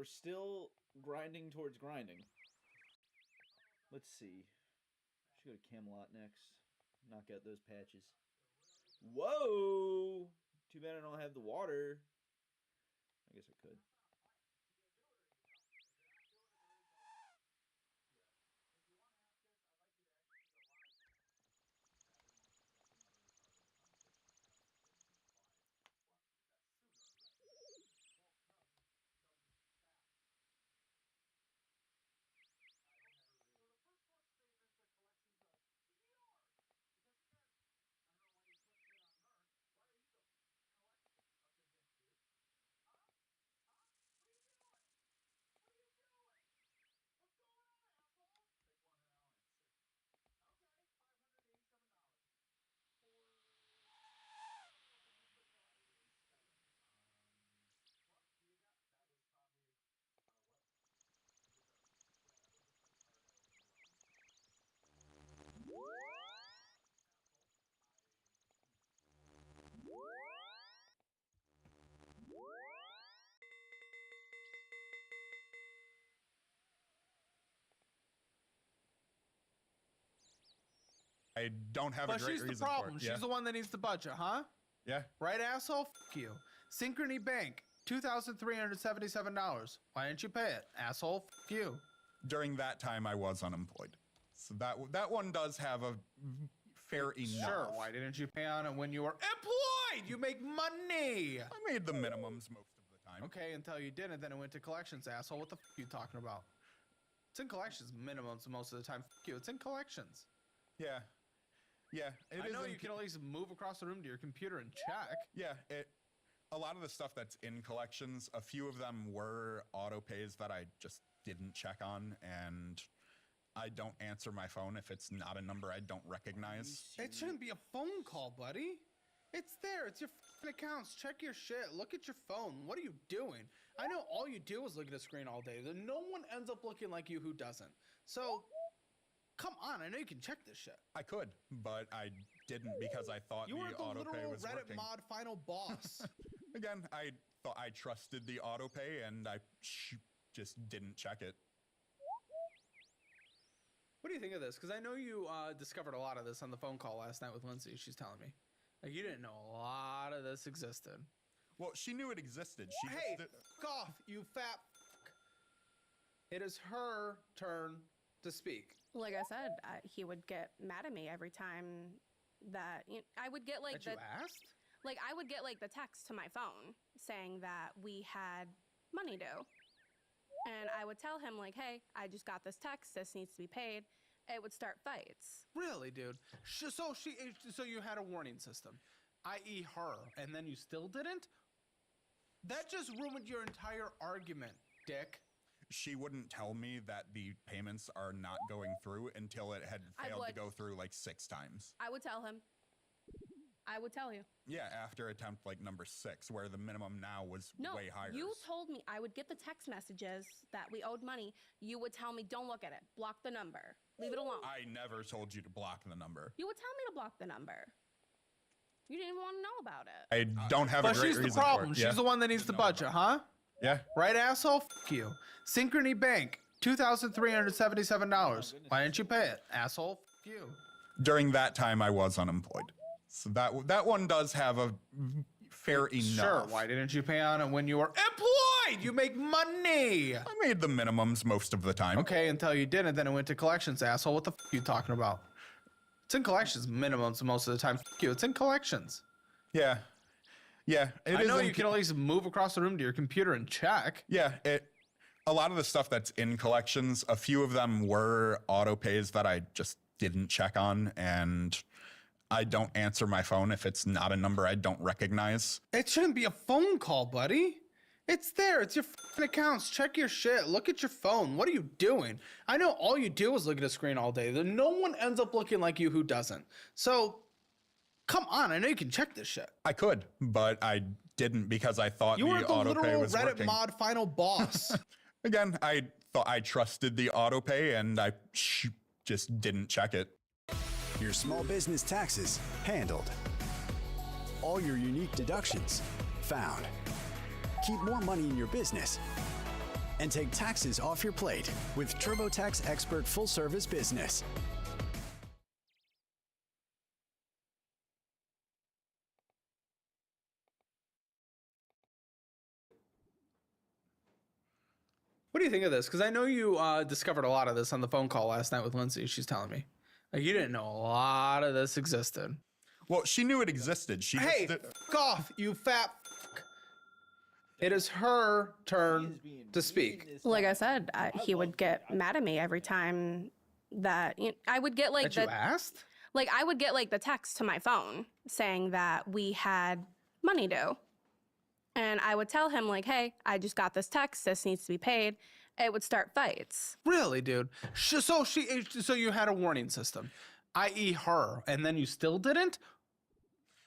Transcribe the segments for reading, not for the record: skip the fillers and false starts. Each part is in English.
still grinding towards grinding. Let's see. Should go to Camelot next. Knock out those patches. Whoa! Too bad I don't have the water. I guess I could. I don't have But a great she's reason the problem. for it. She's the one that needs the budget, huh? Yeah. Right, asshole? Fuck you. Synchrony Bank, $2,377. Why didn't you pay it, asshole? Fuck you. During that time, I was unemployed. So that one does have a fair enough. Sure, why didn't you pay on it when you were employed? You make money. I made the minimums most of the time. Okay, until you didn't, then it went to collections, asshole. What the fuck are you talking about? It's in collections minimums most of the time. Fuck you, it's in collections. Yeah. Yeah. I know you can at least move across the room to your computer and check. Yeah, a lot of the stuff that's in collections, a few of them were auto pays that I just didn't check on, and I don't answer my phone if it's not a number I don't recognize. It shouldn't be a phone call, buddy. It's there. It's your f***ing accounts. Check your shit. Look at your phone. What are you doing? I know all you do is look at a screen all day. No one ends up looking like you who doesn't. So, come on. I know you can check this shit. I could, but I didn't because I thought You the were the auto pay literal was Reddit working. mod final boss. Again, I thought I trusted the auto pay, and I just didn't check it. What do you think of this? Because I know you discovered a lot of this on the phone call last night with Lindsay. She's telling me. Like, you didn't know a lot of this existed. Well, she knew it existed. She Hey, just fuck off, you fat fuck. It is her turn to speak. Like I said, he would get mad at me every time that I would get like That you asked? like I would get like the text to my phone saying that we had money due. And I would tell him like, hey, I just got this text. This needs to be paid. It would start fights. Really, dude? So you had a warning system, i.e. her, and then you still didn't? That just ruined your entire argument, dick. she wouldn't tell me that the payments are not going through until it had failed to go through like 6 times. I would tell him. I would tell you. Yeah, after attempt like number 6, where the minimum now was way higher. You told me I would get the text messages that we owed money. You would tell me, don't look at it. Block the number. Leave it alone. I never told you to block the number. You would tell me to block the number. You didn't even want to know about it. I don't have a great reason for it. But she's the problem. She's the one that needs the budget, huh? Yeah. Right, asshole? Fuck you. Synchrony Bank, $2,377. Why didn't you pay it, asshole? Fuck you. During that time, I was unemployed. So that one does have a fair enough. Sure, why didn't you pay on it when you were employed? You make money. I made the minimums most of the time. Okay, until you didn't, then it went to collections, asshole. What the f are you talking about? It's in collections minimums most of the time. Fuck you, it's in collections. Yeah. Yeah. I know you can at least move across the room to your computer and check. Yeah, a lot of the stuff that's in collections, a few of them were auto pays that I just didn't check on, and I don't answer my phone if it's not a number I don't recognize. It shouldn't be a phone call, buddy. It's there. It's your f***ing accounts. Check your shit. Look at your phone. What are you doing? I know all you do is look at a screen all day. No one ends up looking like you who doesn't. So, come on. I know you can check this shit. I could, but I didn't because I thought you the were the auto pay literal was Reddit working. mod final boss. Again, I thought I trusted the auto pay, and I just didn't check it. Your small business taxes handled. All your unique deductions found. Keep more money in your business and take taxes off your plate with TurboTax Expert Full Service Business. What do you think of this? Because I know you discovered a lot of this on the phone call last night with Lindsay. She's telling me. Like, you didn't know a lot of this existed. Well, she knew it existed. She Hey, just f off, you fat f. It is her turn to speak. Like I said, he would get mad at me every time that I would get like That you asked? like I would get like the text to my phone saying that we had money due. And I would tell him like, hey, I just got this text. This needs to be paid. It would start fights. Really, dude? So you had a warning system, i.e. her, and then you still didn't?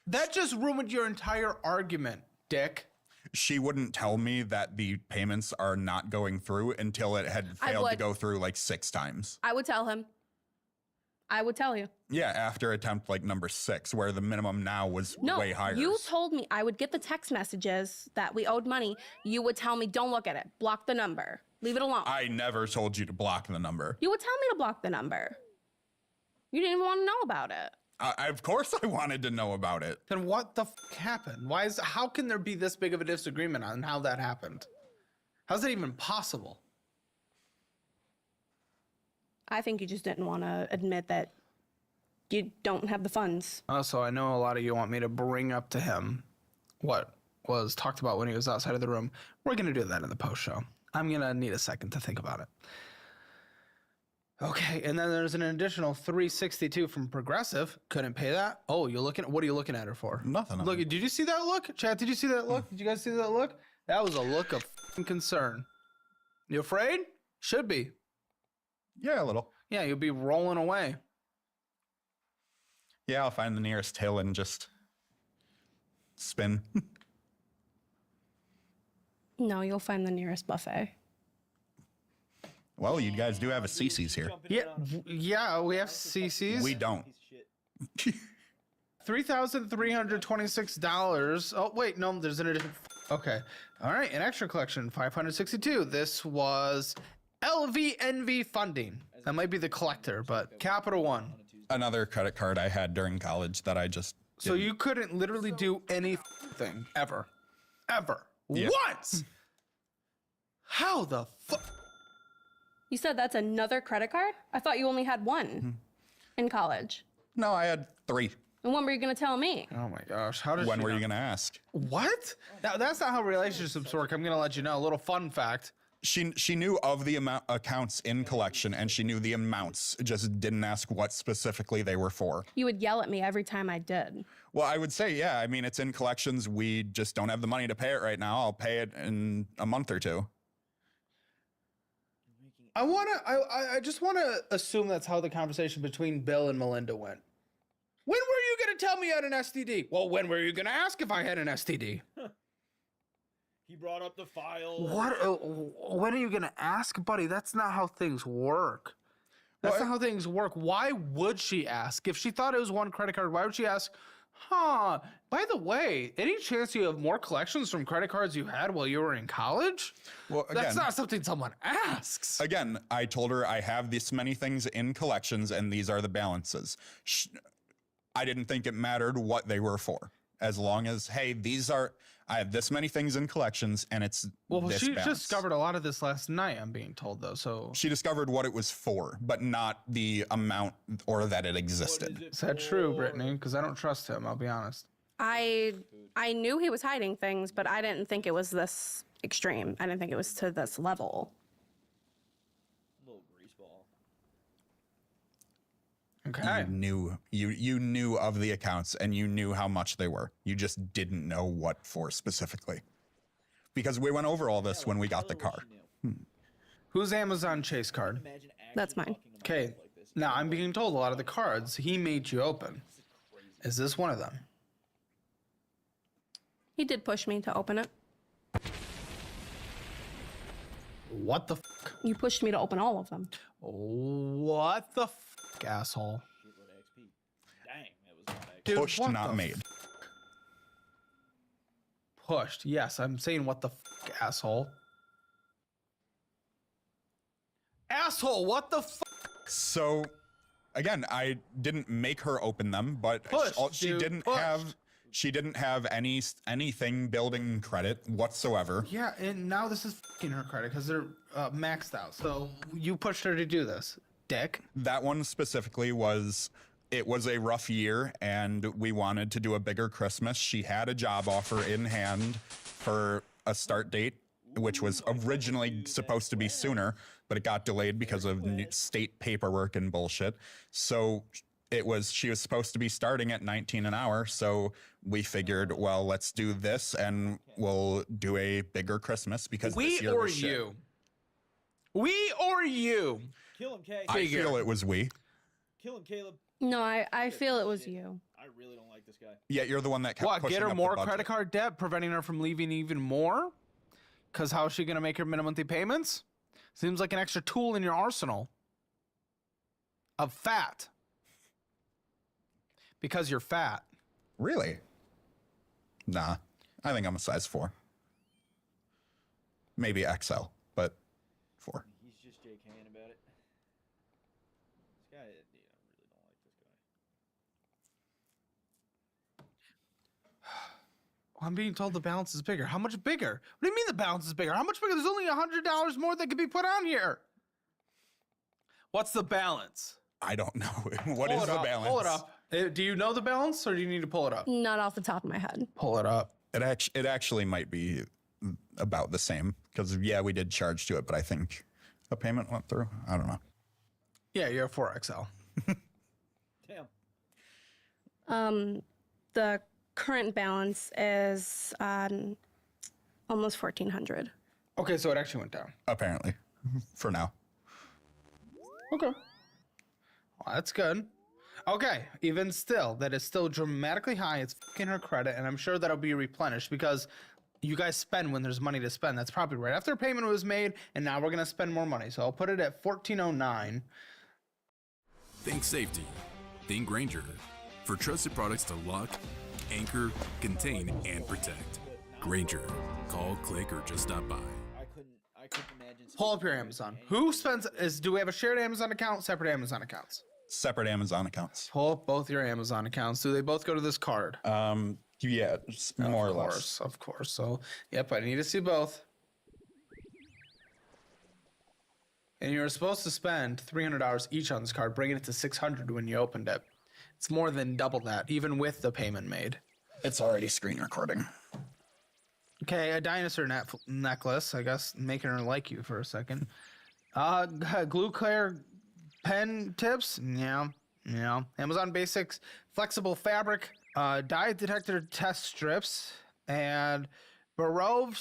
That just ruined your entire argument, dick. she wouldn't tell me that the payments are not going through until it had failed to go through like 6 times. I would tell him. I would tell you. Yeah, after attempt like number 6, where the minimum now was way higher. You told me I would get the text messages that we owed money. You would tell me, don't look at it. Block the number. Leave it alone. I never told you to block the number. You would tell me to block the number. You didn't even want to know about it. Of course I wanted to know about it. Then what the happened? How can there be this big of a disagreement on how that happened? How's that even possible? I think you just didn't want to admit that you don't have the funds. Also, I know a lot of you want me to bring up to him what was talked about when he was outside of the room. We're going to do that in the post show. I'm going to need a second to think about it. Okay, and then there's an additional $362 from Progressive. Couldn't pay that. Oh, what are you looking at her for? Nothing. Look, did you see that look? Chat, did you see that look? Did you guys see that look? That was a look of concern. You afraid? Should be. Yeah, a little. Yeah, you'll be rolling away. Yeah, I'll find the nearest hill and just spin. No, you'll find the nearest buffet. Well, you guys do have a CC's here. Yeah, we have CC's. We don't. $3,326. Oh, wait, no, there's an addition. Okay. All right, an extra collection, 562. This was LVNV funding. That might be the collector, but Capital One. Another credit card I had during college that I just So you couldn't literally do anything ever. Ever. Yeah. Once! How the fuck? You said that's another credit card? I thought you only had one in college. No, I had 3. And when were you going to tell me? Oh my gosh. How does When she were you not- going to ask? What? Now, that's not how relationships work. I'm going to let you know. A little fun fact. She knew of the amount accounts in collection, and she knew the amounts, just didn't ask what specifically they were for. You would yell at me every time I did. Well, I would say, yeah, I mean, it's in collections. We just don't have the money to pay it right now. I'll pay it in a month or 2. I just want to assume that's how the conversation between Bill and Melinda went. When were you going to tell me I had an STD? Well, when were you going to ask if I had an STD? He brought up the file. When are you going to ask, buddy? That's not how things work. That's not how things work. Why would she ask? If she thought it was one credit card, why would she ask, by the way, any chance you have more collections from credit cards you had while you were in college? Well, That's again, not something someone asks. Again, I told her I have this many things in collections, and these are the balances. I didn't think it mattered what they were for. As long as, hey, I have this many things in collections, and it's this she balance. discovered a lot of this last night, I'm being told, though, so... She discovered what it was for, but not the amount or that it existed. Is that true, Brittany? Because I don't trust him, I'll be honest. I knew he was hiding things, but I didn't think it was this extreme. I didn't think it was to this level. Little greaseball. Okay. You knew of the accounts, and you knew how much they were. You just didn't know what for specifically. Because we went over all this when we got the car. Whose Amazon Chase card? That's mine. Okay, now I'm being told a lot of the cards he made you open. Is this one of them? He did push me to open it. What the fuck? You pushed me to open all of them. What the fuck, asshole? Shitload of XP. Dang, that was not XP. Dude, Pushed, what not the made. Pushed. Yes, I'm saying what the fuck, asshole. Asshole, what the So, again, I didn't make her open them, but Push, she dude, didn't push. have anything building credit whatsoever. Yeah, and now this is fucking her credit because they're maxed out. So you pushed her to do this, dick. That one specifically it was a rough year and we wanted to do a bigger Christmas. She had a job offer in hand for a start date, which was originally supposed to be sooner, but it got delayed because of state paperwork and bullshit. So she was supposed to be starting at 19 an hour. So we figured, well, let's do this and we'll do a bigger Christmas because this year was shit. We or you? Kill him, Kay. I feel it was we. Kill him, Caleb. No, I feel it was you. I really don't like this guy. Yeah, you're the one that kept What, pushing get her up more the budget. credit card debt, preventing her from leaving even more? Because how is she going to make her minimum monthly payments? Seems like an extra tool in your arsenal of fat. Because you're fat. Really? Nah, I think I'm a size 4. Maybe XL, but 4. He's just JKing about it. This guy, really don't like this guy. I'm being told the balance is bigger. How much bigger? What do you mean the balance is bigger? How much bigger? There's only $100 more that could be put on here. What's the balance? I don't know. What is the balance? Pull it up. Do you know the balance or do you need to pull it up? Not off the top of my head. Pull it up. It actually might be about the same because, yeah, we did charge to it, but I think a payment went through. I don't know. Yeah, you're a 4XL. Damn. The current balance is almost $1,400. Okay, so it actually went down. Apparently, for now. Okay. Well, that's good. Okay, even still, that is still dramatically high. It's fucking her credit, and I'm sure that'll be replenished because you guys spend when there's money to spend. That's probably right after payment was made, and now we're going to spend more money. So I'll put it at $1,409. Think safety. Think Grainger. For trusted products to lock, anchor, contain, and protect. Grainger. Call, click, or just stop by. I couldn't imagine. Pull up your Amazon. Who spends, do we have a shared Amazon account, separate Amazon accounts? Separate Amazon accounts. Pull up both your Amazon accounts. Do they both go to this card? Yeah, more or less. Of course. So, yep, I need to see both. And you were supposed to spend $300 each on this card, bringing it to $600 when you opened it. It's more than double that, even with the payment made. It's already screen recording. Okay, a dinosaur necklace, I guess, making her like you for a second. Glue Claire pen tips, yeah. Amazon Basics, flexible fabric, dye detector test strips, and Barov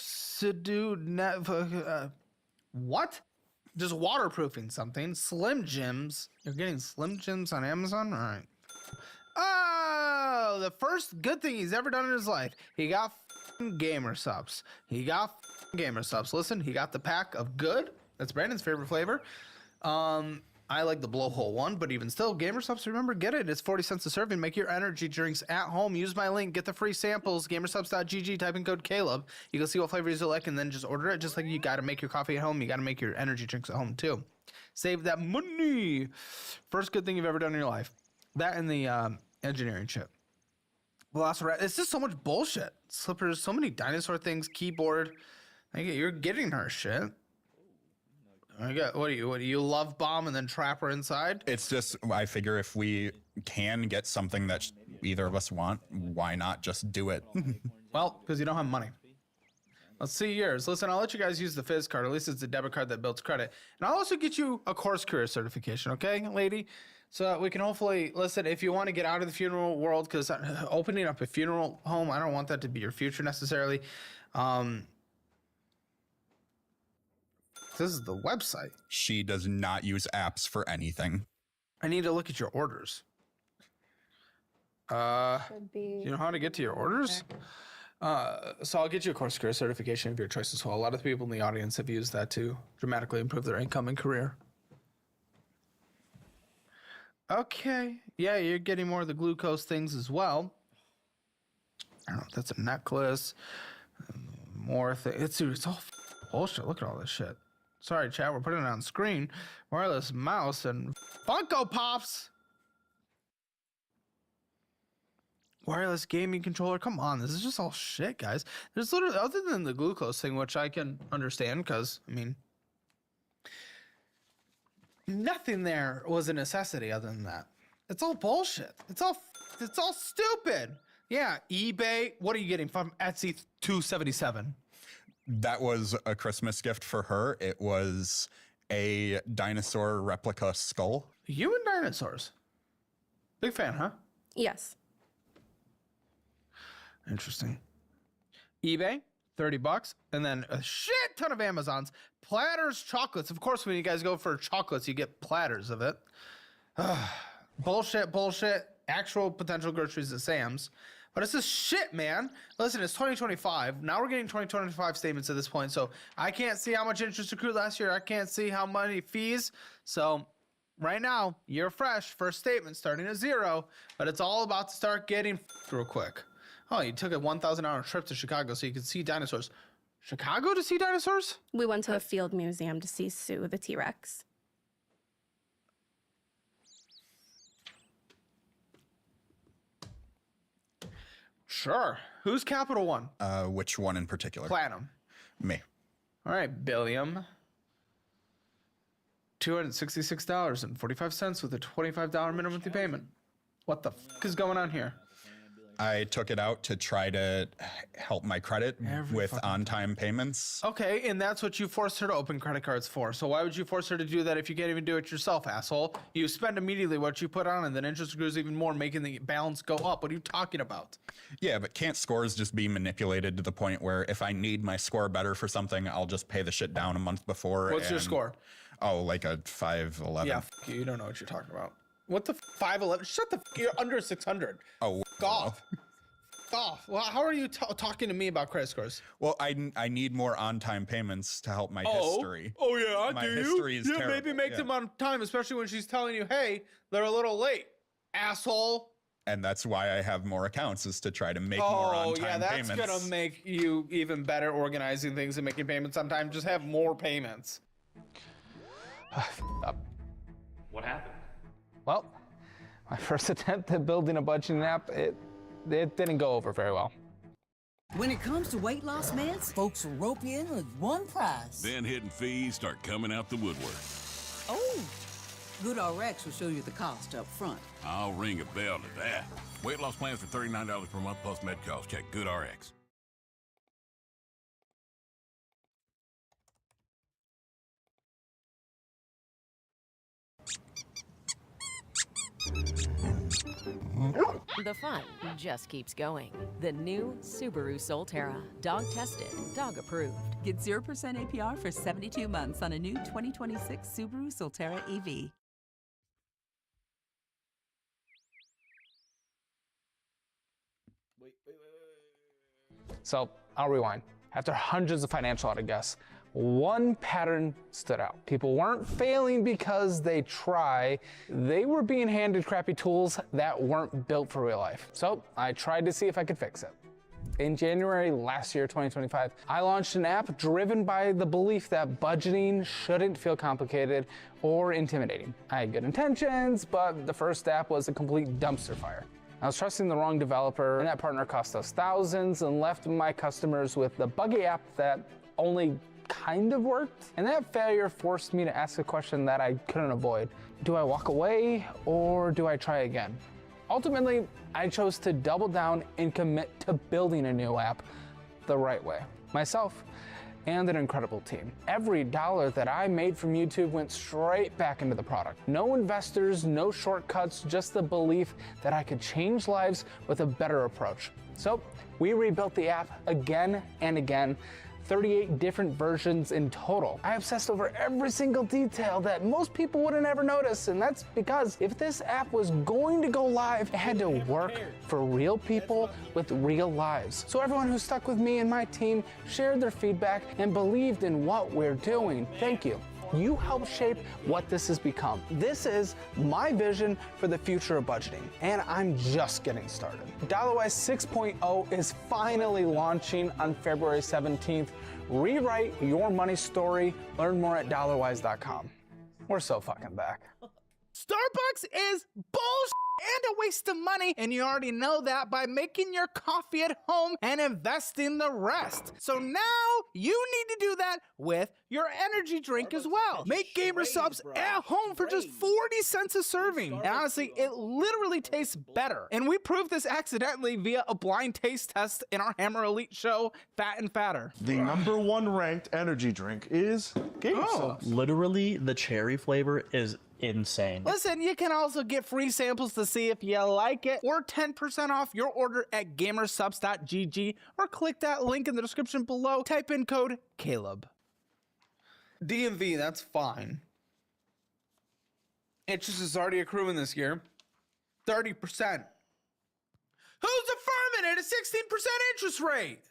what? Just waterproofing something. Slim Jims. You're getting Slim Jims on Amazon? All right. Oh, the first good thing he's ever done in his life. He got gamer subs. Listen, he got the pack of good. That's Brandon's favorite flavor. I like the blowhole one, but even still, gamer subs, remember, get it. It's 40 cents a serving. Make your energy drinks at home. Use my link. Get the free samples. Gamersubs.gg. Type in code Caleb. You can see what flavors you like and then just order it. Just like you got to make your coffee at home, you got to make your energy drinks at home too. Save that money. First good thing you've ever done in your life. That and the engineering chip. Velociraptor. It's just so much bullshit. Slippers, so many dinosaur things, keyboard. You're getting her shit. What do you love bomb and then trap her inside? It's just, I figure if we can get something that either of us want, why not just do it? Well, because you don't have money. Let's see yours. Listen, I'll let you guys use the Fizz card. At least it's a debit card that builds credit. And I'll also get you a course career certification, okay, lady? So we can hopefully, listen, if you want to get out of the funeral world, because opening up a funeral home, I don't want that to be your future necessarily. This is the website. She does not use apps for anything. I need to look at your orders. Should be. You know how to get to your orders? So I'll get you a course career certification of your choice as well. A lot of the people in the audience have used that to dramatically improve their income and career. Okay. Yeah, you're getting more of the glucose things as well. I don't know if that's a necklace. More things. It's all bullshit. Look at all this shit. Sorry, chat, we're putting it on screen. Wireless mouse and Funko Pops. Wireless gaming controller. Come on, this is just all shit, guys. There's literally, other than the glucose thing, which I can understand, because, I mean, nothing there was a necessity other than that. It's all bullshit. It's all stupid. Yeah, eBay. What are you getting from Etsy? $277. That was a Christmas gift for her. It was a dinosaur replica skull. You and dinosaurs. Big fan, huh? Yes. Interesting. eBay, $30, and then a shit ton of Amazons. Platters, chocolates. Of course, when you guys go for chocolates, you get platters of it. Bullshit. Actual potential groceries at Sam's. But it's just shit, man. Listen, it's 2025. Now we're getting 2025 statements at this point. So I can't see how much interest accrued last year. I can't see how many fees. So right now, year fresh, first statement starting at 0. But it's all about to start getting real quick. Oh, you took a 1,000-hour trip to Chicago so you could see dinosaurs. Chicago to see dinosaurs? We went to a field museum to see Sue the T-Rex. Sure. Who's Capital One? Which one in particular? Platinum. Me. All right, Billiam. $266.45 with a $25 minimum monthly payment. What the fuck is going on here? I took it out to try to help my credit with on-time payments. Okay, and that's what you forced her to open credit cards for. So why would you force her to do that if you can't even do it yourself, asshole? You spend immediately what you put on, and then interest accrues even more, making the balance go up. What are you talking about? Yeah, but can't scores just be manipulated to the point where if I need my score better for something, I'll just pay the shit down a month before? What's your score? Oh, like a 511. Yeah, you don't know what you're talking about. What the 511? Shut the you're under 600. Oh, off. Off. Well, how are you talking to me about credit scores? Well, I need more on-time payments to help my history. Oh yeah, my history is terrible. Maybe make them on time, especially when she's telling you, hey, they're a little late, asshole. And that's why I have more accounts, is to try to make more on-time payments. That's gonna make you even better organizing things and making payments on time. Just have more payments. What happened? Well, my first attempt at building a budgeting app, it didn't go over very well. When it comes to weight loss meds, folks will rope you in with one price. Then hidden fees start coming out the woodwork. Oh, GoodRx will show you the cost up front. I'll ring a bell to that. Weight loss plans for $39 per month plus med costs. Check GoodRx. The fun just keeps going. The new Subaru Solterra. Dog tested, dog approved. Get 0% APR for 72 months on a new 2026 Subaru Solterra EV. Wait. So I'll rewind. After hundreds of financial audit guests, one pattern stood out. People weren't failing because they try. They were being handed crappy tools that weren't built for real life. So I tried to see if I could fix it. In January last year, 2025, I launched an app driven by the belief that budgeting shouldn't feel complicated or intimidating. I had good intentions, but the first app was a complete dumpster fire. I was trusting the wrong developer, and that partner cost us thousands and left my customers with the buggy app that only kind of worked. And that failure forced me to ask a question that I couldn't avoid. Do I walk away or do I try again? Ultimately, I chose to double down and commit to building a new app the right way. Myself and an incredible team. Every dollar that I made from YouTube went straight back into the product. No investors, no shortcuts, just the belief that I could change lives with a better approach. So we rebuilt the app again and again, 38 different versions in total. I obsessed over every single detail that most people wouldn't ever notice, and that's because if this app was going to go live, it had to work for real people with real lives. So everyone who stuck with me and my team shared their feedback and believed in what we're doing. Thank you. You help shape what this has become. This is my vision for the future of budgeting, and I'm just getting started. Dollarwise 6.0 is finally launching on February 17th. Rewrite your money story. Learn more at dollarwise.com. We're so fucking back. Starbucks is bullshit and a waste of money, and you already know that by making your coffee at home and investing the rest. So now you need to do that with your energy drink as well. Make gamer subs at home for just 40 cents a serving. And honestly, it literally tastes better. And we proved this accidentally via a blind taste test in our Hammer Elite show, Fat and Fatter. The #1 ranked energy drink is gamer subs. Literally, the cherry flavor is insane. Listen, you can also get free samples to see if you like it, or 10% off your order at gamersubs.gg, or click that link in the description below. Type in code Caleb. DMV, that's fine. Interest is already accruing this year. 30%. Who's affirming at a 16% interest rate?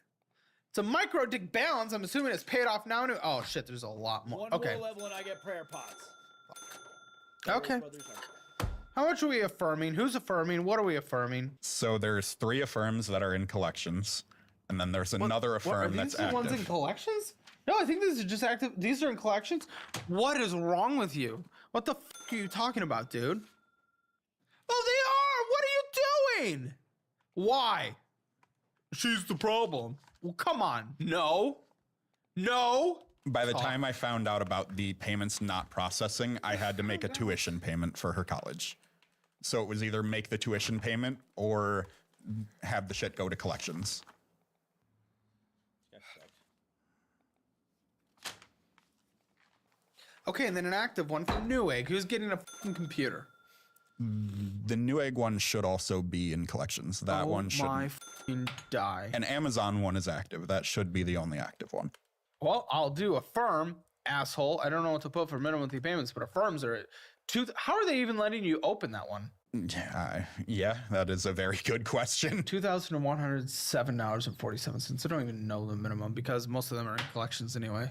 It's a micro dick balance. I'm assuming it's paid off now. Oh shit, there's a lot more. One more level and I get prayer pots. Okay. How much are we affirming? Who's affirming? What are we affirming? So there's 3 affirms that are in collections, and then there's another affirm that's active. Are these the ones in collections? No, I think these are just active. These are in collections. What is wrong with you? What the fuck are you talking about, dude? Oh, they are. What are you doing? Why? She's the problem. Well, come on. No. No. By the time I found out about the payments not processing, I had to make a tuition payment for her college. So it was either make the tuition payment or have the shit go to collections. Okay, and then an active one from Newegg, who's getting a fucking computer. The Newegg one should also be in collections. That one should. My fucking die. An Amazon one is active. That should be the only active one. Well, I'll do affirm, asshole. I don't know what to put for minimum monthly payments, but affirms are how are they even letting you open that one? Yeah, that is a very good question. $2,107.47. I don't even know the minimum because most of them are in collections anyway.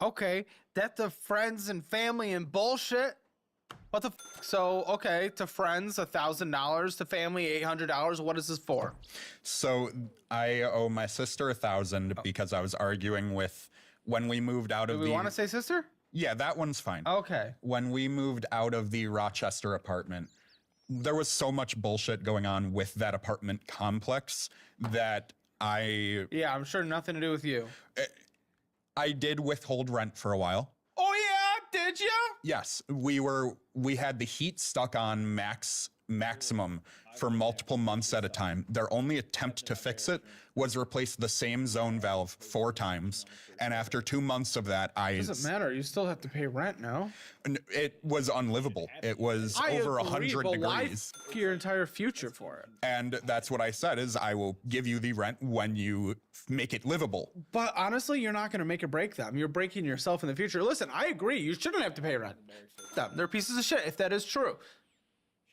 Okay, that's the friends and family and bullshit. What the So, okay, to friends, $1,000, to family, $800. What is this for? So I owe my sister $1,000 because I was arguing with when we moved out of Do we want to say sister? Yeah, that one's fine. Okay. When we moved out of the Rochester apartment, there was so much bullshit going on with that apartment complex that Yeah, I'm sure nothing to do with you. I did withhold rent for a while. Oh yeah, did you? Yes, we had the heat stuck on maximum for multiple months at a time. Their only attempt to fix it was replace the same zone valve 4 times. And after 2 months of that, It doesn't matter. You still have to pay rent now. It was unlivable. It was over 100 degrees. Why your entire future for it? And that's what I said is I will give you the rent when you make it livable. But honestly, you're not going to make or break them. You're breaking yourself in the future. Listen, I agree. You shouldn't have to pay rent. They're pieces of shit if that is true.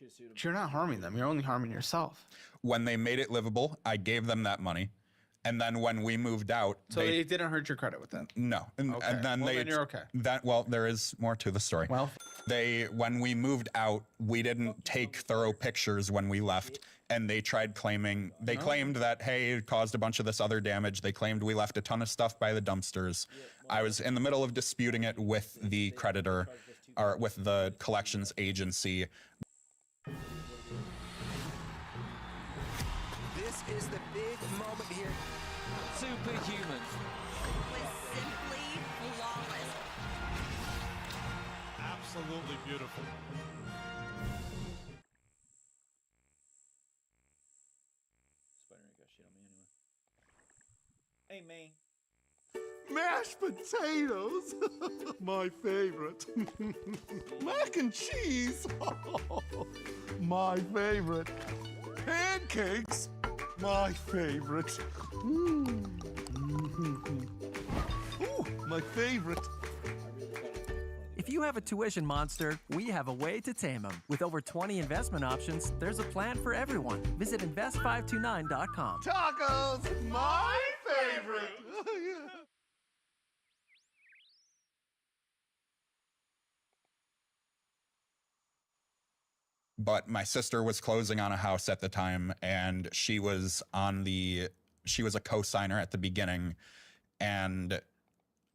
But you're not harming them. You're only harming yourself. When they made it livable, I gave them that money. And then when we moved out, so they didn't hurt your credit with that. No, and then then you're okay. There is more to the story. Well, when we moved out, we didn't take thorough pictures when we left, and they claimed that hey, it caused a bunch of this other damage. They claimed we left a ton of stuff by the dumpsters. I was in the middle of disputing it with the creditor, or with the collections agency. This is the big moment here. Superhuman. Simply flawless. Absolutely beautiful. Spider got shit on me anyway. Hey, man. Mashed potatoes, my favorite. Mac and cheese, my favorite. Pancakes, my favorite. Ooh, my favorite. If you have a tuition monster, we have a way to tame him. With over 20 investment options, there's a plan for everyone. Visit invest529.com. Tacos, my favorite. favorite. But my sister was closing on a house at the time, and she was a co-signer at the beginning, and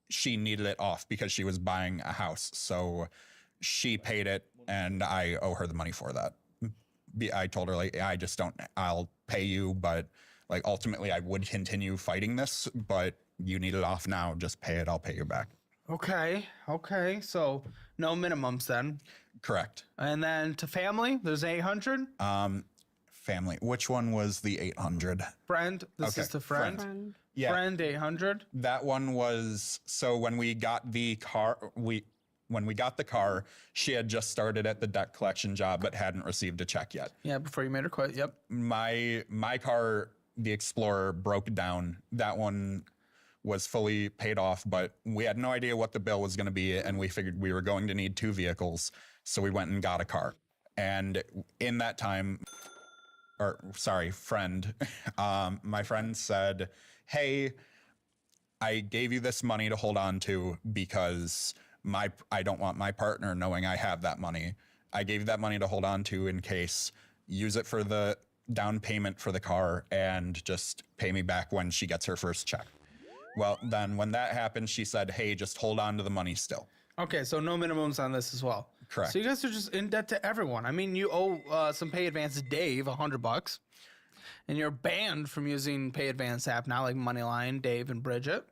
she needed it off because she was buying a house. So she paid it, and I owe her the money for that. I told her, like, I'll pay you, but like ultimately I would continue fighting this, but you need it off now. Just pay it. I'll pay you back. Okay. So no minimums then. Correct. And then to family, there's 800. Family. Which one was the 800? Friend. This is to friend. Yeah. Friend 800. That one was, so when we got the car, she had just started at the debt collection job but hadn't received a check yet. Yeah, before you made her quit. Yep. My car, the Explorer, broke down. That one was fully paid off, but we had no idea what the bill was going to be, and we figured we were going to need 2 vehicles, so we went and got a car. And in that time, friend, my friend said, hey, I gave you this money to hold on to because I don't want my partner knowing I have that money. I gave you that money to hold on to in case, use it for the down payment for the car and just pay me back when she gets her first check. Well, then when that happened, she said, hey, just hold on to the money still. Okay, so no minimums on this as well. Correct. So you guys are just in debt to everyone. I mean, you owe some pay advance to Dave $100, and you're banned from using pay advance app now, like Moneyline, Dave, and Bridget.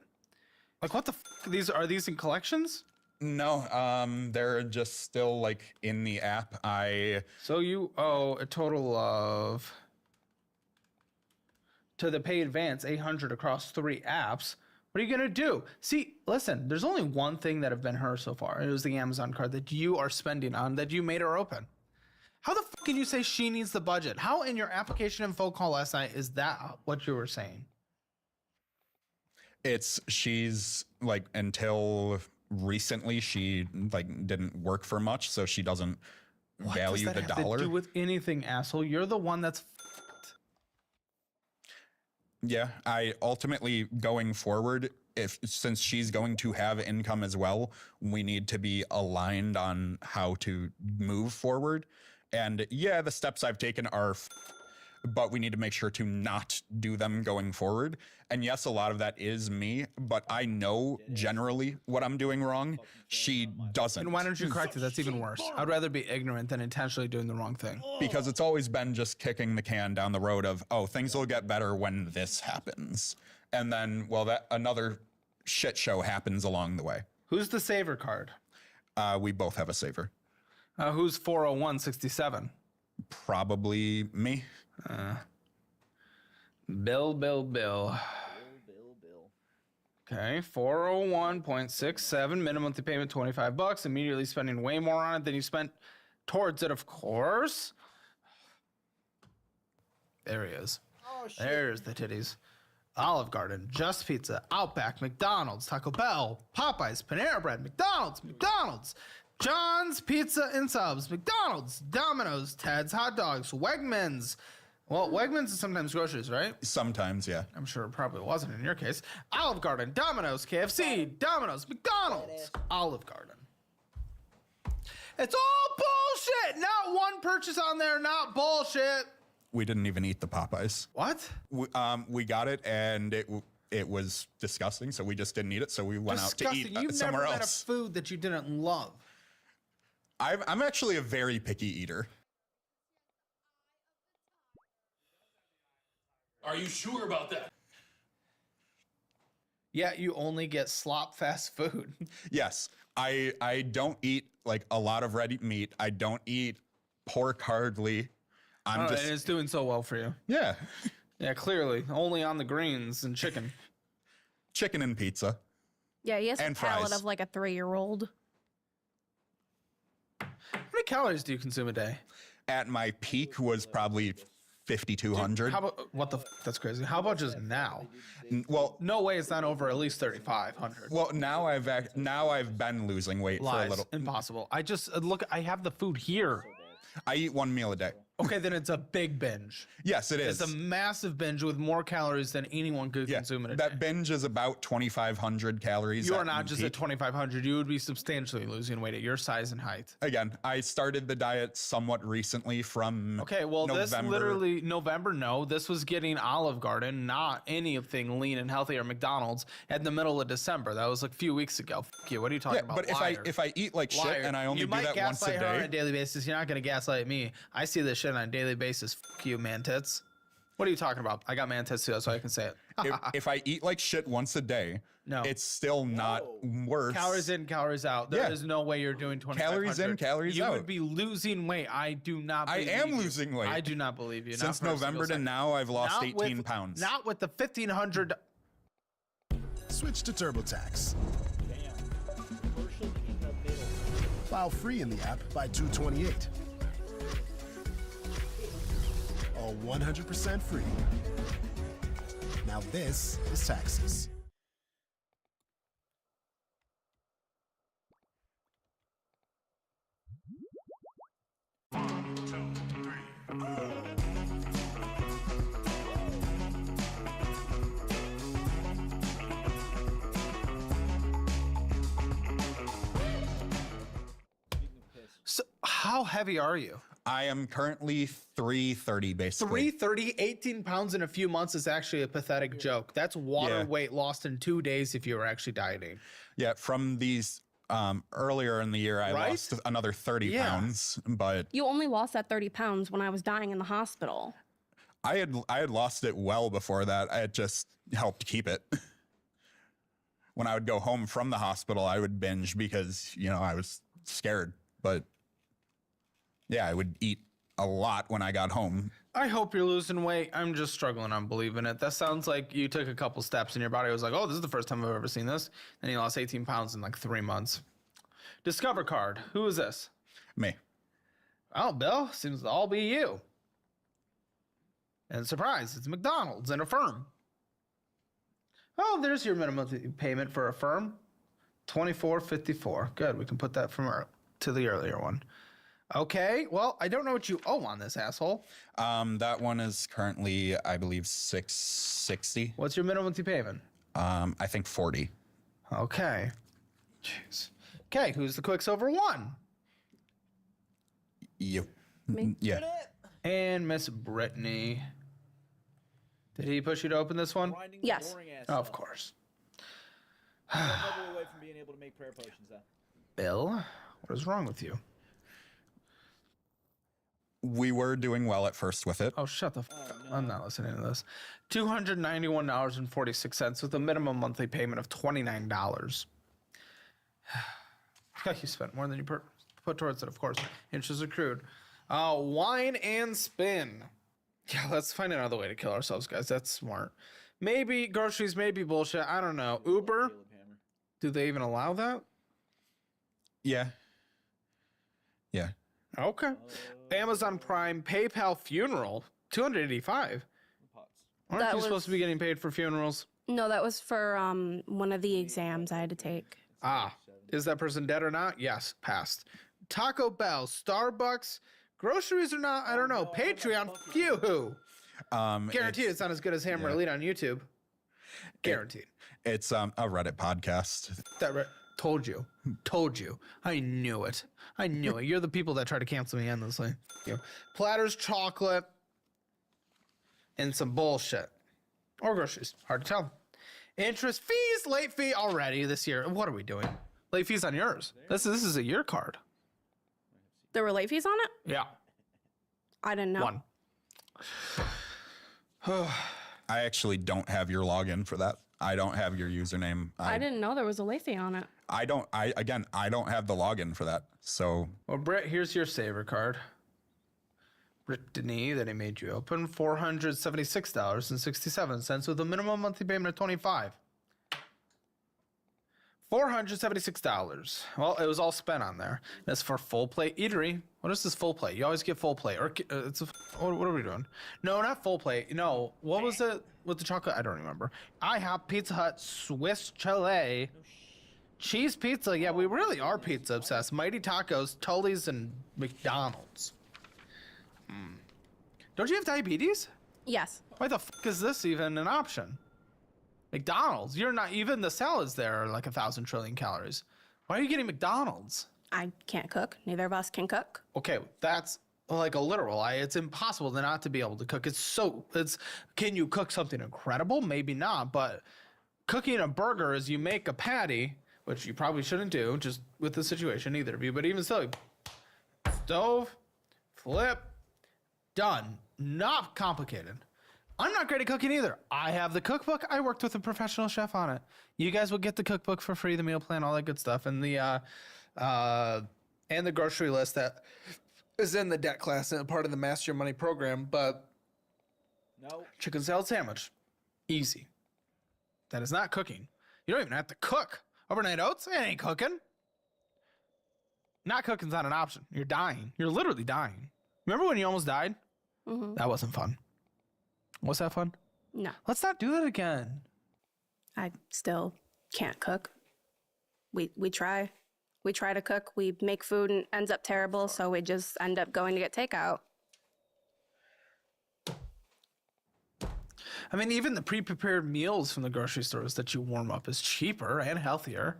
Like, what the are these in collections? No, they're just still like in the app. So you owe a total of, to the pay advance, 800 across 3 apps. What are you going to do? See, listen, there's only one thing that have been her so far. It was the Amazon card that you are spending on that you made her open. How the fuck can you say she needs the budget? How in your application info call last night is that what you were saying? She's like, until recently, she like didn't work for much, so she doesn't value the dollar. What does that have to do with anything, asshole? You're the one that's Yeah, I ultimately, going forward, since she's going to have income as well, we need to be aligned on how to move forward. And yeah, the steps I've taken are, but we need to make sure to not do them going forward. And yes, a lot of that is me, but I know generally what I'm doing wrong. She doesn't. And why don't you correct it? That's even worse. I'd rather be ignorant than intentionally doing the wrong thing. Because it's always been just kicking the can down the road of, oh, things will get better when this happens. And then, well, that another shit show happens along the way. Who's the saver card? We both have a saver. Who's 40167? Probably me. Bill. Okay, 401.67, minimum monthly payment $25, immediately spending way more on it than you spent towards it, of course. There he is. Oh, shit. There's the titties. Olive Garden, Just Pizza, Outback, McDonald's, Taco Bell, Popeyes, Panera Bread, McDonald's, John's Pizza and Subs, McDonald's, Domino's, Ted's Hot Dogs, Wegmans. Well, Wegmans is sometimes groceries, right? Sometimes, yeah. I'm sure it probably wasn't in your case. Olive Garden, Domino's, KFC, Domino's, McDonald's, Olive Garden. It's all bullshit! Not one purchase on there, not bullshit. We didn't even eat the Popeyes. What? We got it, and it was disgusting, so we just didn't eat it, so we went out to eat somewhere else. You've never had a food that you didn't love. I'm actually a very picky eater. Are you sure about that? Yeah, you only get slop fast food. Yes. I don't eat like a lot of red meat. I don't eat pork hardly. And it's doing so well for you. Yeah. Yeah, clearly. Only on the greens and chicken. Chicken and pizza. Yeah, he has and a palate fries. of like a 3-year-old. How many calories do you consume a day? At my peak was probably 5,200. How about, what the f? That's crazy. How about just now? Well, no way it's not over at least 3,500. Well, now I've been losing weight Lies. for a little. Impossible. I just look. I have the food here. I eat one meal a day. Okay, then it's a big binge. Yes, it is. It's a massive binge with more calories than anyone could consume in a day. That binge is about 2,500 calories. You are not just at 2,500. You would be substantially losing weight at your size and height. Again, I started the diet somewhat recently from Okay, well, November. this literally, November, no. This was getting Olive Garden, not anything lean and healthy or McDonald's in the middle of December. That was like a few weeks ago. F you. What are you talking about? But if I eat like shit and I only do that once a You might gaslight her on day. a daily basis. You're not going to gaslight me. I see this shit on a daily basis. F you, man tits. What are you talking about? I got man tits too, so I can say it. if I eat like shit once a day, no, it's still not worse. Calories in, calories out. There is no way you're doing 2,500. Calories in, calories you out. You would be losing weight. I do not believe you. I am losing weight. I do not believe you. Since November to now, I've lost 18 pounds. Not with the 1,500. Switch to TurboTax. File free in the app by 2/28. All 100% free. Now this is taxes. So how heavy are you? I am currently 330 basically. 330, 18 pounds in a few months is actually a pathetic joke. That's water weight lost in 2 days if you were actually dieting. Yeah, from these earlier in the year, I lost another 30 pounds, but You only lost that 30 pounds when I was dying in the hospital. I had lost it well before that. I had just helped keep it. When I would go home from the hospital, I would binge because, you know, I was scared. But yeah, I would eat a lot when I got home. I hope you're losing weight. I'm just struggling on believing it. That sounds like you took a couple steps and your body was like, oh, this is the first time I've ever seen this. And you lost 18 pounds in like 3 months. Discover card. Who is this? Me. Oh, Bill, seems to all be you. And surprise, it's McDonald's and Affirm. Oh, there's your minimum payment for Affirm. $24.54. Good, we can put that from to the earlier one. Okay, well, I don't know what you owe on this, asshole. That one is currently, I believe, $660. What's your minimum payment? I think 40. Okay. Jeez. Okay, who's the quick silver one? You. Me. Yeah. And Miss Brittany. Did he push you to open this one? Yes. Oh, of course. I'm never away from being able to make prayer potions, though. Bill, what is wrong with you? We were doing well at first with it. Oh, shut the f up. I'm not listening to this. $291.46 with a minimum monthly payment of $29. You spent more than you put towards it, of course. Interest accrued. Wine and spin. Yeah, let's find another way to kill ourselves, guys. That's smart. Maybe groceries, maybe bullshit. I don't know. Uber? Do they even allow that? Yeah. Yeah. Okay. Amazon Prime, PayPal funeral, $285. Aren't you supposed to be getting paid for funerals? No, that was for one of the exams I had to take. Ah, is that person dead or not? Yes, passed. Taco Bell, Starbucks, groceries or not? I don't know. Patreon, phew. Guaranteed it's not as good as Hammer Elite on YouTube. Guaranteed. It's a Reddit podcast. Told you. I knew it. You're the people that try to cancel me endlessly. Platters, chocolate, and some bullshit. Or groceries. Hard to tell. Interest, fees, late fee already this year. What are we doing? Late fees on yours. This is a year card. There were late fees on it? Yeah. I didn't know. 1. I actually don't have your login for that. I don't have your username. I didn't know there was a late fee on it. I don't have the login for that. So. Well, Britt, here's your saver card. Brittany, that he made you open, $476.67 with a minimum monthly payment of $25. $476. Well, it was all spent on there. That's for Full Plate Eatery. What is this Full Plate? You always get Full Plate. Or what are we doing? No, not Full Plate. No, what was it with the chocolate? I don't remember. IHOP, Pizza Hut, Swiss Chalet, Cheese Pizza. Yeah, we really are pizza obsessed. Mighty Tacos, Tully's, and McDonald's. Don't you have diabetes? Yes. Why the fuck is this even an option? McDonald's. You're not even the salads there are like 1,000 trillion calories. Why are you getting McDonald's? I can't cook. Neither of us can cook. Okay, that's like a literal. It's impossible to not to be able to cook. Can you cook something incredible? Maybe not, but cooking a burger is you make a patty, which you probably shouldn't do, just with the situation, either of you, but even so, stove, flip, done. Not complicated. I'm not great at cooking either. I have the cookbook. I worked with a professional chef on it. You guys will get the cookbook for free, the meal plan, all that good stuff, and the grocery list that is in the debt class and part of the Master Your Money program. But no, chicken salad sandwich, easy. That is not cooking. You don't even have to cook. Overnight oats, it ain't cooking. Not cooking's not an option. You're dying. You're literally dying. Remember when you almost died? Mm-hmm. That wasn't fun. Was that fun? No. Let's not do that again. I still can't cook. We try. We try to cook. We make food and it ends up terrible, so we just end up going to get takeout. I mean, even the pre-prepared meals from the grocery stores that you warm up is cheaper and healthier.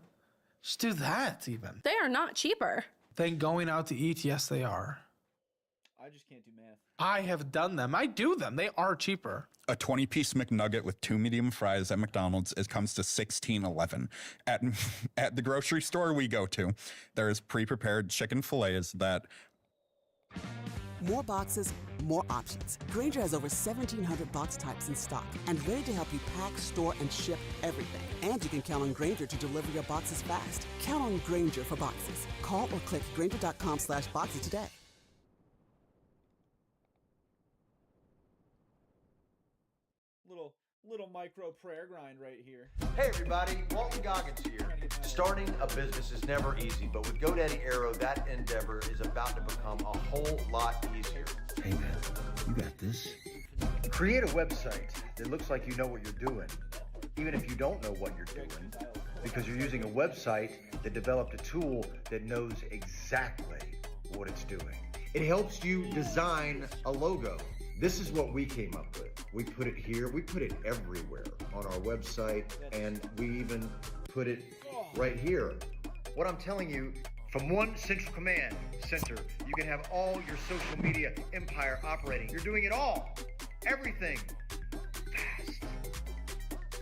Just do that even. They are not cheaper. Than going out to eat, yes, they are. I just can't do math. I have done them. I do them. They are cheaper. A 20-piece McNugget with 2 medium fries at McDonald's, it comes to $16.11. At the grocery store we go to, there's pre-prepared chicken fillets that... More boxes, more options. Grainger has over 1,700 box types in stock and ready to help you pack, store, and ship everything. And you can count on Grainger to deliver your boxes fast. Count on Grainger for boxes. Call or click Grainger.com/boxes today. Little micro prayer grind right here. Hey everybody, Walton Goggins here. Starting a business is never easy, but with GoDaddy Aero, that endeavor is about to become a whole lot easier. Hey man, you got this. Create a website that looks like you know what you're doing, even if you don't know what you're doing, because you're using a website that developed a tool that knows exactly what it's doing. It helps you design a logo. This is what we came up with. We put it here, we put it everywhere on our website, and we even put it right here. What I'm telling you, from one central command center, you can have all your social media empire operating. You're doing it all, everything, fast.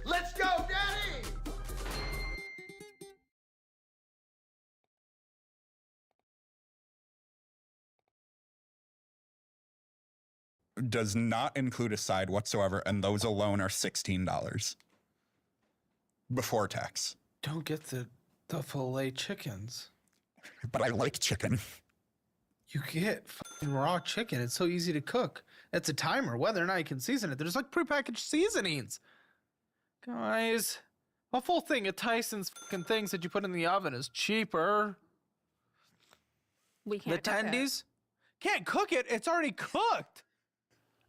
Let's go, Daddy! Does not include a side whatsoever, and those alone are $16 before tax. Don't get the filet chickens. But I like chicken. You get fucking raw chicken. It's so easy to cook. It's a timer, whether or not you can season it. There's like prepackaged seasonings. Guys, a full thing of Tyson's fucking things that you put in the oven is cheaper. We can't the cook tendies? Can't cook it. It's already cooked.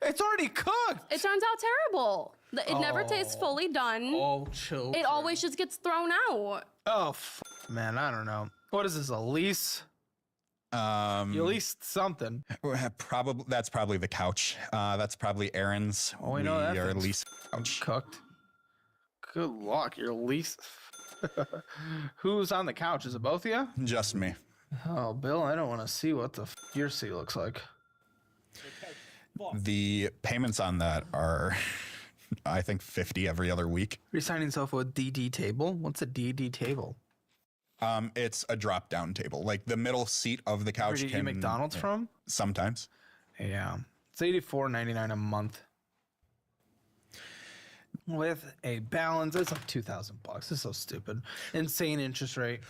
It's already cooked. It turns out terrible. It never tastes fully done. Oh, children. It always just gets thrown out. Oh, man, I don't know. What is this, a lease? You leased something. Probably that's probably the couch. That's probably Aaron's. Oh, we know that your thing's lease couch. Cooked. Good luck, your lease. Who's on the couch? Is it both of you? Just me. Oh, Bill, I don't want to see what the your seat looks like. The payments on that are, I think, $50 every other week. You're signing yourself with DD table? What's a DD table? It's a drop-down table. Like the middle seat of the couch. Where do you eat McDonald's from? Sometimes. Yeah. It's $84.99 a month. With a balance, it's like $2,000. It's so stupid. Insane interest rate.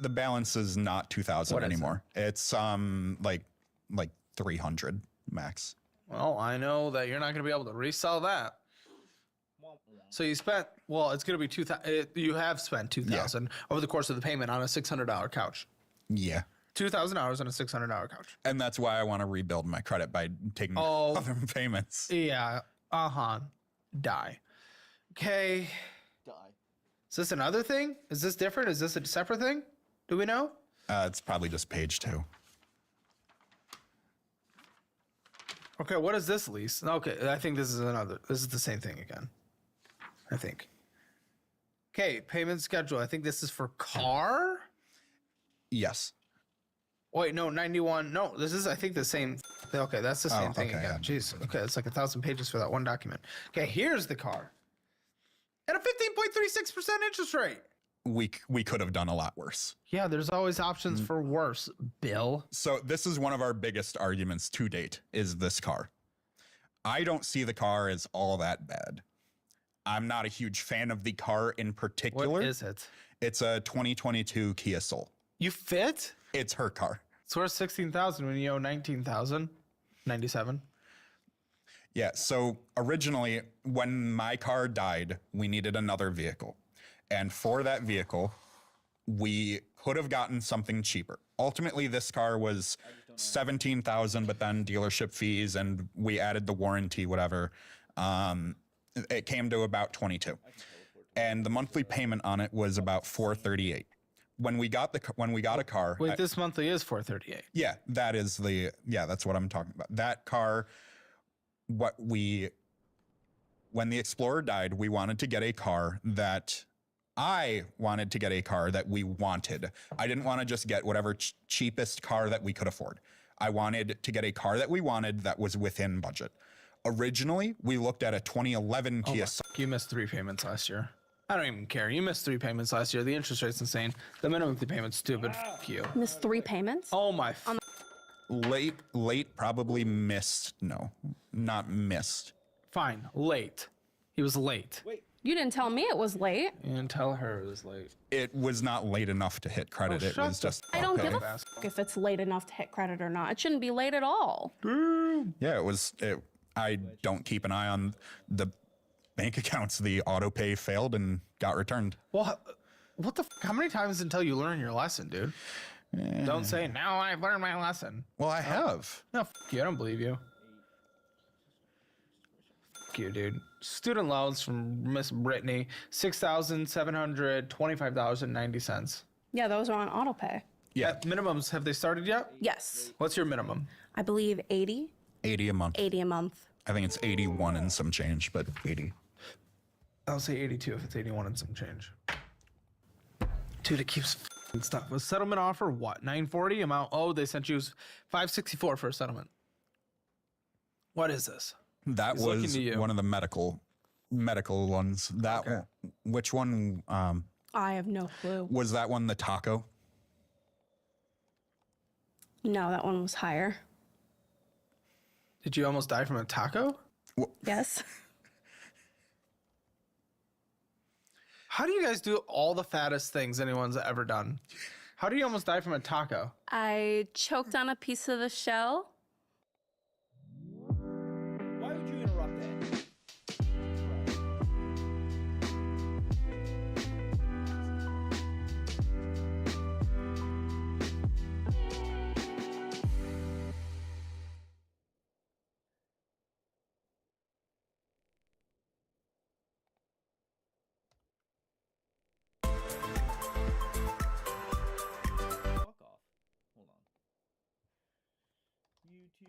The balance is not $2,000 anymore. It's like 300 max. Well, I know that you're not going to be able to resell that. So you spent, well, it's going to be $2,000. You have spent $2,000 over the course of the payment on a $600 couch. Yeah. $2,000 on a $600 couch. And that's why I want to rebuild my credit by taking other payments. Yeah. Die. Okay. Die. Is this another thing? Is this different? Is this a separate thing? Do we know? It's probably just page 2. Okay, what is this lease? Okay, I think this is the same thing again. I think. Okay, payment schedule. I think this is for car? Yes. Wait, no, 91. No, this is, I think, the same. Okay, that's the same thing again. Jeez. Okay, it's like 1,000 pages for that one document. Okay, here's the car. At a 15.36% interest rate. We could have done a lot worse. Yeah, there's always options for worse, Bill. So this is one of our biggest arguments to date, is this car. I don't see the car as all that bad. I'm not a huge fan of the car in particular. What is it? It's a 2022 Kia Soul. You fit? It's her car. It's worth $16,000 when you owe $19,000. 97. Yeah, so originally, when my car died, we needed another vehicle. And for that vehicle, we could have gotten something cheaper. Ultimately, this car was $17,000, but then dealership fees, and we added the warranty, whatever. It came to about $22,000. And the monthly payment on it was about $438. When we got a car. Wait, this monthly is $438. Yeah, that's what I'm talking about. That car, when the Explorer died, we wanted to get a car that I wanted to get a car that we wanted. I didn't want to just get whatever cheapest car that we could afford. I wanted to get a car that we wanted that was within budget. Originally, we looked at a 2011 Kia. You missed 3 payments last year. I don't even care. You missed 3 payments last year. The interest rate's insane. The minimum payment's stupid. Fuck you. Missed 3 payments? Oh my. Late, probably missed. No, not missed. Fine, late. He was late. Wait. You didn't tell me it was late. You didn't tell her it was late. It was not late enough to hit credit. It was just. I don't give a f if it's late enough to hit credit or not. It shouldn't be late at all. Yeah, it was. I don't keep an eye on the bank accounts. The auto pay failed and got returned. Well, what the f? How many times until you learn your lesson, dude? Don't say, now I've learned my lesson. Well, I have. No, f you. I don't believe you. F you, dude. Student loans from Miss Brittany, $6,725.90. Yeah, those are on auto pay. Yeah. Minimums, have they started yet? Yes. What's your minimum? I believe 80. 80 a month. 80 a month. I think it's 81 and some change, but 80. I'll say 82 if it's 81 and some change. Dude, it keeps f***ing stuff. Was settlement offer what? 940 amount? Oh, they sent you 564 for a settlement. What is this? That was one of the medical ones. That one, which one? I have no clue. Was that one the taco? No, that one was higher. Did you almost die from a taco? Yes. How do you guys do all the fattest things anyone's ever done? How do you almost die from a taco? I choked on a piece of the shell. Why would you interrupt that? Fuck off. Hold on. YouTube.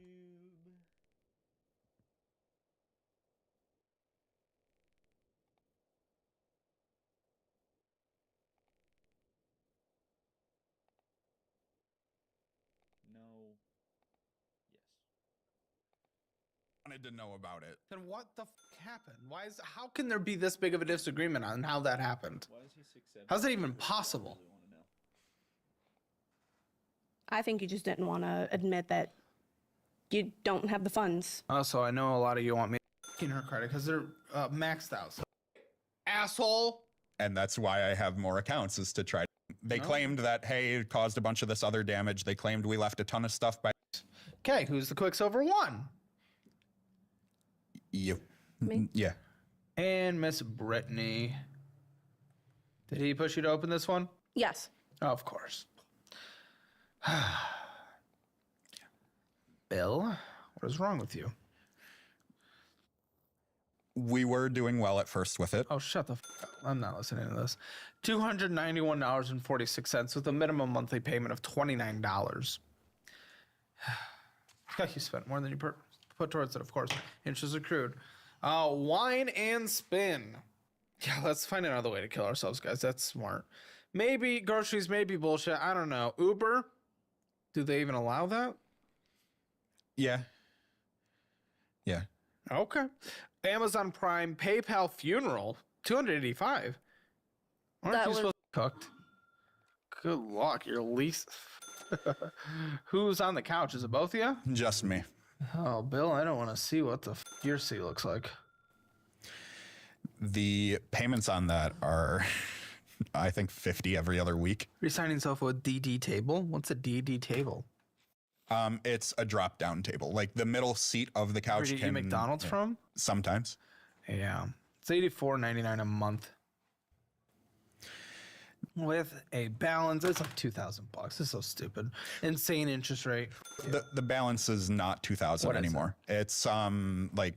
No. Yes. Wanted to know about it. Then what the f happened? How can there be this big of a disagreement on how that happened? Why is he 6'7"? How's that even possible? I think you just didn't want to admit that you don't have the funds. Also, I know a lot of you want me in her credit because they're maxed out. So. Asshole. And that's why I have more accounts, is to try. They claimed that, hey, it caused a bunch of this other damage. They claimed we left a ton of stuff by. Okay, who's the Quicksilver one? You. Me? Yeah. And Miss Brittany. Did he push you to open this one? Yes. Oh, of course. Bill, what is wrong with you? We were doing well at first with it. Oh, shut the f up. I'm not listening to this. $291.46 with a minimum monthly payment of $29. God, you spent more than you purchased. put towards it, of course. Interest accrued. Wine and spin. Yeah, let's find another way to kill ourselves, guys. That's smart. Maybe groceries, maybe bullshit. I don't know. Uber? Do they even allow that? Yeah. Yeah. Okay. Amazon Prime, PayPal funeral, $285. Aren't you supposed to be cooked? Good luck. Your lease. Who's on the couch? Is it both of you? Just me. Oh, Bill, I don't want to see what the your seat looks like. The payments on that are, I think, 50 every other week. You're signing yourself with a DD table? What's a DD table? It's a drop-down table. Like the middle seat of the couch. Where do you get McDonald's from? Sometimes. Yeah. It's $84.99 a month. With a balance, it's like $2,000. It's so stupid. Insane interest rate. The balance is not 2,000 anymore. It's like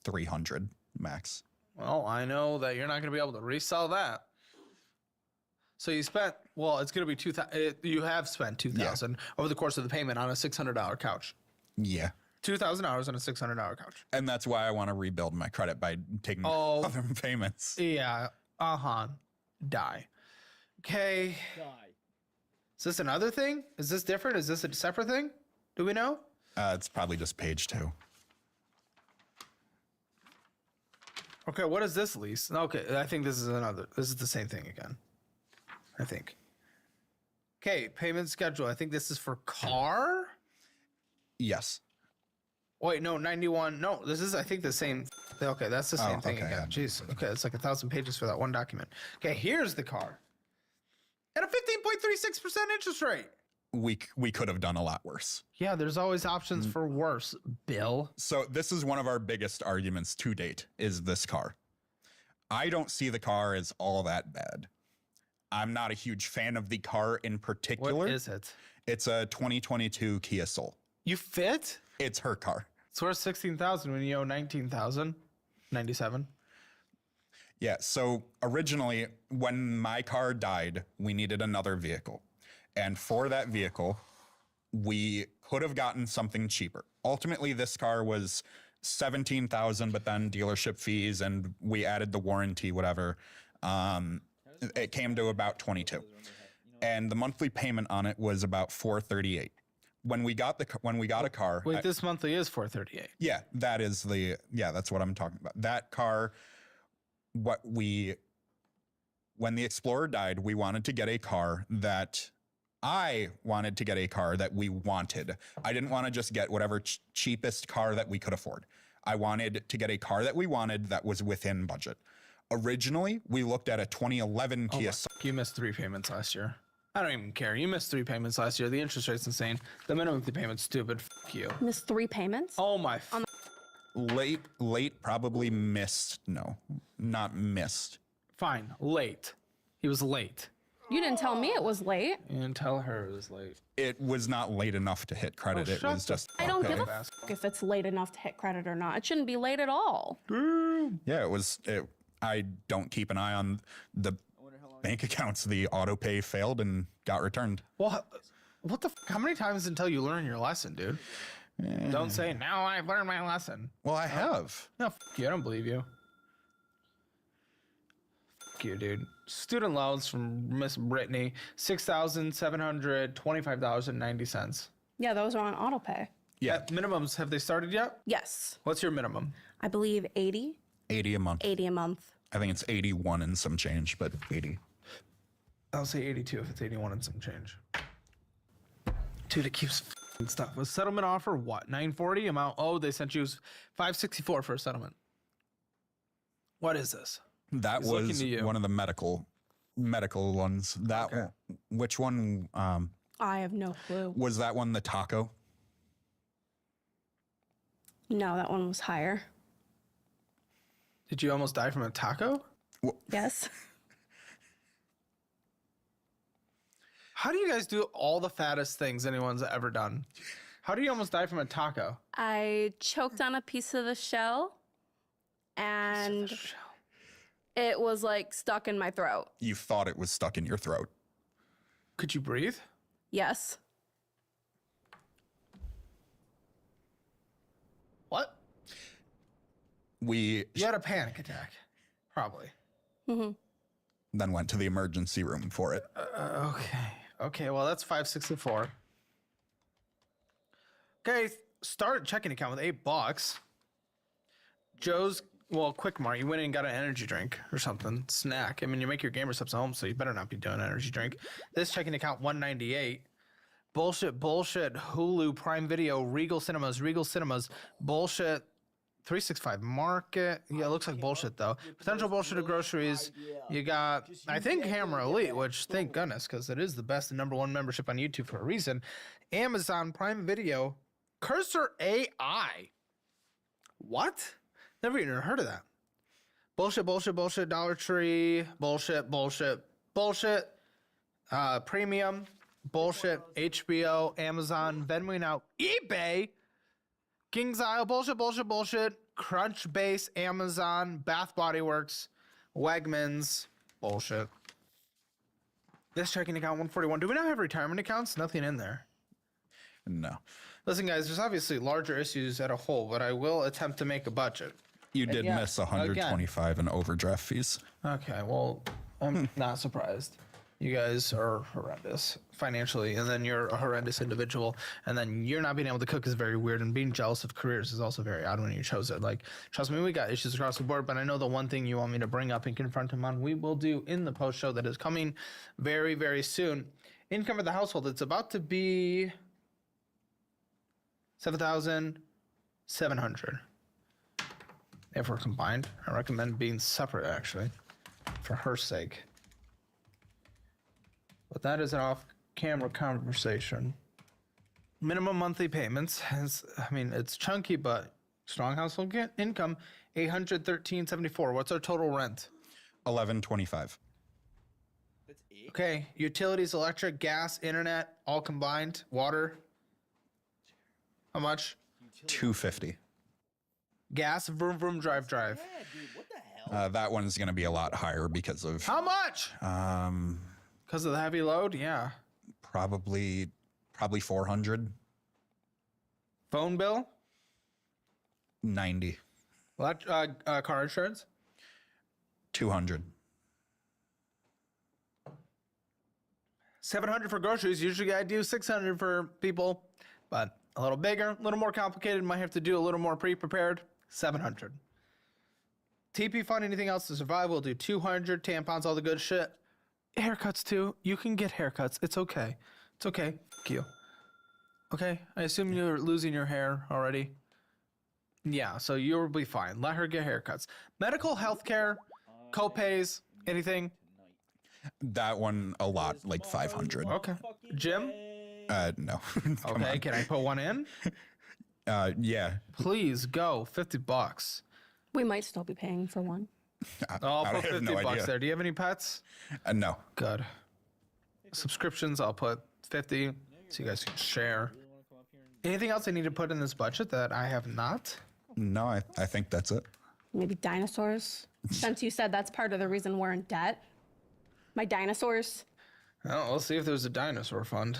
300 max. Well, I know that you're not going to be able to resell that. So you spent, well, it's going to be $2,000. You have spent $2,000 over the course of the payment on a $600 couch. Yeah. $2,000 on a $600 couch. And that's why I want to rebuild my credit by taking other payments. Yeah. Die. Okay. Die. Is this another thing? Is this different? Is this a separate thing? Do we know? It's probably just page 2. Okay, what is this lease? Okay, I think this is another. This is the same thing again. I think. Okay, payment schedule. I think this is for car? Yes. Wait, no, 91. No, this is, I think, the same. Okay, that's the same thing okay, again. yeah. Jeez. Okay, it's like 1,000 pages for that one document. Okay, here's the car. At a 15.36% interest rate. We could have done a lot worse. Yeah, there's always options for worse, Bill. So this is one of our biggest arguments to date, is this car. I don't see the car as all that bad. I'm not a huge fan of the car in particular. What is it? It's a 2022 Kia Soul. You fit? It's her car. It's worth $16,000 when you owe $19,000. 97. Yeah, so originally, when my car died, we needed another vehicle. And for that vehicle, we could have gotten something cheaper. Ultimately, this car was $17,000, but then dealership fees, and we added the warranty, whatever. It came to about $22,000. And the monthly payment on it was about $438. When we got a car. Wait, this monthly is $438. Yeah, that's what I'm talking about. That car, when the Explorer died, we wanted to get a car that I wanted to get a car that we wanted. I didn't want to just get whatever cheapest car that we could afford. I wanted to get a car that we wanted that was within budget. Originally, we looked at a 2011 Kia. You missed 3 payments last year. I don't even care. You missed 3 payments last year. The interest rate's insane. The minimum payment's stupid. F you. Missed 3 payments? Oh my. Late, probably missed. No, not missed. Fine, late. He was late. You didn't tell me it was late. You didn't tell her it was late. It was not late enough to hit credit. It was just. I don't give a f if it's late enough to hit credit or not. It shouldn't be late at all. Yeah, it was. I don't keep an eye on the bank accounts. The auto pay failed and got returned. Well, what the f? How many times until you learn your lesson, dude? Don't say, now I've learned my lesson. Well, I have. No, f you. I don't believe you. F you, dude. Student loans from Miss Brittany, $6,725.90. Yeah, those are on auto pay. Yeah. Minimums, have they started yet? Yes. What's your minimum? I believe 80. 80 a month. 80 a month. I think it's 81 and some change, but 80. I'll say 82 if it's 81 and some change. Dude, it keeps f***ing stuff. Was settlement offer what? 940 amount? Oh, they sent you 564 for a settlement. What is this? That was one of the medical ones. That one, which one? I have no clue. Was that one the taco? No, that one was higher. Did you almost die from a taco? Yes. How do you guys do all the fattest things anyone's ever done? How do you almost die from a taco? I choked on a piece of the shell and it was like stuck in my throat. You thought it was stuck in your throat. Could you breathe? Yes. You had a panic attack, probably. Then went to the emergency room for it. Okay, well, that's $564. Okay, start checking account with $8. Joe's, Quick Mart, you went in and got an energy drink or something, snack. I mean, you make your gamer subs at home, so you better not be doing an energy drink. This checking account, $198. Bullshit, Hulu, Prime Video, Regal Cinemas, bullshit, 365 Market. Yeah, it looks like bullshit, though. Potential bullshit of groceries. You got, I think, Hammer Elite, which, thank goodness, because it is the best and #1 membership on YouTube for a reason. Amazon Prime Video, Cursor AI. What? Never even heard of that. Bullshit, Dollar Tree, bullshit. Premium, bullshit, HBO, Amazon, Venmoing out, eBay, King's Isle, bullshit, Crunchbase, Amazon, Bath Body Works, Wegmans, bullshit. This checking account, 141. Do we not have retirement accounts? Nothing in there. No. Listen, guys, there's obviously larger issues at a whole, but I will attempt to make a budget. You did miss 125 in overdraft fees. Okay, well, I'm not surprised. You guys are horrendous financially, and then you're a horrendous individual, and then you're not being able to cook is very weird, and being jealous of careers is also very odd when you chose it. Like, trust me, we got issues across the board, but I know the one thing you want me to bring up and confront him on, we will do in the post show that is coming very, very soon. Income of the household, it's about to be $7,700. If we're combined, I recommend being separate, actually, for her sake. But that is an off-camera conversation. Minimum monthly payments, it's chunky, but strong household income, $813.74. What's our total rent? $1,125. Okay, utilities, electric, gas, internet, all combined, water. How much? $250. Gas, vroom, vroom, drive. Yeah, dude, what the hell? That one's going to be a lot higher because of... How much? Because of the heavy load? Yeah. Probably 400. Phone bill? 90. Car insurance? 200. 700 for groceries. Usually I do 600 for people, but a little bigger, a little more complicated. Might have to do a little more pre-prepared. 700. TP fund, anything else to survive, we'll do 200. Tampons, all the good shit. Haircuts too. You can get haircuts. It's okay. It's okay. Thank you. Okay. I assume you're losing your hair already. Yeah, so you'll be fine. Let her get haircuts. Medical, healthcare, co-pays, anything. That one a lot, like 500. Okay. Gym? No. Okay, can I put one in? Yeah. Please go. $50. We might still be paying for one. I'll put $50 there. Do you have any pets? No. Good. Subscriptions, I'll put 50 so you guys can share. Anything else I need to put in this budget that I have not? No, I think that's it. Maybe dinosaurs? Since you said that's part of the reason we're in debt. My dinosaurs? Well, we'll see if there's a dinosaur fund.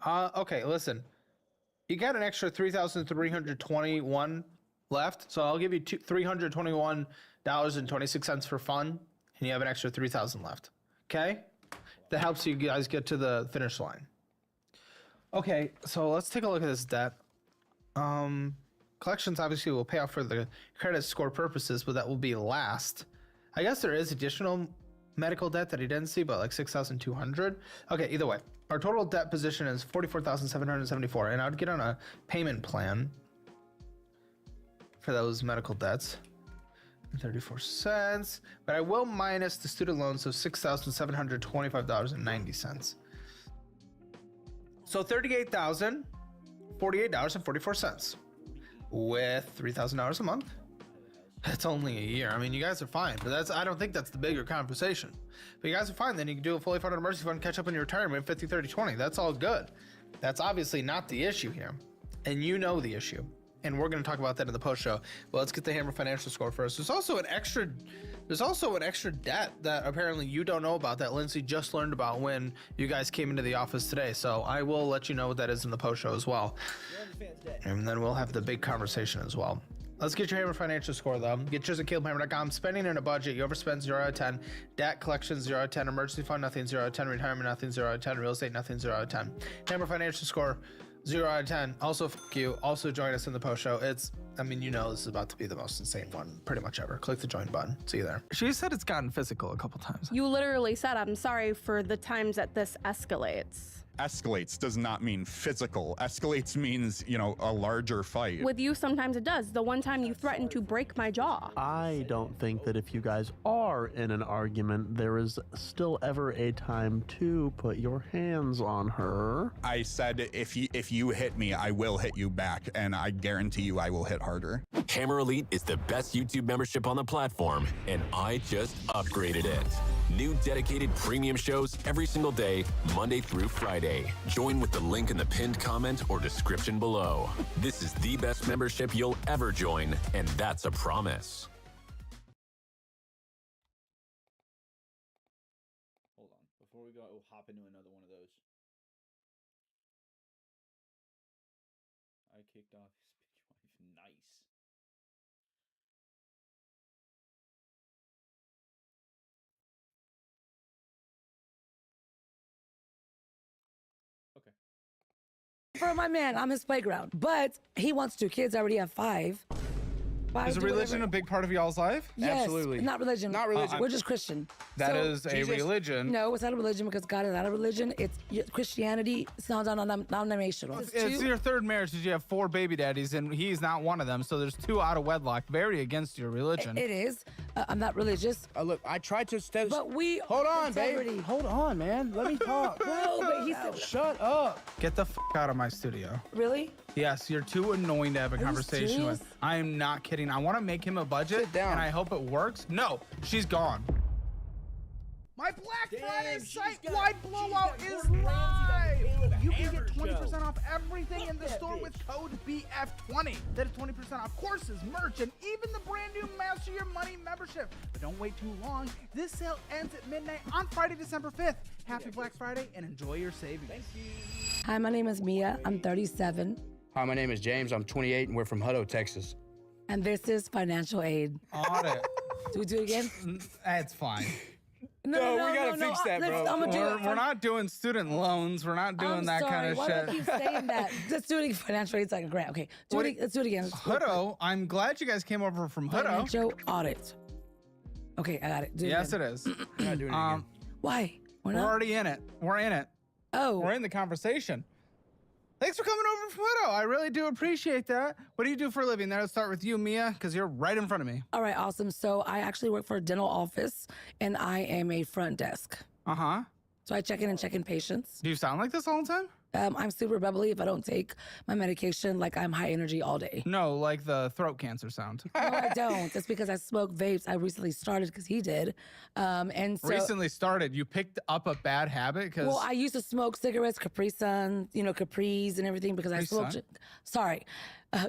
Okay, listen. You got an extra $3,321 left, so I'll give you $321.26 for fun, and you have an extra $3,000 left. Okay? That helps you guys get to the finish line. Okay, so let's take a look at this debt. Collections obviously will pay off for the credit score purposes, but that will be last. I guess there is additional medical debt that he didn't see, but like $6,200. Okay, either way, our total debt position is $44,774, and I'd get on a payment plan for those medical debts. 34 cents, but I will minus the student loans, so $6,725.90. So $38,048.44 with $3,000 a month. That's only a year. I mean, you guys are fine, but I don't think that's the bigger conversation. But you guys are fine. Then you can do a fully funded emergency fund, catch up in your retirement, 50, 30, 20. That's all good. That's obviously not the issue here. And you know the issue. and we're going to talk about that in the post show. But let's get the Hammer financial score first. There's also an extra debt that apparently you don't know about that Lindsay just learned about when you guys came into the office today. So I will let you know what that is in the post show as well. And then we'll have the big conversation as well. Let's get your Hammer financial score though. Get yours at CalebHammer.com. Spending in a budget, you overspend 0 out of 10. Debt collection 0 out of 10. Emergency fund nothing 0 out of 10. Retirement nothing 0 out of 10. Real estate nothing 0 out of 10. Hammer financial score 0 out of 10. Also, fuck you. Also, join us in the post show. This is about to be the most insane one pretty much ever. Click the join button. See you there. She said it's gotten physical a couple times. You literally said, I'm sorry for the times that this escalates. Escalates does not mean physical. Escalates means, a larger fight. With you, sometimes it does. The one time you threatened to break my jaw. I don't think that if you guys are in an argument, there is still ever a time to put your hands on her. I said if you hit me, I will hit you back, and I guarantee you I will hit harder. Hammer Elite is the best YouTube membership on the platform, and I just upgraded it. New dedicated premium shows every single day, Monday through Friday. Join with the link in the pinned comment or description below. This is the best membership you'll ever join, and that's a promise. Hold on. Before we go, we'll hop into another one of those. I kicked off his bitch wife. Nice. For my man, I'm his playground. But he wants 2 kids. I already have 5. Is religion a big part of y'all's life? Yes, not religion. Not religion. We're just Christian. That is a religion. No, it's not a religion because God is not a religion. It's Christianity. It's non-denominational. It's your third marriage because you have 4 baby daddies and he's not one of them. So there's 2 out of wedlock. Very against your religion. It is. I'm not religious. Look, I tried to step. But we hold on, integrity. babe. Hold on, man. Let me talk. Bro, but he said, shut up. Get the out of my studio. Really? Yes, you're too annoying to have a conversation with. I am not kidding. I want to make him a budget, and I hope it works. No, she's gone. My Black Friday site-wide blowout is live! You can get 20% off everything in the store with code BF20. That is 20% off courses, merch, and even the brand new Master Your Money membership. But don't wait too long. This sale ends at midnight on Friday, December 5th. Happy Black Friday and enjoy your savings. Thank you. Hi, my name is Mia. I'm 37. Hi, my name is James. I'm 28, and we're from Hutto, Texas. And this is financial aid. Audit. Do we do it again? That's fine. No, we gotta fix that, bro. We're not doing student loans. We're not doing that kind of Why shit. do I keep saying that? Let's do it. Financial aid's like a grant. Okay, let's do it again. Hutto. I'm glad you guys came over from Hutto. Financial audit. Okay, I got it. Yes, it is. We're not doing it again. Why? We're already in it. We're in it. Oh. We're in the conversation. Thanks for coming over from Hutto. I really do appreciate that. What do you do for a living there? Let's start with you, Mia, because you're right in front of me. All right, awesome. So I actually work for a dental office, and I am a front desk. Uh-huh. So I check in and check in patients. Do you sound like this all the time? I'm super bubbly if I don't take my medication, like I'm high energy all day. No, like the throat cancer sound. No, I don't. It's because I smoke vapes. I recently started because he did. And so recently started. You picked up a bad habit because. Well, I used to smoke cigarettes, Capri Sun, Capris and everything because I smoked. Sorry,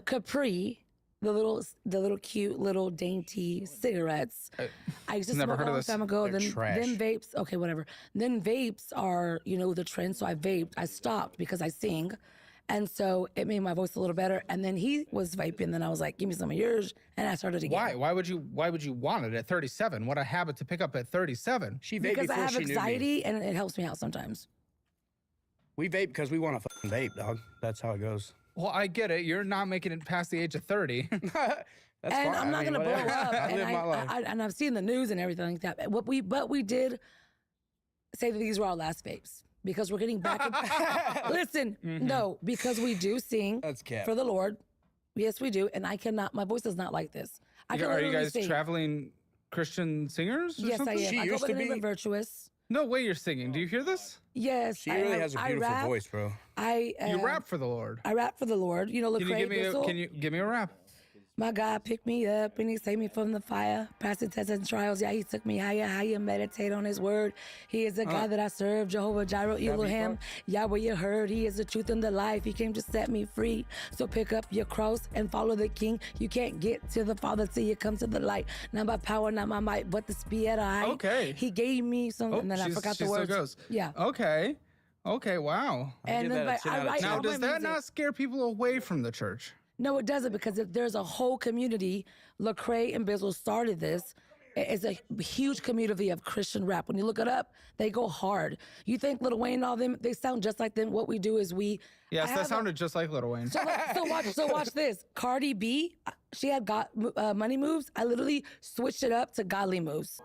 Capri. The little cute little dainty cigarettes. I used to smoke a long time ago. Then vapes. Okay, whatever. Then vapes are the trend. So I vaped. I stopped because I sing, and so it made my voice a little better. And then he was vaping. Then I was like, "Give me some of yours," and I started again. Why? Why would you want it at 37? What a habit to pick up at 37. She vaped because I before have she knew me. anxiety, and it helps me out sometimes. We vape because we want to fucking vape, dog. That's how it goes. Well, I get it. You're not making it past the age of 30. That's and fine. I'm not going to blow up. I live my life. And I've seen the news and everything like that. But we did say that these were our last vapes because we're getting back. Listen, no, because we do sing for the Lord. Yes, we do. And I cannot. My voice is not like this. Are you guys traveling Christian singers? Or yes, something? I am. I go by the name of Virtuous. No way you're singing. Do you hear this? Yes. She really has a beautiful voice, bro. You rap for the Lord. I rap for the Lord. Lecrae Bissell. Can you give me a rap? My God picked me up and he saved me from the fire. Passing tests and trials, yeah, he took me higher, meditate on his word. He is the God that I serve, Jehovah Jireh, Elohim. Yahweh, you heard, he is the truth and the life. He came to set me free. So pick up your cross and follow the King. You can't get to the Father till you come to the light. Not by power, not my might, but the spirit of height. Okay. He gave me some, and then I forgot the words. Still goes. Yeah. Okay. Okay, wow. And then, but I write now, all does my that music. not scare people away from the church? No, it doesn't, because if there's a whole community. Lecrae and Bizzle started this. It's a huge community of Christian rap. When you look it up, they go hard. You think Lil Wayne and all them, they sound just like them. What we do is we... Yes, that sounded just like Lil Wayne. So watch this. Cardi B, she had money moves. I literally switched it up to godly moves.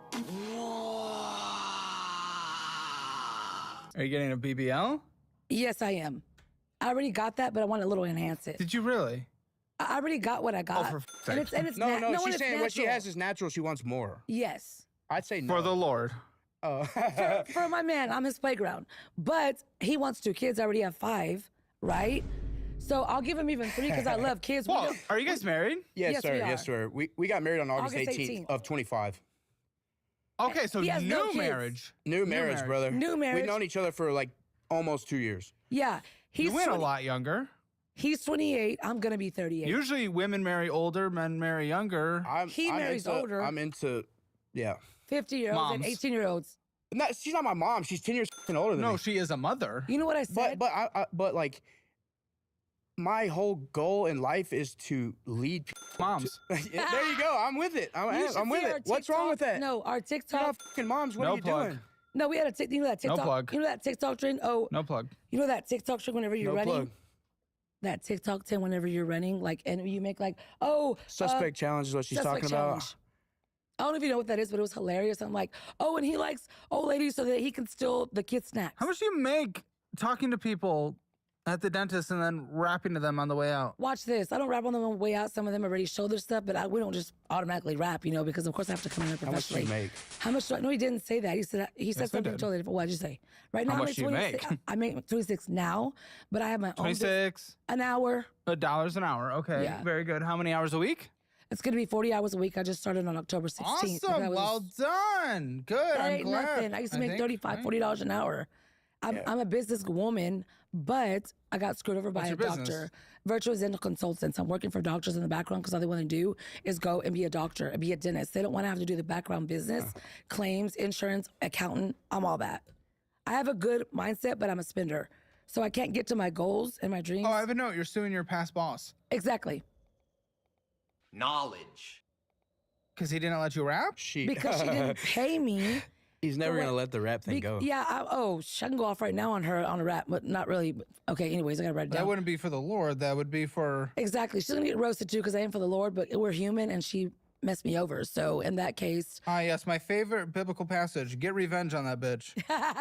Are you getting a BBL? Yes, I am. I already got that, but I want to a little enhance it. Did you really? I already got what I got. Oh, for and it's no, she's it's saying what she natural. has is natural. She wants more. Yes. I'd say no. For the Lord. Oh. for my man, I'm his playground. But he wants 2 kids. I already have 5, right? So I'll give him even 3 because I love kids. Well, are you guys married? Yes, sir. we are. Yes, sir. We got married on August 18th of 25. Okay, so He has no new kids. marriage. New marriage, brother. New marriage. We've known each other for like almost 2 years. Yeah. You went a lot younger. He's 28. I'm going to be 38. Usually women marry older, men marry younger. He marries older. I'm into, yeah. 50-year-olds and 18-year-olds. No, she's not my mom. She's 10 years older than me. No, she is a mother. You know what I said? But like, my whole goal in life is to lead moms. There you go. I'm with it. I'm with it. What's wrong with that? No, our TikTok. You're not fucking moms. What are you doing? No, we had a you know that TikTok. No plug. You know that TikTok trend? Oh. No plug. You know that TikTok trend whenever you're No running? plug. That TikTok trend whenever you're running, like, and you make like, Suspect challenge is what she's talking about. I don't know if you know what that is, but it was hilarious. I'm like, oh, and he likes old ladies so that he can steal the kids' snacks. How much do you make talking to people at the dentist and then rapping to them on the way out? Watch this. I don't rap on them on the way out. Some of them already show their stuff, but we don't just automatically rap, you know, because of course I have to come in here professionally. How much do you make? How much do I? No, he didn't say that. He said something totally different. What did you say? Right now, How much do you make? I make 26 now, but I have my own. 26 an hour. $1 an hour. Okay, Yeah. very good. How many hours a week? It's gonna be 40 hours a week. I just started on October 16th. Awesome. Well done. Good. That I'm ain't glad. nothing. I used to make think, $35, $40 an hour. I'm a businesswoman, but I got screwed over by What's a your doctor. business? Virtual dental consultants. I'm working for doctors in the background because all they want to do is go and be a doctor and be a dentist. They don't want to have to do the background business, claims, insurance, accountant. I'm all that. I have a good mindset, but I'm a spender. So I can't get to my goals and my dreams. Oh, I have a note. You're suing your past boss. Exactly. Knowledge. Because he didn't let you rap? Because she didn't pay me. He's never going to let the rap thing go. Yeah, I can go off right now on a rap, but not really. But, okay, anyways, I got to write it down. That wouldn't be for the Lord. That would be for... Exactly. She's going to get roasted too because I am for the Lord, but we're human and she messed me over. So in that case... Ah, yes, my favorite biblical passage. Get revenge on that bitch.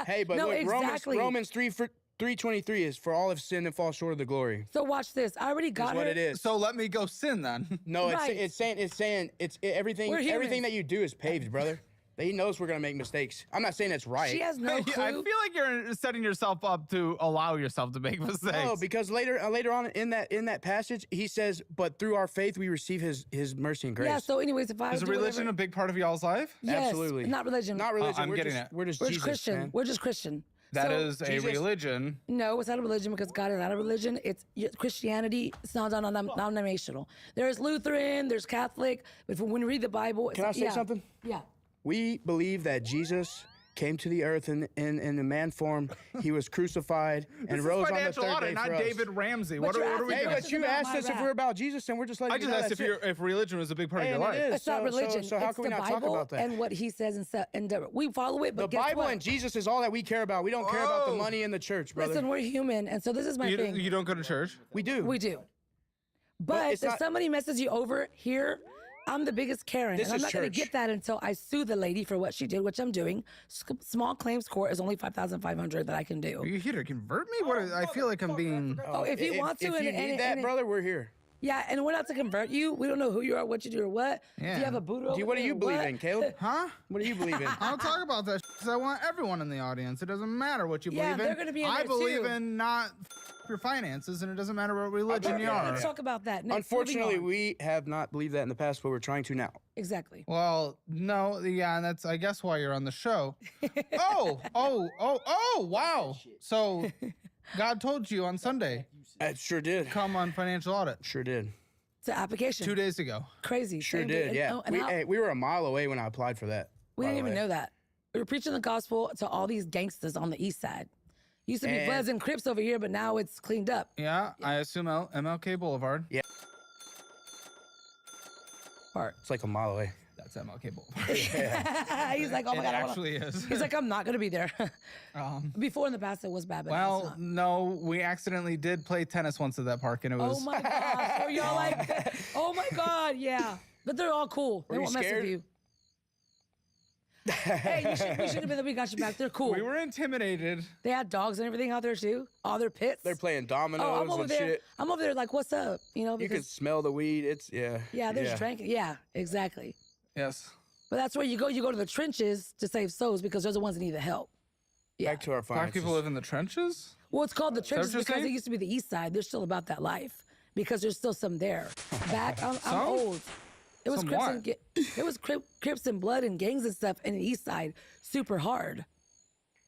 Hey, but No, look, exactly. Romans 3:23 is for all have sinned and fall short of the glory. So watch this. I already got That's what her. it is. So let me go sin then. No, Right. it's saying everything We're humans. everything that you do is paved, brother. He knows we're gonna make mistakes. I'm not saying it's right. She has no clue. I feel like you're setting yourself up to allow yourself to make mistakes. No, because later on in that passage, he says, "But through our faith, we receive His mercy and grace." Yeah. So anyways, if I Is do religion whatever, a big part of y'all's life? yes, Absolutely. not religion. Not religion. I'm we're getting just, it. We're just We're Jesus, Christian. man. We're just Christian. That So- is a Jesus- religion. No, it's not a religion because God is not a religion. It's Christianity. It's not non-denominational. There's Lutheran. There's Catholic. But when you read the Bible, it's, Can I say yeah. something? Yeah. We believe that Jesus came to the earth in a man form. He was crucified and This rose is on the financial third audit, day not for us. David Ramsey. But What you're are we asking Hey, doing? but you about asked my us if rap. we're about Jesus, and we're just letting I you just know asked that's if religion was a big part of Hey, your and it life. is. It's not religion. So how it's can we the not Bible talk about that? and what He says and we follow it. But The guess Bible what? and Jesus is all that we care about. We don't care about the Whoa. money in the church, brother. Listen, we're human, and so this is my You, thing. you don't go to church? we do. We do. But it's if not- somebody messes you over here, I'm the biggest Karen. This and I'm is not going to church. get that until I sue the lady for what she did, which I'm doing. Small claims court is only $5,500 that I can do. Are you here to convert me? What? I feel like I'm being... Oh, if you want to, if and, you and, need that, and- brother, we're here. Yeah, and we're not to convert you. We don't know who you are, what you do, or what. If Yeah. you have a Buddha over What do there you or believe what. in, Caleb? Huh? What do you believe in? I'll talk about that because I want everyone in the audience. It doesn't matter what you Yeah, believe in. they're gonna be in I there believe too. in not your finances, and it doesn't matter what religion you Let's are. talk about that. Next, Unfortunately, moving on. we have not believed that in the past, but we're trying to now. Exactly. Well, no, yeah, and that's, I guess, why you're on the show. Oh, wow. So God told you on Sunday. It sure did. Come on Financial Audit. Sure did. It's an application. 2 days ago. Crazy. Sure Same day. did, yeah. We were a mile away when I applied for that. We by didn't the even way. know that. We were preaching the gospel to all these gangsters on the east side. Used to be And- Bloods and Crips over here, but now it's cleaned up. Yeah, I assume MLK Boulevard. Yeah. It's like a mile away. That's MLK Boulevard. He's like, oh my It God. I wanna-" actually is. He's like, I'm not going to be there. Before in the past, it was bad. But now it's Well, not. no, we accidentally did play tennis once at that park, and it was. Oh my gosh. Were y'all like, oh my God, yeah. But they're all cool. They Were you won't mess with scared? you. Hey, we should have been there. We got you back. They're cool. We were intimidated. They had dogs and everything out there too. All their pits. They're playing dominoes Oh, I'm over and there. shit. I'm over there like, what's up? You know, You can because smell the weed. It's, yeah. yeah, they're just drinking. Yeah, exactly. Yes. But that's where you go. You go to the trenches to save souls because they're the ones that need the help. Yeah. Back to our Black finances. people live in the trenches? Well, it's called the that trenches what you're because it saying? used to be the east side. They're still about that life because there's still some there. Back, I'm Some? old. It was Some Crips what? and it was Crips and blood and gangs and stuff in the east side, super hard.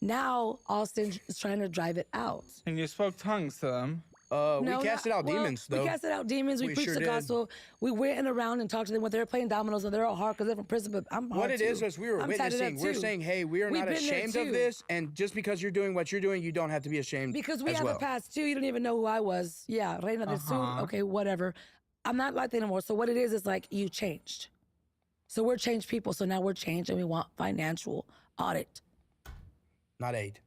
Now Austin is trying to drive it out. And you spoke tongues to them. We casted out demons, though. We casted out demons. We We preached sure the did. gospel. We went around and talked to them when they were playing dominoes and they're all hard because they're from prison. But I'm hard What it too. is we were I'm tatted up witnessing. We're too. saying, hey, we are We've not been there ashamed of too. this, and just because you're doing what you're doing, you don't have to be ashamed Because we as have well. a past too. You don't even know who I was. Yeah, Reina del Sur. Uh-huh. Okay, whatever. I'm not like that anymore. So what it is like you changed. So we're changed people. So now we're changed and we want financial audit. Not aid.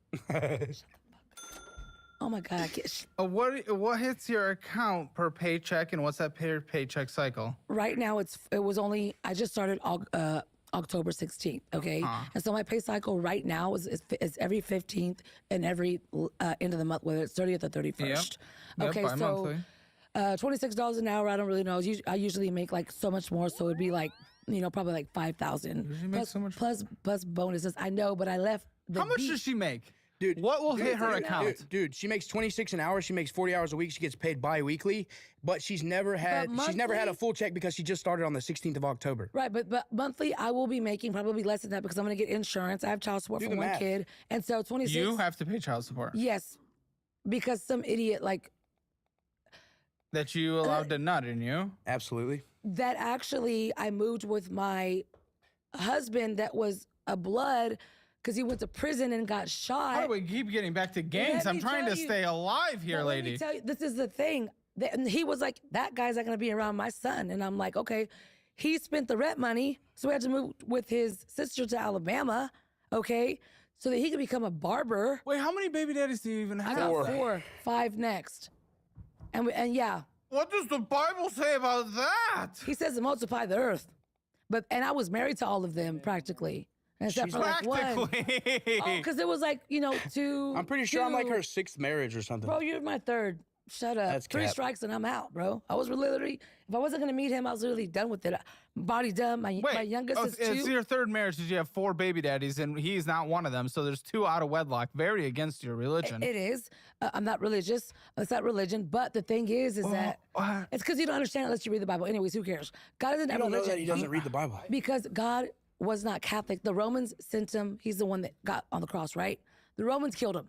Oh my God. I can't. What hits your account per paycheck, and what's that per paycheck cycle? Right now it was only, I just started October 16th, okay? And so my pay cycle right now is every 15th and every end of the month, whether it's 30th or 31st. Yep, Okay, bi-monthly. so $26 an hour, I don't really know. I usually make like so much more, so it'd be like, probably like 5,000. Usually make so much- Plus bonuses. I know, but I left the How much beat. does she make? Dude, What will hit her account? Dude, she makes 26 an hour. She makes 40 hours a week. She gets paid bi-weekly, but she's never had a monthly? full check because she just started on the 16th of October. Right, but monthly I will be making probably less than that because I'm going to get insurance. I have child support Do for the one math. kid, and so 26. You have to pay child support. Yes, because some idiot like That you allowed to nut in you. Absolutely. that. Actually, I moved with my husband that was a blood because he went to prison and got shot. How do we keep getting back to gangs? Let I'm me trying tell to you- stay alive here, But let me lady. tell you, this is the thing. And he was like, that guy's not going to be around my son. And I'm like, okay. He spent the rent money, so we had to move with his sister to Alabama, okay, so that he could become a barber. Wait, how many baby daddies do you even I have? got 4, 5 next. And yeah, What does the Bible say about that? he says to multiply the earth. And I was married to all of them practically. Except for like one. Practically. Oh, because it was like, 2. I'm pretty sure I'm like 2. her 6th marriage or something. Bro, you're my 3rd. Shut up. That's 3 cap. strikes and I'm out, bro. I was literally, if I wasn't gonna meet him, I was literally done with it. Body done. My youngest is 2. It's your 3rd marriage. Did you have 4 baby daddies, and he's not one of them? So there's 2 out of wedlock. Very against your religion. It is. I'm not religious. It's not religion. But the thing is that it's because you don't understand unless you read the Bible. Anyways, who cares? God doesn't You have don't know religion. that he doesn't read the Bible. Because God was not Catholic. The Romans sent him. He's the one that got on the cross, right? The Romans killed him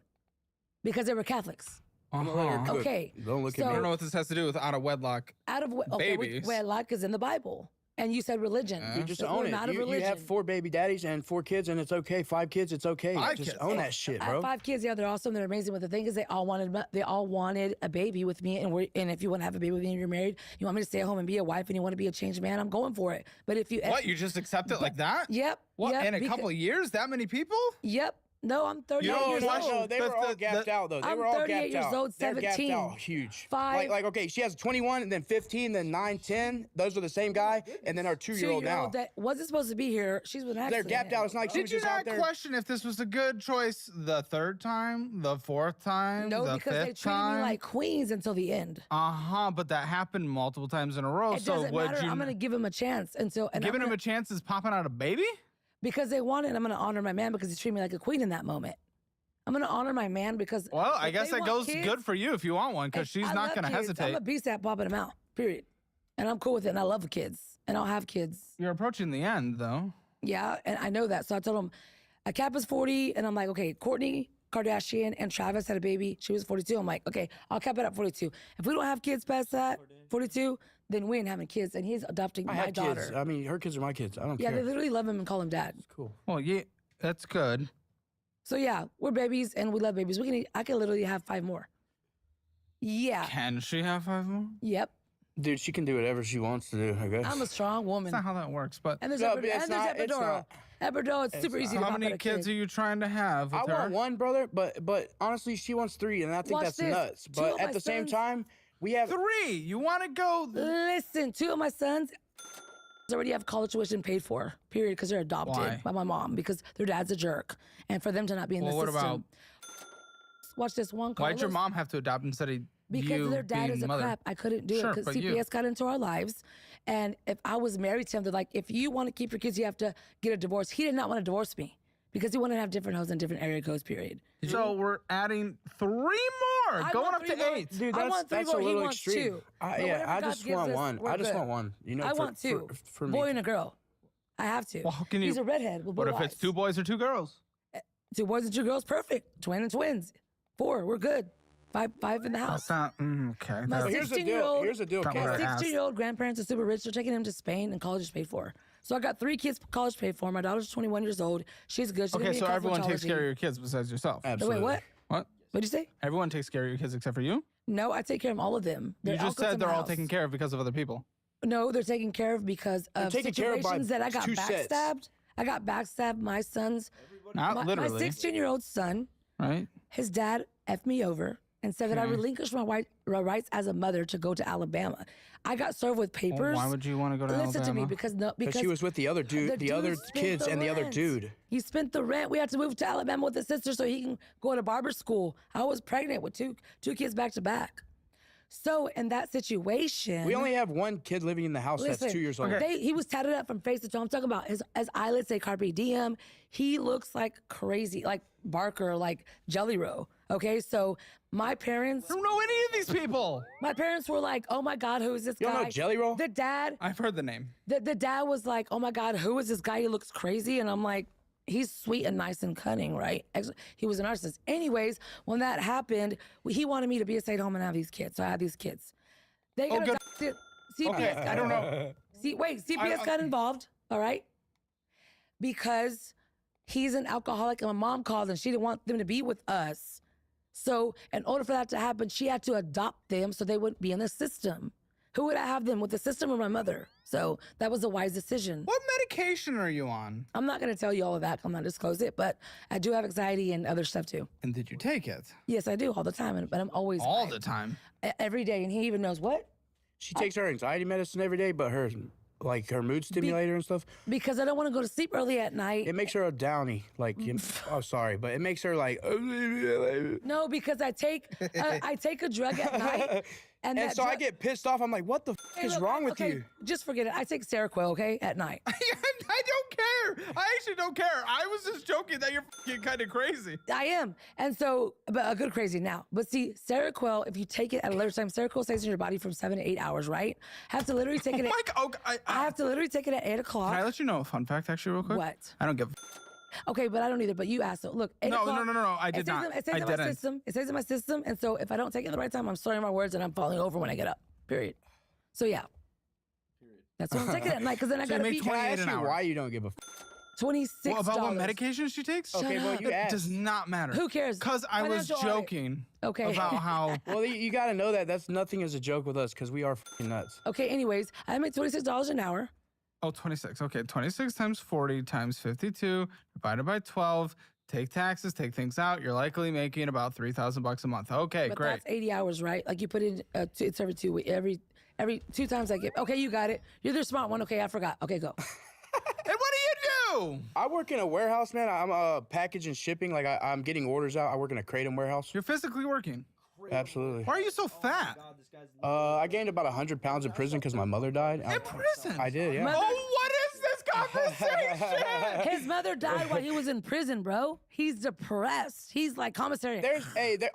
because they were Catholics. Okay. Don't look So- at I me. don't know what this has to do with out of wedlock. Out of Babies. wedlock is in the Bible, and you said religion. You just We're own it. not a You religion. have 4 baby daddies and 4 kids, and it's okay. 5 kids, it's okay. 5 Just kids. own that shit, I bro. have 5 kids. Yeah, they're awesome. They're amazing. But the thing is, they all wanted a baby with me. And if you want to have a baby with me and you're married, you want me to stay at home and be a wife, and you want to be a changed man, I'm going for it. But if you What? You just accept it like that? Yep. What? Yep, In a couple of years? That many people? Yep. No, I'm 38 years No, old. they were all gapped out though. They I'm were all 38 gapped years out. old, They're gapped 17. out huge. 5. Like okay, she has 21, and then 15, then 9, 10. Those are the same guy, and then our 2-year-old now. that wasn't supposed to be here. She's been They're accident. gapped out. It's not like she Did was you just out not there. question if this was a good choice the 3rd time, the 4th time, No, the because 5th they treated time? me like queens until the end. But that happened multiple times in a row. It so doesn't would matter. you I'm going to give him a chance until and giving I'm him gonna, a chance is popping out a baby? because they want it. I'm going to honor my man because he treated me like a queen in that moment. I'm gonna honor my man because. Well, I if guess they that want goes kids, good for you if you want one, because she's I not love going to kids. hesitate. I'm a beast at popping them out. Period. And I'm cool with it. And I love kids. And I'll have kids. You're approaching the end, though. Yeah, and I know that. So I told him, Cap is 40, and I'm like, okay, Kourtney Kardashian and Travis had a baby. She was 42. I'm like, okay, I'll cap it at 42. If we don't have kids past that, 42, then we ain't having kids. And he's adopting I my had daughter. kids. I mean, her kids are my kids. I don't Yeah, care. they literally love him and call him dad. Cool. Well, yeah, that's good. So yeah, we're babies and we love babies. I can literally have 5 more. Yeah. Can she have 5 more? Yep. Dude, she can do whatever she wants to do, I guess. I'm a strong woman. That's not how that works, but... And there's No, but it's not- it's Epidural. Epidural, it's super easy to How pop many out a kids kid. are you trying to have with I her? want one, brother, but honestly, she wants 3, and I think Watch that's this. nuts. 2 of But at my the same sons- time, we have 3. You want to go... Listen, 2 of my sons already have college tuition paid for, period, because they're adopted Why? by my mom because their dad's a jerk. And for them to not be in Well, the what system. about... Watch this one, Why'd your Carlos. mom have to adopt instead of Because you their dad being is a mother? crap. I couldn't do Sure, it because but you- CPS got into our lives. And if I was married to him, they're like, if you want to keep your kids, you have to get a divorce. He did not want to divorce me because he wanted to have different hoes and different area codes, period. So we're adding 3 more, I going want up 3 to more. 8. Dude, I want 3 that's more. a He little wants extreme. 2. But Yeah, whatever I God just gives want us, one. we're I just good. want one. You know, I for, want 2. For me. Boy and a girl. I have to. Well, how can He's you- a redhead with What blue if it's eyes. 2 boys or 2 girls? 2 boys and 2 girls, perfect. Twin and twins. 4, we're good. 5 in the house. That's not... okay. My that's- Here's the deal. 16-year-old Here's the deal, Not Kat. what I My asked. 16-year-old grandparents are super rich. They're taking him to Spain and college is paid for. So I got 3 kids college paid for. My daughter's 21 years old. She's good. She's gonna Okay, be so in everyone takes cosmetology. care of your kids besides yourself. Absolutely. Wait, what? What? What'd you say? Everyone takes care of your kids except for you? No, I take care of all of them. They're You just all said they're all house. taken care of because of other people. No, they're taken care of because of taken care of by situations that I got 2 sets. backstabbed. I got backstabbed. My son's, Not my literally, 16-year-old son, right? his dad effed me over and said that I Okay. relinquished my rights as a mother to go to Alabama. I got served with papers. Well, why would you want to go to Listen Alabama? to me because Because she was with the other dude, the other dude spent kids, the and the other rent. dude. He spent the rent. We had to move to Alabama with his sister so he can go to barber school. I was pregnant with two kids back to back. So in that situation, We only have one kid living in the house listen, that's 2 years old. he was tatted up from face to toe. I'm talking about his eyelids say Carpe Diem. He looks like crazy, like Barker, like Jelly Roll. Okay, so my parents. I don't know any of these people. My parents were like, "Oh my God, who is this You guy?" don't know Jelly Roll? The dad. I've heard the name. The dad was like, "Oh my God, who is this guy? He looks crazy." And I'm like, he's sweet and nice and cunning, right? He was a narcissist. Anyways, when that happened, he wanted me to be a stay-at-home and have these kids. So I had these kids. They got good. adopted. CPS Okay, got I don't know. CPS got involved, all right? Because he's an alcoholic and my mom called and she didn't want them to be with us. So in order for that to happen, she had to adopt them so they wouldn't be in the system. Who would I have them with, the system or my mother? So that was a wise decision. What medication are you on? I'm not going to tell you all of that. I'm not disclose it, but I do have anxiety and other stuff too. And did you take it? Yes, I do all the time, but I'm always All the time. every day, and he even knows what. She takes her anxiety medicine every day, but her mood stimulator and stuff. Because I don't want to go to sleep early at night. It makes her a downy. Like, oh, sorry, but it makes her like. No, because I take a drug at night, and that so I drug- get pissed off. I'm like, what the Hey, is look, wrong with okay, you? Just forget it. I take Seroquel, okay, at night. I don't care. I actually don't care. I was just joking that you're kind of crazy. I am, and so, but a good crazy now. But see, Seroquel, if you take it at a later time, Seroquel stays in your body from 7 to 8 hours, right? I have to literally take it. I have to literally take it at 8 o'clock. Can I let you know a fun fact actually real quick? What? I don't give Okay, but I don't either. But you asked. So look, 8 No, o'clock. no, I did not. It stays I in my didn't. system. It stays in my system, and so if I don't take it at the right time, I'm slurring my words and I'm falling over when I get up. Period. So yeah. That's what I'm taking at night because then I So you gotta make be. Can I 28 ask an you hour. why you don't give a? $26. Well, about what medication she takes? Okay, well, you It asked. does not matter. Who cares? Because I was Financial audit. joking Okay. about how... Well, you got to know that that's nothing as a joke with us because we are f***ing nuts. Okay. Anyways, I make $26 an hour. Oh, 26. Okay, 26 times 40 times 52 divided by 12. Take taxes, take things out. You're likely making about $3,000 a month. Okay, But great. that's 80 hours, right? Like you put in, it's every 2 weeks, every 2 times I get. Okay, you got it. You're the smart one. Okay, I forgot. Okay, go. And what do you do? I work in a warehouse, man. I'm package and shipping. Like I'm getting orders out. I work in a Kratom warehouse. You're physically working. Absolutely. Why are you so fat? I gained about 100 pounds in prison because my mother died. In prison? I did, yeah. Oh, what is this guy conversation. His mother died while he was in prison, bro. He's depressed. He's like commissary.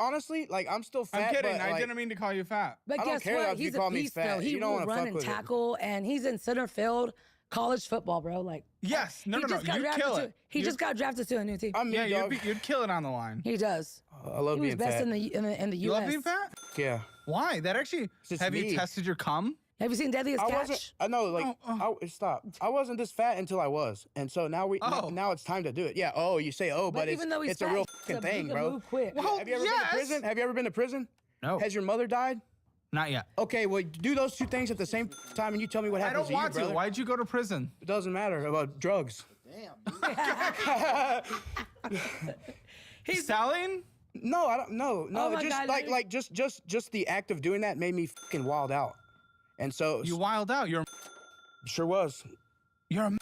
Honestly, like I'm still fat. I'm kidding. But, I like, didn't mean to call you fat. But I don't guess care what? if you He's call a me beast, fat. though. He You don't will wanna run fuck and with it. tackle, and he's in center field college football, bro. Like, Yes. No, he no, no. just got You drafted kill to- it. He just got drafted to a new team. Yeah, you'd kill it on the line. He does. I love He was being best fat. in the You U.S. love being fat? Yeah. Why? That actually. just Have you me. tested your cum? Have you seen Deadliest I Catch? wasn't. I know. Like, stop. I wasn't this fat until I was, and so now now it's time to do it. Yeah. Oh, you say oh, but even though he's it's a fat, real he fucking can thing, bro. move quick. Well, Have you ever been to prison? Have you ever been to prison? No. Has your mother died? Not yet. Okay, well, do those two things at the same time, and you tell me what I happens don't want to you, to. brother. Why'd you go to prison? It doesn't matter about drugs. He's selling? No, I don't. No. Oh my just God, just the act of doing that made me fucking wild out, and so You wild out. You're sure was. you're a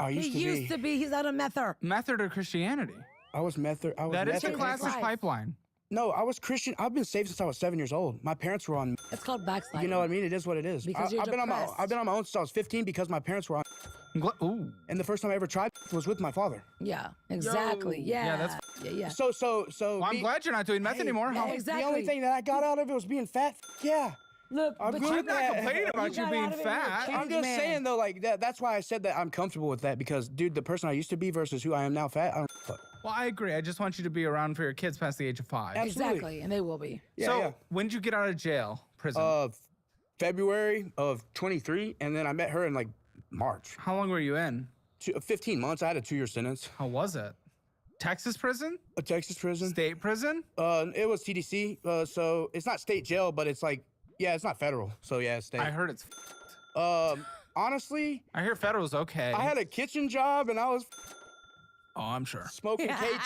I He used to be. He's not a mether. method of Christianity. I was method. I was That is method. a classic life. pipeline. No, I was Christian. I've been saved since I was 7 years old. My parents were on. It's called backsliding. You know what I mean? It is what it is. Because you're I've been on my depressed. I've been on my own since I was 15 because my parents were on. Ooh. And the first time I ever tried was with my father. Yeah, exactly. Yo. Yeah. Yeah, that's- yeah. So. Well, I'm glad you're not doing meth anymore. yeah, How- exactly. The only thing that I got out of it was being fat. Yeah. Look, I'm but good you with I'm not that. complaining about you got being out of it, you're a fat. changed I'm just man. saying though, like that's why I said that I'm comfortable with that because, dude, the person I used to be versus who I am now, fat. I don't fuck. Well, I agree. I just want you to be around for your kids past the age of 5. Absolutely. Exactly, and they will be. Yeah, so, yeah. when did you get out of jail, prison? February of 23, and then I met her in like March. How long were you in? 15 months. I had a 2-year sentence. How was it? Texas prison? A Texas prison. State prison? It was TDC. So it's not state jail, but it's like, yeah, it's not federal. So yeah, it's state. I heard it's. Honestly, I hear federal's okay. I had a kitchen job and I was Oh, I'm sure. smoking cake. Hey,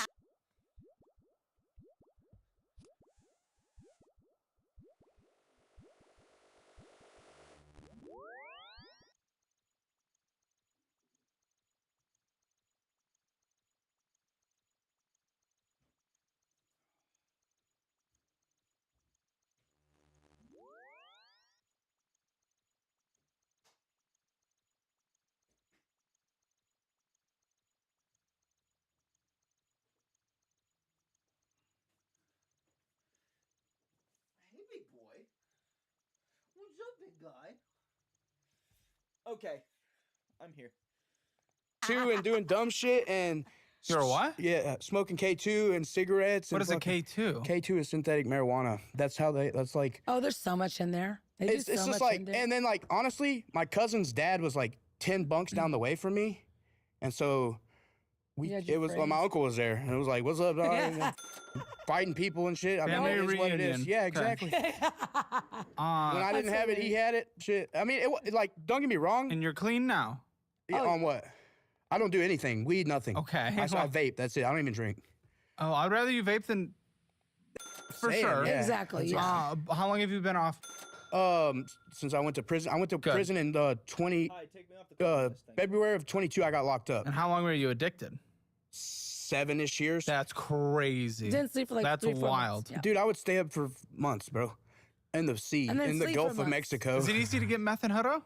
big boy. What's up, big guy? Okay, I'm here. Two and doing dumb shit and You're a what? yeah, smoking K2 and cigarettes. What and is a fucking- K2? K2 is synthetic marijuana. That's how that's like. Oh, there's so much in there. They do It's so just much like, in there. and then like honestly, my cousin's dad was like 10 bunks down the way from me, and so You had your it was friends. my uncle was there, and it was like, "What's up, dog?" And then fighting people and shit. I mean, Family it is what it reunion. is. Yeah, Okay. exactly. When I didn't That's have it, he had it. Shit. I mean, like, don't get me wrong. And you're clean now? Yeah, on what? I don't do anything. Weed, nothing. Okay. I vape. That's it. I don't even drink. Oh, I'd rather you vape than. For Saying, sure. yeah. Exactly, yeah. How long have you been off? Since I went to prison. I went to prison in February of 22. I got locked up. And how long were you addicted? 7-ish years. That's crazy. Didn't sleep for like That's 3-4 months. wild. Yeah. Dude, I would stay up for months, bro. In the sea, And then in the sleep Gulf for of months. Mexico. Is it easy to get meth and Hutto?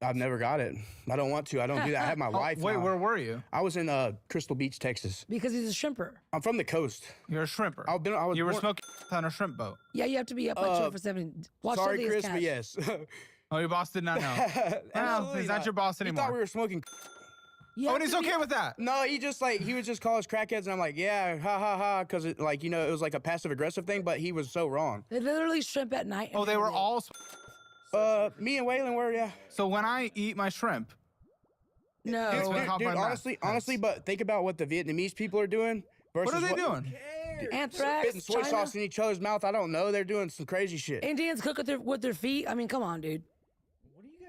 I've never got it. I don't want to. I don't do that. I have my wife. Wait, now. where were you? I was in Crystal Beach, Texas. Because he's a shrimper. I'm from the coast. You're a shrimper. I was You were born- smoking on a shrimp boat. Yeah, you have to be up on shore for 7. Watch Sorry, Deadliest Chris, Catch. but yes. Oh, your boss did not know. Well, Absolutely he's not your boss He anymore. thought we were smoking. You Oh, have and he's to be- okay with that. No, he would just call us crackheads, and I'm like, yeah, ha ha ha, because it like it was like a passive aggressive thing, but he was so wrong. They literally shrimp at night. Oh, they were all. Me and Waylon were, yeah. So when I eat my shrimp, No. It's been hot Dude, by honestly, but think about what the Vietnamese people are doing. what are they doing? Anthrax, Spitting soy China. sauce in each other's mouth. I don't know. They're doing some crazy shit. Indians cook with their feet. I mean, come on, dude.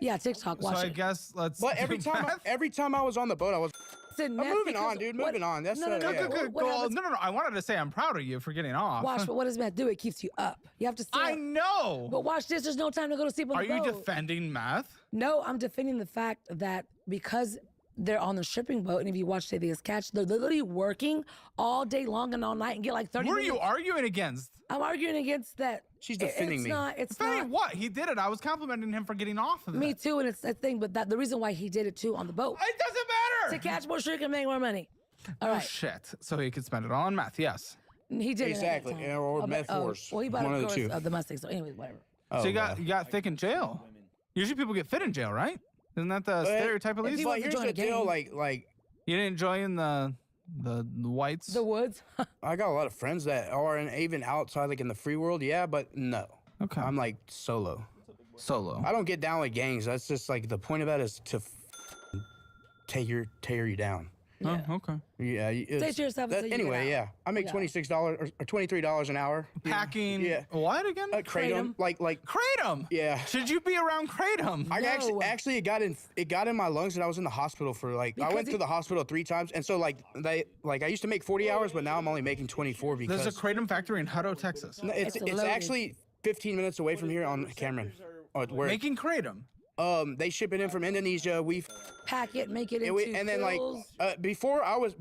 Yeah, TikTok. So Watch I it. guess let's. But every do time, meth. every time I was on the boat, I was. Listen, I'm meth moving because on, dude. what- Moving on. That's No, no, no, yeah. no, Good. what Go- happens- no. I wanted to say I'm proud of you for getting off. Watch, but what does meth do? It keeps you up. You have to stay I up. know. But watch this. There's no time to go to sleep on Are the you boat. defending meth? No, I'm defending the fact that because they're on the shipping boat, and if you watch Say Catch, they're literally working all day long and all night and get like 30 Who are minutes. you arguing against? I'm arguing against that. She's defending it's me. Not, it's Defending not. what? He did it. I was complimenting him for getting off of it. Me too, and it's that thing. But the reason why he did it too on the boat. It doesn't matter. To catch more shrimp and make more money. All right. Oh, shit. So he could spend it all on meth, yes. He did exactly, it at that time. or meth force. Well, he bought one it of the two. of the Mustang. So, anyways, whatever. So you got thick in jail. Usually people get fit in jail, right? Isn't that the stereotype at least? he But wasn't here's doing the a deal, game. like You didn't join the whites? The woods. I got a lot of friends that are even outside, like in the free world, yeah, but no. Okay. I'm like solo. Solo. I don't get down with gangs. That's just like the point of that is to tear you down. Oh, okay. Yeah. Stay to yourself until you get anyway, out. yeah. I make $26 or $23 an hour. Packing. Yeah. What again? Kratom. Like Kratom. Yeah. Should you be around Kratom? I actually it got in my lungs, and I was in the hospital for I went to the hospital 3 times, and so I used to make 40 hours, but now I'm only making 24 because There's a Kratom factory in Hutto, Texas. No, it's actually 15 minutes away from here on Cameron. Making Kratom. They ship it in from Indonesia. We pack it, make it into and then pills. before I was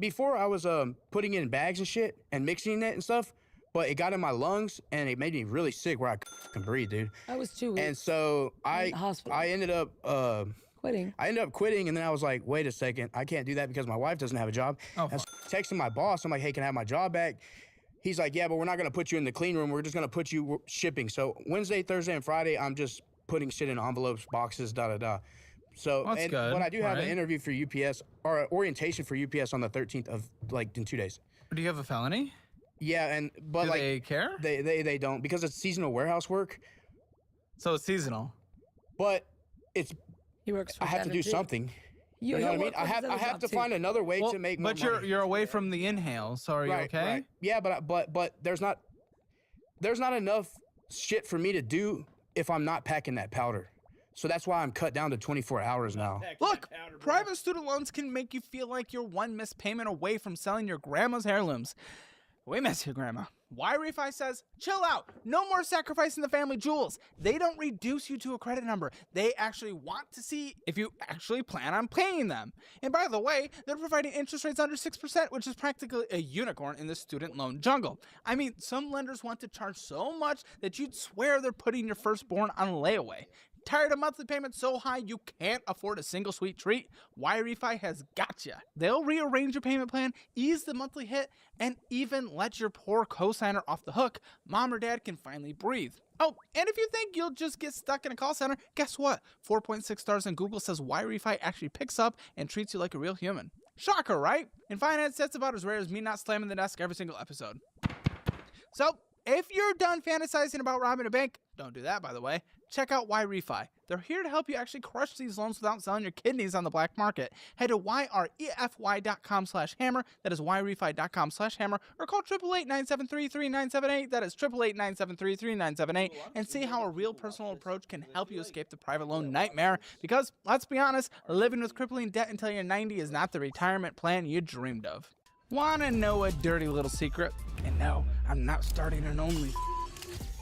putting it in bags and shit and mixing it and stuff, but it got in my lungs and it made me really sick where I couldn't breathe, dude. I was 2 weeks. And so I ended up quitting. I ended up quitting, and then I was like, wait a second, I can't do that because my wife doesn't have a job. Oh, I was texting my boss. I'm like, hey, can I have my job back? He's like, yeah, but we're not gonna put you in the clean room. We're just gonna put you shipping. So Wednesday, Thursday, and Friday, I'm just putting shit in envelopes, boxes, So, That's good, but I do have right? an interview for UPS or an orientation for UPS on the 13th of in 2 days. Do you have a felony? Yeah, but Do they care? They don't because it's seasonal warehouse work. So it's seasonal. But He works for I have to do too. something. You know what I mean? I have to find another way to make more But money. you're away from the inhale, so are you okay? Right. Yeah, but there's not enough shit for me to do if I'm not packing that powder. So that's why I'm cut down to 24 hours now. Look, private student loans can make you feel like you're one missed payment away from selling your grandma's heirlooms. We miss you, Grandma. Y-Refi says, chill out. No more sacrificing the family jewels. They don't reduce you to a credit number. They actually want to see if you actually plan on paying them. And by the way, they're providing interest rates under 6%, which is practically a unicorn in the student loan jungle. I mean, some lenders want to charge so much that you'd swear they're putting your firstborn on layaway. Tired of monthly payments so high you can't afford a single sweet treat? Y-Refi has got you. They'll rearrange your payment plan, ease the monthly hit, and even let your poor cosigner off the hook. Mom or dad can finally breathe. Oh, and if you think you'll just get stuck in a call center, guess what? 4.6 stars on Google says Y-Refi actually picks up and treats you like a real human. Shocker, right? In finance, that's about as rare as me not slamming the desk every single episode. So, if you're done fantasizing about robbing a bank, don't do that, by the way. Check out Y-Refi. They're here to help you actually crush these loans without selling your kidneys on the black market. Head to yrefy.com/hammer. That is yrefy.com/hammer. Or call 888-973-3978. That is 888-973-3978. And see how a real personal approach can help you escape the private loan nightmare. Because, let's be honest, living with crippling debt until you're 90 is not the retirement plan you dreamed of. Wanna know a dirty little secret? And no, I'm not starting an OnlyFans.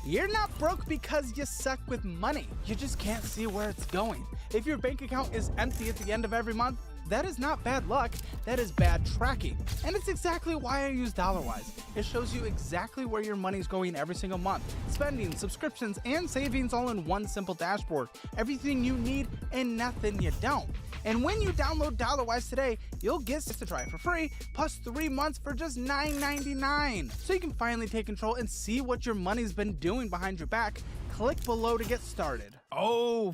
You're not broke because you suck with money. You just can't see where it's going. If your bank account is empty at the end of every month, that is not bad luck, that is bad tracking. And it's exactly why I use DollarWise. It shows you exactly where your money's going every single month. Spending, subscriptions, and savings all in one simple dashboard. Everything you need and nothing you don't. And when you download DollarWise today, you'll get 6 to try it for free, plus 3 months for just $9.99. So you can finally take control and see what your money's been doing behind your back. Click below to get started. Oh,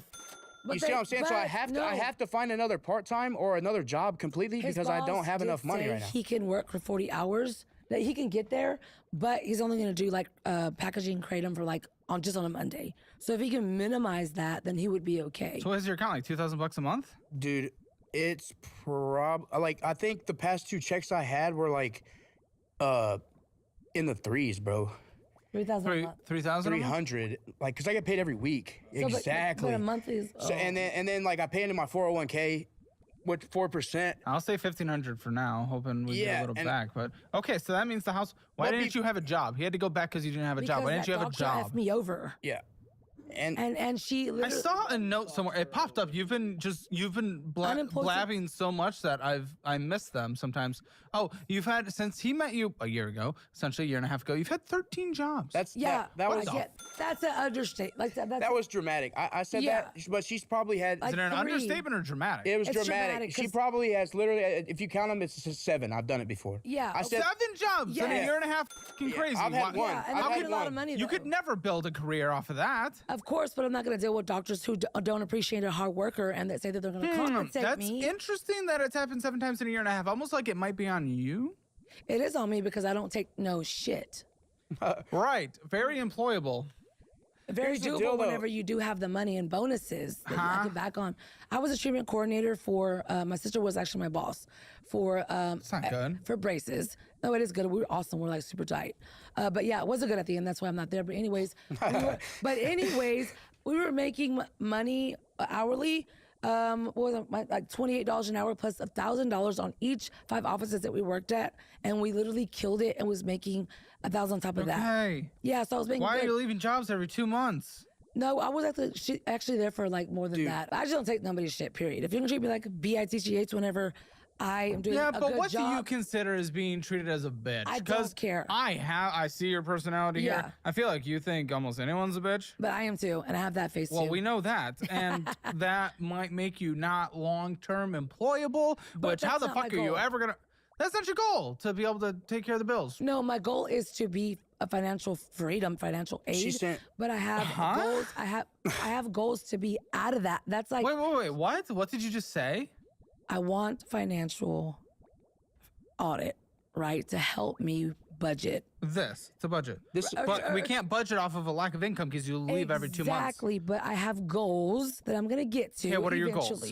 you see what I'm saying? So I have to find another part-time or another job completely because I don't have enough money right now. He can work for 40 hours. That he can get there, but he's only going to do like packaging kratom for just on a Monday. So if he can minimize that, then he would be okay. So what is your account, like $2,000 a month? Dude, it's I think the past 2 checks I had were in the 3s, bro. 3,000 a month. 3,000? 300, because I get paid every week. So, exactly. But a month is. So and then I pay into my 401k with 4%. I'll say $1,500 for now, hoping we get a little back. But okay, so that means the house. Why didn't you have a job? He had to go back because you didn't have a job. Why didn't you have a job? Effed me over. Yeah. And she I literally. saw a note somewhere. It popped up. You've been blabbing so much that I missed them sometimes. Oh, you've had since he met you a year ago, essentially a year and a half ago. You've had 13 jobs. That's an understatement. Like that was dramatic. I said that, but she's probably had. Is it an understatement or dramatic? It was dramatic. She probably has literally, if you count them, it's 7. I've done it before. Yeah, I said 7 jobs in a year and a half. Crazy. I've had one. Yeah, and I made a lot of money. You could never build a career off of that. Of course, but I'm not going to deal with doctors who don't appreciate a hard worker and that say that they're going to compensate me. That's interesting that it's happened 7 times in a year and a half. Almost like it might be on you. It is on me because I don't take no shit. Right. Very employable. Very doable whenever you do have the money and bonuses that I can back on. I was a treatment coordinator for, my sister was actually my boss for It's not good. For braces. No, it is good. We were awesome. We're like super tight. But yeah, it wasn't good at the end. That's why I'm not there. But anyways, we were making money hourly. What was it, like $28 an hour plus $1,000 on each 5 offices that we worked at, and we literally killed it and was making $1,000 on top of that. Okay. Yeah, so I was making. Why are you leaving jobs every 2 months? No, I was actually there for like more than that. I just don't take nobody's shit. Period. If you're gonna treat me like a bitch whenever I am doing a good job. Yeah, but what do you consider as being treated as a bitch? I don't care. I see your personality here. I feel like you think almost anyone's a bitch. But I am too, and I have that face too. Well, we know that, and that might make you not long-term employable. Which how the fuck are you ever gonna? That's not your goal, to be able to take care of the bills. No, my goal is to be a financial freedom, financial aid. But I have goals. I have goals to be out of that. That's like. Wait. What? What did you just say? I want financial audit, right, to help me budget. To budget. But we can't budget off of a lack of income because you leave every 2 months. Exactly, but I have goals that I'm gonna get to. Okay, what are your goals?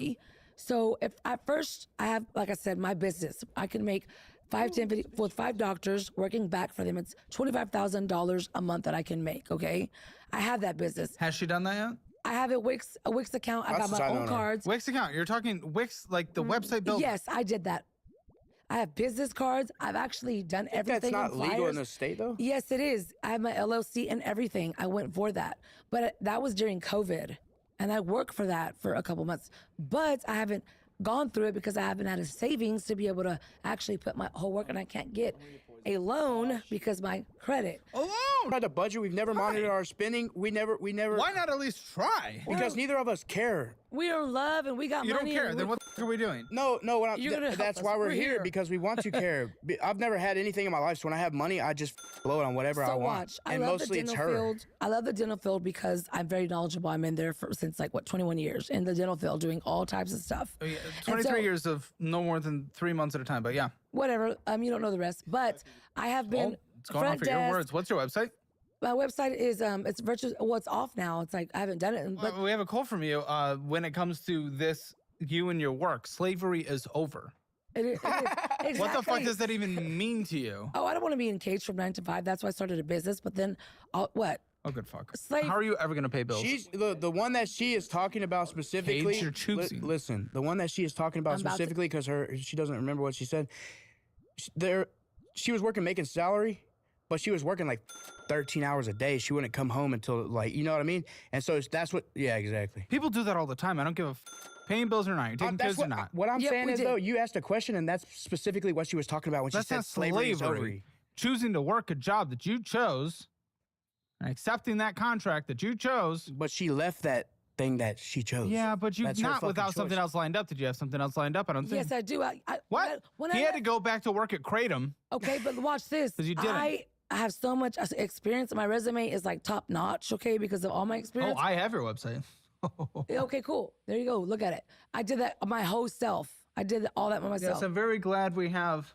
So if at first I have, like I said, my business, I can make 5, 10, 50, with 5 doctors working back for them. It's $25,000 a month that I can make. Okay, I have that business. Has she done that yet? I have a Wix account. I got my own cards. Wix account. You're talking Wix, like the website builder. Yes, I did that. I have business cards. I've actually done everything. That's not legal in the state, though? Yes, it is. I have my LLC and everything. I went for that. But that was during COVID. And I worked for that for a couple months. But I haven't gone through it because I haven't had a savings to be able to actually put my whole work, and I can't get a loan because my credit. A loan? Tried to budget. We've never monitored our spending. We never. Why not at least try? Because neither of us care. We are in love and we got money. You don't care. Then what are we doing? No. That's why we're here, because we want to care. I've never had anything in my life, so when I have money, I just blow it on whatever I want. I love mostly the dental field. I love the dental field because I'm very knowledgeable. I'm in there since 21 years in the dental field doing all types of stuff. Oh, yeah. 23 years of no more than 3 months at a time, but yeah. Whatever. You don't know the rest, but I have been. It's going on for your words. What's your website? My website is it's virtual. Well, it's off now. It's like I haven't done it. But we have a call from you. When it comes to this, you and your work, slavery is over. It is. Exactly. What the fuck does that even mean to you? Oh, I don't want to be engaged from 9 to 5. That's why I started a business. But then, what? Oh, good fuck. How are you ever gonna pay bills? She's the one that she is talking about specifically. Cage, you're choosing. Listen, the one that she is talking about specifically because she doesn't remember what she said. She was working making salary, but she was working like 13 hours a day. She wouldn't come home until you know what I mean? And so that's what, yeah, exactly. People do that all the time. I don't give a paying bills or not. You're taking kids or not. What I'm saying is, though, you asked a question, and that's specifically what she was talking about when she said slavery is over. Choosing to work a job that you chose and accepting that contract that you chose. But she left that thing that she chose. Yeah, but you not without something else lined up. Did you have something else lined up? I don't think. Yes, I do. What? He had to go back to work at Kratom. Okay, but watch this. Because you didn't. I have so much experience. My resume is like top notch, okay, because of all my experience. Oh, I have your website. Okay, cool. There you go. Look at it. I did that my whole self. I did all that by myself. Yes, I'm very glad we have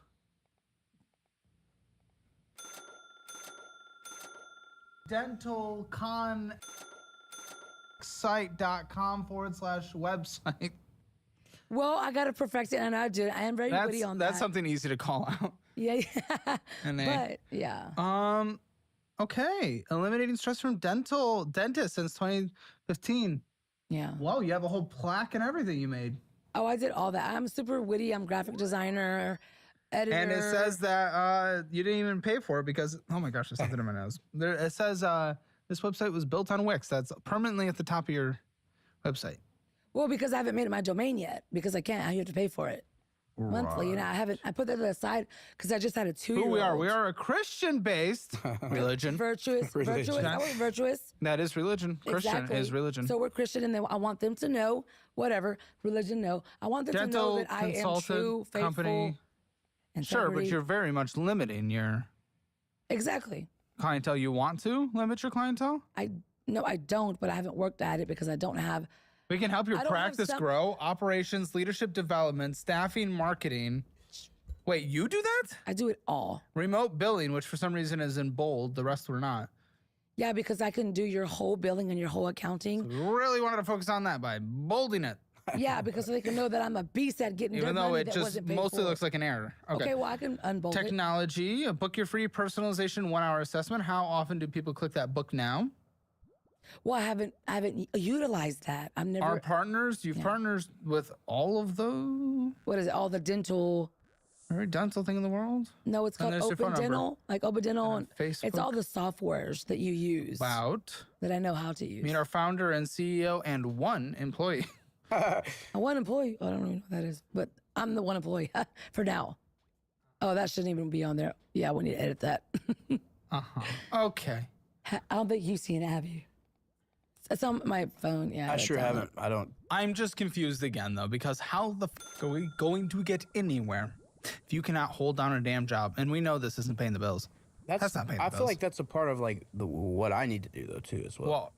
dentalconsite.com/website. Well, I got to perfect it, and I did. I am very witty on that. That's something easy to call out. Yeah. But, yeah. Okay. Eliminating stress from dentists since 2015. Yeah. Wow, you have a whole plaque and everything you made. Oh, I did all that. I'm super witty. I'm graphic designer, editor. And it says that you didn't even pay for it because, oh my gosh, there's something in my nose. It says This website was built on Wix. That's permanently at the top of your website. Well, because I haven't made it my domain yet, because I can't. I have to pay for it monthly. And I put that aside because I just had a 2-year-old. Who we are? We are a Christian-based religion. Virtuous. Virtuous. That is religion. Christian Exactly. is religion. So we're Christian, and then I want them to know, whatever, religion, no. I want them to know that I am true, faithful, company. Sure, but you're very much limiting your exactly clientele. You want to limit your clientele? No, I don't, but I haven't worked at it because I don't have. We can help your practice grow, operations, leadership development, staffing, marketing. Wait, you do that? I do it all. Remote billing, which for some reason is in bold, the rest were not. Yeah, because I can do your whole billing and your whole accounting. So we really wanted to focus on that by bolding it. Yeah, because so they can know that I'm a beast at getting even their though money it that just wasn't paid mostly for. looks like an error. Okay, well, I can unbold it. Technology, book your free personalization 1-hour assessment. How often do people click that book now? Well, I haven't utilized that. I've never. Our partners, you've partnered with all of those. What is it? All the dental. Every dental thing in the world? No, it's called Open Dental. Like Open Dental. And Facebook. It's all the softwares that you use. About. That I know how to use. Meet our founder and CEO and one employee. One employee? I don't even know what that is, but I'm the one employee for now. Oh, that shouldn't even be on there. Yeah, we need to edit that. Okay. I don't think you've seen it, have you? It's on my phone. Yeah, I sure haven't. I don't. I'm just confused again though, because how the f are we going to get anywhere if you cannot hold down a damn job? And we know this isn't paying the bills. That's not paying the bills. I feel like that's a part of like what I need to do though too as well. Well,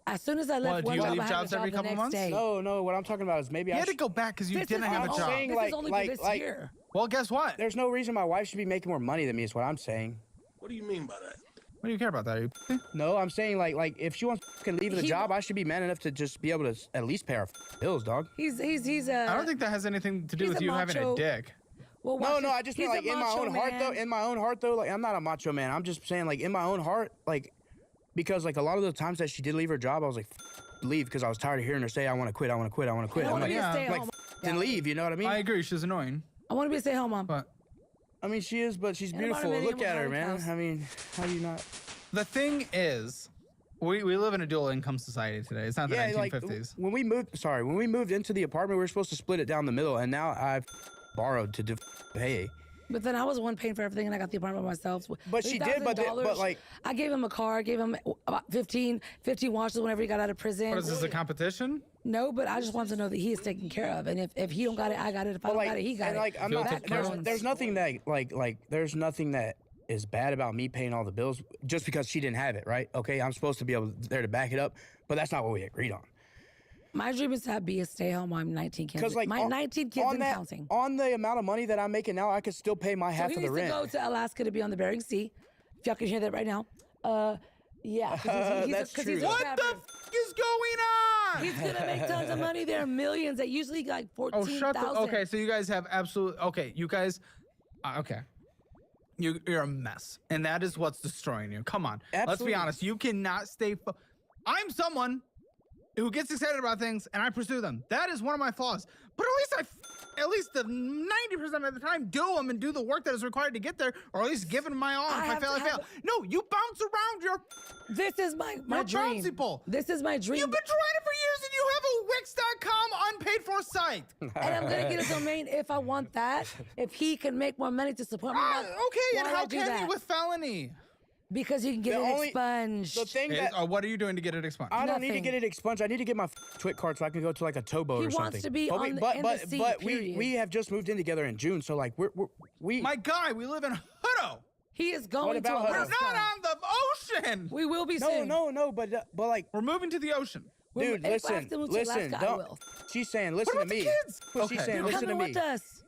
as soon as I left do one you job, leave I have jobs a job every the couple next months? day. No. What I'm talking about is maybe you had to go back because you didn't have a job. Saying, This is only for this year. Well, guess what? There's no reason my wife should be making more money than me. Is what I'm saying. What do you mean by that? What do you care about that? No, I'm saying like if she wants to leave the job, I should be man enough to just be able to at least pay our bills, dog. He's I don't think that has anything to do with you having a dick. Well, no, I just mean like in my own heart though. In my own heart though, like I'm not a macho man. I'm just saying like in my own heart, like because like a lot of the times that she did leave her job, I was like, leave because I was tired of hearing her say, I want to quit, I want to quit, I want to quit. I I'm want to like, be a stay-at-home like then leave. You know what I mean? I agree. She's annoying. I want to be a stay-at-home mom. But I mean, she is, but she's And beautiful. about a Look million at her, without a man. house. I mean, how do you not? The thing is, we live in a dual income society today. It's not the 1950s. When we moved into the apartment, we were supposed to split it down the middle, and now I've borrowed to pay. But then I was the one paying for everything, and I got the apartment myself. But she did, but like I gave him a car, gave him about 15 washes whenever he got out of prison. What is this, a competition? No, but I just want to know that he is taken care of, and if he don't got it, I got it. If I don't got it, he got and it. like I'm not. There's nothing that there's nothing that is bad about me paying all the bills just because she didn't have it, right? Okay, I'm supposed to be there to back it up, but that's not what we agreed on. My dream is to be a stay-home mom, 19 kids. Because like 19 kids and counting. On the amount of money that I'm making now, I could still pay my half of the rent. So he needs to go to Alaska to be on the Bering Sea. If y'all can hear that right now. Yeah. That's true. What the f is going on? He's gonna make tons of money there, millions. That usually like 14,000. Okay, so you guys have absolute. Okay, you guys. Okay. You're a mess, and that is what's destroying you. Come on, let's be honest. You cannot stay. I'm someone who gets excited about things, and I pursue them. That is one of my flaws. But at least the 90% of the time, do them and do the work that is required to get there, or at least give it my all. If I fail, I fail. No, you bounce around your. This is my dream. Bouncy ball. This is my dream. You've been trying it for years, and you have a Wix.com unpaid for site. And I'm gonna get a domain if I want that. If he can make more money to support me. Okay, and how can he with felony? Because you can get it expunged. The thing what are you doing to get it expunged? I don't need to get it expunged. I need to get my TWIC card so I can go to like a towboat or something. He wants to be on but, in but, the sea, but period. we have just moved in together in June, so like we. My guy, we live in Hutto. He is going to about Alaska. We're not on the ocean. We will be soon. No, but like we're moving to the ocean. Dude, listen. Don't. She's saying, listen to me. Kids? She's saying, listen to me. With us.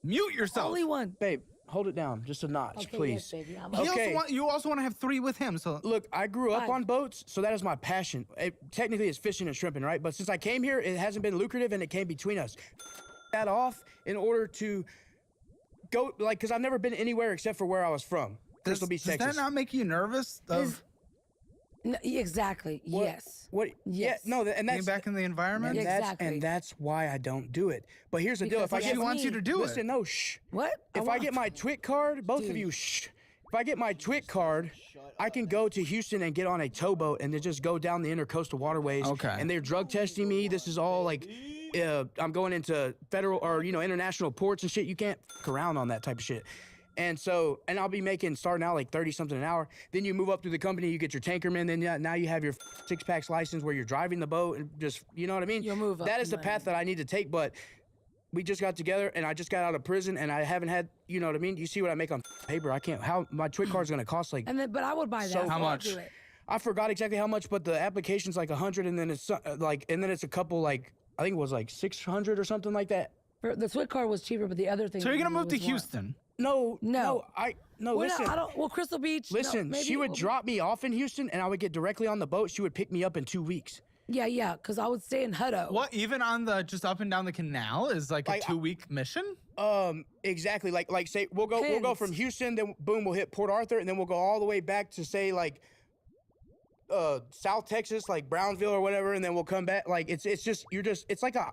Mute yourself. Only one. Babe, hold it down just a notch, Okay, please. yes, baby, Okay. You also want to have 3 with him. So look, I grew up on boats, so that is my passion. Technically, it's fishing and shrimping, right? But since I came here, it hasn't been lucrative, and it came between us. That off in order to go, like, because I've never been anywhere except for where I was from, Crystal Beach, Texas. Does that not make you nervous? No, exactly. Yes. What? Yes. Yeah. No. And that's being back in the environment. Exactly. That's why I don't do it. But here's the deal: if I she wants you to do listen, no, shh. What? If I get my TWIC card, both of you, shh. If I get my TWIC card, I can go to Houston and get on a towboat and then just go down the intercoastal waterways. Okay. And they're drug testing me. This is all like, I'm going into federal or, international ports and shit. You can't fuck around on that type of shit. And so, and I'll be starting out like 30 something an hour. Then you move up through the company, you get your tankerman. Then now you have your 6-packs license where you're driving the boat and just, you know what I mean? You'll move up. That is the path that I need to take. But we just got together and I just got out of prison and I haven't had, you know what I mean? You see what I make on paper. I can't, my TWIC card's going to cost like. But I would buy that. So how much? I forgot exactly how much, but the application's like 100 and then it's it's a couple like, I think it was like 600 or something like that. The TWIC card was cheaper, but the other thing. So you're going to move to Houston? No. Listen. Crystal Beach. Listen, she would drop me off in Houston, and I would get directly on the boat. She would pick me up in 2 weeks. Yeah, because I would stay in Hutto. What, even on the just up and down the canal is like a 2-week mission? Exactly. Like say we'll go from Houston, then boom, we'll hit Port Arthur, and then we'll go all the way back to say like South Texas, like Brownsville or whatever, and then we'll come back. Like it's like a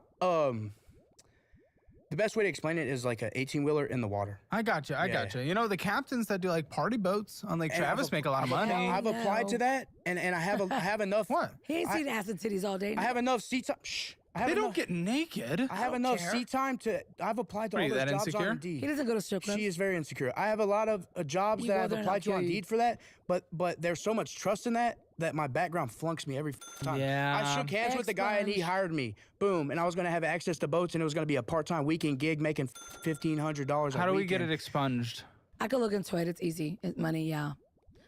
the best way to explain it is like an 18-wheeler in the water. I got you. You know, the captains that do like party boats on Lake Travis make a lot of money. I've applied to that, and I have enough. What? He ain't seen ass and titties all day. I have enough seat time. Shh. They don't get naked. I have enough seat time to. I've applied to all those jobs on Indeed. He doesn't go to strip clubs. She is very insecure. I have a lot of jobs that I've applied to on Indeed for that, but there's so much trust in that my background flunks me every time. Yeah. I shook hands with the guy and he hired me. Boom, and I was gonna have access to boats and it was gonna be a part-time weekend gig making $1,500. How do we get it expunged? I could look into it. It's easy. It's money, yeah.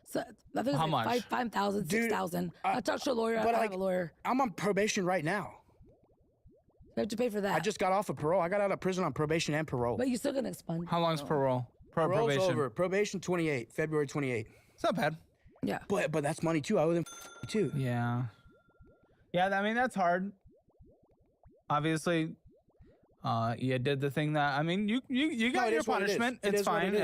So I think it's How like much? 5,000, 6,000. I talked to a lawyer. I have a lawyer. I'm on probation right now. You have to pay for that. I just got off of parole. I got out of prison on probation and parole. But you still gonna expunge. How long's parole? Parole's Probation. over. Probation 28, February 28. It's not bad. Yeah. But that's money too. I owe them too. Yeah. Yeah, I mean, that's hard. Obviously, you did the thing that, I mean, you got your punishment. It's fine.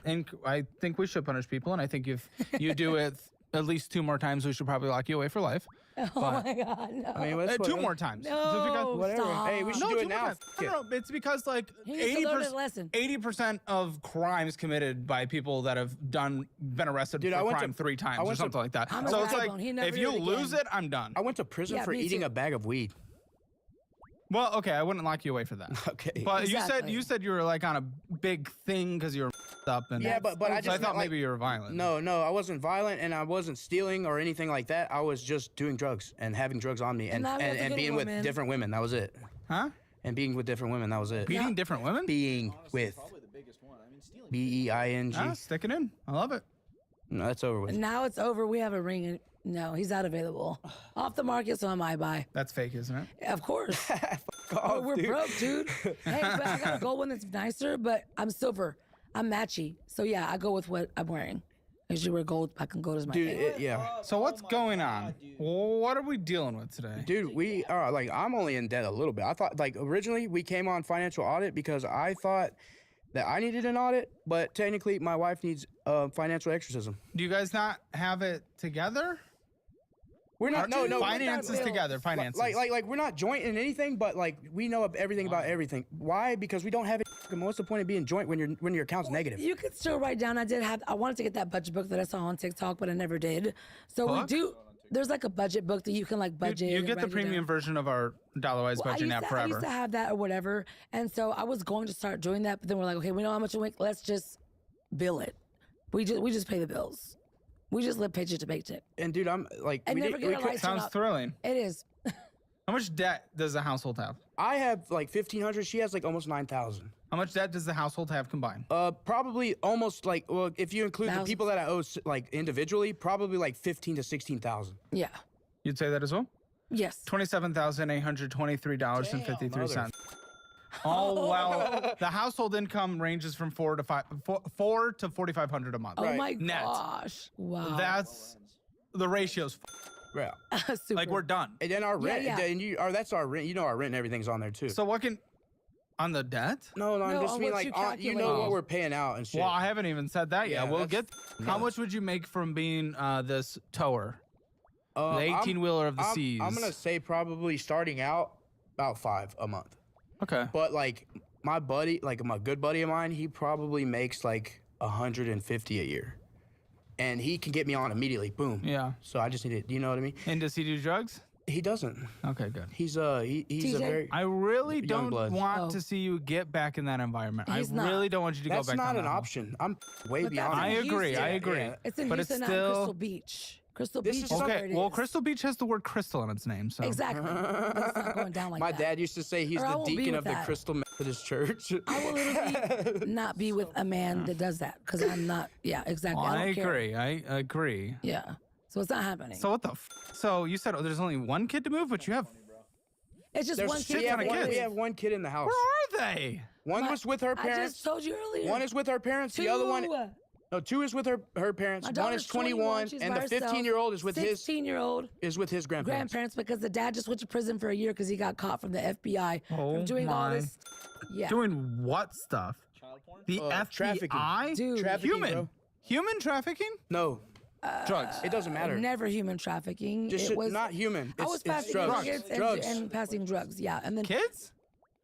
And I think we should punish people. And I think if you do it at least 2 more times, we should probably lock you away for life. Oh my God, no. I mean, 2 more times. No, whatever. stop. Hey, we should do it now. No, it's because like He needs to learn his lesson. 80% of crimes committed by people that have been arrested for crime 3 times or something like that. So it's like, if you lose it, I'm done. I went to prison for eating a bag of weed. Well, okay, I wouldn't lock you away for that. Okay. But you said you were like on a big thing because you were up and but I thought maybe you were violent. No, I wasn't violent and I wasn't stealing or anything like that. I was just doing drugs and having drugs on me and being with different women. That was it. Huh? And being with different women. That was it. Being different women? Being with. BEING. Ah, sticking in. I love it. No, that's over with. Now it's over. We have a ring. No, he's not available. Off the market, so I might buy. That's fake, isn't it? Of course. off, we're dude. broke, dude. Hey, but I got a gold one that's nicer, but I'm silver. I'm matchy. So yeah, I go with what I'm wearing. As you wear gold, I can gold as my Dude, yeah. So what's going on? What are we dealing with today? Dude, we are like, I'm only in debt a little bit. I thought like originally we came on financial audit because I thought that I needed an audit, but technically my wife needs financial exorcism. Do you guys not have it together? We're not. No. Finances together. Finances. Like we're not joint in anything, but like we know everything about everything. Why? Because we don't have it. What's the point of being joint when your account's negative? You could still write down. I wanted to get that budget book that I saw on TikTok, but I never did. So we do. There's like a budget book that you can like budget. You get the premium version of our Dollarwise budget app forever. I used to have that or whatever, and so I was going to start doing that, but then we're like, okay, we know how much we make. Let's just bill it. We just pay the bills. We just live paycheck to paycheck. And dude, I'm like, sounds thrilling. It is. How much debt does the household have? I have like 1,500. She has like almost 9,000. How much debt does the household have combined? Probably almost like, well, if you include the people that I owe like individually, probably like 15 to 16,000. Yeah. You'd say that as well? Yes. $27,823.53. Oh well, the household income ranges from $4 to $4,500 a month. Oh my net. gosh! Wow. That's the ratio's. Yeah. Like we're done. And then our rent, Yeah. and that's our rent. You know, our rent and everything's on there too. So what can on the debt? No, I just on mean what like you you know what we're paying out and shit. Well, I haven't even said that yet. Yeah, We'll get. How much would you make from being this tower? The 18-wheeler of the seas. I'm gonna say probably starting out about 5 a month. Okay. But like my buddy, like my good buddy of mine, he probably makes like $150 a year, and he can get me on immediately. Boom. Yeah. So I just need it. You know what I mean? And does he do drugs? He doesn't. Okay, good. He's a very. I really young don't blood. want to see you get back in that environment. He's I not. really don't want you to That's go back. not down an that hole. option. I'm way But beyond. that's I in agree. I Houston. agree. Yeah. It's in But Houston, it's not still Crystal Beach. Crystal This Beach is is where okay. it Well, is. Crystal Beach has the word crystal in its name, so Exactly. That's not going down like My that. dad used to say he's Or I the won't be deacon with of the that. Crystal Methodist Church. I will literally not be with a man that does that because I'm not. Yeah, exactly. Well, I I don't care. agree. I agree. Yeah. So it's not happening. So what the? So you said there's only one kid to move, but you have. It's just There's one two- kid. we have for one- kids. we have one kid in the house. Where are they? One was with her I parents. just told you earlier. One is with her parents. The other one. Two. No, two is with her parents. My One daughter's is 21, she's and by the herself. 15-year-old is with his 16-year-old grandparents. because the dad just went to prison for a year because he got caught from the FBI Oh from doing all my. this. Yeah. Doing what stuff? The FBI? Trafficking. Dude. Trafficking, Human. bro. Human trafficking? No, Drugs. it doesn't matter. Never human trafficking. Just it was not human. I It's- was it's passing drugs. kids Drugs. and passing drugs. Yeah, and then Kids?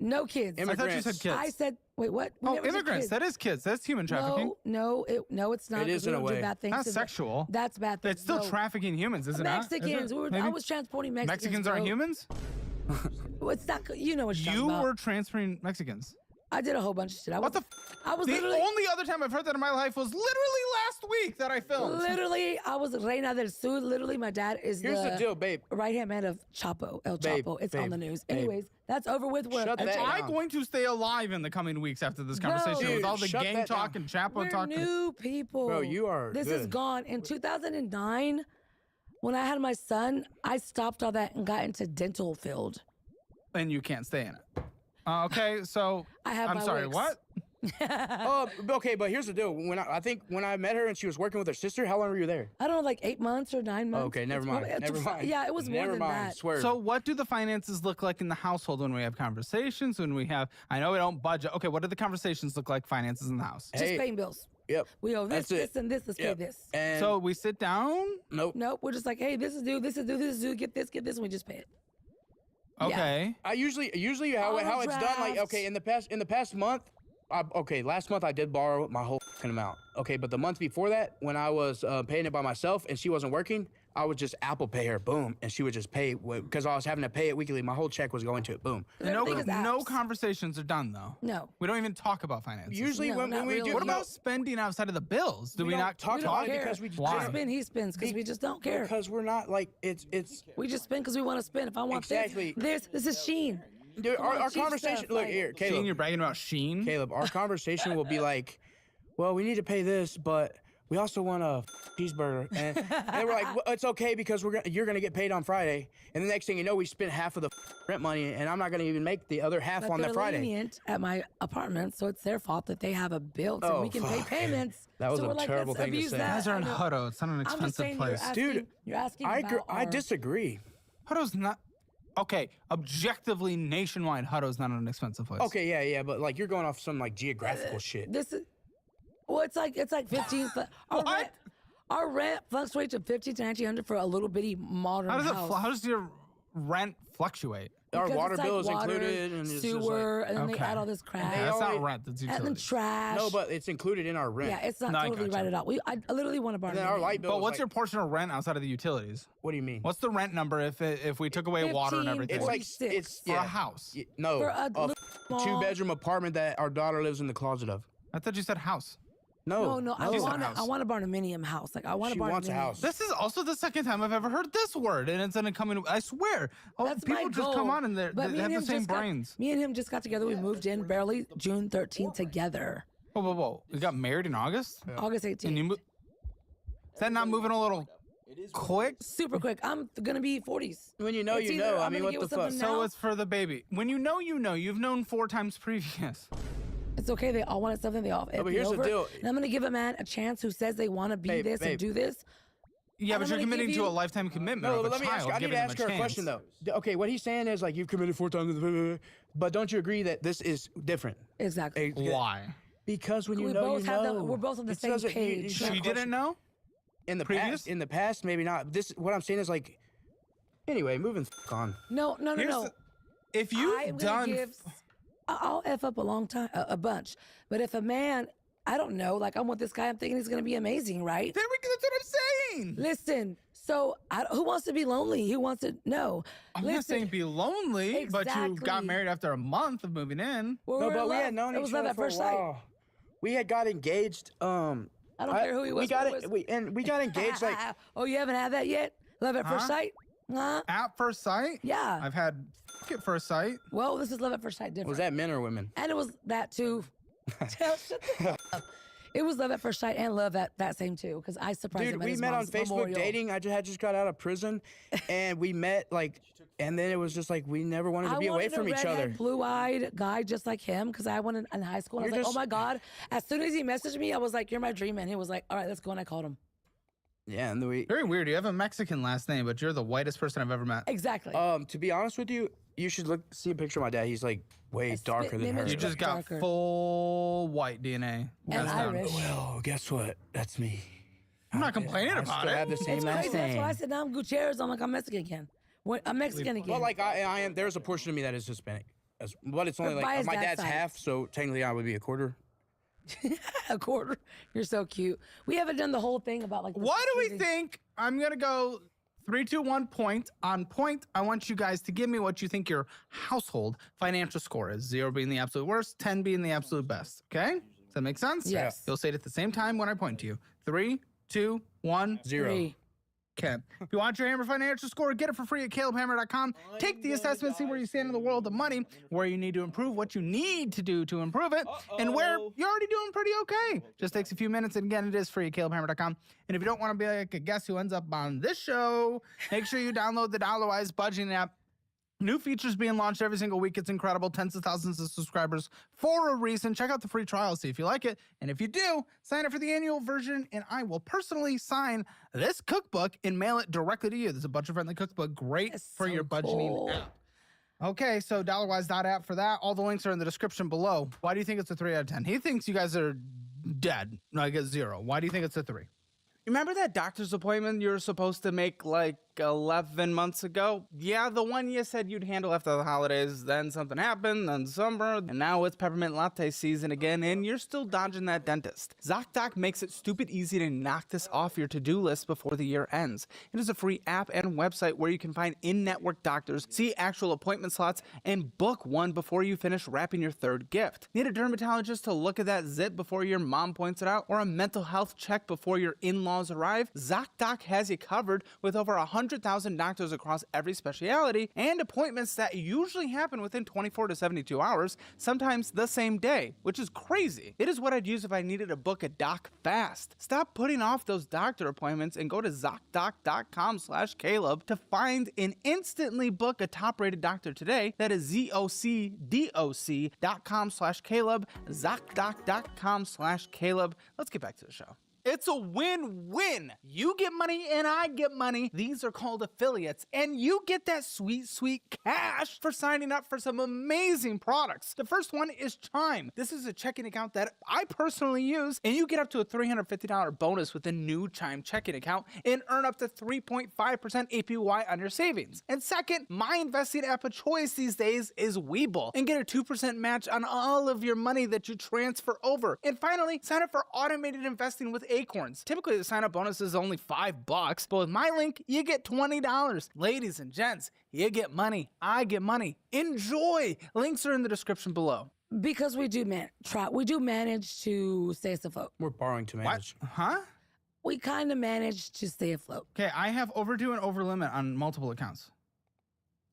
no kids. I thought you said kids. I said wait, what? We Oh, never said immigrants. kids. That is kids. That's human trafficking. No, it's not. It is 'cause we in a don't do way. bad things That's to them. sexual. That's bad things. It's still No. trafficking humans, isn't it? Mexicans. Isn't it? I Maybe? was transporting Mexicans. Mexicans aren't bro. humans? It's not. You know what you're You talking about. were transferring Mexicans. I did a whole bunch of shit. What the? I was The literally. only other time I've heard that in my life was literally last week that I filmed. Literally, I was Reina del Sur. Literally, my dad is Here's the deal, babe. right hand man of Chapo, El Babe, Chapo. It's on babe, the news. babe. Anyways, that's over with. We're Shut Am that I down. going to stay alive in the coming weeks after this conversation Dude, with all the shut gang that talk down. and Chapo We're talk? new people. Bro, you are This is good. gone. In 2009, when I had my son, I stopped all that and got into dental field. And you can't stay in it. Okay, so I have I'm my sorry. wigs. What? Okay, but here's the deal. I think when I met her and she was working with her sister, how long were you there? I don't know, like 8 months or 9 months. Okay, never It's mind. probably- Never mind. Yeah, it was more Never than mind. that. Swear. So what do the finances look like in the household when we have conversations? When we have, I know we don't budget. Okay, what do the conversations look like? Finances in the house. Just paying bills. Yep. We owe this, That's it. this, and this. Let's Yep. pay this. And So we sit down. nope. Nope, we're just like, hey, this is due, this is due, this is due. Get this, and we just pay it. Okay. I usually how it's done. Like okay, in the past month. Last month I did borrow my whole fucking amount. Okay, but the month before that, when I was paying it by myself and she wasn't working, I would just Apple Pay her, boom, and she would just pay because I was having to pay it weekly. My whole check was going to it, boom. No conversations are done though. No. We don't even talk about finances. Usually when we do, What about spending outside of the bills? Do we don't not talk about it care. because we Why? I spend, he spends, because we just don't care. Because we're not like it's. We just spend because we want to spend. If I want Exactly. this is Sheen. Dude, Come on, our cheap conversation. stuff, Look like- here, Caleb. Sheen, you're bragging about Sheen. Caleb, our conversation will be like, well, we need to pay this, but we also want a cheeseburger, and we're like, well, it's okay because you're gonna get paid on Friday, and the next thing you know, we spent half of the rent money, and I'm not gonna even make the other half But on they're the Friday. lenient at my apartment, so it's their fault that they have a bill, so Oh, we can fuck. pay payments. That was so a we're like, terrible let's thing to abuse say. that. You guys are I in know. Hutto. It's not an I'm just expensive saying, place. Dude, you're asking I about I our- disagree. Hutto's not. Okay, objectively, nationwide, Hutto's not an expensive place. Okay, yeah, but like you're going off some like geographical shit. This is, well, it's like 15. Our rent fluctuates to 15 to 1900 for a little bitty modern How does house. How does your rent fluctuate? Our Because water it's like bill is water, included, and it's just sewer, like, and then they add all this crap. And they That's always- not rent. That's And then utilities. trash. No, but it's included in our rent. Yeah, it's not No, I totally gotcha. right at all. I literally want to borrow. And then our light bill. But is what's like, your portion of rent outside of the utilities? What do you mean? What's the rent number if we took away water and 15, everything? It's like 46. it's For a house. No, For a little small- 2-bedroom apartment that our daughter lives in the closet of. I thought you said house. No, No, I She said want house. I want a barnuminium house. Like I want She a barnuminium. wants a house. This is also the second time I've ever heard this word, and it's gonna come in. I swear, That's people my just goal. come on and they But me have and the him same just got- brains. Me and him just got together. We moved in barely June 13th together. Whoa! We got married in August. August 18th. And you is that not moving a little quick? Super quick. I'm gonna be 40s. When you know, It's you either know. I I'm mean, gonna what get the with fuck? something So now. it's for the baby. When you know, you know. You've known 4 times previous. It's okay. They all wanted something. They all. but here's the deal. And I'm gonna give a man a chance who says they want to be Babe, this and babe. do this. Yeah, And but I'm you're gonna committing give to you- a lifetime commitment No, of but a let me ask. child. I need to giving them ask her a question chance. though. Okay, what he's saying is like you've committed 4 times, but don't you agree that this is different? Exactly. Why? Because when you We know, both you have know. the- we're both on the It same doesn't- page. it's She not a didn't question. know. In the Previous? past, maybe not. This, what I'm saying is like. Anyway, moving on. No. Here's No. the- if you've I'm done, gonna give. I'll f up a long time, a bunch. But if a man I don't know. Like, I'm with this guy. I'm thinking he's going to be amazing, right? That's what I'm saying. Listen, so who wants to be lonely? Who wants to, no. I'm not saying be lonely, but you got Exactly. married after a month of moving in. Well, No, were in but we love. had known It was each love other at for a first sight. while. We had got engaged. I don't care who he was. We got who it. We got engaged like. Oh, you haven't had that yet? Love at first Huh? sight? Huh? At first sight? Yeah. I've had at first sight. Well, this is love at first sight different. Was that men or women? And it was that too. Shut the f- up. It was love at first sight and love at that same too, because I surprised him Dude, at we his met on mom's Facebook memorial. dating. I just got out of prison, and we met like, and then it was just like we never wanted to be away from each other. Blue-eyed guy just like him, because I went in high school and I was like, oh my God. As soon as he messaged me, I was like, you're my dream man. He was like, all right, let's go. And I called him. Yeah, and we Very weird. You have a Mexican last name, but you're the whitest person I've ever met. Exactly. To be honest with you, you should see a picture of my dad. He's like way darker than her. You just got full white DNA. And Irish. Well, guess what? That's me. I'm not complaining I about still it. have the same It's last crazy. That's name. why I said, now I'm Gutierrez. I'm like, I'm Mexican again. I'm Mexican again. Well, like I am. There's a portion of me that is Hispanic, but it's only But by like his my dad's dad's side. half, so technically I would be a quarter. A quarter. You're so cute. We haven't done the whole thing about like. the What do we choosing- think? I'm going to go 3, 2, 1 point. On point, I want you guys to give me what you think your household financial score is. 0 being the absolute worst, 10 being the absolute best. Okay? Does that make sense? Yes. You'll say it at the same time when I point to you. 3, 2, 1, 0. 3. Okay. If you want your Hammer financial score, get it for free at CalebHammer.com. Take the assessment, see where you stand in the world of money, where you need to improve, what you need to do to improve it, and where you're already doing pretty okay. Just takes a few minutes, and again, it is free at CalebHammer.com. And if you don't want to be like a guest who ends up on this show, make sure you download the Dollarwise budgeting app. New features being launched every single week. It's incredible. Tens of thousands of subscribers for a reason. Check out the free trial, see if you like it. And if you do, sign up for the annual version, and I will personally sign this cookbook and mail it directly to you. There's a budget-friendly cookbook. Great for your budgeting app. Okay, so dollarwise.app for that. All the links are in the description below. Why do you think it's a 3 out of 10? He thinks you guys are dead. Like a 0. Why do you think it's a 3? Remember that doctor's appointment you were supposed to make like 11 months ago? Yeah, the one you said you'd handle after the holidays. Then something happened, then summer, and now it's peppermint latte season again, and you're still dodging that dentist. ZocDoc makes it stupid easy to knock this off your to-do list before the year ends. It is a free app and website where you can find in-network doctors, see actual appointment slots, and book one before you finish wrapping your third gift. Need a dermatologist to look at that zit before your mom points it out, or a mental health check before your in-laws arrive? ZocDoc has you covered with over 100,000 doctors across every specialty and appointments that usually happen within 24 to 72 hours, sometimes the same day, which is crazy. It is what I'd use if I needed to book a doc fast. Stop putting off those doctor appointments and go to ZocDoc.com/Caleb to find and instantly book a top-rated doctor today. That is ZocDoc.com/Caleb, ZocDoc.com/Caleb. Let's get back to the show. It's a win-win. You get money and I get money. These are called affiliates, and you get that sweet, sweet cash for signing up for some amazing products. The first one is Chime. This is a checking account that I personally use, and you get up to a $350 bonus with a new Chime checking account and earn up to 3.5% APY on your savings. And second, my investing app of choice these days is Webull, and get a 2% match on all of your money that you transfer over. And finally, sign up for automated investing with Acorns. Typically, the sign-up bonus is only $5, but with my link, you get $20. Ladies and gents, you get money. I get money. Enjoy. Links are in the description below. Because we do manage to stay afloat. We're borrowing to manage. What? Huh? We kind of manage to stay afloat. Okay, I have overdue and over limit on multiple accounts.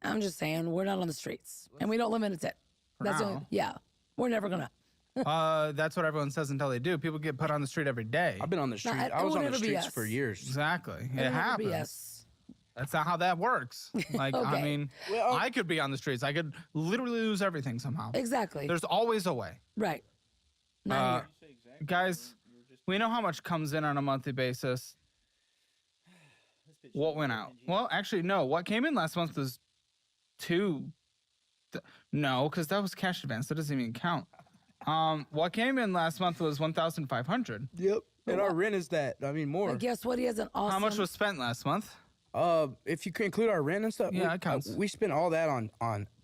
I'm just saying, we're not on the streets, and we don't limit it. Yeah, we're never gonna. That's what everyone says until they do. People get put on the street every day. I've been on the street. it I was will on the never be streets us. for years. Exactly. It'll It never be happens. us. That's not how that works. Like, I Okay. mean, I could be on the streets. I could literally lose everything somehow. Exactly. There's always a way. Right. Guys, we know how much comes in on a monthly basis. What went out? Well, actually, no. What came in last month was no, because that was cash advance. That doesn't even count. What came in last month was $1,500. Yep. And our rent is that. I mean, more. But guess what? He has an awesome. How much was spent last month? If you can include our rent and stuff, Yeah, it counts. We spent all that on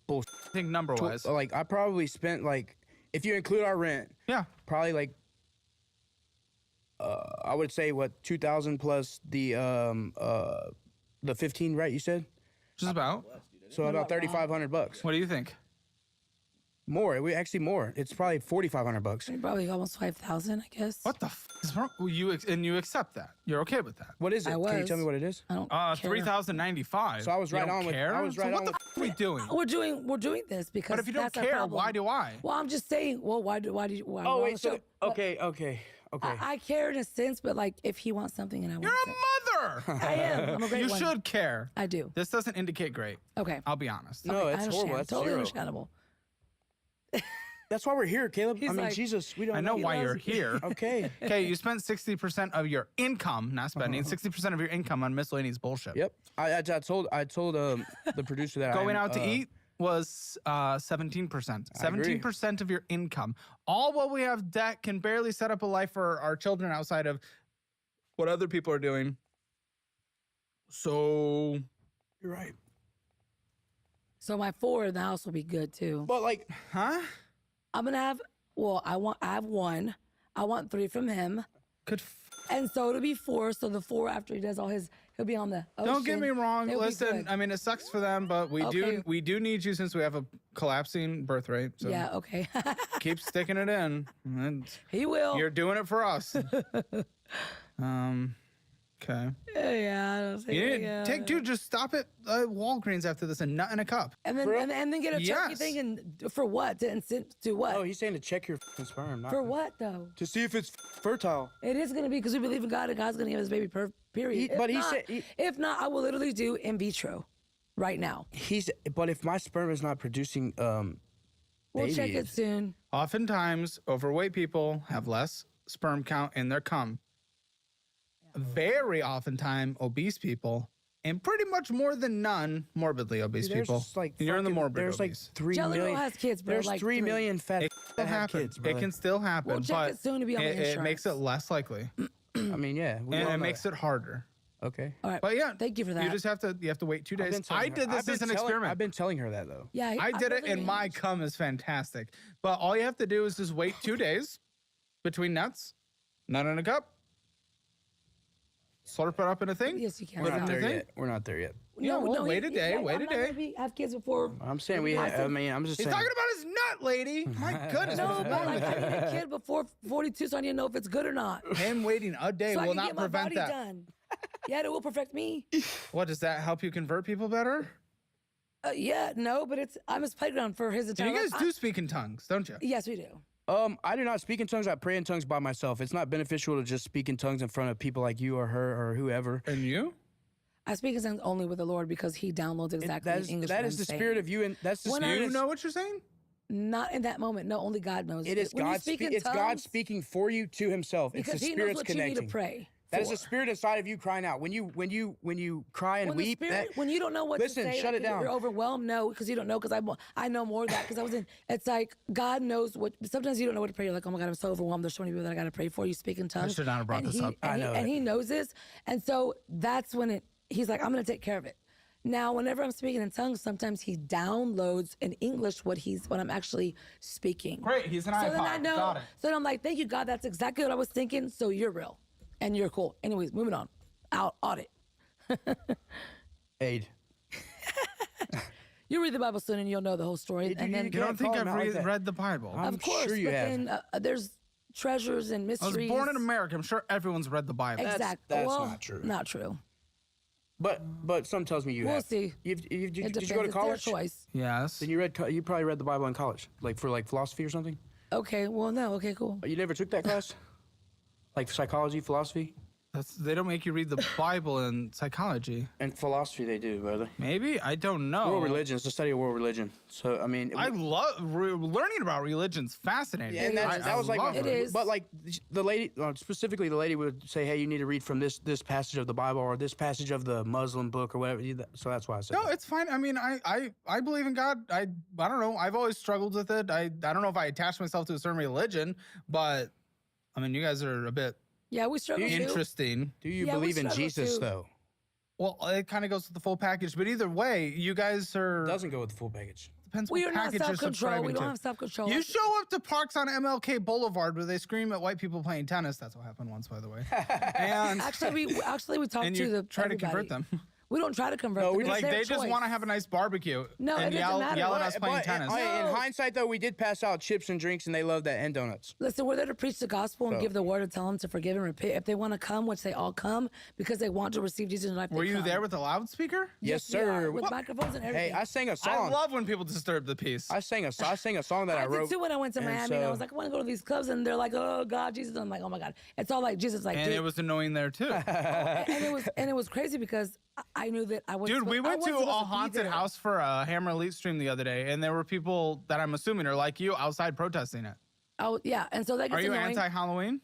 bullshit. I think number-wise. Like, I probably spent, like, if you include our rent, yeah, probably like I would say what 2,000 plus the 15, right? You said Just about. so about 3,500 bucks. What do you think? More. We actually more. It's probably 4,500 bucks. Probably almost 5,000, I guess. What the f is wrong? Well, you accept that? You're okay with that? What is it? I Can you was. tell me what it is? I don't care. 3,095. So I was You right don't on with- care? I was right so on what the f are we doing? We're doing this because But if you don't that's our care, problem. why do I? Well, I'm just saying. Well, why do you? Why Oh we're on wait. the So show. But okay. I care in a sense, but like if he wants something and I want You're it. a mother. I am. I'm a great You one. should care. I do. This doesn't indicate great. Okay. I'll be honest. No, I it's understand. horrible. That's totally zero. understandable. That's why we're here, Caleb. He's I mean, like- Jesus, we don't. I know he why loves you're it. here. Okay. Okay, you spent 60% of your income, not spending, 60% of your income on miscellaneous bullshit. Yep. I told the producer that Going I'm, out to eat was 17%. I agree. 17% of your income. All while we have debt, can barely set up a life for our children outside of what other people are doing. So You're right. So my 4 in the house will be good too. But like, huh? I'm gonna have. Well, I have 1. I want 3 from him. Good. And so it'll be 4. So the 4 after he does all his, he'll be on the ocean. Don't get me wrong. It'll be Listen, good. I mean, it sucks for them, but we Okay. do need you since we have a collapsing birth rate. So Yeah. Okay. keep sticking it in. And He will. You're doing it for us. Okay. Yeah. I don't You think. need to take 2. Just stop at Walgreens after this and nut in a cup. And then and then get a turkey Yes. thing and for what? To do what? oh, he's saying to check your f***ing sperm. Not For what though? To see if it's fertile. It is gonna be because we believe in God and God's gonna give us baby period. But he not, said if not, I will literally do in vitro, right now. But if my sperm is not producing We'll check it babies- soon. Oftentimes, overweight people have less sperm count in their cum. Very oftentimes, obese people, and pretty much more than none, morbidly obese There's people. just, like, You're in the fucking- morbid there's like obese. 3 Jelly million. Roll has kids, bro. There's like 3 million fat It that can have happen. kids. It brother. can still happen, We'll check but it soon to be on the it makes it insurance. less likely, I mean, yeah. we and all it know makes that. it harder. Okay. All right. But yeah, Thank you for that. You just have to wait 2 I've days. been telling I her- did I've this been as an telling- experiment. I've been telling her that though. Yeah. I did it, believe and my you. cum is fantastic. But all you have to do is just wait 2 days between nuts, nut in a cup, slurp it up in a thing. Yes, you can. We're put it not in a there thing. yet. We're not there yet. Yeah, well, wait a day, wait I'm a not gonna day. have kids before. I'm saying we. I mean, I'm just He's saying. talking about his nut, lady. My goodness. No, what's but wrong like with I need a you? kid before 42, so I need to know if it's good or not. Him waiting a day so I will can not get my prevent body that. done. Yeah, it will perfect me. What, does that help you convert people better? Yeah, no, but I'm his playground for his entire You guys life. do speak in tongues, don't you? Yes, we do. I do not speak in tongues. I pray in tongues by myself. It's not beneficial to just speak in tongues in front of people like you or her or whoever. And you? I speak in tongues only with the Lord because He downloads exactly That is, English. that what is I'm the saying. spirit of you, and that's the When I spirit. You of- know what you're saying? Not in that moment. No, only God knows. It is When you God. speak in It's God tongues, speaking for you to Himself. It's because the He knows Spirit's what connecting. you need to pray. That is for. the Spirit inside of you crying out. When you cry and When the weep. spirit, when you don't know what listen, to say, shut like, it down. You're overwhelmed. No, because you don't know. Because I know more of that. Because I was in. It's like God knows what. Sometimes you don't know what to pray. You're like, oh my God, I'm so overwhelmed. There's so many people that I got to pray for. You speak in tongues. should not have brought and this he, up. And I know he, and it. He knows this, and so that's when He's like, I'm going to take care of it. Now, whenever I'm speaking in tongues, sometimes He downloads in English what I'm actually speaking. Great, he's an So then iPod. I know. Got it. So then I'm like, thank you, God. That's exactly what I was thinking. So you're real, and you're cool. Anyways, moving on. Audit. Aid. You read the Bible soon, and you'll know the whole story. And then, You don't think I've read the Bible? of course, sure you but have. then there's treasures and I mysteries. was born in America. I'm sure everyone's read the Bible. Exactly. That's well, not true. Not true. But some tells me you We'll have. see. Did you It go to depends. It's their college? choice. Yes. Then you probably read the Bible in college, like for philosophy or something. Okay. Well, no. Okay. Cool. You never took that class, like psychology, philosophy, They don't make you read the Bible in psychology. and philosophy. They do, brother. Maybe? I don't know. World religion. It's the study of world religion. So I mean, I love learning about religion's fascinating. Yeah, and that was like, love it. but like the lady, specifically the lady would say, hey, you need to read from this passage of the Bible or this passage of the Muslim book or whatever. So that's why I said. No, that. it's fine. I mean, I believe in God. I don't know. I've always struggled with it. I don't know if I attach myself to a certain religion, but I mean, you guys are a bit Yeah, we struggle too. interesting. Do you Yeah, we believe in struggle Jesus too. though? Well, it kind of goes with the full package, but either way, you guys are. It doesn't go with the full package. depends We what are not package you're self-control. subscribing We don't to. have self-control. You show up to parks on MLK Boulevard where they scream at white people playing tennis. That's what happened once, by the way. And Actually, we talked and to you the try to everybody. convert them. We don't try to convert No, them. we It's like their they just choice. want to have a nice barbecue. No, and it doesn't matter. yell at us playing But tennis. in hindsight, though, we did pass out chips and drinks, and they loved that and donuts. Listen, we're there to preach the gospel and So- give the word and tell them to forgive and repent. If they want to come, which they all come, because they want to receive Jesus in their life. Were they you come. there with the loudspeaker? Yes, we are, sir. with microphones and everything. Hey, I sang a I song. love when people disturb the peace. I sang a song that I I wrote. did too when I went to and Miami. And I so- was like, I want to go to these clubs, and they're like, "Oh God, Jesus!" And I'm like, "Oh my God!" It's all like Jesus, like, And dude. it was annoying there too. and it was crazy because I knew that I was. Dude, we went to a supposed be haunted there. house for a Hammer Elite stream the other day, and there were people that I'm assuming are like you outside protesting it. Oh yeah, and so that gets Are you annoying. anti-Halloween?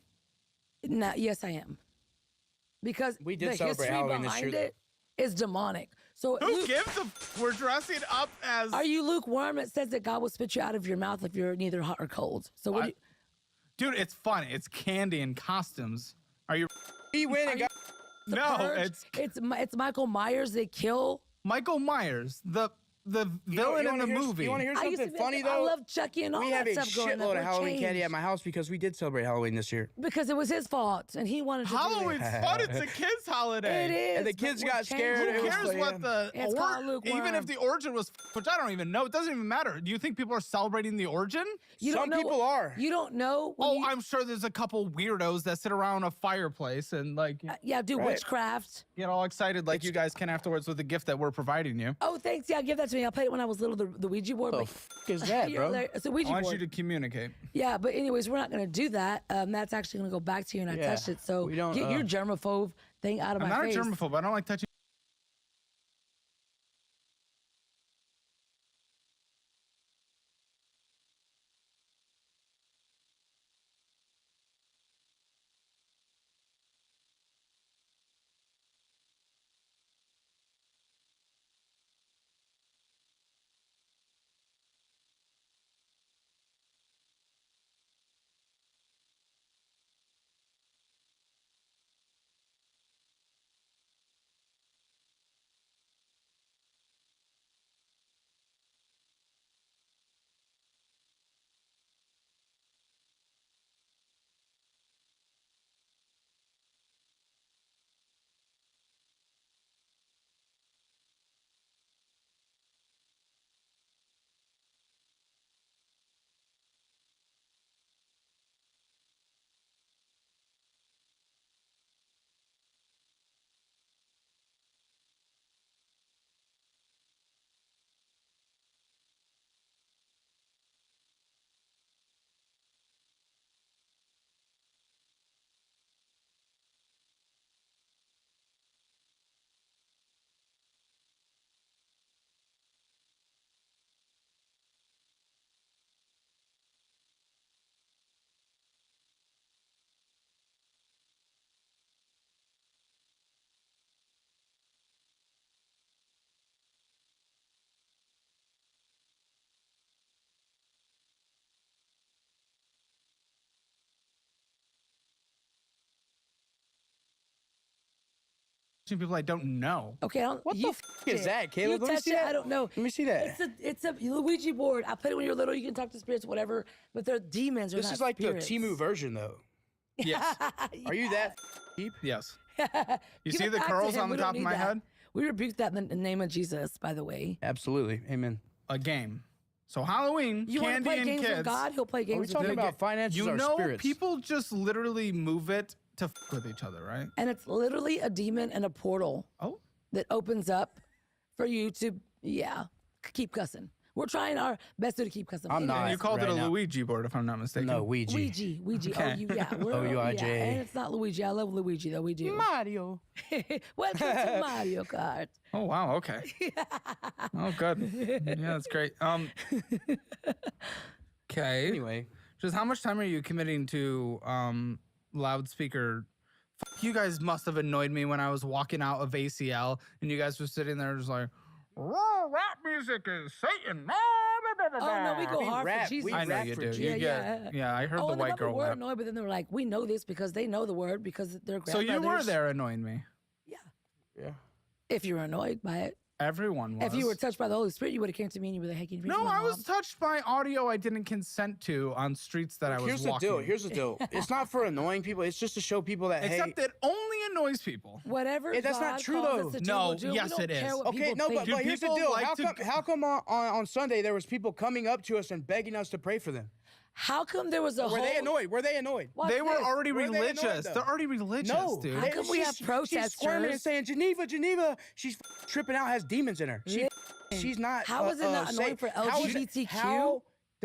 Nah, yes, I am. Because We did the celebrate history Halloween this behind year, it is demonic. So Who Luke, gives a? We're dressing up as. are you lukewarm? It says that God will spit you out of your mouth if you're neither hot or cold. So what? Dude, it's fun. It's candy and costumes. Are you? He went and got. The No, Purge, it's Michael Myers. They kill. Michael Myers, the villain in the movie. You want to hear I used to something be- funny I though? love Chucky and all we that have a stuff growing up. shitload We're of Halloween candy changed. at my house because we did celebrate Halloween this year. Because it was his fault, and he wanted to do it. Halloween's fun. It's a kid's holiday. It is. And the but kids we're got scared. changing It Who was cares like, what the It's called lukewarm. even if the origin was, which I don't even know. It doesn't even matter. Do you think people are celebrating the origin? You Some don't know, people are. You don't know. when Oh, you- I'm sure there's a couple weirdos that sit around a fireplace and like yeah, do Right. witchcraft. get all excited like you guys can afterwards with the gift that we're providing you. Oh, thanks. Yeah, give that to me. I played it when I was little. The Ouija board. The like, fuck is that, you're bro? there- It's a I Ouija want board. you to communicate. Yeah, but anyways, we're not going to do that. That's actually going to go back to you, and I Yeah, touched it. So we don't, get your germaphobe thing out of I'm my not face. a germaphobe. I don't like touching. People I don't know. Okay, I don't, What you the fuck is that, Caleb? You Let me touched see it. that. I don't know. Let me see that. It's a Ouija board. I played it when you were little. You can talk to spirits, whatever. But they're demons. They're This not is like spirits. the Timu version, though. Yes. Are you that deep? Yes. You Give see it the back to curls him. on the We don't top of need my that. head? We rebuke that in the name of Jesus, by the way. Absolutely. Amen. A game. So Halloween, You want to candy play and games kids. with God? He'll play Are games we with talking you. about finances You or know, spirits? people just literally move it to with each other, right? And it's literally a demon and a portal Oh. that opens up for you to, keep cussing. We're trying our best to keep cussing. I'm not. And you called it right a now. Luigi board, if I'm not mistaken. No, Ouija. Ouija. Okay. O-U-I-J. Yeah, and it's not Luigi. I love Luigi, though. We do. Mario. Welcome to Mario Kart. Oh wow. Okay. Oh good. Yeah, that's great. Okay. Anyway. Just how much time are you committing to loudspeaker? You guys must have annoyed me when I was walking out of ACL and you guys were sitting there just like, "Whoa, rap music is Satan." Oh, no, we go hard rap. for Jesus. We I know rap you for do. Jesus. You Yeah, get, yeah. I heard Oh, the and white people girl were rap. annoyed, but then they were like, we know this because they know the word because they're So grandmothers. you were there annoying me. Yeah. If you're annoyed by it. Everyone was. If you were touched by the Holy Spirit, you would have came to me and you would have, hey, can you pray for No, my I was mom? touched by audio I didn't consent to on streets that I was Here's walking. the deal. Here's the deal. It's not for annoying people. It's just to show people that, Except hey. it only annoys people. Whatever. That's not God true, calls though. us to do, No, we'll do. yes, we don't it is. care what Okay, people no, think. but here's the people deal. like How come on Sunday there was people coming up to us and begging us to pray for them? How come there was a Were they annoyed? Were they annoyed? Watch They were this. already Were they annoyed, religious. though? They're already religious, No, dude. How come we have She's protesters? squirming and saying, Geneva, Geneva. She's tripping out, has demons in her. She's not. How is it not annoying for LGBTQ?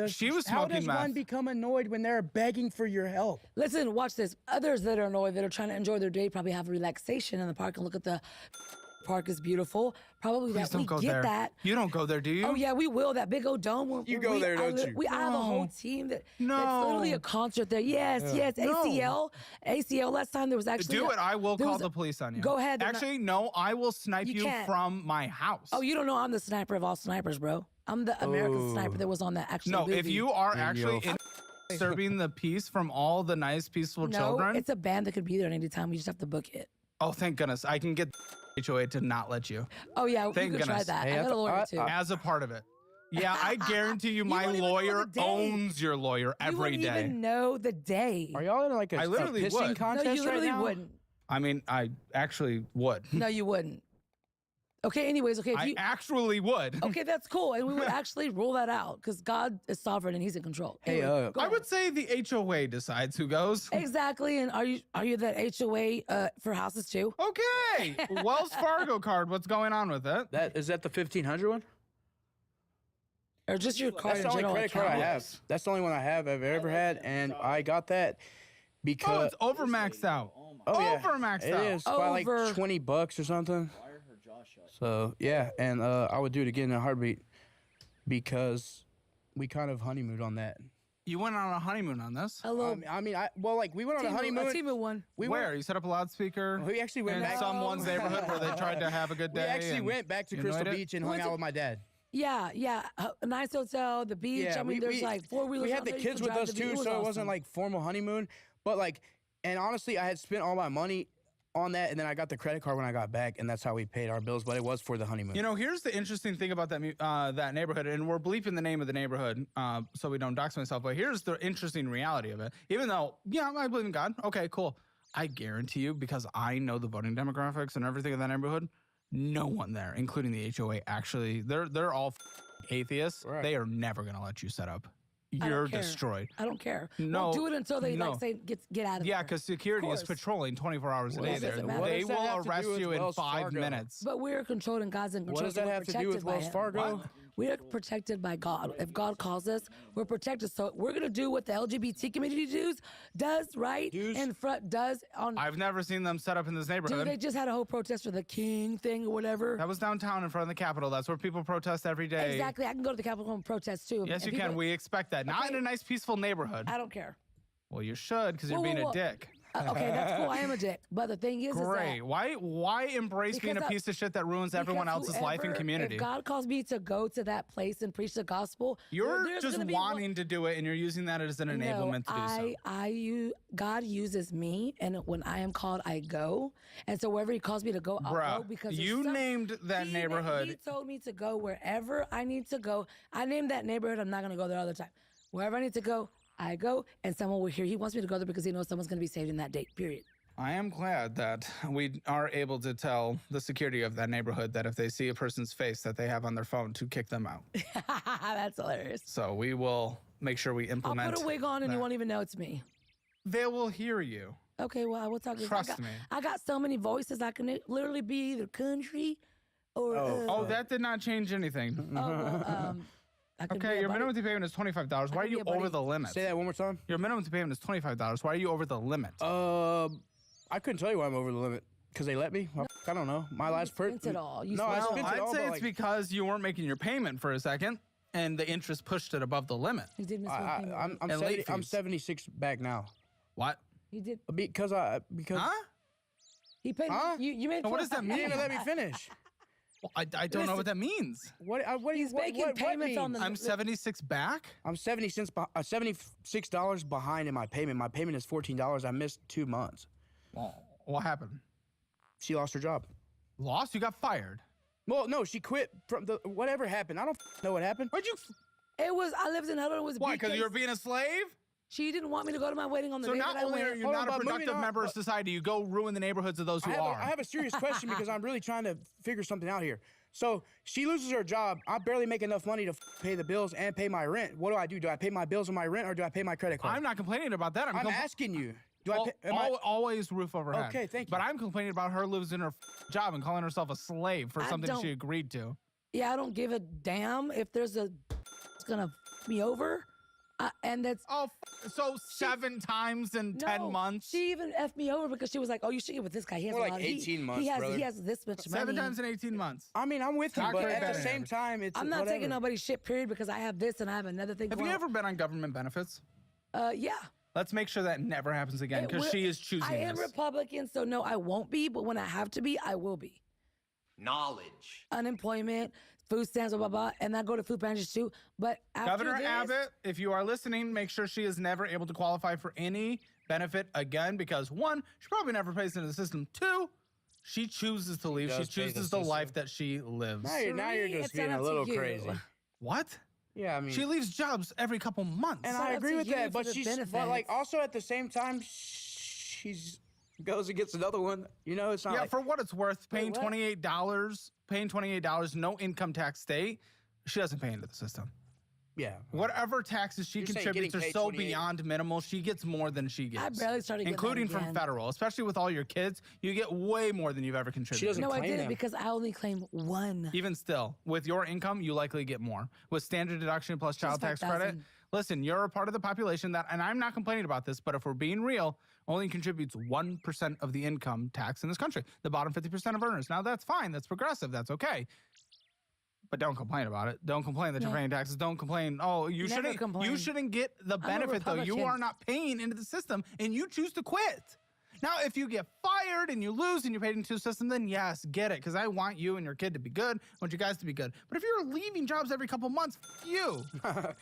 She was how smoking does meth. one become annoyed when they're begging for your help? Listen, watch this. Others that are annoyed, that are trying to enjoy their day, probably have relaxation in the park and look at the park is beautiful. Probably Please that don't we go get there. that. You don't go there, do you? Oh yeah, we will. That big old dome. You go there, don't you? I have a whole No. team that's No. literally a concert there. Yes, Yeah. yes. ACL. Last time there was actually. Do it. I will there call was the police on you. Go ahead. they're not- Actually, no. I will snipe You you can't. from my house. Oh, you don't know I'm the sniper of all snipers, bro. I'm the American sniper that was on that actual no. movie. If you are There you actually go. disturbing the peace from all the nice, peaceful no, children. it's a band that could be there at any time. We just have to book it. Oh, thank goodness. I can get HOA to not let you. Oh yeah, Thank you could try goodness. that. Hey, I got a lawyer too. As a part of it. Yeah, I guarantee you my wouldn't even know lawyer the day. owns your lawyer You every wouldn't day. even know the day. Are y'all in like a I literally pissing would. contest No, you literally right now? wouldn't. I mean, I actually would. No, you wouldn't. Okay, anyways, okay. If I you, actually would. okay, that's cool. And we would actually rule that out because God is sovereign and he's in control. Hey, Anyway, go I ahead. would say the HOA decides who goes. Exactly. And are you that HOA for houses too? Okay. Wells Fargo card. What's going on with it? Is that the 1500 one? Or just your card That's in the only general credit card I account? have. That's the only one I've ever had, and I got that Oh, because it's over maxed out. yeah, over maxed it out. is by like Over. $20 or something. So yeah, and I would do it again in a heartbeat because we kind of honeymooned on that. You went on a honeymoon on this. Hello. We went on a honeymoon. A team of one. Where? You set up a loudspeaker We actually went in back. someone's neighborhood where they tried to have a good We day. actually and went back to you Crystal enjoyed it? Beach and hung out with my dad. Yeah. A nice hotel, the beach. Yeah, I mean, there's like four-wheelers. We had out the there you kids can with drive us to the beach. too, was so it awesome. wasn't like formal honeymoon. But like, and honestly, I had spent all my money on that, and then I got the credit card when I got back, and that's how we paid our bills. But it was for the honeymoon. You know, here's the interesting thing about that neighborhood, and we're bleeping the name of the neighborhood so we don't dox myself. But here's the interesting reality of it. Even though, yeah, I believe in God. Okay, cool. I guarantee you, because I know the voting demographics and everything in that neighborhood, no one there, including the HOA, actually, they're all atheists. Right. They are never gonna let you set up. I don't You're care. destroyed. I don't care. No, We'll do it until they no. like say get out of Yeah, there. because security is course. patrolling 24 hours a What day does there. that matter? What They does that will have to do arrest with you in Wells 5 Fargo? minutes. But we're controlled and God's in control. What does so that we're have to do protected with by Wells him. Fargo? We're protected by God. If God calls us, we're protected. So we're gonna do what the LGBT community does, right? In front does on. I've never seen them set up in this neighborhood. Dude, they just had a whole protest for the King thing or whatever. That was downtown in front of the Capitol. That's where people protest every day. Exactly. I can go to the Capitol and protest too. Yes, And you can. people- We expect that. Not in a nice, peaceful neighborhood. I don't care. Well, you should, because you're Whoa, being whoa, a whoa. dick. Okay, that's cool. I am a dick. But the thing is Great. that Why embrace being a Because piece of shit that ruins everyone because else's life and whoever- community? If God calls me to go to that place and preach the gospel, You're there's just gonna be wanting to do it, and you're using that as an enablement to do so. God uses me, and when I am called, I go. And so wherever He calls me to go, I'll Bruh, go because there's you some- named that He neighborhood. told me to go wherever I need to go. I named that neighborhood. I'm not gonna go there all the time. Wherever I need to go, I go, and someone will hear. He wants me to go there because he knows someone's gonna be saved in that date. Period. I am glad that we are able to tell the security of that neighborhood that if they see a person's face that they have on their phone, to kick them out. That's hilarious. So we will make sure we I'll implement. put a wig on, and you that. won't even know it's me. They will hear you. Okay, well, I will talk. Trust me. I got so many voices. I can literally be either country or. Oh, that did not change anything. I could be Okay, a your buddy. minimum payment is $25. Why are could be you a buddy. over the limit? Say that one more time. Your minimum payment is $25. Why are you over the limit? I couldn't tell you why I'm over the limit because they let me. I don't know. My last spent it all. You No, I spent it spent all. it all. I'd say but, it's like, because you weren't making your payment for a second, and the interest pushed it above the limit. He did miss one payment. I'm And late 70, I'm fees. 76 back now What? He did. because Huh? He paid. Huh? You made. What does that you mean? didn't even let me finish. Well, I don't know what that means. What do you? He's making payments on the. I'm 76 back? I'm $76 behind in my payment. My payment is $14. I missed 2 months. Well, what happened? She lost her job. Lost? You got fired. Well, no, she quit from the whatever happened. I don't know what happened. Why'd you? It was, I lived in Herblore. It was Why? Because BK's. you were being a slave? She didn't want me to go to my wedding on the So day not that I only went. are you Hold not on, a but moving productive on, member of but- society, you go ruin the neighborhoods of those who are. I have a serious question because I'm really trying to figure something out here. So she loses her job. I barely make enough money to pay the bills and pay my rent. What do? Do I pay my bills and my rent, or do I pay my credit card? I'm not complaining about that. I'm asking you. Do Well, I pay? always roof over head. Okay, thank you. But I'm complaining about her losing her job and calling herself a slave for I something don't- she agreed to. Yeah, I don't give a damn if there's a it's gonna f me over. And that's so 7 times in 10 months. She even effed me over because she was like, "Oh, you should get with this guy. He has More a like lot. 18 months, he has brother. he has this much money." 7 times in 18 months. I mean, I'm with you, Not but great at the betting same average. time, it's I'm not whatever. taking nobody's shit, period, because I have this and I have another thing. Have going you on. ever been on government benefits? Yeah. Let's make sure that never happens again It because will- she is choosing I am this. Republican, so no, I won't be. But when I have to be, I will be. Knowledge. Unemployment, food stamps, blah, blah, blah. And I go to food pantries too. But after Governor this, Abbott, if you are listening, make sure she is never able to qualify for any benefit again because 1, she probably never pays into the system. 2, she chooses to leave. She does pay the chooses the system. life that she lives. Now you're just it's being not a up to little you. crazy. What? Yeah, I mean, She leaves jobs every couple months. and It's I up agree to with you that, for but the she's but like benefits. also at the same time, she's goes and gets another one. You know, it's not Yeah, like for what it's worth, paying what? $28, no income tax state, she doesn't pay into the system. yeah. Whatever taxes she You're saying contributes are getting paid so 28. beyond minimal, she gets more than she gets. I barely started getting that including from again. federal, especially with all your kids, you get way more than you've ever contributed. doesn't No, I claim didn't them. because I only claim one. Even still, with your income, you likely get more. With standard deduction plus child tax credit, 5,000. listen, you're a part of the population that, and I'm not complaining about this, but if we're being real, only contributes 1% of the income tax in this country. The bottom 50% of earners. Now that's fine. That's progressive. That's okay. But don't complain about it. Don't complain that you're No. paying taxes. Don't complain. Oh, you Never shouldn't. You complain. shouldn't get the I'm a benefit though. You Republican. are not paying into the system, and you choose to quit. Now, if you get fired and you lose and you're paid into the system, then yes, get it. Because I want you and your kid to be good. I want you guys to be good. But if you're leaving jobs every couple months, you. I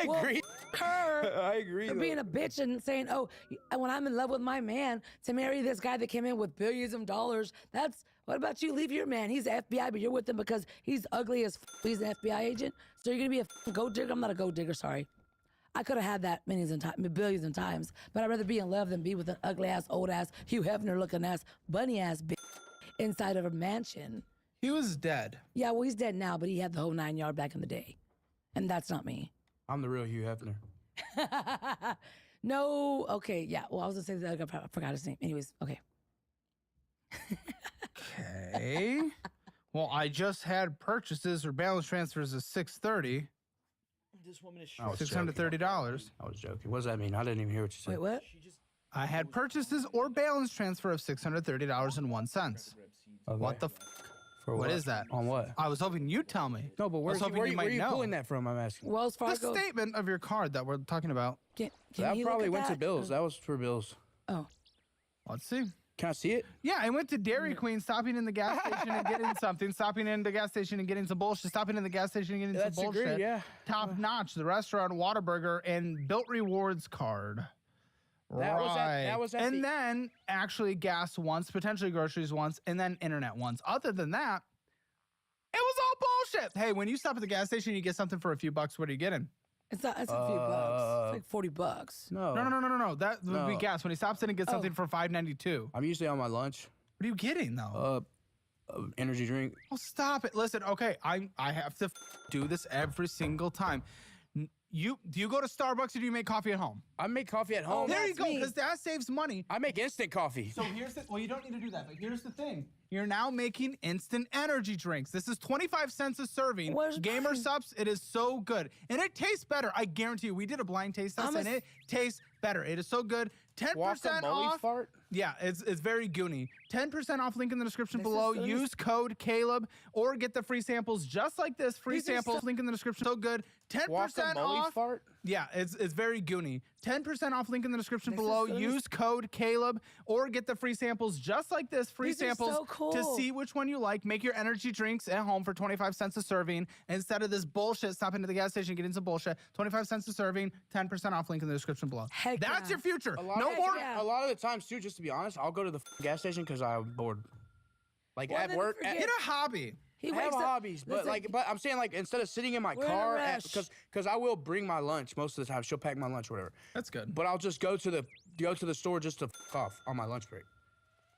Well, agree. her I agree. for though. being a bitch and saying, "Oh, when I'm in love with my man, to marry this guy that came in with billions of dollars, that's what about you? Leave your man. He's the FBI, but you're with him because he's ugly as he's an FBI agent. So you're gonna be a gold digger? I'm not a gold digger. Sorry. I could have had that billions of times, but I'd rather be in love than be with an ugly ass, old ass, Hugh Hefner looking ass, bunny ass bitch inside of a mansion. He was dead. Yeah, well, he's dead now, but he had the whole 9 yard back in the day, and that's not me. I'm the real Hugh Hefner. No, okay, yeah. Well, I was gonna say that I forgot his name. Anyways, okay. Okay. Well, I just had purchases or balance transfers of $630. This woman is I was $630. I was joking. What does that mean? I didn't even hear what you said. Wait, what? I had purchases or balance transfer of $630.01. Okay. What the For what is that? On what? I was hoping you'd tell me. No, but I was hoping where you might are you know. pulling that from? I'm asking. Wells The Fargo. statement of your card that we're talking about. Can That he probably look at went to that? bills. That was for bills. Oh, Let's see. Can I see it? Yeah, I went to Dairy Queen, stopping in the gas station and getting something, stopping in the gas station and getting some bullshit, stopping in the gas station and getting That's some bullshit. agreed, yeah. Top notch, the restaurant, Whataburger, and Built Rewards card. That was at and the- then actually gas once, potentially groceries once, and then internet once. Other than that, it was all bullshit. Hey, when you stop at the gas station, you get something for a few bucks. What are you getting? it's not. It's a few bucks. It's like $40. No. No. That would be No. gas. When he stops in and gets something for $5.92. I'm usually on my lunch. What are you getting though? Energy drink. Oh, stop it. Listen, okay, I have to do this every single time. Do you go to Starbucks or do you make coffee at home? I make coffee at home. There you go, because that saves money. I make instant coffee. So here's the, well, you don't need to do that, but here's the thing. You're now making instant energy drinks. This is 25 cents a serving. Gamer Subs, it is so good. And it tastes better. I guarantee you. We did a blind taste test and it tastes better. It is so good. 10% Guacamole off. fart? Yeah, it's very goony. 10% off, link in the description below. Use code Caleb or get the free samples just like this. Free These are samples, link in the description. So good. 10% Guacamole off. fart? Yeah, it's very goony. 10% off, link in the description below. Use code Caleb or get the free samples just like this. Free These are samples so cool. to see which one you like. Make your energy drinks at home for 25 cents a serving instead of this bullshit. Stop into the gas station, getting some bullshit. 25 cents a serving, 10% off, link in the description below. Heck That's yeah. your future. A lot of the times too, just to be honest, I'll go to the gas station because I'm bored. Like Well, at then work. forget- Get a hobby. He I have wakes up- hobbies, but listen, but I'm saying like instead of sitting in my We're in a car, rush. because I will bring my lunch most of the time. She'll pack my lunch, whatever. That's good. But I'll just go to the store just to f off on my lunch break.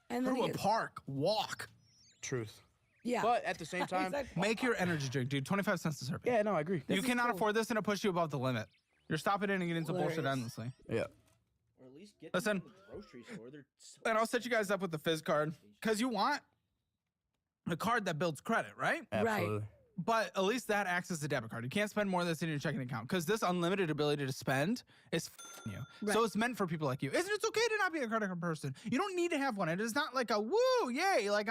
And Go then to he a gets- park, walk. Truth. Yeah. But at the same time, Exactly. Make your energy drink, dude. 25 cents a serving. yeah, no, I agree. You is cannot cool. afford this and it push you above the limit. You're stopping in and getting into bullshit Hilarious. endlessly. Yeah. Or at least get Listen. them from the grocery store. They're so And I'll set you guys up with the Fizz card because you want a card that builds credit, right? Absolutely. But at least that acts as a debit card. You can't spend more than that's in your checking account because this unlimited ability to spend is f***ing you. Right. So it's meant for people like you. It's okay to not be a credit card person. You don't need to have one. It is not like a woo, yay. Like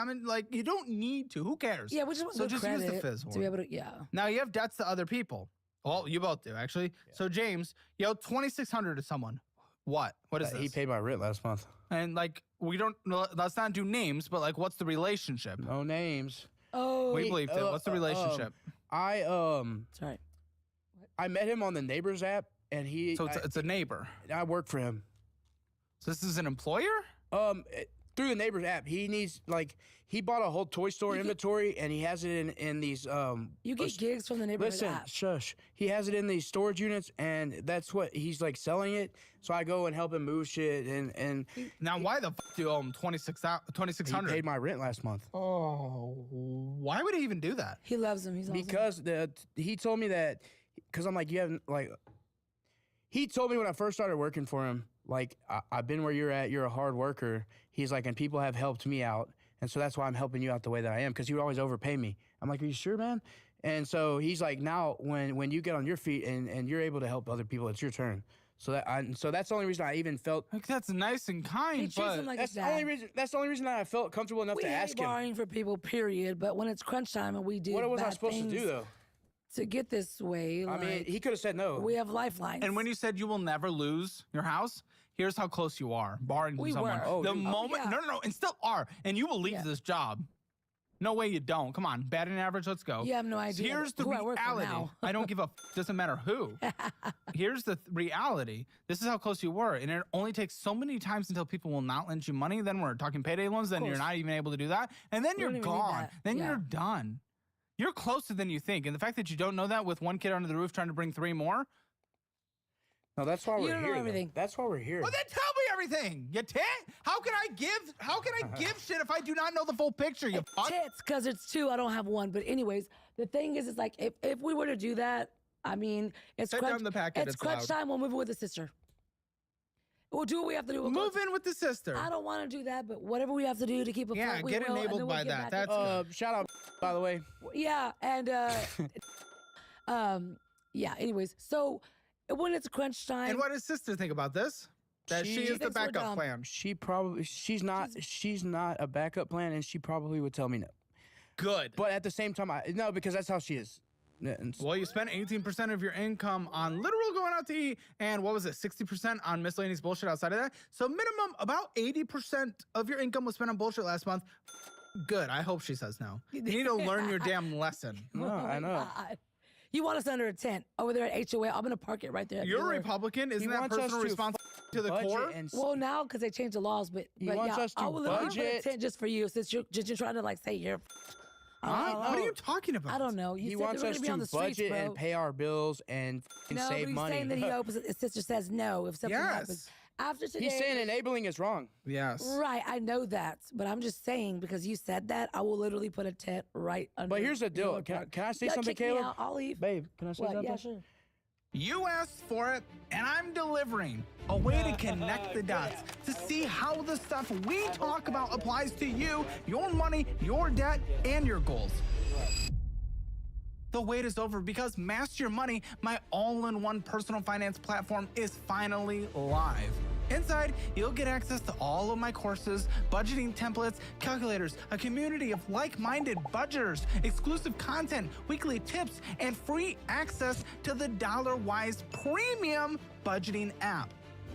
you don't need to. Who cares? Yeah, we just want so good just credit use the Fizz to one. be able to. Yeah. Now you have debts to other people. Well, you both do actually. Yeah. So James, you owe $2,600 to someone. What? What is this? He paid my rent last month. And like let's not do names, but like what's the relationship? No names. Oh. We believed it. What's the relationship? Sorry. I met him on the Neighbors app, and So it's a neighbor. I work for him. So this is an employer? Through the Neighbors app, he needs he bought a whole toy store inventory, and he has it in these. You get gigs from the Neighborhood Listen, app. shush. He has it in these storage units, and that's what he's like selling it. So I go and help him move shit, and now why the f do you owe him $2,600? He paid my rent last month. Oh, why would he even do that? He loves him. He's awesome. Because he told me that, because I'm like, you haven't he told me when I first started working for him, like, I've been where you're at, you're a hard worker. He's like, and people have helped me out. And so that's why I'm helping you out the way that I am, because he would always overpay me. I'm like, are you sure, man? And so he's like, now when you get on your feet and you're able to help other people, it's your turn. So that's the only reason I even felt like that's nice and kind, He treats but him like that's his the dad. only reason. That's the only reason that I felt comfortable enough We to hate ask him. borrowing for people, period. But when it's crunch time and we do What was I bad supposed to do things though? to get this way, I mean, like, he could have said no. we have lifelines. and when you said you will never lose your house, here's how close you are, borrowing from We someone. were. Oh, the you- moment, yeah. no, and still are, and you will leave this job. No way you don't. Come on, batting average, let's go. You have no idea Here's the who I work for reality. now. I don't give a doesn't matter who. Here's the reality. This is how close you were, and it only takes so many times until people will not lend you money. Then we're talking payday loans. Then you're course. not even able to do that, and then We you're don't even need gone. that. Then Yeah. you're done. You're closer than you think, and the fact that you don't know that with one kid under the roof trying to bring 3 more. No, that's why You we're don't know here. though. everything. That's why we're here. Well, then tell me everything. You tit? How can I give shit if I do not know the full picture? You fuck. Tits, because it's 2. I don't have 1. But anyways, the thing is, it's like if we were to do that, I mean, it's Set crunch, down the packet, it's it's crunch loud. time. We'll move in with the sister. We'll do what we have to do. We'll Move in with the sister. I don't want to do that, but whatever we have to do to keep it Yeah, afloat, we get will, and then enabled we'll by get that. back That's into- Shout out, by the way. Yeah, and yeah. Anyways, so when it's crunch time, And what does sister think about this? That she is the thinks we're backup dumb. plan. She's not a backup plan, and she probably would tell me no. Good. But at the same time, no, because that's how she is. Yeah, and Well, you spent 18% of your income on literal going out to eat, and what was it, 60% on miscellaneous bullshit outside of that? So minimum, about 80% of your income was spent on bullshit last month. Good. I hope she says no. You need to learn your damn lesson. No, I know. God. You want us under a tent over there at HOA? I'm gonna park it right there. at the You're a door. Republican. Isn't that wants us personal to responsibility to the budget core? and Well, now because they changed the laws, but wants yeah, us to I will literally put a budget. tent just for you since you're trying to like say you're. What are you talking about? I don't know. You He said wants they were us gonna be on to the streets, budget bro. and pay our bills and f***ing No, save but he's money. saying that he hopes his sister says no if something happens. After today, He's saying enabling is wrong. Yes. Right, I know that, but I'm just saying because you said that, I will literally put a tent right under. But here's the deal. your Can park. I say Yeah, something, kick me Caleb? out, I'll leave. Babe, can I say What? something? Yeah, sure. You asked for it, and I'm delivering a way to connect the dots to see how the stuff we talk about applies to you, your money, your debt, and your goals. The wait is over because Master Your Money, my all-in-one personal finance platform, is finally live. Inside, you'll get access to all of my courses, budgeting templates, calculators, a community of like-minded budgeters, exclusive content, weekly tips, and free access to the DollarWise Premium budgeting app.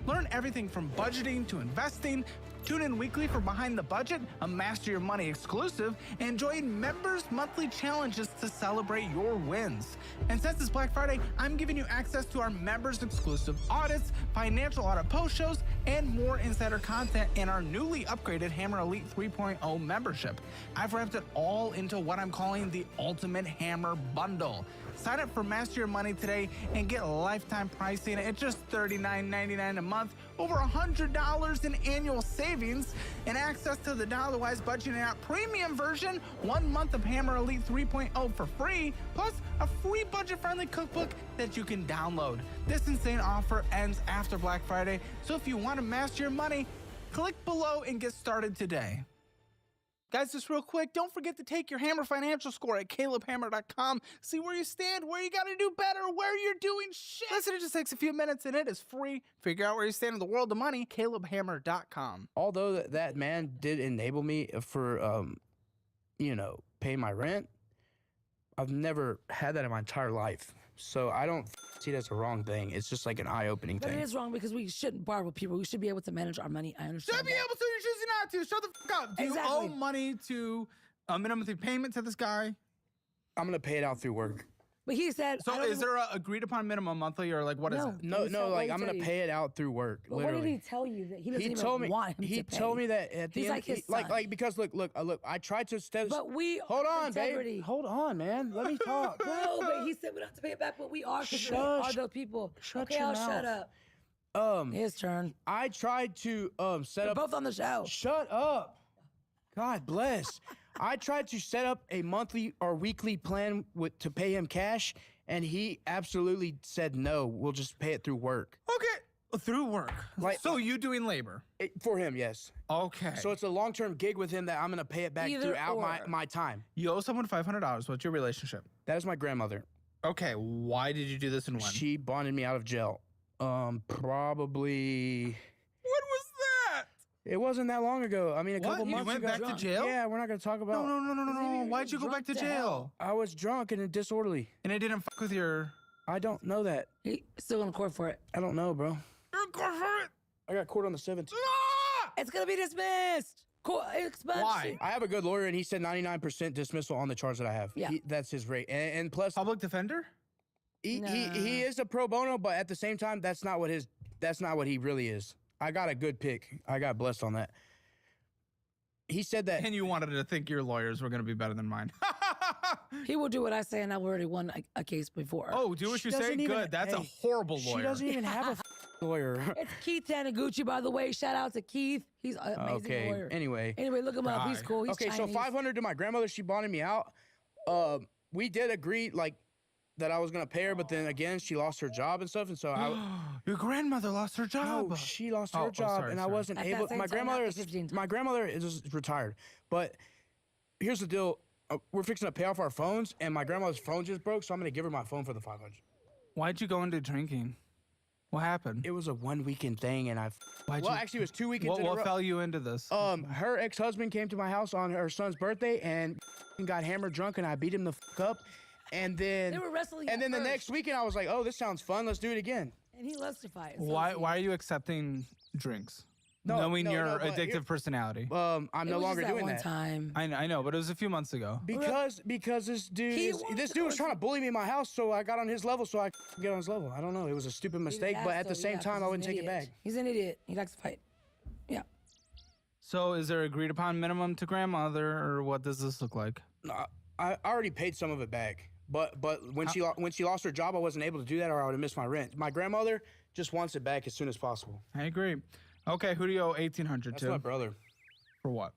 Learn everything from budgeting to investing, Tune in weekly for Behind the Budget, a Master Your Money exclusive, and join members' monthly challenges to celebrate your wins. And since it's Black Friday, I'm giving you access to our members' exclusive audits, financial audit post shows, and more insider content in our newly upgraded Hammer Elite 3.0 membership. I've wrapped it all into what I'm calling the Ultimate Hammer Bundle. Sign up for Master Your Money today and get lifetime pricing at just $39.99 a month, over $100 in annual savings, and access to the Dollarwise Budgeting app premium version, 1 month of Hammer Elite 3.0 for free, plus a free budget-friendly cookbook that you can download. This insane offer ends after Black Friday, so if you want to master your money, click below and get started today. Guys, just real quick, don't forget to take your Hammer financial score at calebhammer.com. See where you stand, where you got to do better, where you're doing shit. Listen, it just takes a few minutes and it is free. Figure out where you stand in the world of money, calebhammer.com. Although that man did enable me for, pay my rent, I've never had that in my entire life. So I don't see it as a wrong thing. It's just like an eye-opening But thing. it is wrong because we shouldn't borrow people. We should be able to manage our money. I understand. Should be able to, you're choosing not to. Shut the fuck up. Do you owe money to a minimum payment to this guy? I'm going to pay it out through work. But he said. So is there a agreed upon minimum monthly or like what is it? No, like I'm going to pay it out through work. But what did he tell you that he doesn't even told me, want him he to pay? told me that at the He's end, like his son. like because look, I tried to step. But we hold on, integrity. babe. Hold on, man. Let me talk. No, but he said we don't have to pay it back, but we are because we are those people. Shut okay, your I'll mouth. shut up. His turn. I tried to set You're up. both on the show. Shut up. God bless. I tried to set up a monthly or weekly plan to pay him cash, and he absolutely said no. We'll just pay it through work. Okay, through work. Like, so you doing labor? For him, yes. Okay. So it's a long-term gig with him that I'm going to pay it back Either throughout or. my time. You owe someone $500. What's your relationship? That is my grandmother. Okay, why did you do this and when? She bonded me out of jail. Probably. What was that? It wasn't that long ago. I mean, a couple months went ago. back to jail? Yeah, we're not going to talk about. No. Why'd you go back to jail? I was drunk and disorderly. And it didn't fuck with your. I don't know that. He's still in court for it. I don't know, bro. You're in court for it. I got court on the 17th. It's gonna be dismissed. Why? I have a good lawyer, and he said 99% dismissal on the charge that I have. Yeah. That's his rate. And plus, public defender. He is a pro bono, but at the same time, that's not what he really is. I got a good pick. I got blessed on that. He said that. And you wanted to think your lawyers were going to be better than mine. He will do what I say, and I've already won a case before. Oh, do what you say? Good. That's a horrible lawyer. She doesn't even have a lawyer. It's Keith Taniguchi, by the way. Shout out to Keith. He's an amazing lawyer. Anyway, look him up. He's cool. He's okay, Chinese. so $500 to my grandmother. She bonded me out. We did agree that I was gonna pay her, but then again, she lost her job and stuff, and so Your grandmother lost her job. No, she lost her job, and I wasn't able. My grandmother is retired, but here's the deal: we're fixing to pay off our phones, and my grandmother's phone just broke, so I'm gonna give her my phone for the $500. Why'd you go into drinking? What happened? It was a 1 weekend thing, and actually, it was 2 weekends. What fell you into this? Her ex-husband came to my house on her son's birthday and got hammered drunk, and I beat him the up. And then they were wrestling. And then the next weekend, I was like, "Oh, this sounds fun. Let's do it again." And he loves to fight. Why are you accepting drinks? Knowing your addictive personality. I'm no longer doing that. Time. I know, but it was a few months ago. Because this dude was trying to bully me in my house, so I got on his level, so I could get on his level. I don't know. It was a stupid mistake, but at the same time, I wouldn't take it back. He's an idiot. He likes to fight. Yeah. So is there agreed upon minimum to grandmother, or what does this look like? I already paid some of it back. But when she lost her job, I wasn't able to do that, or I would have missed my rent. My grandmother just wants it back as soon as possible. I agree. Okay, who do you owe $1,800 to? That's my brother. For what?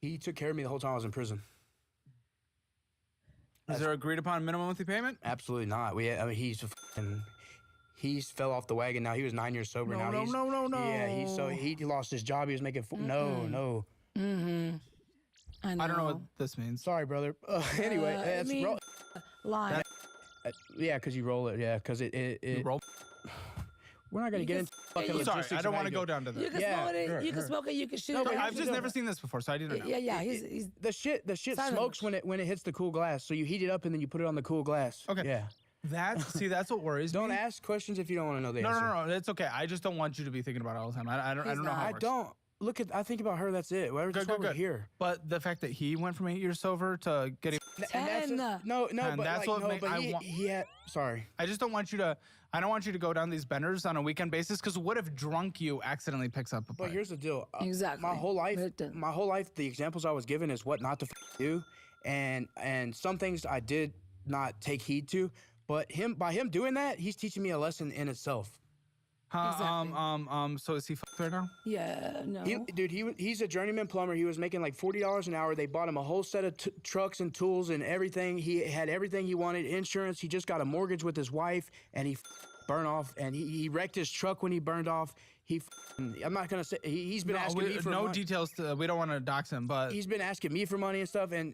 He took care of me the whole time I was in prison. Is there agreed upon minimum monthly payment? Absolutely not. He's fell off the wagon now. He was 9 years sober. No. Yeah, he lost his job. He was making no. Mm-hmm. I don't know what this means. Sorry, brother. Anyway, that's line. Yeah, because you roll it. Yeah, because it roll. We're not gonna get into fucking logistics. Sorry, I don't want to go down to this. You can smoke it. You can smoke it. You can shoot No, it. I've just never seen this before, so I didn't know. Yeah. He's the shit smokes when it hits the cool glass. So you heat it up and then you put it on the cool glass. Okay. Yeah. That's what worries me. Don't ask questions if you don't want to know the answer. No, it's okay. I just don't want you to be thinking about it all the time. I don't know how it works. I think about her. That's it. That's why we're here. But the fact that he went from 8 years sober to getting 10. No, and but that's like, what no, made, but he had. Sorry. I just don't want you to. I don't want you to go down these benders on a weekend basis. Because what if drunk you accidentally picks up a pipe? But here's the deal. Exactly. My whole life, the examples I was given is what not to do, and some things I did not take heed to. But by him doing that, he's teaching me a lesson in itself. Exactly. So is he right now? Yeah, no. He's a journeyman plumber. He was making like $40 an hour. They bought him a whole set of trucks and tools and everything. He had everything he wanted, insurance. He just got a mortgage with his wife, and he burned off. And he wrecked his truck when he burned off. I'm not gonna say he's been asking me for no money. details. We don't want to dox him, but he's been asking me for money and stuff, and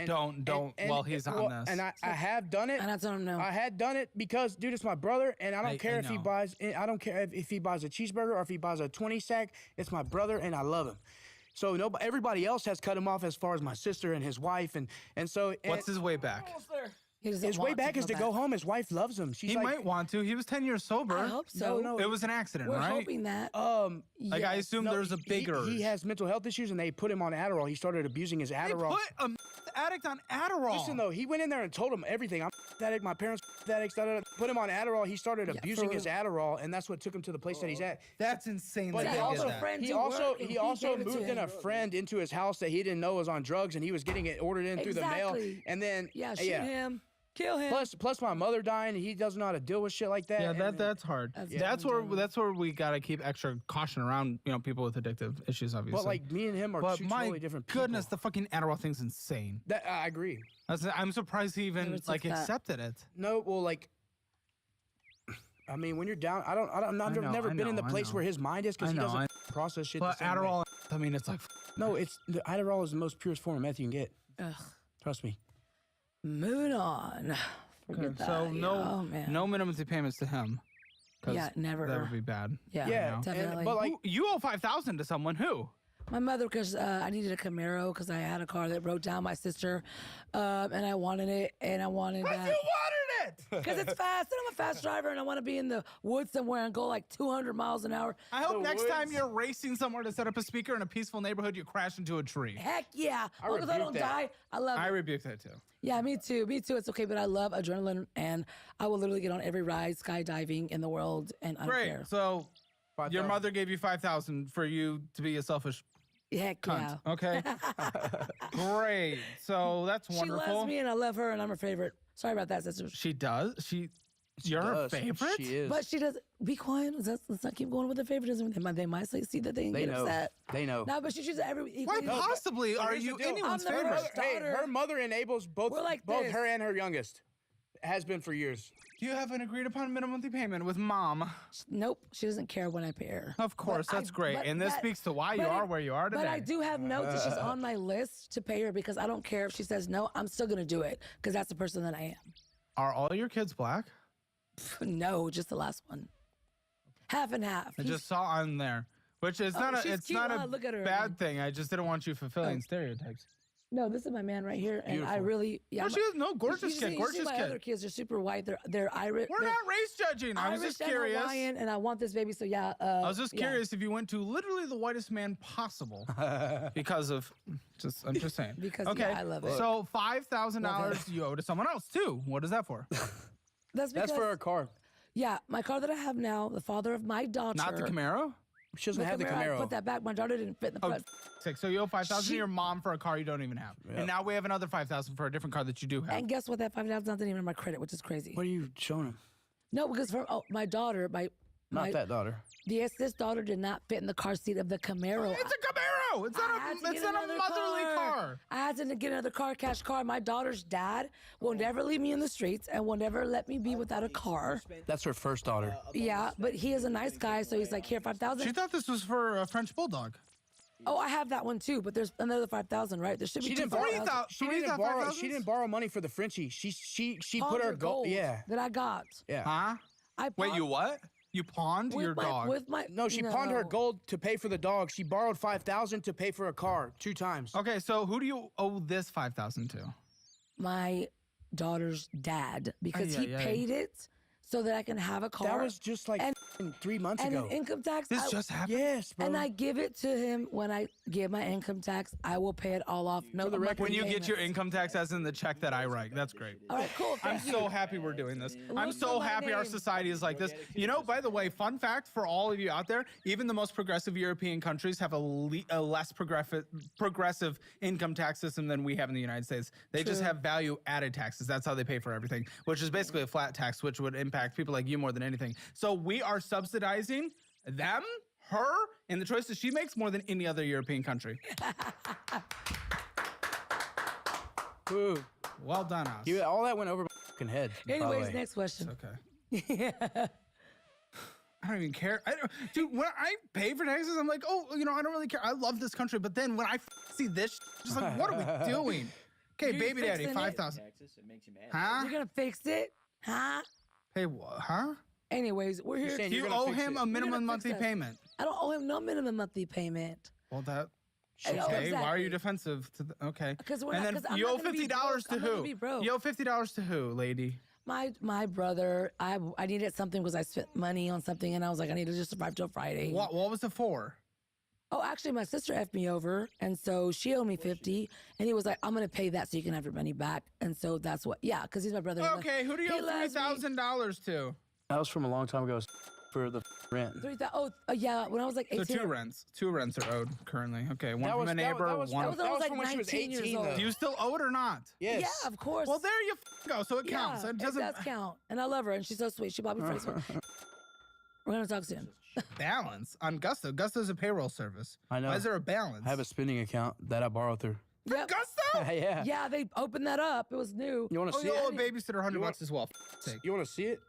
don't. While he's on this, and I have done it. And I told him no. I had done it because, dude, it's my brother, and I don't care if he buys. I don't care if he buys a cheeseburger or if he buys a 20 sack. It's my brother, and I love him. So everybody else has cut him off as far as my sister and his wife, and so. What's his way back? His way back is to go home. His wife loves him. He might want to. He was 10 years sober. I hope so. No, it was an accident, We're right? hoping that. Like I assume there's a bigger. He has mental health issues, and they put him on Adderall. He started abusing his Adderall. They put a addict on Adderall. Listen though, he went in there and told him everything. I'm addict. My parents addicts. Put him on Adderall. He started abusing his Adderall, and that's what took him to the place that he's at. That's insane. But he also moved in a friend into his house that he didn't know was on drugs, and he was getting it ordered in through the mail. And then shoot him. Kill him. Plus my mother dying, and he doesn't know how to deal with shit like that. Yeah, that's hard. That's where we gotta keep extra caution around, people with addictive issues, obviously. But like me and him are two totally different people. Goodness, the fucking Adderall thing's insane. I agree. I'm surprised he even accepted it. No, well, like, I mean, when you're down, I've never been in the place where his mind is because he doesn't process shit. But Adderall, I mean, it's like no, the Adderall is the most purest form of meth you can get. Ugh. Trust me. Moving on. Forget that. So no minimum payments to him. Yeah, never. That would be bad. Yeah, definitely. But like, you owe $5,000 to someone. Who? My mother, because I needed a Camaro because I had a car that broke down. My sister, and I wanted it, and I wanted that. You wanted it because it's fast, and I'm a fast driver, and I want to be in the woods somewhere and go like 200 miles an hour. I hope next time you're racing somewhere to set up a speaker in a peaceful neighborhood, you crash into a tree. Heck yeah! As long as I don't die, I love it. I rebuke that too. Yeah, me too. Me too. It's okay, but I love adrenaline, and I will literally get on every ride skydiving in the world, and I don't care. Great. So, your mother gave you $5,000 for you to be a selfish. Heck cunt. yeah. Okay. Great. So that's wonderful. She loves me, and I love her, and I'm her favorite. Sorry about that, sister. She does. You're her favorite. She is. But she does. Be quiet. Let's not keep going with the favoritism. They might see that they get upset. They know. No, but she chooses every. Why possibly are you anyone's favorite? Hey, her mother enables both her and her youngest. Has been for years. Do you have an agreed upon minimum payment with mom? Nope. She doesn't care when I pay her. Of course, that's great. And this speaks to why you are where you are today. But I do have notes that she's on my list to pay her because I don't care if she says no. I'm still going to do it because that's the person that I am. Are all your kids black? No, just the last one. Half and half. I just saw on there, which is not a bad thing. I just didn't want you fulfilling stereotypes. No, this is my man right here, and Beautiful. I really, Well, she has no gorgeous kid. Gorgeous my kid. other kids are super white. They're Irish. We're not race judging. I was Irish just curious. And Hawaiian, and I want this baby. So yeah. I was just curious if you went to literally the whitest man possible because of I'm just saying. Because okay, I love it. So $5,000 you owe to someone else too. What is that for? That's for her car. Yeah, my car that I have now. The father of my daughter. Not the Camaro. She doesn't have the Camaro. I put that back. My daughter didn't fit in the front. So you owe $5,000 to your mom for a car you don't even have, and now we have another $5,000 for a different car that you do have. And guess what? That $5,000 not even on my credit, which is crazy. What are you showing him? No, because my daughter, not that daughter. Yes, this daughter did not fit in the car seat of the Camaro. It's a Camaro. It's not a motherly car. I had to get another car, cash car. My daughter's dad will never leave me in the streets and will never let me be without a car. That's her first daughter. Yeah, but he is a nice guy, so he's like, here, $5,000. She thought this was for a French bulldog. Oh, I have that one too, but there's another $5,000, right? There should be $3,000. She didn't borrow money for the Frenchie. She put her gold. Yeah. That I got. Yeah. Huh? Wait, you what? You pawned your dog? She pawned her gold to pay for the dog. She borrowed $5,000 to pay for a car 2 times. Okay, so who do you owe this $5,000 to? My daughter's dad, because he paid it so that I can have a car. That was just like and 3 months And ago. in income tax, This just happened? Yes, bro. and I give it to him when I give my income tax. I will pay it all off. No, When you get your income tax as in the check that I write. That's great. All right, cool. I'm Thank you. so happy we're doing this. I'm Look so at my happy our name. society is like this. You know, by the way, fun fact for all of you out there, even the most progressive European countries have a less progressive income tax system than we have in the United States. They just True. have value added taxes. That's how they pay for everything, which is basically a flat tax, which would impact people like you more than anything. So we are subsidizing them, her, and the choices she makes more than any other European country. Ooh. Well done, us. All that went over my fucking head. by the Anyways, way. next question. Okay. I don't even care. Dude, when I pay for taxes, I'm like, oh, you know, I don't really care. I love this country. But then when I see this, just like, what are we doing? Okay, You baby daddy, fixing it? 5,000. Texas, it makes you mad. Huh? You're gonna fix it, huh? Hey, what? Huh? Anyways, we're here. saying You you're gonna owe fix him it. a You're minimum gonna monthly fix us. payment. I don't owe him no minimum monthly payment. Well, that. I know Okay, why are you exactly. defensive? Okay. 'Cause we're and not- then 'cause I'm you not owe gonna be $50 broke. to I'm not gonna who? be broke. You owe $50 to who, lady? My brother, I needed something because I spent money on something and I was like, I need to just survive till Friday. What was it for? Oh, actually, my sister effed me over, and so she owed me 50, and he was like, I'm gonna pay that so you can have your money back, and so that's what, yeah, because he's my brother. Okay, who do you He owe loves me. $3,000 to? That was from a long time ago. For the rent. 3,000. Oh, yeah, when I was like 18. So two rents are owed currently. Okay, one That from was- a that- neighbor, that was- one. That was when I was like from when she was 19 years 18, old. though. Do you still owe it or not? Yes. Yeah, of course. Well, there you go. So it counts. Yeah, It doesn't does count. And I love her, and she's so sweet. She bought me Facebook. We're gonna talk soon. balance on Gusto. Gusto's a payroll service. I know. Why is there a balance? I have a spending account that I borrow through. Yep. Gusto? Yeah. Yeah, they opened that up. It was new. You want to Oh, see you it? owe a babysitter $100 want- as well. Sake. You want to see it?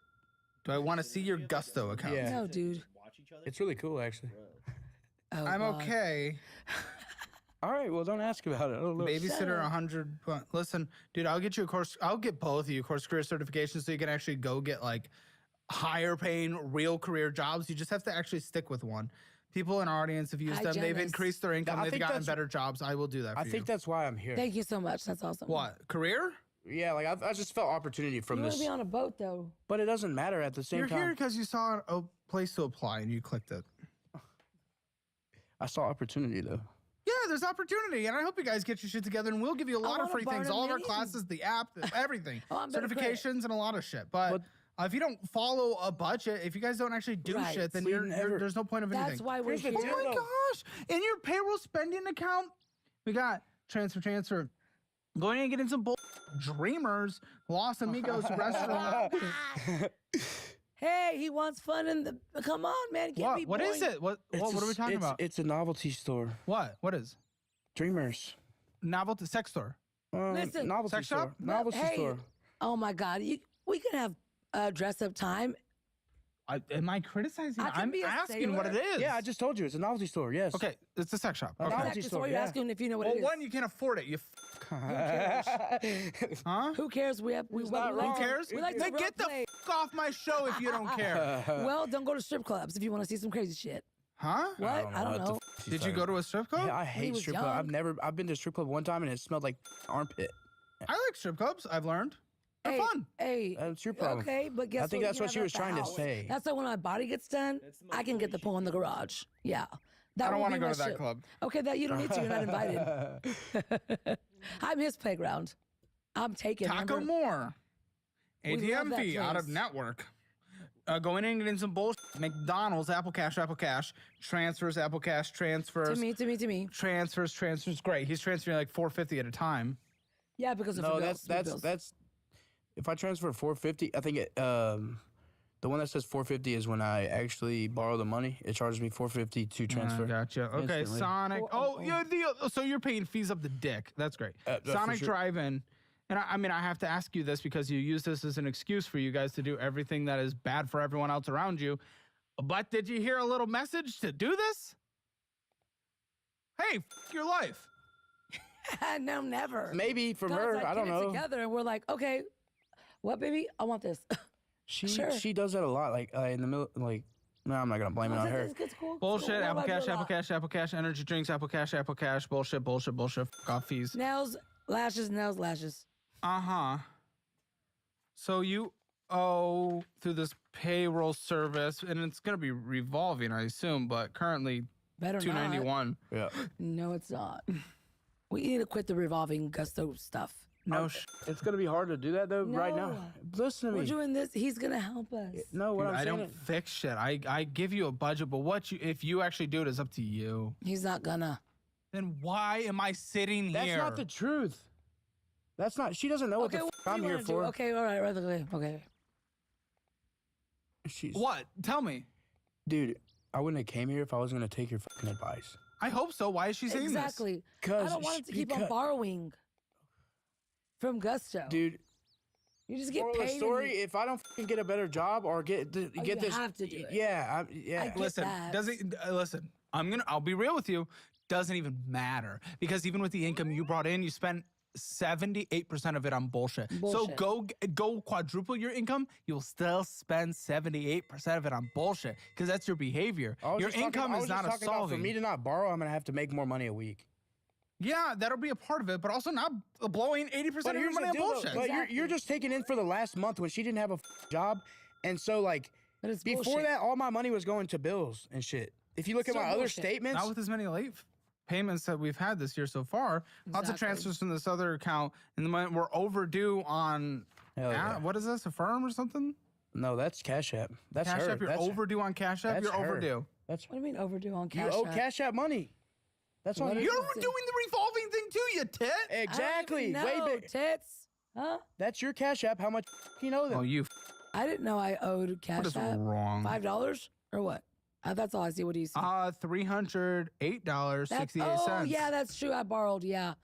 Do I want to see your Gusto account? Yeah. No, dude. It's really cool, actually. Oh, I'm God. okay. All right. Well, don't ask about it. I don't know. Babysitter 100. Listen, dude, I'll get you a course. I'll get both of you course career certifications so you can actually go get like higher paying real career jobs. You just have to actually stick with one. People in our audience have used them. They've Hygienist. increased their income. I They've think gotten that's- better jobs. I will do that for I you. think that's why I'm here. Thank you so much. That's awesome. What? Career? Yeah, like I just felt opportunity from You want this, to be on a boat, though. but it doesn't matter at the same You're time. here because you saw a place to apply and you clicked it. I saw opportunity though. Yeah, there's opportunity, and I hope you guys get your shit together, and we'll give you a lot of wanna free things. borrow All of our minions. classes, the app, everything, Oh, I'm better certifications, and a lot of shit. But if you don't follow a budget, if you guys don't actually do Right. shit, then We never- there's no point of anything. That's why we're Here's the here. Oh my deal, though. gosh! In your payroll spending account, we got transfer. Going and getting some Dreamers, Los Amigos restaurant. Hey, he wants fun in the. Come on, man. It can't be What is boring. it? What are we talking about? It's a novelty store. What is? Dreamers. Novelty sex store. Listen, novelty sex store. shop? Novelty Hey, store. oh my God. We can have dress up time. Am I criticizing? I can I'm be a asking what it sailor. is. Yeah, I just told you it's a novelty store. Yes. Okay, it's a sex shop. A Okay. novelty Exactly. So store. why are you Yeah. asking if you know what Well, it is? one, you can't afford it. You huh? Who cares? We not like Who to- cares? We like to Then get the role-play. off my show if you don't care. Well, don't go to strip clubs if you want to see some crazy shit. Huh? What? I don't know. Did you go to a strip club? Yeah, I he hate was strip club. young. I've been to a strip club one time and it smelled like armpit. I like strip clubs. I've learned. They're fun. Hey, That's your problem. okay, but guess I think what? that's You what can she have was it at the trying to house. say. That's why when my body gets done, I can get the pool in the garage. Yeah. That I don't will want to be go my to that shit. club. Okay, that you don't need to. You're not invited. I'm his playground. I'm taking Taco remember? More. We love ATM that fee out of place. network. Going in and getting some bullshit. McDonald's, Apple Cash, transfers, Apple Cash, transfers. To me. Transfers. Great. He's transferring like $450 at a time. Yeah, because of No, the bills, that's if I transfer $450, I think the one that says $450 is when I actually borrow the money. It charges me $450 to transfer. Gotcha. Okay, instantly. Sonic. So you're paying fees up the dick. That's great. for Sonic sure. Drive-In. And I mean, I have to ask you this because you use this as an excuse for you guys to do everything that is bad for everyone else around you. But did you hear a little message to do this? Hey, your life. No, never. Maybe from Guys, her, like, I don't get it know. together, and we're like, okay, what, baby? I want this. Sure. She does that a lot. Like in the middle, like no, I'm not gonna blame it on her. It's cool. Bullshit. What Apple do I do Cash, a Apple lot? Cash, Apple Cash, energy drinks, Apple Cash. Bullshit. Fuck off fees. Nails, lashes, nails, lashes. Uh-huh. So owe through this payroll service, and it's gonna be revolving, I assume, but currently Better not. $291. Yeah. No, it's not. We need to quit the revolving gusto stuff. No, it's gonna be hard to do that though right now. Listen to me. We're doing this. He's gonna help us. No, what Dude, I'm I saying. don't fix shit. I give you a budget, but if you actually do it, is up to you. He's not gonna. Then why am I sitting That's here? not the truth. That's not. She doesn't know what the Okay, f- I'm here for. Okay, all right, okay. She's What? Tell me. Dude, I wouldn't have came here if I was gonna take your fucking advice. I hope so. Why is she saying Exactly. I Because don't want him to keep on borrowing from Gusto. Dude, you just get moral of the paid. story, if I don't fucking get a better job or get you this, have to do it. yeah, I get Listen, that. listen. I'll be real with you. Doesn't even matter because even with the income you brought in, you spent 78% of it on bullshit. So go quadruple your income, you'll still spend 78% of it on bullshit because that's your behavior. Your income is not a For solving. me to not borrow, I'm gonna have to make more money a week. Yeah, that'll be a part of it, but also not blowing 80% of your money on bullshit. But you're just taking in for the last month when she didn't have a job, and so like before bullshit. that, all my money was going to bills and shit. If you look at my other statements, Not with as many late payments that we've had this year so far. Lots of transfers from this other account, and then we're overdue on what is this? A firm or something? No, that's Cash App. That's Cash her. App. You're That's overdue on Cash App. that's You're her. overdue. That's What do you mean overdue on you Cash owe App? Cash App money. That's What what is You're this? doing the revolving thing too, you tit. Exactly. I don't even Way know, big. tits. Huh? That's your Cash App. How much you know them? Oh, you. I didn't know I owed Cash What is App. wrong? $5 or what? That's all I see. What do you see? $308.68. Oh, yeah, that's true. I borrowed. Yeah.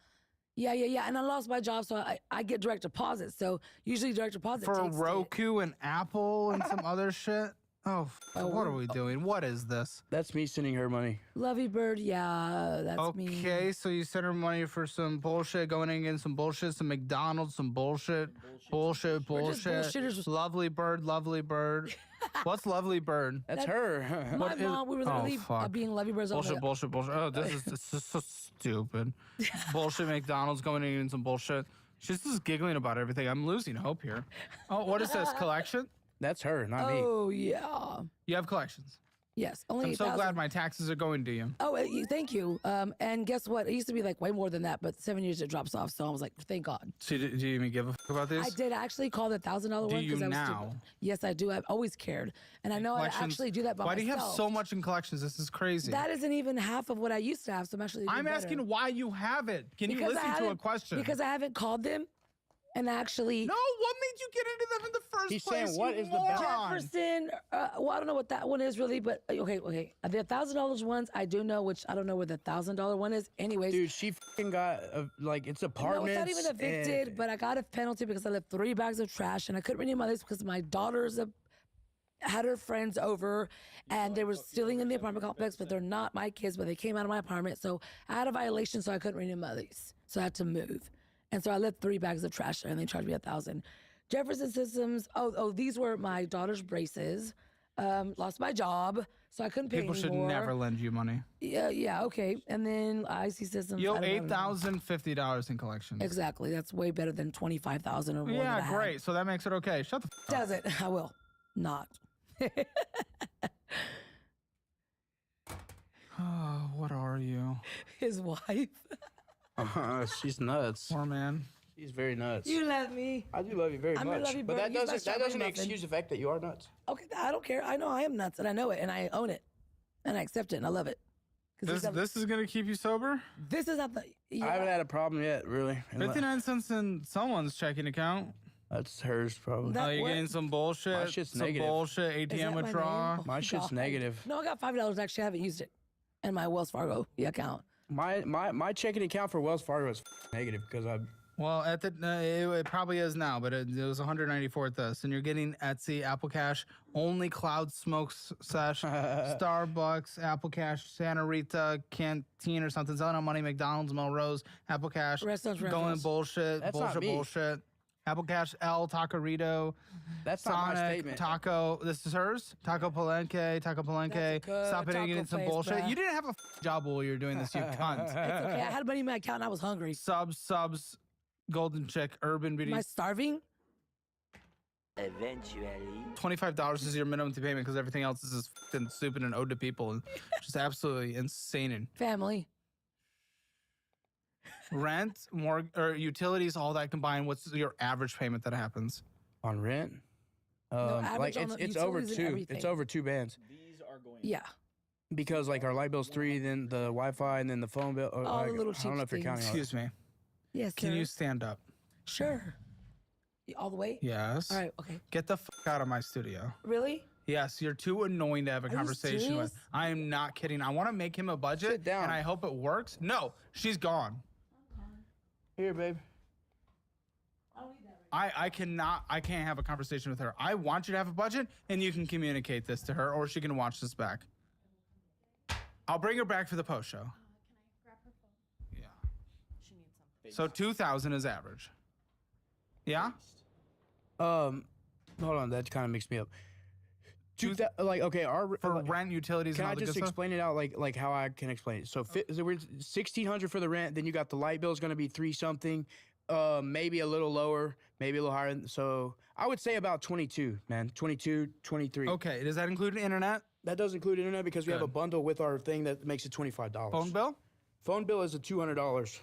And I lost my job, so I get direct deposit. So usually direct deposit For takes Roku and Apple and some other shit. Oh, what are we doing? What is this? That's me sending her money. Lovey Bird, yeah, that's me. Okay, so you sent her money for some bullshit, going in and getting some bullshit, some McDonald's, some bullshit. Bullshit. bullshitters. Lovely bird. What's Lovely Bird? That's her. My mom, we were literally being Lovey Birds all day. Bullshit. Oh, this is so stupid. Bullshit McDonald's going in and getting some bullshit. She's just giggling about everything. I'm losing hope here. Oh, what is this? Collection? That's her, not me. Oh, yeah. You have collections. Yes, only I'm so 8,000. glad my taxes are going to you. Oh, thank you. And guess what? It used to be like way more than that, but 7 years it drops off. So I was like, thank God. So do you even give a fuck about this? I did actually call the $1,000 one. Do you I was now? stupid. Yes, I do. I've always cared. And I know I actually do that by Why myself. do you have so much in collections? This is crazy. That isn't even half of what I used to have, so I'm actually doing better. asking why you have it. Can you listen to a question? Because I haven't called them and actually... No, what made you get into them in the first He's place? saying, what you is the moron? Jefferson, well, I don't know what that one is really, but okay. The $1,000 ones, I do know, which I don't know where the $1,000 one is. Anyways. Dude, she fucking got, it's apartments. No, it's not even evicted, but I got a penalty because I left 3 bags of trash, and I couldn't renew my lease because my daughter's had her friends over, and they were stealing in the apartment complex, but they're not my kids, but they came out of my apartment, so I had a violation, so I couldn't renew my lease. So I had to move. And so I left 3 bags of trash there, and they charged me $1,000. Jefferson Systems, these were my daughter's braces. Lost my job, so I couldn't pay People should anymore. never lend you money. Yeah, okay. And then IC Systems. You owe $8,050 in collections. Exactly. That's way better than $25,000 or more. Yeah, great. So that makes it okay. Shut the f up. Does it? I will not. Oh, what are you? His wife. She's nuts. Poor man. She's very nuts. You love me. I do love you very I'm your much. lovey But bird. that Use my doesn't strawberry muffin. excuse the fact that you are nuts. Okay, I don't care. I know I am nuts, and I know it, and I own it, and I accept it, and I love it. This is gonna keep you sober? This is not the. Yeah. I haven't had a problem yet, really. 59 cents in someone's checking account. That's hers, probably. That- You're what? getting some bullshit. My shit's some negative. bullshit. Is that ATM my withdrawal. name? My shit's God. negative. No, I got $5. Actually, I haven't used it, in my Wells Fargo account. My checking account for Wells Fargo is negative because I. Well, at the it probably is now, but it was 194 at this, and you're getting Etsy, Apple Cash, only Cloud Smokes Sesh, Starbucks, Apple Cash, Santa Rita Canteen or something, Zelda Money, McDonald's, Melrose, Apple Cash, Restaurants, going restaurants. bullshit, That's not me. bullshit. Apple Cash, L, Taquerito, That's not my Sonic, statement. Taco. This is hers. Taco Palenque. That's a good Stop hitting taco it some place, bullshit. bruh. You didn't have a job while you were doing this, you cunt. It's okay. I had money in my account, and I was hungry. Subs, Golden Chick, Urban Beauty. Am I starving? Eventually. $25 is your minimum to payment because everything else is just fucking stupid and owed to people, and just absolutely insane. Family. Rent, more or utilities, all that combined. What's your average payment that happens on rent? Average like on it's the over utilities and two. everything. It's over 2 bands. These are going. Yeah. Because like our light bill's 3, then the Wi-Fi, and then the phone bill. All the little I don't know if you're cheap counting. all Excuse me. Yes, Can sir. you stand up? Sure. All the way? Yes. All right, okay. Get the fuck out of my studio. Really? Yes, you're too annoying to have a Are you conversation with. serious? I am not kidding. I want to make him a budget, Sit down. and I hope it works. No, she's gone. Here, babe. I can't have a conversation with her. I want you to have a budget, and you can communicate this to her, or she can watch this back. I'll bring her back for the post show. Yeah. So 2,000 is average. Yeah. Hold on, that kind of mixed me up. Like okay, for rent, utilities. Can and all I the just good stuff? explain it out like how I can explain it? So, so we're 1,600 for the rent. Then you got the light bill is going to be 3 something, maybe a little lower, maybe a little higher. So I would say about 22, man, 22, 23. Okay, does that include internet? That does include internet because we have a bundle with our thing that makes it $25. Phone bill? Phone bill is a $200.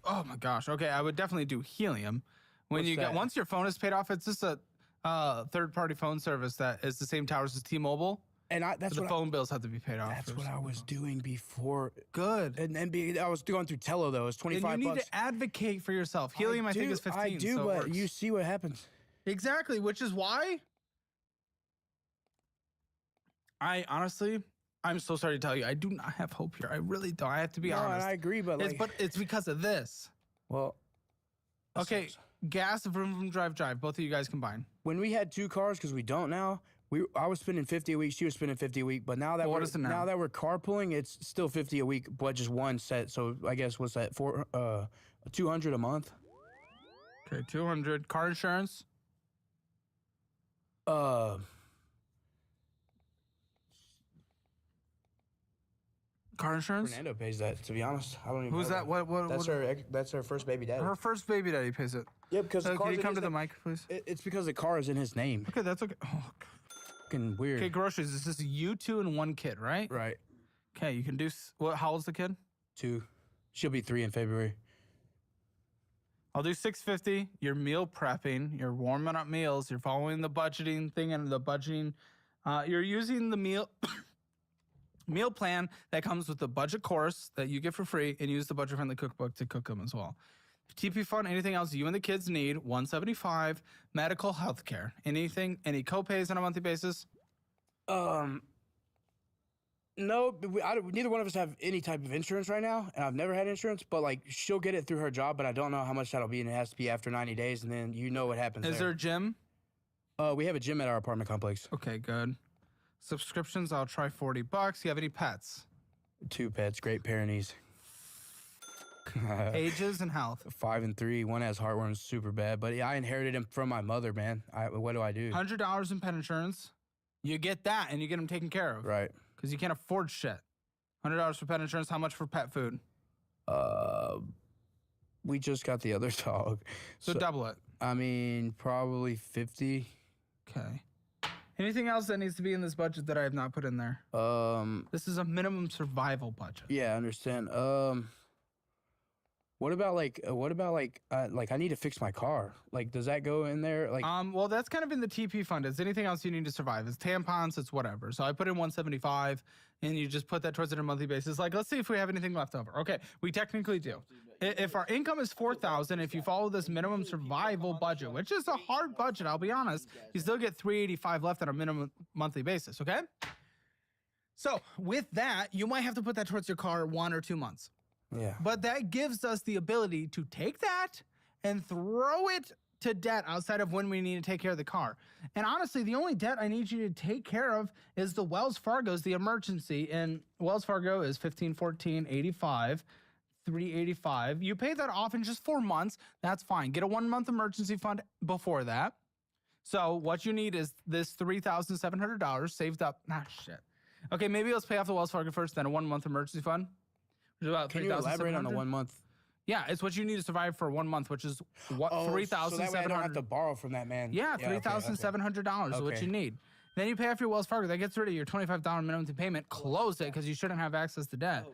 Oh my gosh. Okay, I would definitely do helium. When What's you get that? once your phone is paid off, it's just a third-party phone service that is the same towers as T-Mobile. And that's the what phone bills have to be paid off. That's what I was doing before. Good. And I was going through Tello though. It's 25 And you need bucks. to advocate for yourself. Helium, I think, is 15. I do, so it but works. you see what happens. Exactly, which is why I honestly, I'm so sorry to tell you, I do not have hope here. I really don't. I have to be No, honest. and I agree, but it's because of this. Well, okay, gas, vroom, vroom, drive, drive. Both of you guys combined. When we had 2 cars, because we don't now, I was spending 50 a week. She was spending 50 a week. But now that Well, what is it now? now that we're carpooling, it's still 50 a week, but just one set. So I guess what's that? 200 a month. Okay, 200. Car insurance. Car insurance. Fernando pays that. To be honest, I don't even. Who's know that? What? That's That's her first baby daddy. Her first baby daddy pays it. Yeah, because the Can car's you in come his to the name. mic, please? It's because the car is in his name. Okay, that's okay. Oh, fucking weird. okay, groceries. This is you 2 and 1 kid, right? Right. Okay, you can do. What? How old's the kid? 2. She'll be 3 in February. I'll do $650. You're meal prepping. You're warming up meals. You're following the budgeting thing and the budgeting. You're using the meal plan that comes with the budget course that you get for free, and use the budget-friendly cookbook to cook them as well. TP fund, anything else you and the kids need, $175. Medical health care. Anything, any co-pays on a monthly basis? No, but neither one of us have any type of insurance right now, and I've never had insurance. But like, she'll get it through her job, but I don't know how much that'll be, and it has to be after 90 days, and then you know what happens. Is there a gym? We have a gym at our apartment complex. Okay, good. Subscriptions, I'll try $40. You have any pets? 2 pets, Great Pyrenees. Ages and health. 5 and 3. One has heartworms, super bad, but I inherited him from my mother, man. What do I do? $100 in pet insurance. You get that, and you get them taken care of. Right. Because you can't afford shit. $100 for pet insurance. How much for pet food? We just got the other dog. So double it. I mean, probably 50. Okay. Anything else that needs to be in this budget that I have not put in there? This is a minimum survival budget. Yeah, I understand. What about I need to fix my car. Like, does that go in there? Like, well, that's kind of in the TP fund. Is anything else you need to survive? It's tampons, it's whatever. So I put in 175, and you just put that towards it on a monthly basis. Like, let's see if we have anything left over. Okay, we technically do. If our income is $4,000, if you follow this minimum survival budget, which is a hard budget, I'll be honest, you still get $385 left on a minimum monthly basis. Okay. So with that, you might have to put that towards your car 1 or 2 months. Yeah. But that gives us the ability to take that and throw it to debt outside of when we need to take care of the car. And honestly, the only debt I need you to take care of is the Wells Fargo's, the emergency. And Wells Fargo is $1,514.85, $385. You pay that off in just 4 months. That's fine. Get a 1-month emergency fund before that. So what you need is this $3,700 saved up. Shit. Okay, maybe let's pay off the Wells Fargo first, then a 1-month emergency fund. About can you elaborate on the 1 month? Yeah, it's what you need to survive for 1 month, which is what $3,700. So that way I don't have to borrow from that man. Yeah, $3,700 is what you need. Then you pay off your Wells Fargo. That gets rid of your $25 minimum payment. Close it because you shouldn't have access to debt.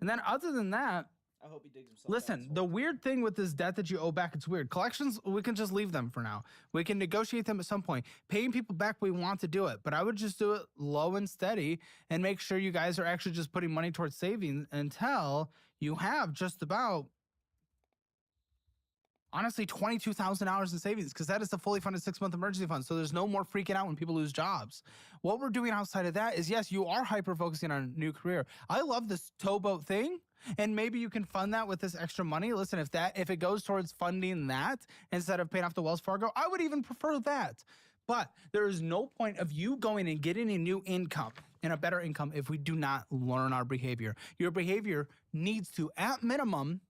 And then other than that, I hope he digs himself listen, the weird thing with this debt that you owe back, it's weird. Collections, we can just leave them for now. We can negotiate them at some point. Paying people back, we want to do it. But I would just do it low and steady and make sure you guys are actually just putting money towards saving until you have just about, honestly, $22,000 in savings, because that is the fully funded 6-month emergency fund. So there's no more freaking out when people lose jobs. What we're doing outside of that is, yes, you are hyper-focusing on a new career. I love this towboat thing. And maybe you can fund that with this extra money. Listen, if it goes towards funding that instead of paying off the Wells Fargo, I would even prefer that. But there is no point of you going and getting a new income and a better income if we do not learn our behavior. Your behavior needs to, at minimum,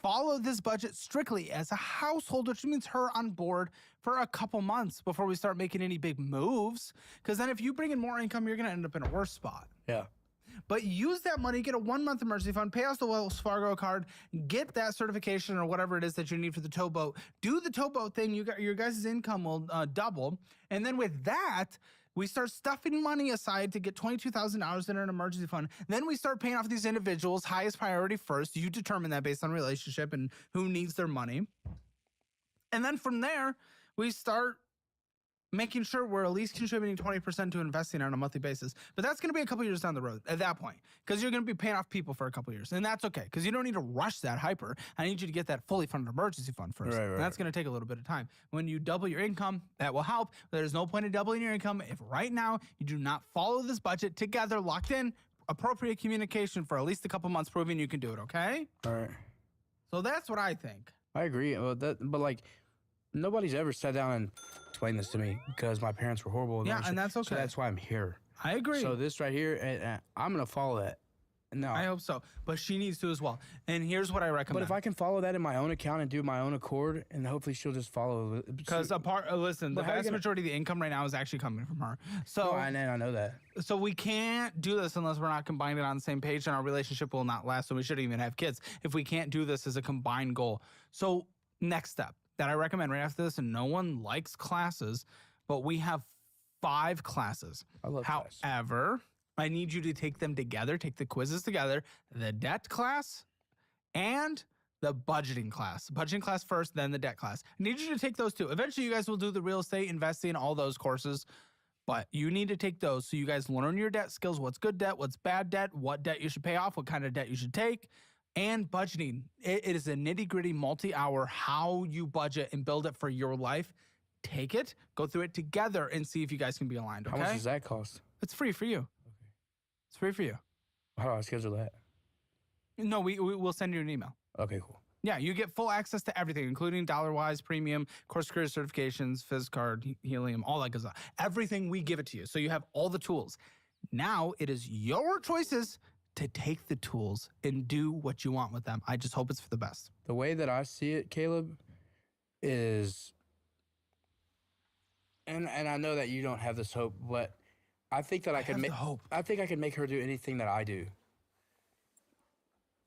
follow this budget strictly as a household, which means her on board for a couple months before we start making any big moves. Because then if you bring in more income, you're going to end up in a worse spot. Yeah. But use that money, get a 1-month emergency fund, pay off the Wells Fargo card, get that certification or whatever it is that you need for the towboat. Do the towboat thing. Your guys' income will double. And then with that, we start stuffing money aside to get $22,000 in an emergency fund. Then we start paying off these individuals, highest priority first. You determine that based on relationship and who needs their money. And then from there, we start making sure we're at least contributing 20% to investing on a monthly basis. But that's going to be a couple years down the road at that point, because you're going to be paying off people for a couple years. And that's okay, because you don't need to rush that hyper. I need you to get that fully funded emergency fund first. Right. And that's going to take a little bit of time. When you double your income, that will help. There's no point in doubling your income if right now you do not follow this budget together, locked in, appropriate communication for at least a couple months, proving you can do it, okay? All right. So that's what I think. I agree. But like, nobody's ever sat down and explained this to me because my parents were horrible. Yeah, and that's okay. So that's why I'm here. I agree. So this right here, I'm going to follow that. No. I hope so. But she needs to as well. And here's what I recommend. But if I can follow that in my own account and do my own accord, and hopefully she'll just follow. Because listen, the vast majority of the income right now is actually coming from her. So I know that. So we can't do this unless we're not combined on the same page, and our relationship will not last. So we shouldn't even have kids if we can't do this as a combined goal. So next step that I recommend right after this, and no one likes classes, but we have 5 classes. I love classes. However, I need you to take them together, take the quizzes together, the debt class and the budgeting class. Budgeting class first, then the debt class. I need you to take those 2. Eventually, you guys will do the real estate, investing, all those courses, but you need to take those so you guys learn your debt skills, what's good debt, what's bad debt, what debt you should pay off, what kind of debt you should take, and budgeting. It is a nitty-gritty, multi-hour, how you budget and build it for your life. Take it, go through it together, and see if you guys can be aligned, okay? How much does that cost? It's free for you. It's free for you. How do I schedule that? No, we'll send you an email. Okay, cool. Yeah, you get full access to everything, including dollar-wise, premium, course career certifications, phys card, helium, all that good stuff. Everything, we give it to you. So you have all the tools. Now it is your choices to take the tools and do what you want with them. I just hope it's for the best. The way that I see it, Caleb, is, and I know that you don't have this hope, but I think that I can make her do anything that I do.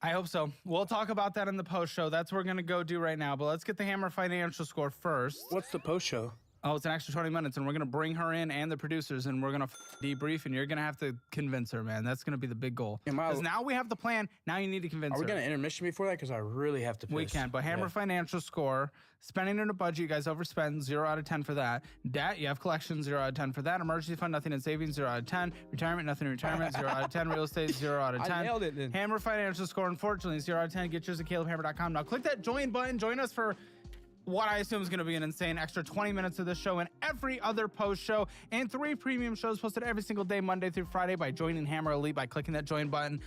I hope so. We'll talk about that in the post show. That's what we're going to go do right now. But let's get the Hammer financial score first. What's the post show? Oh, it's an extra 20 minutes, and we're going to bring her in and the producers, and we're going to debrief, and you're going to have to convince her, man. That's going to be the big goal. Because now we have the plan. Now you need to convince her. Are we going to intermission before that? Because I really have to piss. We can, but Hammer financial score, spending in a budget, you guys overspend, 0 out of 10 for that. Debt, you have collections, 0 out of 10 for that. Emergency fund, nothing in savings, 0 out of 10. Retirement, nothing in retirement, 0 out of 10. Real estate, 0 out of 10. I nailed it then. Hammer financial score, unfortunately, 0 out of 10. Get yours at CalebHammer.com. Now click that join button. Join us for what I assume is going to be an insane extra 20 minutes of this show and every other post show, and 3 premium shows posted every single day, Monday through Friday, by joining Hammer Elite by clicking that join button.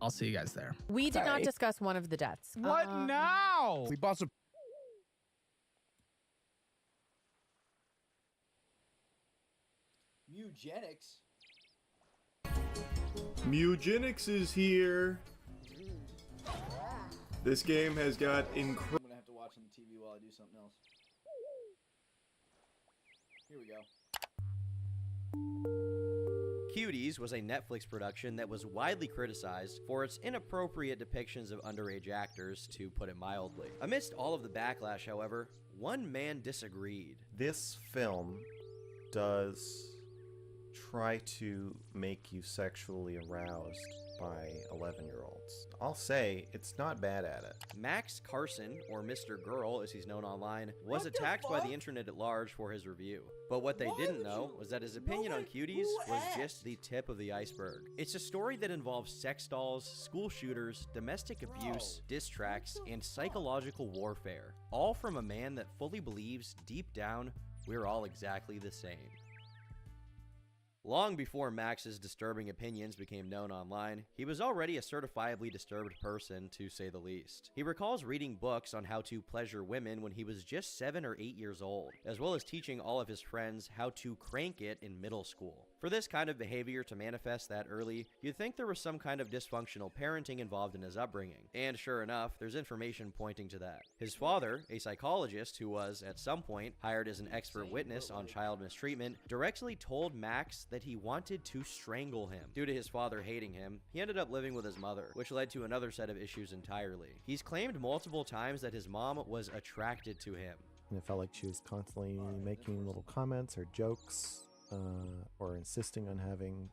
I'll see you guys there. We did not discuss one of the debts. What now? We bought some. Eugenics. Mugenics is here. This game has got incredible. I'm gonna have to watch on the TV while I do something else. Here we go. Cuties was a Netflix production that was widely criticized for its inappropriate depictions of underage actors, to put it mildly. Amidst all of the backlash, however, one man disagreed. This film does try to make you sexually aroused by 11-year-olds. I'll say it's not bad at it. Max Carson, or Mr. Girl as he's known online, was attacked by the internet at large for his review. But what they didn't know was that his opinion on Cuties was just the tip of the iceberg. It's a story that involves sex dolls, school shooters, domestic abuse, diss tracks, and psychological warfare, all from a man that fully believes deep down we're all exactly the same. Long before Max's disturbing opinions became known online, he was already a certifiably disturbed person, to say the least. He recalls reading books on how to pleasure women when he was just 7 or 8 years old, as well as teaching all of his friends how to crank it in middle school. For this kind of behavior to manifest that early, you'd think there was some kind of dysfunctional parenting involved in his upbringing, and sure enough, there's information pointing to that. His father, a psychologist who was, at some point, hired as an expert witness on child mistreatment, directly told Max that he wanted to strangle him. Due to his father hating him, he ended up living with his mother, which led to another set of issues entirely. He's claimed multiple times that his mom was attracted to him. And it felt like she was constantly making little comments or jokes, or insisting on having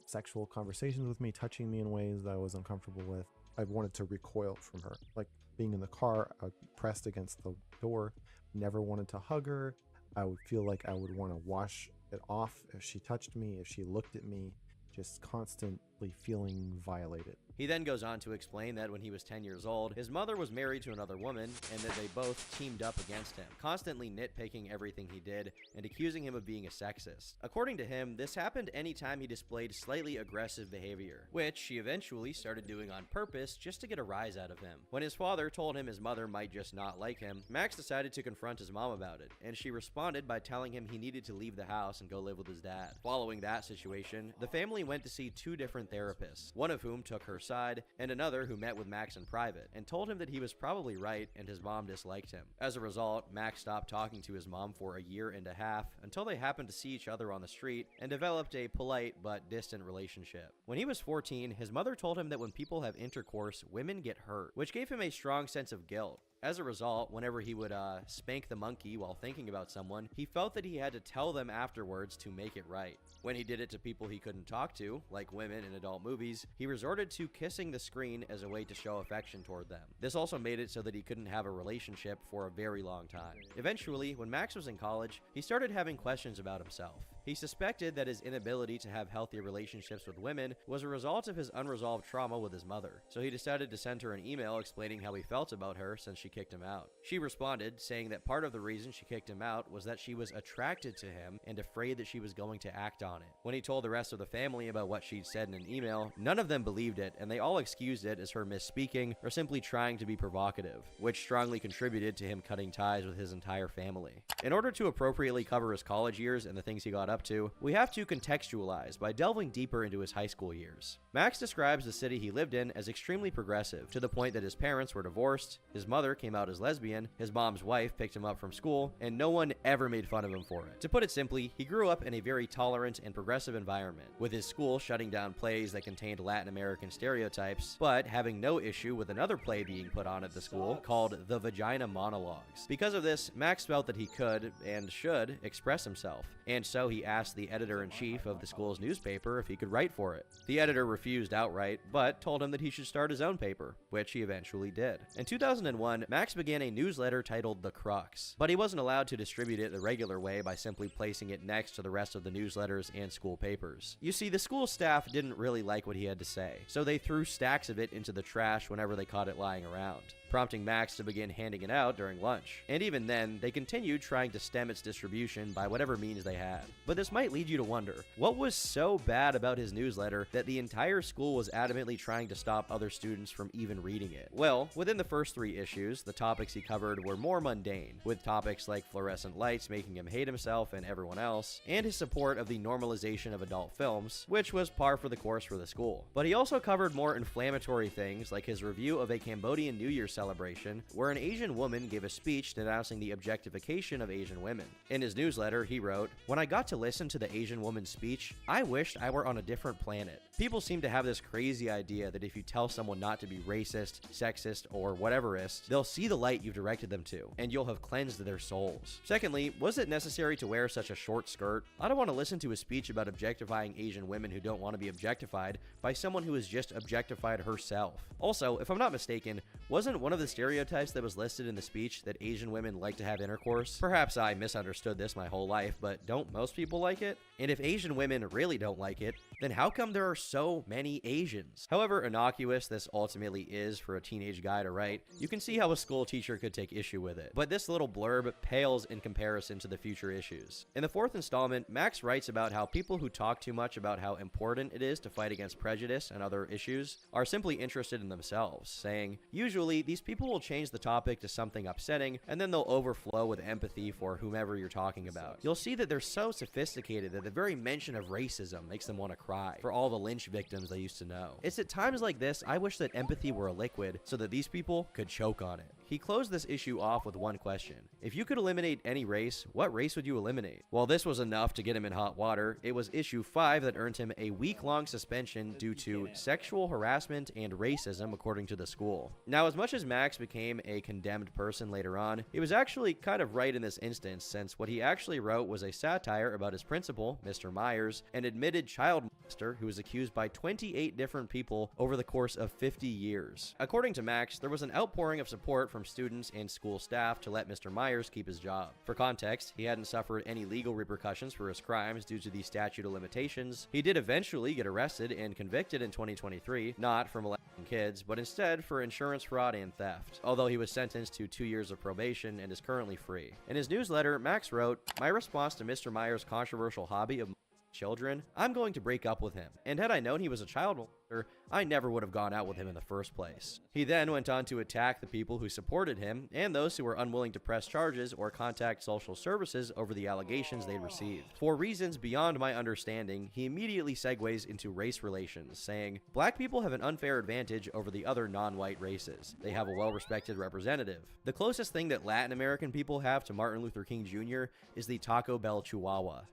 sexual conversations with me, touching me in ways that I was uncomfortable with. I wanted to recoil from her. Like being in the car, I pressed against the door, never wanted to hug her. I would feel like I would want to wash it off if she touched me, if she looked at me, just constantly feeling violated. He then goes on to explain that when he was 10 years old, his mother was married to another woman and that they both teamed up against him, constantly nitpicking everything he did and accusing him of being a sexist. According to him, this happened anytime he displayed slightly aggressive behavior, which she eventually started doing on purpose just to get a rise out of him. When his father told him his mother might just not like him, Max decided to confront his mom about it, and she responded by telling him he needed to leave the house and go live with his dad. Following that situation, the family went to see 2 different therapists, one of whom took her side, and another who met with Max in private, and told him that he was probably right and his mom disliked him. As a result, Max stopped talking to his mom for a year and a half until they happened to see each other on the street and developed a polite but distant relationship. When he was 14, his mother told him that when people have intercourse, women get hurt, which gave him a strong sense of guilt. As a result, whenever he would spank the monkey while thinking about someone, he felt that he had to tell them afterwards to make it right. When he did it to people he couldn't talk to, like women in adult movies, he resorted to kissing the screen as a way to show affection toward them. This also made it so that he couldn't have a relationship for a very long time. Eventually, when Max was in college, he started having questions about himself. He suspected that his inability to have healthy relationships with women was a result of his unresolved trauma with his mother, so he decided to send her an email explaining how he felt about her since she kicked him out. She responded, saying that part of the reason she kicked him out was that she was attracted to him and afraid that she was going to act on it. When he told the rest of the family about what she'd said in an email, none of them believed it, and they all excused it as her misspeaking or simply trying to be provocative, which strongly contributed to him cutting ties with his entire family. In order to appropriately cover his college years and the things he got up to, we have to contextualize by delving deeper into his high school years. Max describes the city he lived in as extremely progressive, to the point that his parents were divorced, his mother came out as lesbian, his mom's wife picked him up from school, and no one ever made fun of him for it. To put it simply, he grew up in a very tolerant and progressive environment, with his school shutting down plays that contained Latin American stereotypes, but having no issue with another play being put on at the school called The Vagina Monologues. Because of this, Max felt that he could, and should, express himself, and so he asked the editor-in-chief of the school's newspaper if he could write for it. The editor refused outright, but told him that he should start his own paper, which he eventually did. In 2001, Max began a newsletter titled The Crux, but he wasn't allowed to distribute it the regular way by simply placing it next to the rest of the newsletters and school papers. You see, the school staff didn't really like what he had to say, so they threw stacks of it into the trash whenever they caught it lying around, prompting Max to begin handing it out during lunch. And even then, they continued trying to stem its distribution by whatever means they had. But this might lead you to wonder, what was so bad about his newsletter that the entire school was adamantly trying to stop other students from even reading it? Well, within the first 3 issues, the topics he covered were more mundane, with topics like fluorescent lights making him hate himself and everyone else, and his support of the normalization of adult films, which was par for the course for the school. But he also covered more inflammatory things like his review of a Cambodian New Year celebration, where an Asian woman gave a speech denouncing the objectification of Asian women. In his newsletter, he wrote, "When I got to listen to the Asian woman's speech, I wished I were on a different planet. People seem to have this crazy idea that if you tell someone not to be racist, sexist, or whateverist, they'll see the light you've directed them to, and you'll have cleansed their souls. Secondly, was it necessary to wear such a short skirt? I don't want to listen to a speech about objectifying Asian women who don't want to be objectified by someone who has just objectified herself. Also, if I'm not mistaken, wasn't one of the stereotypes that was listed in the speech that Asian women like to have intercourse? Perhaps I misunderstood this my whole life, but don't most people like it? And if Asian women really don't like it, then how come there are so many Asians? However innocuous this ultimately is for a teenage guy to write, you can see how a school teacher could take issue with it. But this little blurb pales in comparison to the future issues. In the fourth installment, Max writes about how people who talk too much about how important it is to fight against prejudice and other issues are simply interested in themselves, saying, usually these people will change the topic to something upsetting, and then they'll overflow with empathy for whomever you're talking about. You'll see that they're so sophisticated that the very mention of racism makes them want to cry for all the lynch victims they used to know. It's at times like this I wish that empathy were a liquid so that these people could choke on it. He closed this issue off with one question. If you could eliminate any race, what race would you eliminate? While this was enough to get him in hot water, it was issue 5 that earned him a week-long suspension due to sexual harassment and racism, according to the school. Now, as much as Max became a condemned person later on, he was actually kind of right in this instance, since what he actually wrote was a satire about his principal, Mr. Myers, an admitted child molester who was accused by 28 different people over the course of 50 years. According to Max, there was an outpouring of support from students and school staff to let Mr. Myers keep his job. For context, he hadn't suffered any legal repercussions for his crimes due to the statute of limitations. He did eventually get arrested and convicted in 2023, not for molesting kids, but instead for insurance fraud and theft, although he was sentenced to 2 years of probation and is currently free. In his newsletter, Max wrote, "My response to Mr. Myers' controversial hobby of children, I'm going to break up with him, and had I known he was a child molester, I never would have gone out with him in the first place." He then went on to attack the people who supported him and those who were unwilling to press charges or contact social services over the allegations they'd received. For reasons beyond my understanding, he immediately segues into race relations, saying, "Black people have an unfair advantage over the other non-white races. They have a well-respected representative. The closest thing that Latin American people have to Martin Luther King Jr. is the Taco Bell Chihuahua."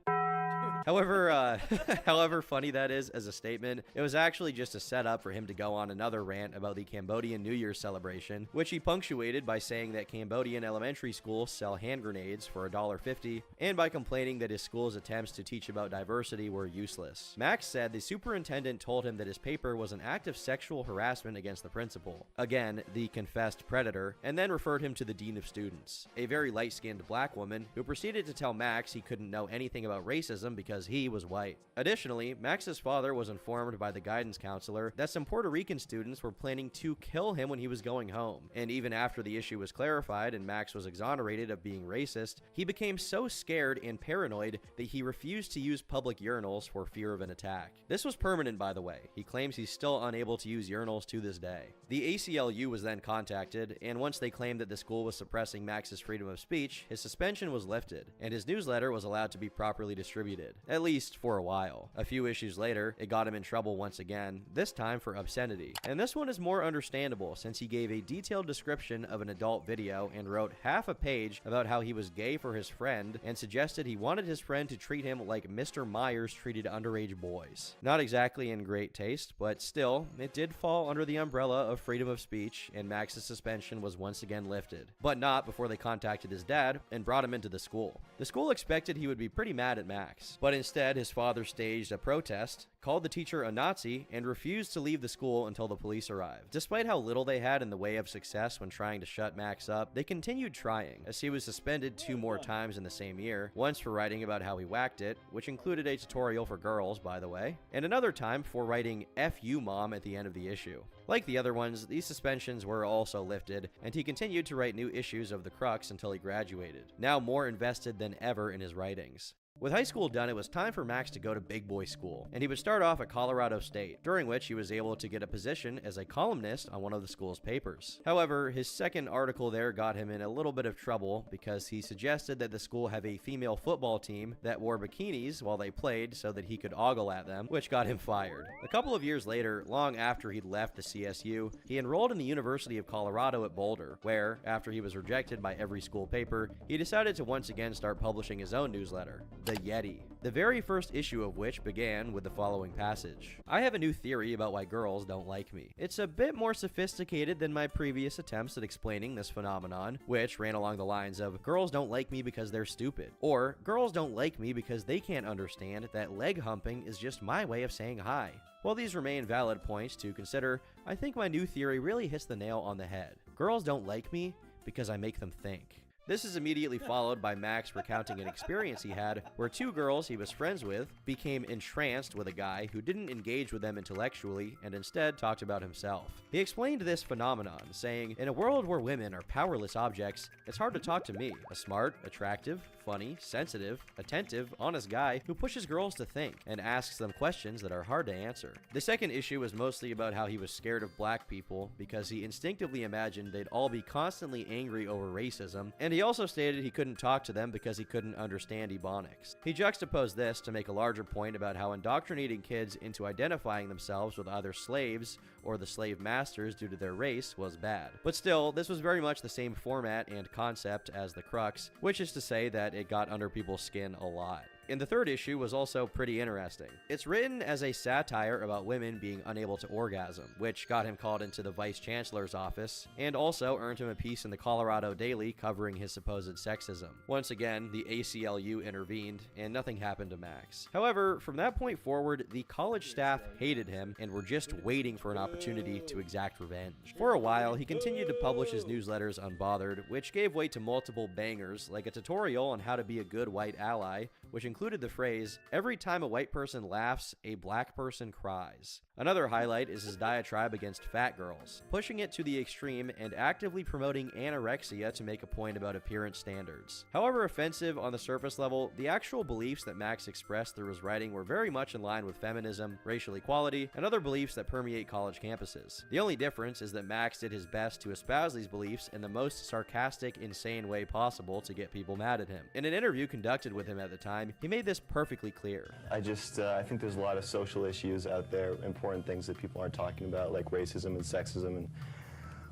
However funny that is as a statement, it was actually just a setup for him to go on another rant about the Cambodian New Year's celebration, which he punctuated by saying that Cambodian elementary schools sell hand grenades for $1.50, and by complaining that his school's attempts to teach about diversity were useless. Max said the superintendent told him that his paper was an act of sexual harassment against the principal, again, the confessed predator, and then referred him to the dean of students, a very light-skinned black woman who proceeded to tell Max he couldn't know anything about racism because he was white. Additionally, Max's father was informed by the guidance counselor that some Puerto Rican students were planning to kill him when he was going home, and even after the issue was clarified and Max was exonerated of being racist, he became so scared and paranoid that he refused to use public urinals for fear of an attack. This was permanent, by the way. He claims he's still unable to use urinals to this day. The ACLU was then contacted, and once they claimed that the school was suppressing Max's freedom of speech, his suspension was lifted, and his newsletter was allowed to be properly distributed. At least for a while. A few issues later, it got him in trouble once again, this time for obscenity. And this one is more understandable since he gave a detailed description of an adult video and wrote half a page about how he was gay for his friend and suggested he wanted his friend to treat him like Mr. Myers treated underage boys. Not exactly in great taste, but still, it did fall under the umbrella of freedom of speech, and Max's suspension was once again lifted. But not before they contacted his dad and brought him into the school. The school expected he would be pretty mad at Max, but instead his father staged a protest, called the teacher a Nazi, and refused to leave the school until the police arrived. Despite how little they had in the way of success when trying to shut Max up, they continued trying, as he was suspended 2 more times in the same year, once for writing about how he whacked it, which included a tutorial for girls, by the way, and another time for writing "F you, Mom" at the end of the issue. Like the other ones, these suspensions were also lifted, and he continued to write new issues of The Crux until he graduated, now more invested than ever in his writings. With high school done, it was time for Max to go to big boy school, and he would start off at Colorado State, during which he was able to get a position as a columnist on one of the school's papers. However, his second article there got him in a little bit of trouble because he suggested that the school have a female football team that wore bikinis while they played so that he could ogle at them, which got him fired. A couple of years later, long after he'd left the CSU, he enrolled in the University of Colorado at Boulder, where, after he was rejected by every school paper, he decided to once again start publishing his own newsletter, The Yeti, the very first issue of which began with the following passage. I have a new theory about why girls don't like me. It's a bit more sophisticated than my previous attempts at explaining this phenomenon, which ran along the lines of, girls don't like me because they're stupid, or girls don't like me because they can't understand that leg humping is just my way of saying hi. While these remain valid points to consider, I think my new theory really hits the nail on the head. Girls don't like me because I make them think. This is immediately followed by Max recounting an experience he had where two girls he was friends with became entranced with a guy who didn't engage with them intellectually and instead talked about himself. He explained this phenomenon, saying, "In a world where women are powerless objects, it's hard to talk to me, a smart, attractive, funny, sensitive, attentive, honest guy who pushes girls to think and asks them questions that are hard to answer." The second issue was mostly about how he was scared of black people because he instinctively imagined they'd all be constantly angry over racism, and he also stated he couldn't talk to them because he couldn't understand ebonics. He juxtaposed this to make a larger point about how indoctrinating kids into identifying themselves with either slaves or the slave masters due to their race was bad. But still, this was very much the same format and concept as The Crux, which is to say that it got under people's skin a lot. And the third issue was also pretty interesting. It's written as a satire about women being unable to orgasm, which got him called into the Vice Chancellor's office, and also earned him a piece in the Colorado Daily covering his supposed sexism. Once again, the ACLU intervened, and nothing happened to Max. However, from that point forward, the college staff hated him and were just waiting for an opportunity to exact revenge. For a while, he continued to publish his newsletters unbothered, which gave way to multiple bangers, like a tutorial on how to be a good white ally, which included the phrase, "Every time a white person laughs, a black person cries." Another highlight is his diatribe against fat girls, pushing it to the extreme and actively promoting anorexia to make a point about appearance standards. However offensive on the surface level, the actual beliefs that Max expressed through his writing were very much in line with feminism, racial equality, and other beliefs that permeate college campuses. The only difference is that Max did his best to espouse these beliefs in the most sarcastic, insane way possible to get people mad at him. In an interview conducted with him at the time, he made this perfectly clear. I think there's a lot of social issues out there, important things that people aren't talking about, like racism and sexism and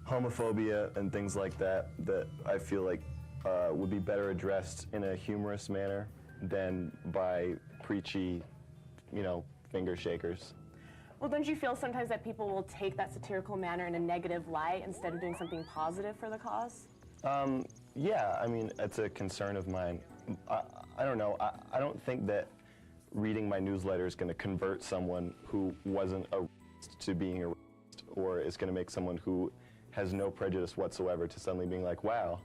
homophobia and things like that, that I feel like would be better addressed in a humorous manner than by preachy, finger shakers. Well, don't you feel sometimes that people will take that satirical manner in a negative light instead of doing something positive for the cause? Yeah, I mean, it's a concern of mine. I don't know. I don't think that reading my newsletter is going to convert someone who wasn't a racist to being a racist, or it's going to make someone who has no prejudice whatsoever to suddenly being like, wow,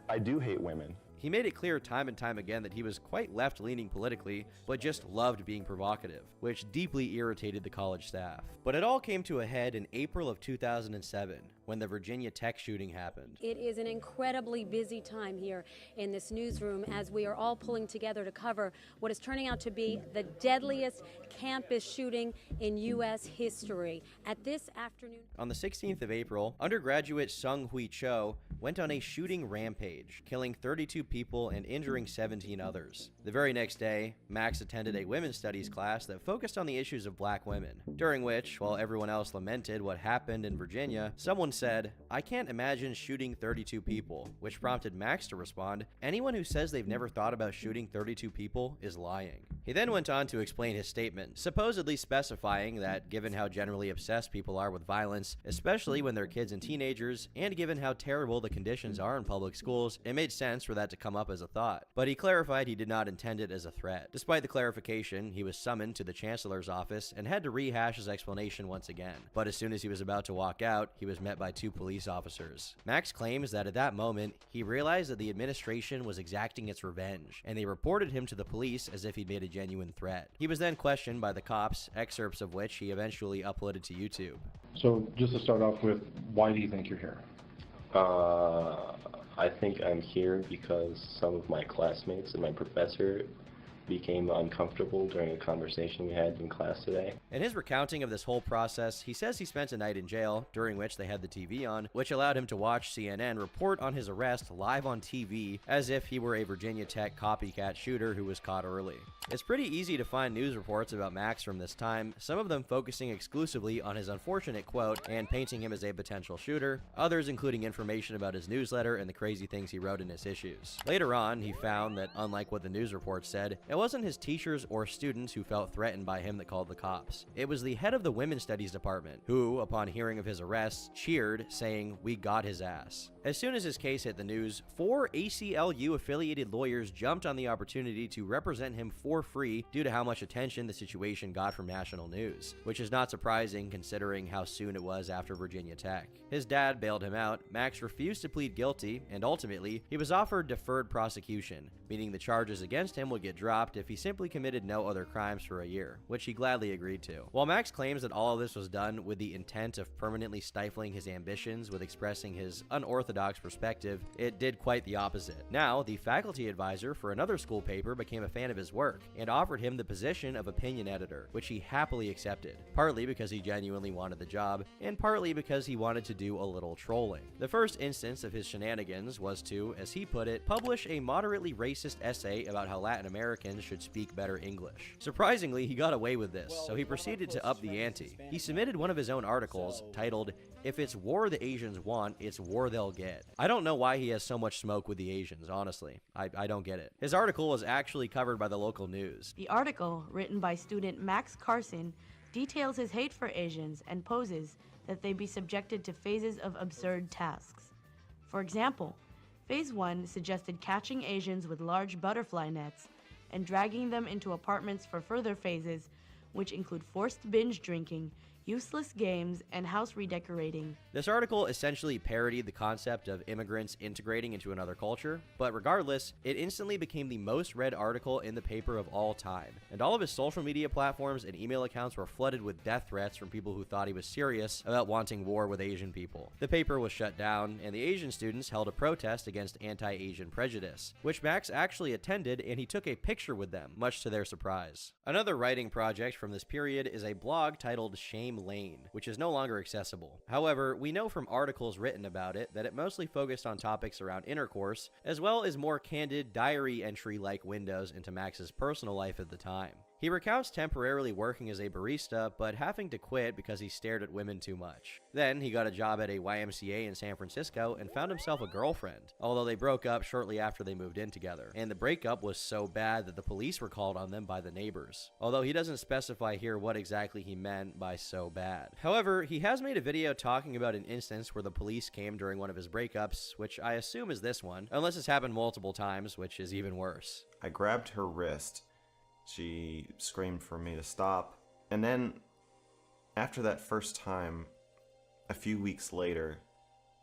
I do hate women. He made it clear time and time again that he was quite left-leaning politically, but just loved being provocative, which deeply irritated the college staff. But it all came to a head in April of 2007, when the Virginia Tech shooting happened. It is an incredibly busy time here in this newsroom as we are all pulling together to cover what is turning out to be the deadliest campus shooting in U.S. history. At this afternoon... On the 16th of April, undergraduate Sung Hui Cho went on a shooting rampage, killing 32 people and injuring 17 others. The very next day, Max attended a women's studies class that focused on the issues of black women, during which, while everyone else lamented what happened in Virginia, someone said, "I can't imagine shooting 32 people," which prompted Max to respond, "Anyone who says they've never thought about shooting 32 people is lying." He then went on to explain his statement, supposedly specifying that given how generally obsessed people are with violence, especially when they're kids and teenagers, and given how terrible the conditions are in public schools, it made sense for that to come up as a thought. But he clarified he did not intend it as a threat. Despite the clarification, he was summoned to the Chancellor's office and had to rehash his explanation once again. But as soon as he was about to walk out, he was met by 2 police officers. Max claims that at that moment, he realized that the administration was exacting its revenge, and they reported him to the police as if he'd made a genuine threat. He was then questioned by the cops, excerpts of which he eventually uploaded to YouTube. So just to start off with, why do you think you're here? I think I'm here because some of my classmates and my professor became uncomfortable during a conversation we had in class today. In his recounting of this whole process, he says he spent a night in jail, during which they had the TV on, which allowed him to watch CNN report on his arrest live on TV as if he were a Virginia Tech copycat shooter who was caught early. It's pretty easy to find news reports about Max from this time, some of them focusing exclusively on his unfortunate quote and painting him as a potential shooter, others including information about his newsletter and the crazy things he wrote in his issues. Later on, he found that unlike what the news reports said, it wasn't his teachers or students who felt threatened by him that called the cops. It was the head of the women's studies department, who, upon hearing of his arrest, cheered, saying, "We got his ass." As soon as his case hit the news, 4 ACLU-affiliated lawyers jumped on the opportunity to represent him for free due to how much attention the situation got from national news, which is not surprising considering how soon it was after Virginia Tech. His dad bailed him out, Max refused to plead guilty, and ultimately, he was offered deferred prosecution, meaning the charges against him would get dropped if he simply committed no other crimes for a year, which he gladly agreed to. While Max claims that all of this was done with the intent of permanently stifling his ambitions with expressing his unorthodox perspective, it did quite the opposite. Now, the faculty advisor for another school paper became a fan of his work and offered him the position of opinion editor, which he happily accepted, partly because he genuinely wanted the job, and partly because he wanted to do a little trolling. The first instance of his shenanigans was to, as he put it, publish a moderately racist essay about how Latin Americans should speak better English. Surprisingly, he got away with this, so he proceeded to up the ante. He submitted one of his own articles, titled, "If it's war the Asians want, it's war they'll get." I don't know why he has so much smoke with the Asians, honestly. I don't get it. His article was actually covered by the local news. The article, written by student Max Carson, details his hate for Asians and poses that they be subjected to phases of absurd tasks. For example, Phase 1 suggested catching Asians with large butterfly nets and dragging them into apartments for further phases, which include forced binge drinking, useless games, and house redecorating. This article essentially parodied the concept of immigrants integrating into another culture, but regardless, it instantly became the most read article in the paper of all time, and all of his social media platforms and email accounts were flooded with death threats from people who thought he was serious about wanting war with Asian people. The paper was shut down, and the Asian students held a protest against anti-Asian prejudice, which Max actually attended, and he took a picture with them, much to their surprise. Another writing project from this period is a blog titled Shame Lane, which is no longer accessible. However, we know from articles written about it that it mostly focused on topics around intercourse, as well as more candid diary entry-like windows into Max's personal life at the time. He recounts temporarily working as a barista, but having to quit because he stared at women too much. Then he got a job at a YMCA in San Francisco and found himself a girlfriend, although they broke up shortly after they moved in together. And the breakup was so bad that the police were called on them by the neighbors, although he doesn't specify here what exactly he meant by so bad. However, he has made a video talking about an instance where the police came during one of his breakups, which I assume is this one, unless it's happened multiple times, which is even worse. I grabbed her wrist. She screamed for me to stop. And then, after that first time, a few weeks later,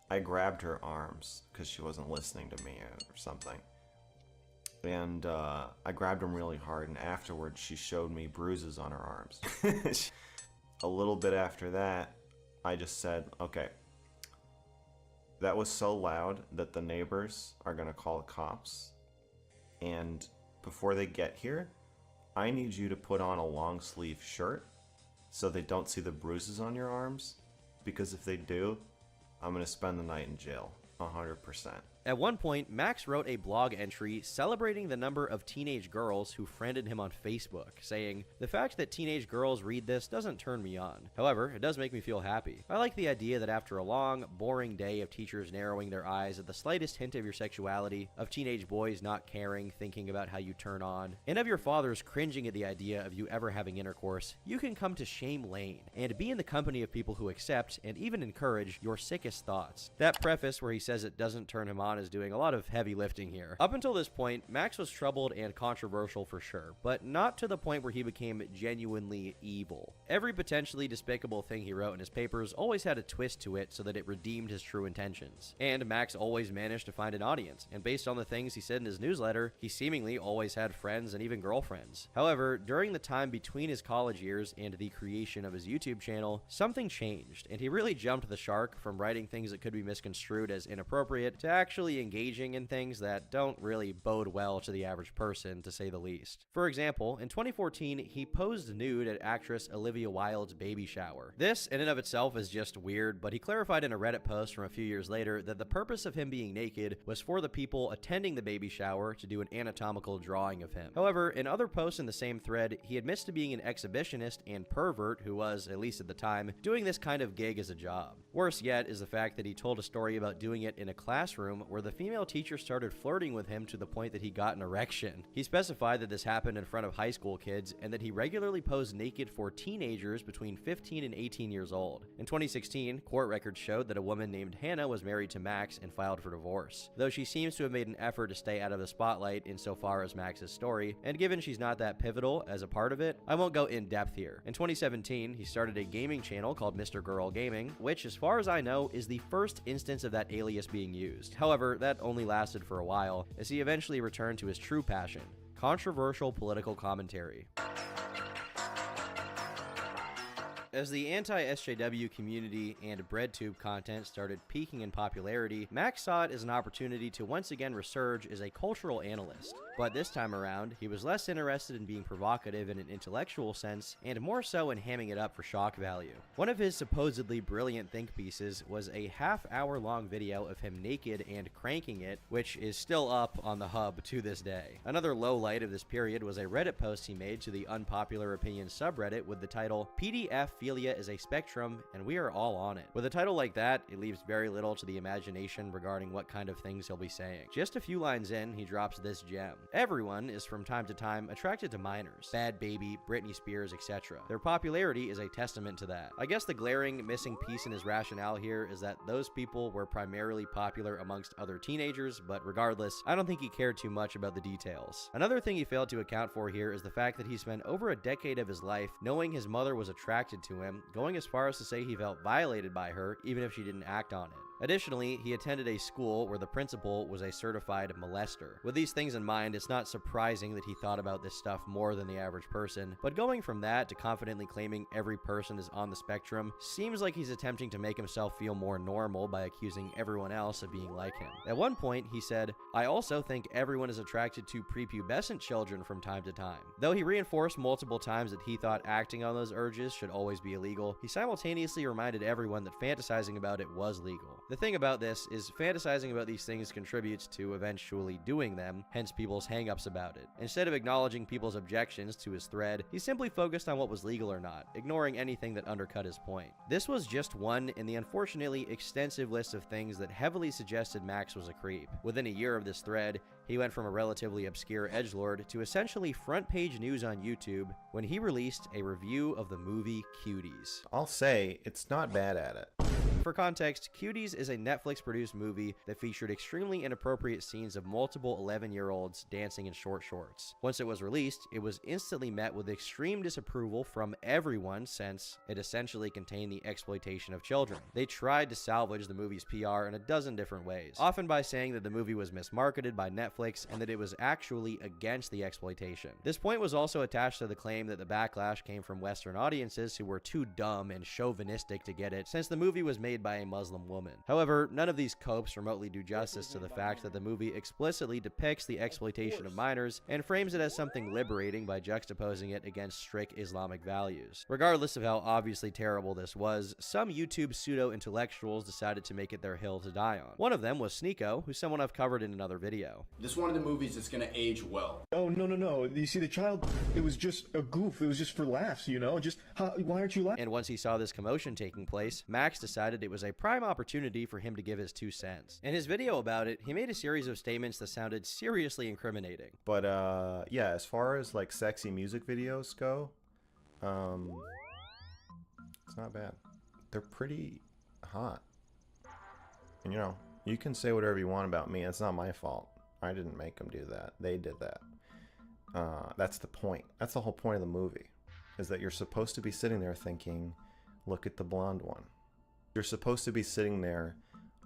I grabbed her arms because she wasn't listening to me or something. And I grabbed them really hard, and afterwards she showed me bruises on her arms. A little bit after that, I just said, okay, that was so loud that the neighbors are gonna call the cops. And before they get here, I need you to put on a long sleeve shirt so they don't see the bruises on your arms, because if they do, I'm gonna spend the night in jail, 100%. At one point, Max wrote a blog entry celebrating the number of teenage girls who friended him on Facebook, saying, "The fact that teenage girls read this doesn't turn me on. However, it does make me feel happy. I like the idea that after a long, boring day of teachers narrowing their eyes at the slightest hint of your sexuality, of teenage boys not caring, thinking about how you turn on, and of your fathers cringing at the idea of you ever having intercourse, you can come to Shame Lane and be in the company of people who accept and even encourage your sickest thoughts." That preface where he says it doesn't turn him on is doing a lot of heavy lifting here. Up until this point, Max was troubled and controversial for sure, but not to the point where he became genuinely evil. Every potentially despicable thing he wrote in his papers always had a twist to it so that it redeemed his true intentions. And Max always managed to find an audience, and based on the things he said in his newsletter, he seemingly always had friends and even girlfriends. However, during the time between his college years and the creation of his YouTube channel, something changed, and he really jumped the shark from writing things that could be misconstrued as inappropriate to actually sexually engaging in things that don't really bode well to the average person, to say the least. For example, in 2014, he posed nude at actress Olivia Wilde's baby shower. This, in and of itself, is just weird, but he clarified in a Reddit post from a few years later that the purpose of him being naked was for the people attending the baby shower to do an anatomical drawing of him. However, in other posts in the same thread, he admits to being an exhibitionist and pervert who was, at least at the time, doing this kind of gig as a job. Worse yet is the fact that he told a story about doing it in a classroom where the female teacher started flirting with him to the point that he got an erection. He specified that this happened in front of high school kids and that he regularly posed naked for teenagers between 15 and 18 years old. In 2016, court records showed that a woman named Hannah was married to Max and filed for divorce. Though she seems to have made an effort to stay out of the spotlight insofar as Max's story, and given she's not that pivotal as a part of it, I won't go in depth here. In 2017, he started a gaming channel called Mr. Girl Gaming, which, as far as I know, is the first instance of that alias being used. However, that only lasted for a while, as he eventually returned to his true passion: controversial political commentary. As the anti-SJW community and breadtube content started peaking in popularity, Max saw it as an opportunity to once again resurge as a cultural analyst. But this time around, he was less interested in being provocative in an intellectual sense, and more so in hamming it up for shock value. One of his supposedly brilliant think pieces was a half-hour-long video of him naked and cranking it, which is still up on the hub to this day. Another low light of this period was a Reddit post he made to the unpopular opinion subreddit with the title, "PDF Philia is a spectrum, and we are all on it." With a title like that, it leaves very little to the imagination regarding what kind of things he'll be saying. Just a few lines in, he drops this gem. Everyone is from time to time attracted to minors. Bad Baby, Britney Spears, etc. Their popularity is a testament to that. I guess the glaring missing piece in his rationale here is that those people were primarily popular amongst other teenagers, but regardless, I don't think he cared too much about the details. Another thing he failed to account for here is the fact that he spent over a decade of his life knowing his mother was attracted to him, going as far as to say he felt violated by her even if she didn't act on it. Additionally, he attended a school where the principal was a certified molester. With these things in mind, it's not surprising that he thought about this stuff more than the average person, but going from that to confidently claiming every person is on the spectrum seems like he's attempting to make himself feel more normal by accusing everyone else of being like him. At one point, he said, "I also think everyone is attracted to prepubescent children from time to time." Though he reinforced multiple times that he thought acting on those urges should always be illegal, he simultaneously reminded everyone that fantasizing about it was legal. The thing about this is fantasizing about these things contributes to eventually doing them, hence people's hang-ups about it. Instead of acknowledging people's objections to his thread, he simply focused on what was legal or not, ignoring anything that undercut his point. This was just one in the unfortunately extensive list of things that heavily suggested Max was a creep. Within a year of this thread, he went from a relatively obscure edgelord to essentially front-page news on YouTube when he released a review of the movie Cuties. I'll say, it's not bad at it. For context, Cuties is a Netflix-produced movie that featured extremely inappropriate scenes of multiple 11-year-olds dancing in short shorts. Once it was released, it was instantly met with extreme disapproval from everyone since it essentially contained the exploitation of children. They tried to salvage the movie's PR in a dozen different ways, often by saying that the movie was mismarketed by Netflix and that it was actually against the exploitation. This point was also attached to the claim that the backlash came from Western audiences who were too dumb and chauvinistic to get it, since the movie was made by a Muslim woman. However, none of these copes remotely do justice to the fact that the movie explicitly depicts the exploitation of minors and frames it as something liberating by juxtaposing it against strict Islamic values. Regardless of how obviously terrible this was, some YouTube pseudo-intellectuals decided to make it their hill to die on. One of them was Sneeko, who's someone I've covered in another video. This is one of the movies that's gonna age well. Oh, no. You see, the child, it was just a goof. It was just for laughs, you know? Why aren't you laughing? And once he saw this commotion taking place, Max decided it was a prime opportunity for him to give his 2 cents. In his video about it, he made a series of statements that sounded seriously incriminating. But, yeah, as far as, like, sexy music videos go, it's not bad. They're pretty hot. And, you know, you can say whatever you want about me. It's not my fault. I didn't make them do that. They did that. That's the point. That's the whole point of the movie, is that you're supposed to be sitting there thinking, look at the blonde one. You're supposed to be sitting there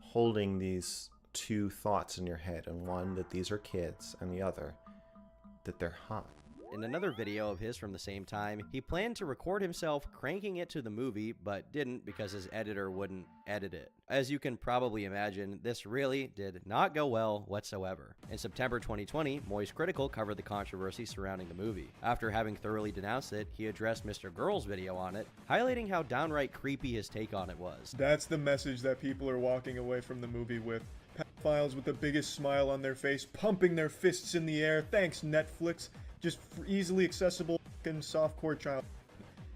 holding these 2 thoughts in your head, and one, that these are kids, and the other, that they're hot. In another video of his from the same time, he planned to record himself cranking it to the movie, but didn't because his editor wouldn't edit it. As you can probably imagine, this really did not go well whatsoever. In September 2020, Moist Critical covered the controversy surrounding the movie. After having thoroughly denounced it, he addressed Mr. Girl's video on it, highlighting how downright creepy his take on it was. That's the message that people are walking away from the movie with. Pedophiles with the biggest smile on their face, pumping their fists in the air. Thanks, Netflix. Just easily accessible and softcore child.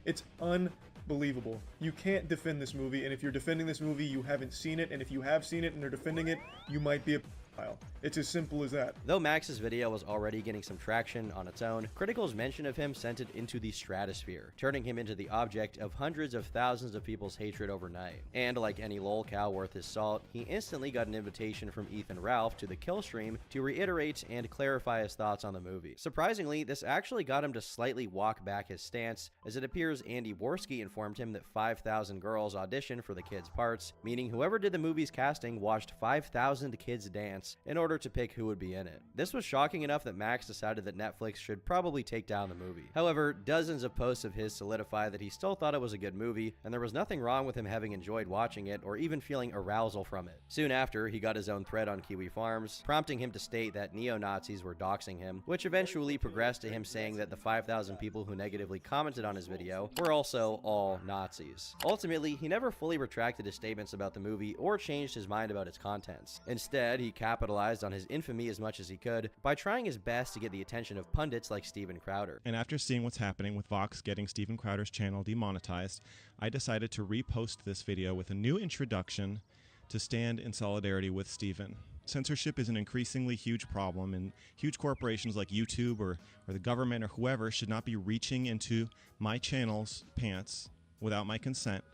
It's unbelievable. You can't defend this movie, and if you're defending this movie, you haven't seen it, and if you have seen it and they're defending it, you might be a pedophile. It's as simple as that. Though Max's video was already getting some traction on its own, Critical's mention of him sent it into the stratosphere, turning him into the object of hundreds of thousands of people's hatred overnight. And like any lolcow worth his salt, he instantly got an invitation from Ethan Ralph to the kill stream to reiterate and clarify his thoughts on the movie. Surprisingly, this actually got him to slightly walk back his stance, as it appears Andy Worski informed him that 5,000 girls auditioned for the kids' parts, meaning whoever did the movie's casting watched 5,000 kids dance in order to pick who would be in it. This was shocking enough that Max decided that Netflix should probably take down the movie. However, dozens of posts of his solidify that he still thought it was a good movie, and there was nothing wrong with him having enjoyed watching it or even feeling arousal from it. Soon after, he got his own thread on Kiwi Farms, prompting him to state that neo-Nazis were doxing him, which eventually progressed to him saying that the 5,000 people who negatively commented on his video were also all Nazis. Ultimately, he never fully retracted his statements about the movie or changed his mind about its contents. Instead, he capitalized on his infamy as much as he could by trying his best to get the attention of pundits like Steven Crowder. And after seeing what's happening with Vox getting Steven Crowder's channel demonetized, I decided to repost this video with a new introduction to stand in solidarity with Steven. Censorship is an increasingly huge problem, and huge corporations like YouTube or the government or whoever should not be reaching into my channel's pants without my consent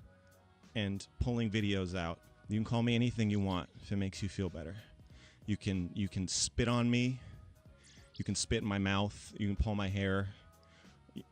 and pulling videos out. You can call me anything you want if it makes you feel better. You can spit on me, you can spit in my mouth, you can pull my hair,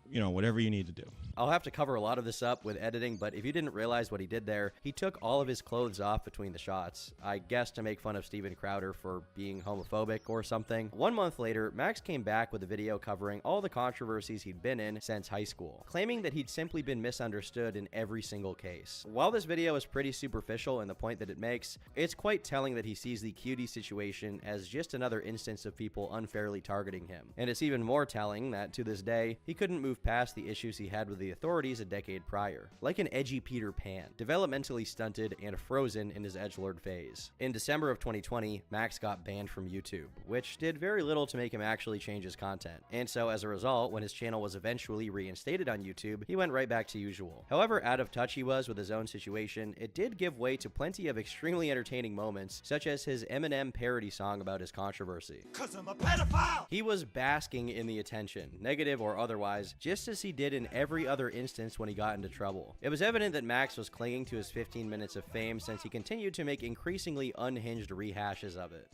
you know, whatever you need to do. I'll have to cover a lot of this up with editing, but if you didn't realize what he did there, he took all of his clothes off between the shots. I guess to make fun of Steven Crowder for being homophobic or something. 1 month later, Max came back with a video covering all the controversies he'd been in since high school, claiming that he'd simply been misunderstood in every single case. While this video is pretty superficial in the point that it makes, it's quite telling that he sees the cutie situation as just another instance of people unfairly targeting him. And it's even more telling that, to this day, he couldn't move past the issues he had with the authorities a decade prior. Like an edgy Peter Pan, developmentally stunted and frozen in his edgelord phase. In December of 2020, Max got banned from YouTube, which did very little to make him actually change his content. And so as a result, when his channel was eventually reinstated on YouTube, he went right back to usual. However out of touch he was with his own situation, it did give way to plenty of extremely entertaining moments, such as his Eminem parody song about his controversy. 'Cause I'm a pedophile! He was basking in the attention, negative or otherwise, just as he did in every other instance when he got into trouble. It was evident that Max was clinging to his 15 minutes of fame since he continued to make increasingly unhinged rehashes of it.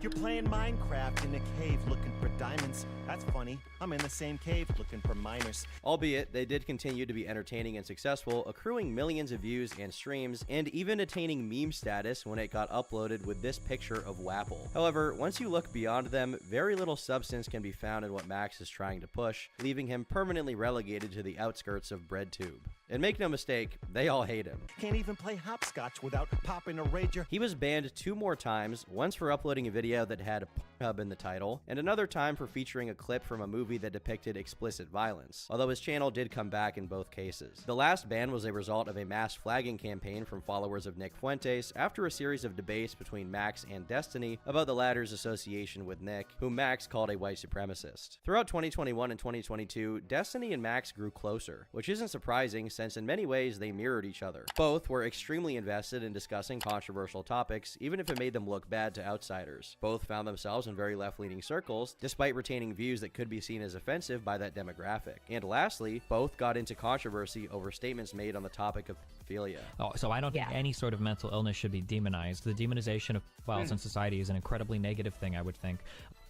You're playing Minecraft in a cave looking for diamonds. That's funny. I'm in the same cave looking for miners. Albeit, they did continue to be entertaining and successful, accruing millions of views and streams, and even attaining meme status when it got uploaded with this picture of Wapple. However, once you look beyond them, very little substance can be found in what Max is trying to push, leaving him permanently relegated to the outskirts of BreadTube. And make no mistake, they all hate him. Can't even play hopscotch without popping a rager. He was banned 2 more times, once for uploading a video that had Pornhub in the title, and another time for featuring a clip from a movie that depicted explicit violence, although his channel did come back in both cases. The last ban was a result of a mass flagging campaign from followers of Nick Fuentes after a series of debates between Max and Destiny about the latter's association with Nick, whom Max called a white supremacist. Throughout 2021 and 2022, Destiny and Max grew closer, which isn't surprising since in many ways they mirrored each other. Both were extremely invested in discussing controversial topics, even if it made them look bad to outsiders. Both found themselves in very left-leaning circles, despite retaining views that could be seen as offensive by that demographic. And lastly, both got into controversy over statements made on the topic of pedophilia. Oh, so I don't think any sort of mental illness should be demonized. The demonization of violence in society is an incredibly negative thing, I would think.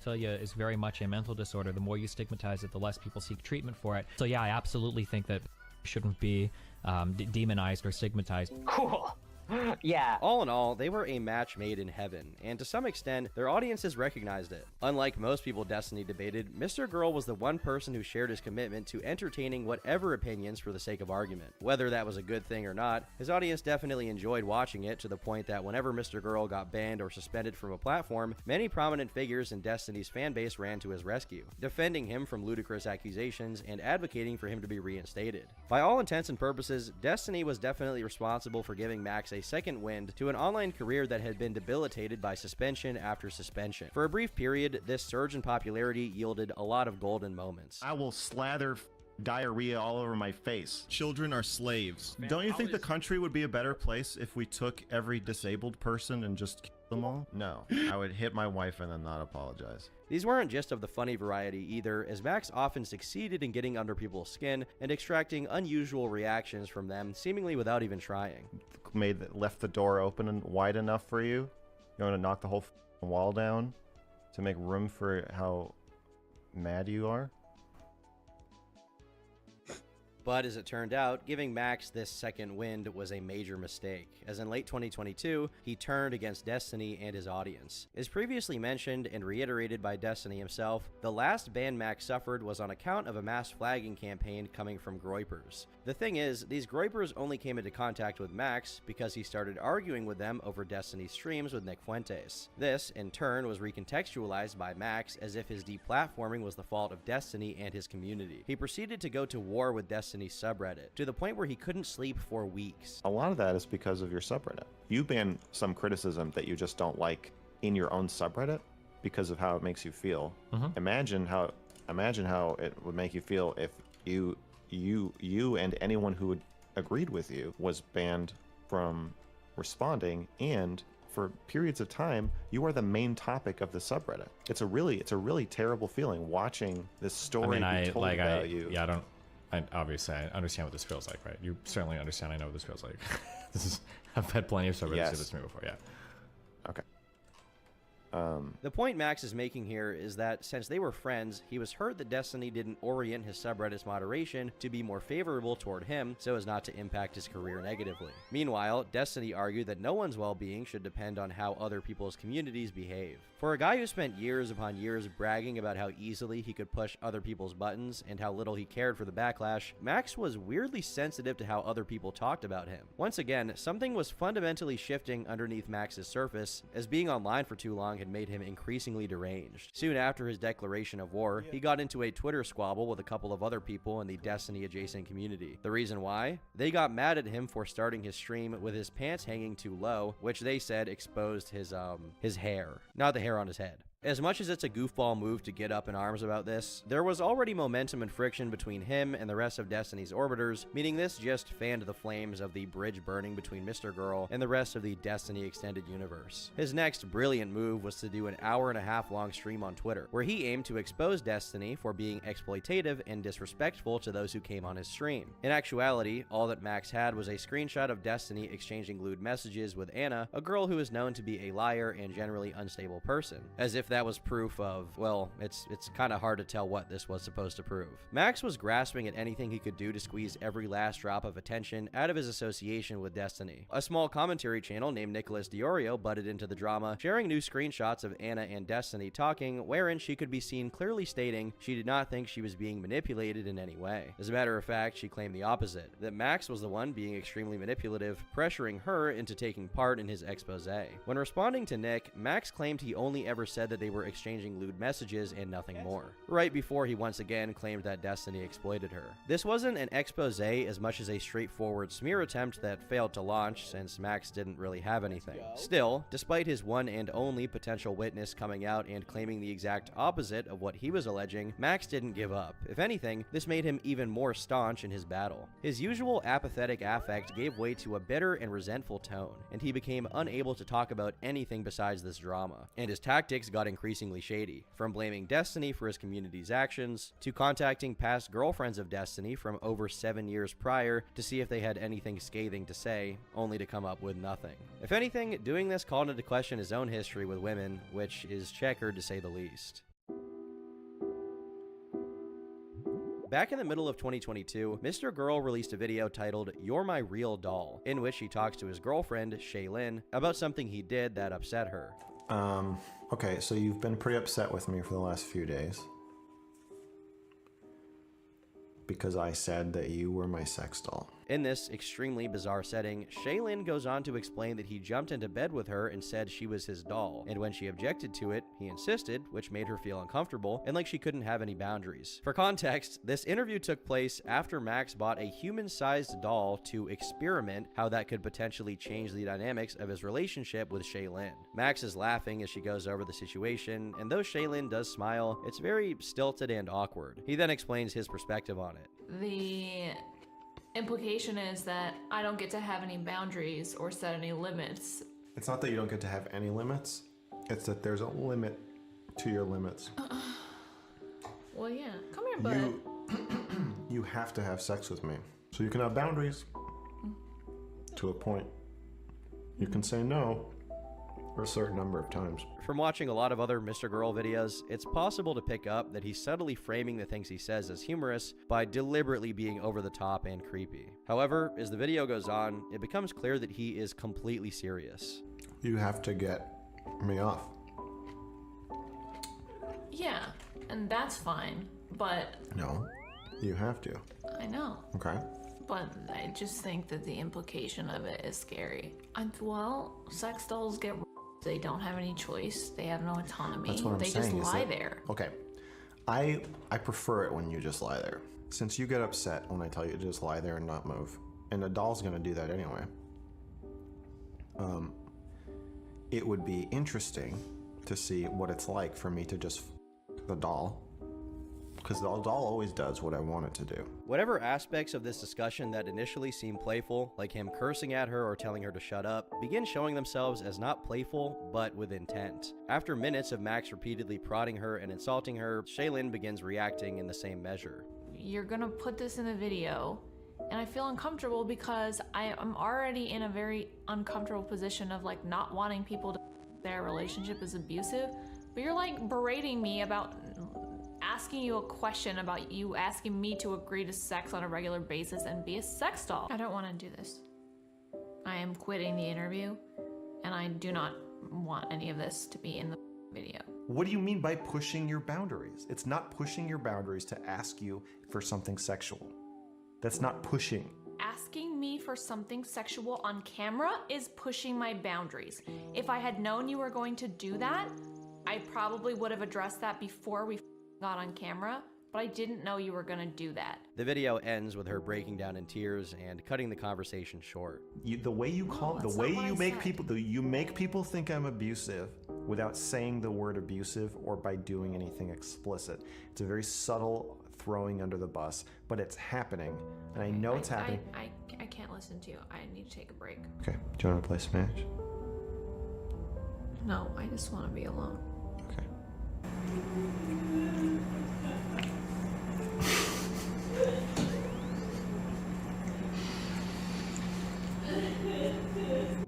Pedophilia is very much a mental disorder. The more you stigmatize it, the less people seek treatment for it. So yeah, I absolutely think that shouldn't be demonized or stigmatized. Cool. Yeah. All in all, they were a match made in heaven, and to some extent, their audiences recognized it. Unlike most people Destiny debated, Mr. Girl was the one person who shared his commitment to entertaining whatever opinions for the sake of argument. Whether that was a good thing or not, his audience definitely enjoyed watching it, to the point that whenever Mr. Girl got banned or suspended from a platform, many prominent figures in Destiny's fanbase ran to his rescue, defending him from ludicrous accusations and advocating for him to be reinstated. By all intents and purposes, Destiny was definitely responsible for giving Max a second wind to an online career that had been debilitated by suspension after suspension. For a brief period, this surge in popularity yielded a lot of golden moments. I will slather diarrhea all over my face. Children are slaves. Don't you think the country would be a better place if we took every disabled person and just killed them all? No, I would hit my wife and then not apologize. These weren't just of the funny variety either, as Max often succeeded in getting under people's skin and extracting unusual reactions from them, seemingly without even trying. Left the door open and wide enough for you? You want to knock the whole wall down to make room for how mad you are? But as it turned out, giving Max this second wind was a major mistake, as in late 2022, he turned against Destiny and his audience. As previously mentioned and reiterated by Destiny himself, the last ban Max suffered was on account of a mass flagging campaign coming from groypers. The thing is, these groypers only came into contact with Max because he started arguing with them over Destiny streams with Nick Fuentes. This, in turn, was recontextualized by Max as if his deplatforming was the fault of Destiny and his community. He proceeded to go to war with Destiny's subreddit, to the point where he couldn't sleep for weeks. A lot of that is because of your subreddit. You ban some criticism that you just don't like in your own subreddit because of how it makes you feel. Imagine how it would make you feel if you and anyone who agreed with you was banned from responding, and for periods of time you are the main topic of the subreddit. It's a really terrible feeling watching this story be told about you. Yeah, obviously I understand what this feels like, right? You certainly understand. I know what this feels like. I've had plenty of subreddits do this to me before. Yeah. Okay. The point Max is making here is that since they were friends, he was hurt that Destiny didn't orient his subreddit's moderation to be more favorable toward him so as not to impact his career negatively. Meanwhile, Destiny argued that no one's well-being should depend on how other people's communities behave. For a guy who spent years upon years bragging about how easily he could push other people's buttons and how little he cared for the backlash, Max was weirdly sensitive to how other people talked about him. Once again, something was fundamentally shifting underneath Max's surface, as being online for too long had made him increasingly deranged. Soon after his declaration of war, he got into a Twitter squabble with a couple of other people in the Destiny adjacent community. The reason why? They got mad at him for starting his stream with his pants hanging too low, which they said exposed his hair, not the hair on his head. As much as it's a goofball move to get up in arms about this, there was already momentum and friction between him and the rest of Destiny's orbiters, meaning this just fanned the flames of the bridge burning between Mr. Girl and the rest of the Destiny extended universe. His next brilliant move was to do an hour-and-a-half-long stream on Twitter, where he aimed to expose Destiny for being exploitative and disrespectful to those who came on his stream. In actuality, all that Max had was a screenshot of Destiny exchanging lewd messages with Anna, a girl who is known to be a liar and generally unstable person, as if that was proof of, well, it's kind of hard to tell what this was supposed to prove. Max was grasping at anything he could do to squeeze every last drop of attention out of his association with Destiny. A small commentary channel named Nicholas Diorio butted into the drama, sharing new screenshots of Anna and Destiny talking, wherein she could be seen clearly stating she did not think she was being manipulated in any way. As a matter of fact, she claimed the opposite, that Max was the one being extremely manipulative, pressuring her into taking part in his expose. When responding to Nick, Max claimed he only ever said that they were exchanging lewd messages and nothing more, right before he once again claimed that Destiny exploited her. This wasn't an expose as much as a straightforward smear attempt that failed to launch since Max didn't really have anything. Still, despite his one and only potential witness coming out and claiming the exact opposite of what he was alleging, Max didn't give up. If anything, this made him even more staunch in his battle. His usual apathetic affect gave way to a bitter and resentful tone, and he became unable to talk about anything besides this drama, and his tactics got increasingly shady, from blaming Destiny for his community's actions, to contacting past girlfriends of Destiny from over 7 years prior to see if they had anything scathing to say, only to come up with nothing. If anything, doing this called into question his own history with women, which is checkered to say the least. Back in the middle of 2022, Mr. Girl released a video titled "You're My Real Doll," in which he talks to his girlfriend, Shaylin, about something he did that upset her. Okay, so you've been pretty upset with me for the last few days. Because I said that you were my sex doll. In this extremely bizarre setting, Shaylin goes on to explain that he jumped into bed with her and said she was his doll, and when she objected to it, he insisted, which made her feel uncomfortable and like she couldn't have any boundaries. For context, this interview took place after Max bought a human-sized doll to experiment how that could potentially change the dynamics of his relationship with Shaylin. Max is laughing as she goes over the situation, and though Shaylin does smile, it's very stilted and awkward. He then explains his perspective on it. The implication is that I don't get to have any boundaries or set any limits. It's not that you don't get to have any limits, it's that there's a limit to your limits. Well, yeah. Come here, bud. You have to have sex with me. So you can have boundaries to a point. You can say no for a certain number of times. From watching a lot of other Mr. Girl videos, it's possible to pick up that he's subtly framing the things he says as humorous by deliberately being over the top and creepy. However, as the video goes on, it becomes clear that he is completely serious. You have to get me off. Yeah, and that's fine, but No, you have to. I know. Okay. But I just think that the implication of it is scary. Well, sex dolls get they don't have any choice. They have no autonomy. That's what I'm they saying. just lie that, there. Okay. I prefer it when you just lie there. Since you get upset when I tell you to just lie there and not move. And a doll's gonna do that anyway. It would be interesting to see what it's like for me to just f the doll. Because the doll always does what I want it to do. Whatever aspects of this discussion that initially seem playful, like him cursing at her or telling her to shut up, begin showing themselves as not playful, but with intent. After minutes of Max repeatedly prodding her and insulting her, Shaylin begins reacting in the same measure. You're gonna put this in the video, and I feel uncomfortable because I am already in a very uncomfortable position of like not wanting people to their relationship is abusive, but you're like berating me about asking you a question about you asking me to agree to sex on a regular basis and be a sex doll. I don't want to do this. I am quitting the interview, and I do not want any of this to be in the video. What do you mean by pushing your boundaries? It's not pushing your boundaries to ask you for something sexual. That's not pushing. Asking me for something sexual on camera is pushing my boundaries. If I had known you were going to do that, I probably would have addressed that before we got on camera, but I didn't know you were gonna do that. The video ends with her breaking down in tears and cutting the conversation short. The way you make people think I'm abusive without saying the word abusive or by doing anything explicit. It's a very subtle throwing under the bus, but it's happening, and I know it's happening. I can't listen to you. I need to take a break. Okay, do you want to play Smash? No, I just want to be alone. Okay.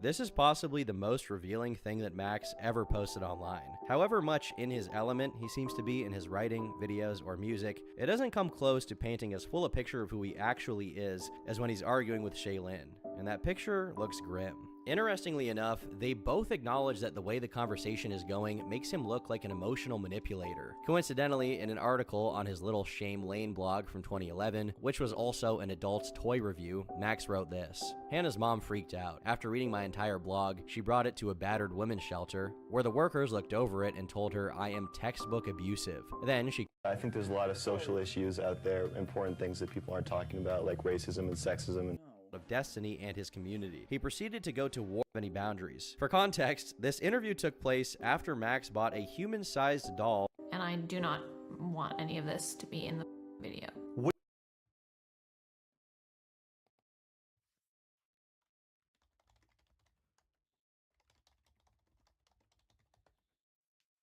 This is possibly the most revealing thing that Max ever posted online. However much in his element he seems to be in his writing, videos, or music, it doesn't come close to painting as full a picture of who he actually is as when he's arguing with Shaylin, and that picture looks grim. Interestingly enough, they both acknowledge that the way the conversation is going makes him look like an emotional manipulator. Coincidentally, in an article on his Little Shame Lane blog from 2011, which was also an adult's toy review, Max wrote this. Hannah's mom freaked out. After reading my entire blog, she brought it to a battered women's shelter, where the workers looked over it and told her I am textbook abusive. Then she... I think there's a lot of social issues out there, important things that people aren't talking about, like racism and sexism and of Destiny and his community. He proceeded to go to war with any boundaries. For context, this interview took place after Max bought a human-sized doll. And I do not want any of this to be in the video.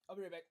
I'll be right back.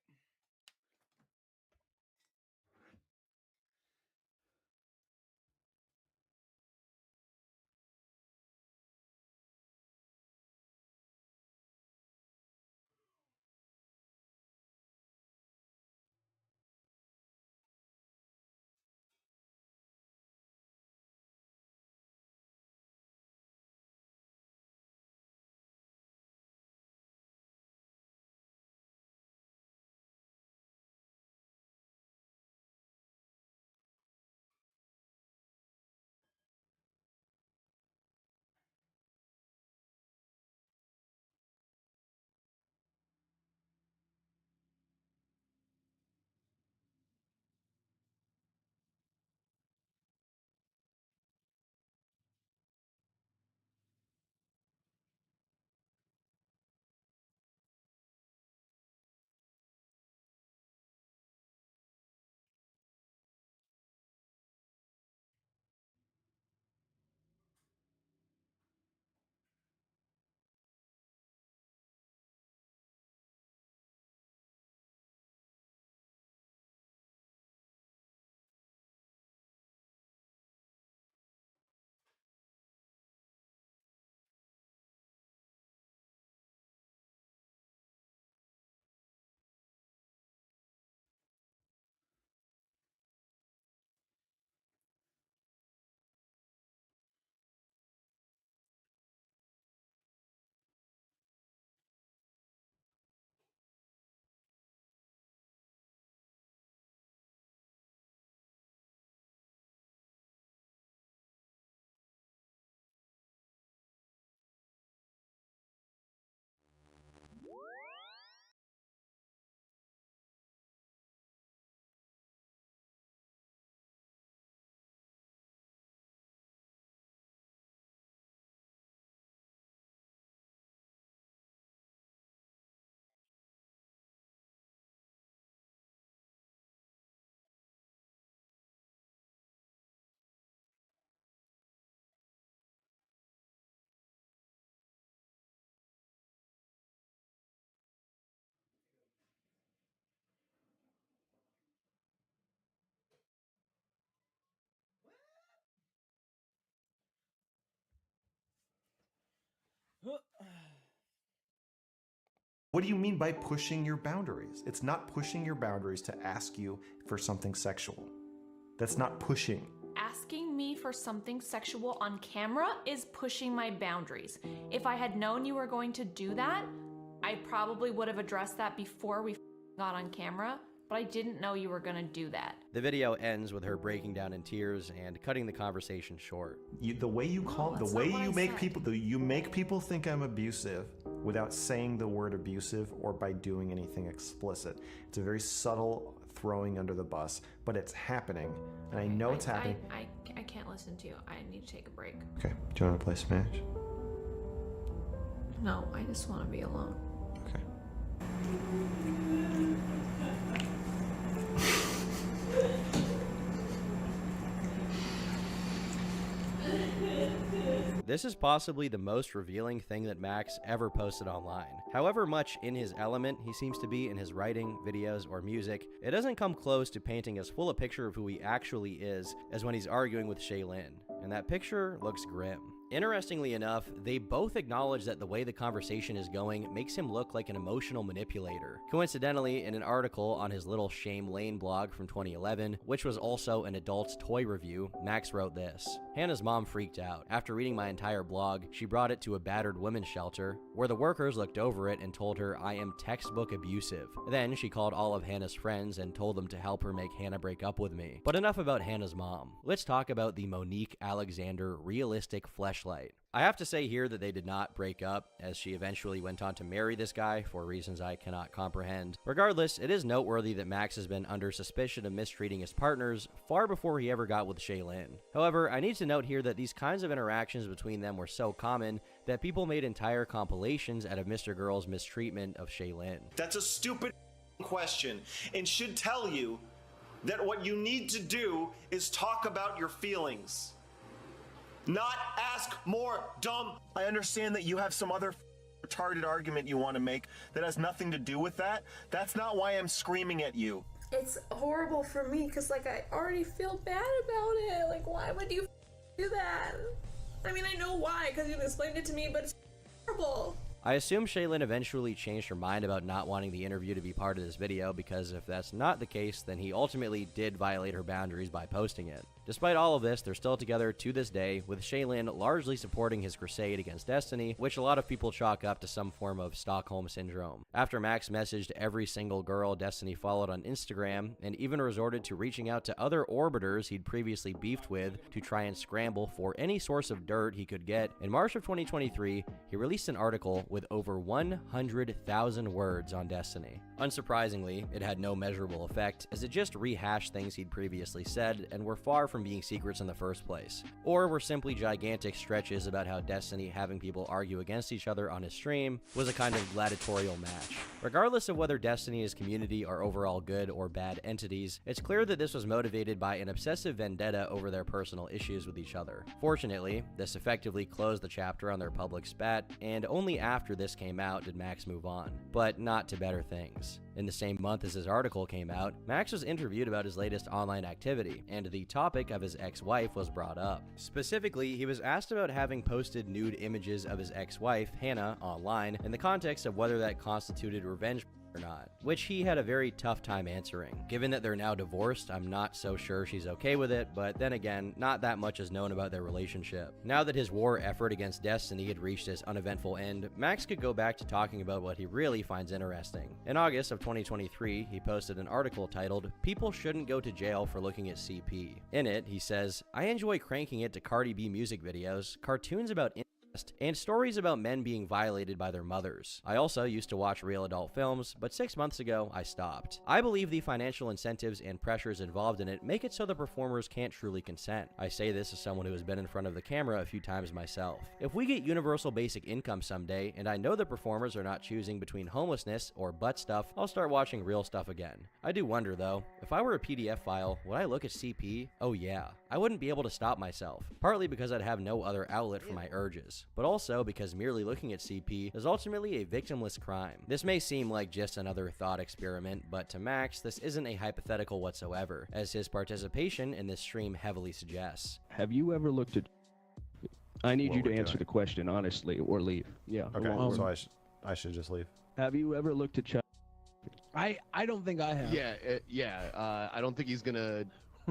What do you mean by pushing your boundaries? It's not pushing your boundaries to ask you for something sexual. That's not pushing. Asking me for something sexual on camera is pushing my boundaries. If I had known you were going to do that, I probably would have addressed that before we got on camera, but I didn't know you were gonna do that. The video ends with her breaking down in tears and cutting the conversation short. The way you make people think I'm abusive without saying the word abusive or by doing anything explicit. It's a very subtle throwing under the bus, but it's happening, and I know it's happening. I can't listen to you. I need to take a break. Okay, do you want to play Smash? No, I just want to be alone. Okay. This is possibly the most revealing thing that Max ever posted online. However much in his element he seems to be in his writing, videos, or music, it doesn't come close to painting as full a picture of who he actually is as when he's arguing with Shaylin, and that picture looks grim. Interestingly enough, they both acknowledge that the way the conversation is going makes him look like an emotional manipulator. Coincidentally, in an article on his Little Shame Lane blog from 2011, which was also an adult's toy review, Max wrote this: Hannah's mom freaked out. After reading my entire blog, she brought it to a battered women's shelter, where the workers looked over it and told her I am textbook abusive. Then she called all of Hannah's friends and told them to help her make Hannah break up with me. But enough about Hannah's mom. Let's talk about the Monique Alexander realistic fleshlight. I have to say here that they did not break up, as she eventually went on to marry this guy for reasons I cannot comprehend. Regardless, it is noteworthy that Max has been under suspicion of mistreating his partners far before he ever got with Shaylin. However, I need to note here that these kinds of interactions between them were so common that people made entire compilations out of Mr. Girl's mistreatment of Shaylin. That's a stupid question and should tell you that what you need to do is talk about your feelings. Not ask more dumb. I understand that you have some other retarded argument you want to make that has nothing to do with that. That's not why I'm screaming at you. It's horrible for me because, like, I already feel bad about it. Like, why would you do that? I mean, I know why because you explained it to me, but it's horrible. I assume Shaylin eventually changed her mind about not wanting the interview to be part of this video, because if that's not the case, then he ultimately did violate her boundaries by posting it. Despite all of this, they're still together to this day, with Shaylin largely supporting his crusade against Destiny, which a lot of people chalk up to some form of Stockholm Syndrome. After Max messaged every single girl Destiny followed on Instagram, and even resorted to reaching out to other orbiters he'd previously beefed with to try and scramble for any source of dirt he could get, in March of 2023, he released an article with over 100,000 words on Destiny. Unsurprisingly, it had no measurable effect, as it just rehashed things he'd previously said and were far from being secrets in the first place, or were simply gigantic stretches about how Destiny having people argue against each other on his stream was a kind of gladiatorial match. Regardless of whether Destiny and his community are overall good or bad entities, it's clear that this was motivated by an obsessive vendetta over their personal issues with each other. Fortunately, this effectively closed the chapter on their public spat, and only after this came out did Max move on, but not to better things. In the same month as his article came out, Max was interviewed about his latest online activity, and the topic of his ex-wife was brought up. Specifically, he was asked about having posted nude images of his ex-wife, Hannah, online, in the context of whether that constituted revenge or not, which he had a very tough time answering. Given that they're now divorced, I'm not so sure she's okay with it, but then again, not that much is known about their relationship. Now that his war effort against Destiny had reached its uneventful end, Max could go back to talking about what he really finds interesting. In August of 2023, he posted an article titled, "People Shouldn't Go to Jail for Looking at CP." In it, he says, "I enjoy cranking it to Cardi B music videos, cartoons about and stories about men being violated by their mothers. I also used to watch real adult films, but 6 months ago, I stopped. I believe the financial incentives and pressures involved in it make it so the performers can't truly consent. I say this as someone who has been in front of the camera a few times myself. If we get universal basic income someday, and I know the performers are not choosing between homelessness or butt stuff, I'll start watching real stuff again. I do wonder though, if I were a PDF file, would I look at CP? Oh yeah. I wouldn't be able to stop myself, partly because I'd have no other outlet for my urges, but also because merely looking at CP is ultimately a victimless crime. This may seem like just another thought experiment, but to Max, this isn't a hypothetical whatsoever, as his participation in this stream heavily suggests. Have you ever looked at... I need What you to we're answer doing. the question honestly or leave. Yeah. Okay, along so with- I should just leave. Have you ever looked at Chuck? I don't think I have. Yeah. I don't think he's gonna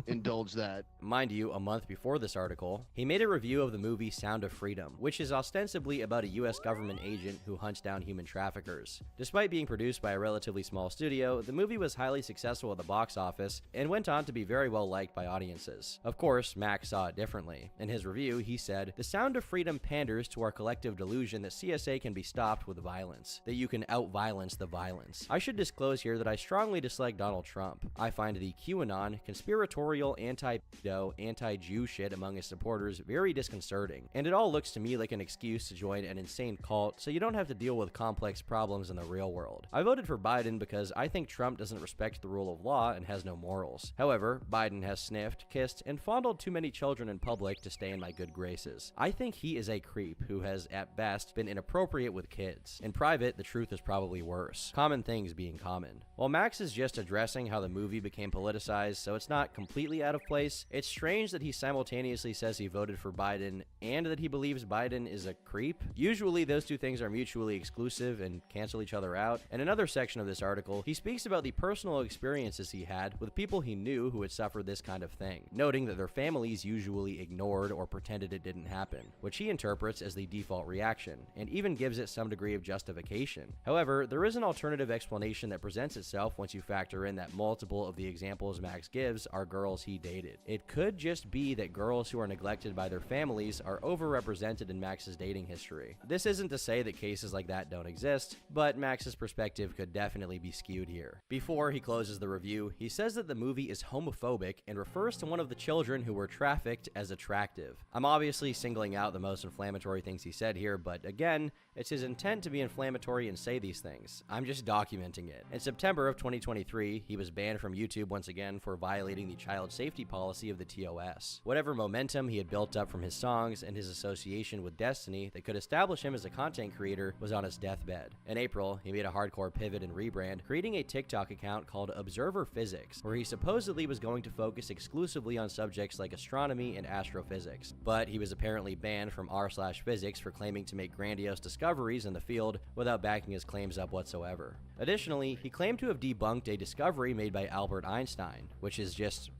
indulge that. Mind you, a month before this article, he made a review of the movie Sound of Freedom, which is ostensibly about a US government agent who hunts down human traffickers. Despite being produced by a relatively small studio, the movie was highly successful at the box office and went on to be very well liked by audiences. Of course, Max saw it differently. In his review, he said, "The Sound of Freedom panders to our collective delusion that CSA can be stopped with violence, that you can out-violence the violence. I should disclose here that I strongly dislike Donald Trump. I find the QAnon, conspiratorial, anti-pedo, anti-Jew shit among his supporters very disconcerting, and it all looks to me like an excuse to join an insane cult so you don't have to deal with complex problems in the real world. I voted for Biden because I think Trump doesn't respect the rule of law and has no morals. However, Biden has sniffed, kissed, and fondled too many children in public to stay in my good graces. I think he is a creep who has, at best, been inappropriate with kids. In private, the truth is probably worse. Common things being common." While Max is just addressing how the movie became politicized, so it's not completely out of place, it's strange that he simultaneously says he voted for Biden and that he believes Biden is a creep. Usually those two things are mutually exclusive and cancel each other out. In another section of this article, he speaks about the personal experiences he had with people he knew who had suffered this kind of thing, noting that their families usually ignored or pretended it didn't happen, which he interprets as the default reaction, and even gives it some degree of justification. However, there is an alternative explanation that presents itself once you factor in that multiple of the examples Max gives are girls he dated. It could just be that girls who are neglected by their families are overrepresented in Max's dating history. This isn't to say that cases like that don't exist, but Max's perspective could definitely be skewed here. Before he closes the review, he says that the movie is homophobic and refers to one of the children who were trafficked as attractive. I'm obviously singling out the most inflammatory things he said here, but again, it's his intent to be inflammatory and say these things. I'm just documenting it. In September of 2023, he was banned from YouTube once again for violating the child safety policy of the TOS. Whatever momentum he had built up from his songs and his association with Destiny that could establish him as a content creator was on his deathbed. In April, he made a hardcore pivot and rebrand, creating a TikTok account called Observer Physics, where he supposedly was going to focus exclusively on subjects like astronomy and astrophysics. But he was apparently banned from r/physics for claiming to make grandiose discoveries in the field without backing his claims up whatsoever. Additionally, he claimed to have debunked a discovery made by Albert Einstein, which is just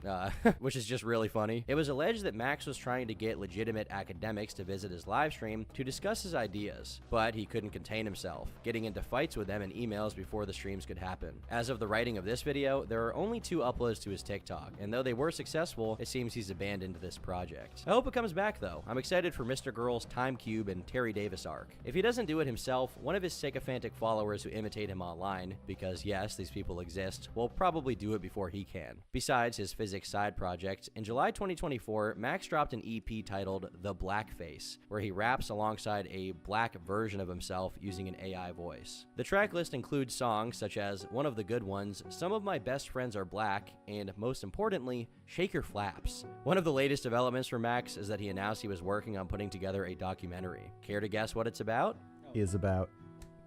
really funny. It was alleged that Max was trying to get legitimate academics to visit his livestream to discuss his ideas, but he couldn't contain himself, getting into fights with them in emails before the streams could happen. As of the writing of this video, there are only 2 uploads to his TikTok, and though they were successful, it seems he's abandoned this project. I hope it comes back though. I'm excited for Mr. Girl's Time Cube and Terry Davis arc. If he doesn't do it himself, one of his sycophantic followers who imitate him online, because yes, these people exist, will probably do it before he can. Besides his physics side project, in July 2024, Max dropped an EP titled The Blackface, where he raps alongside a black version of himself using an AI voice. The track list includes songs such as One of the Good Ones, Some of My Best Friends Are Black, and most importantly, Shake Your Flaps. One of the latest developments for Max is that he announced he was working on putting together a documentary. Care to guess what it's about? Is about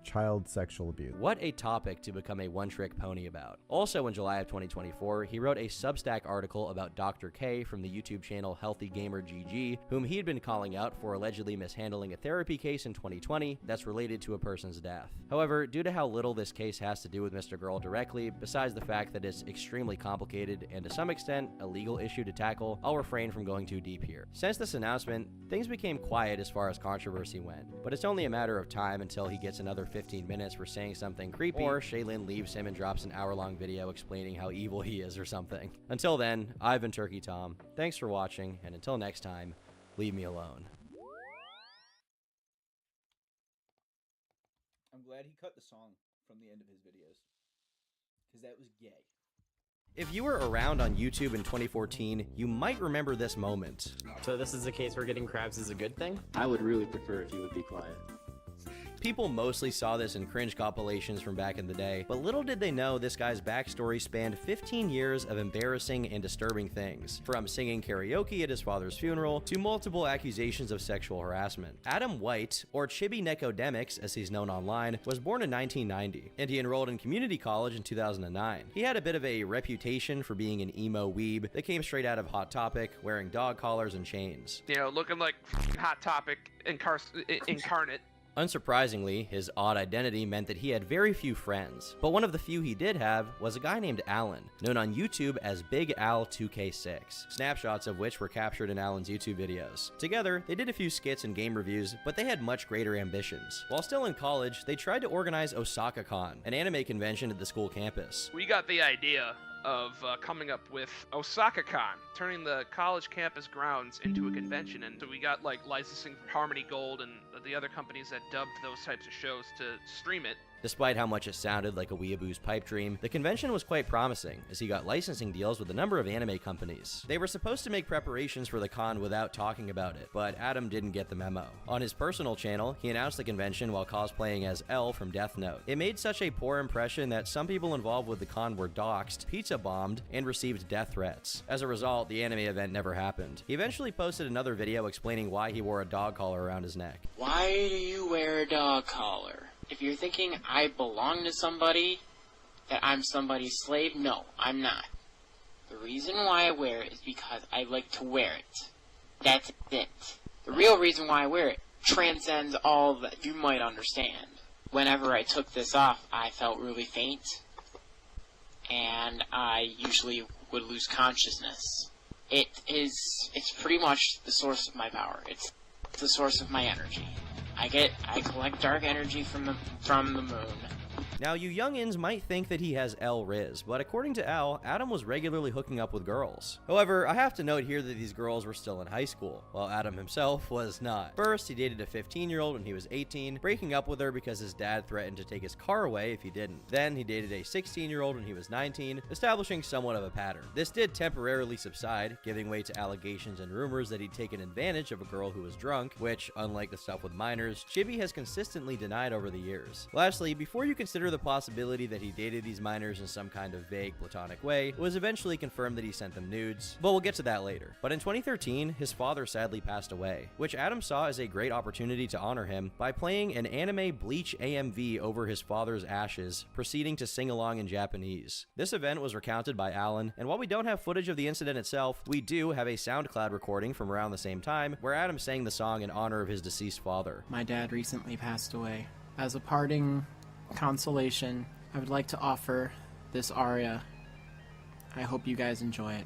child sexual abuse. What a topic to become a one-trick pony about. Also in July of 2024, he wrote a Substack article about Dr. K from the YouTube channel Healthy Gamer GG, whom he had been calling out for allegedly mishandling a therapy case in 2020 that's related to a person's death. However, due to how little this case has to do with Mr. Girl directly, besides the fact that it's extremely complicated and to some extent a legal issue to tackle, I'll refrain from going too deep here. Since this announcement, things became quiet as far as controversy went, but it's only a matter of time until he gets another 15 minutes for saying something creepy, or Shaylin leaves him and drops an hour-long video explaining how evil he is or something. Until then, I've been Turkey Tom. Thanks for watching, and until next time, leave me alone. I'm glad he cut the song from the end of his videos, because that was gay. If you were around on YouTube in 2014, you might remember this moment. So this is the case where getting crabs is a good thing? I would really prefer if you would be quiet. People mostly saw this in cringe compilations from back in the day, but little did they know this guy's backstory spanned 15 years of embarrassing and disturbing things, from singing karaoke at his father's funeral to multiple accusations of sexual harassment. Adam White, or Chibi Necodemics as he's known online, was born in 1990, and he enrolled in community college in 2009. He had a bit of a reputation for being an emo weeb that came straight out of Hot Topic, wearing dog collars and chains. You know, looking like Hot Topic incarnate. Unsurprisingly, his odd identity meant that he had very few friends, but one of the few he did have was a guy named Alan, known on YouTube as Big Al 2K6, snapshots of which were captured in Alan's YouTube videos. Together, they did a few skits and game reviews, but they had much greater ambitions. While still in college, they tried to organize OsakaCon, an anime convention at the school campus. We got the idea of coming up with OsakaCon, turning the college campus grounds into a convention, and so we got like licensing from Harmony Gold and the other companies that dubbed those types of shows to stream it. Despite how much it sounded like a weeaboo's pipe dream, the convention was quite promising, as he got licensing deals with a number of anime companies. They were supposed to make preparations for the con without talking about it, but Adam didn't get the memo. On his personal channel, he announced the convention while cosplaying as L from Death Note. It made such a poor impression that some people involved with the con were doxxed, pizza bombed, and received death threats. As a result, the anime event never happened. He eventually posted another video explaining why he wore a dog collar around his neck. Why do you wear a dog collar? If you're thinking I belong to somebody, that I'm somebody's slave, no, I'm not. The reason why I wear it is because I like to wear it. That's it. The real reason why I wear it transcends all that you might understand. Whenever I took this off, I felt really faint, and I usually would lose consciousness. It's pretty much the source of my power. It's the source of my energy. I collect dark energy from the moon. Now, you youngins might think that he has L Riz, but according to Al, Adam was regularly hooking up with girls. However, I have to note here that these girls were still in high school, while Adam himself was not. First, he dated a 15-year-old when he was 18, breaking up with her because his dad threatened to take his car away if he didn't. Then, he dated a 16-year-old when he was 19, establishing somewhat of a pattern. This did temporarily subside, giving way to allegations and rumors that he'd taken advantage of a girl who was drunk, which, unlike the stuff with minors, Chibi has consistently denied over the years. Lastly, before you consider the possibility that he dated these minors in some kind of vague platonic way, it was eventually confirmed that he sent them nudes, but we'll get to that later. But in 2013, his father sadly passed away, which Adam saw as a great opportunity to honor him by playing an anime Bleach AMV over his father's ashes, proceeding to sing along in Japanese. This event was recounted by Alan, and while we don't have footage of the incident itself, we do have a SoundCloud recording from around the same time where Adam sang the song in honor of his deceased father. My dad recently passed away. As a parting consolation, I would like to offer this aria. I hope you guys enjoy it.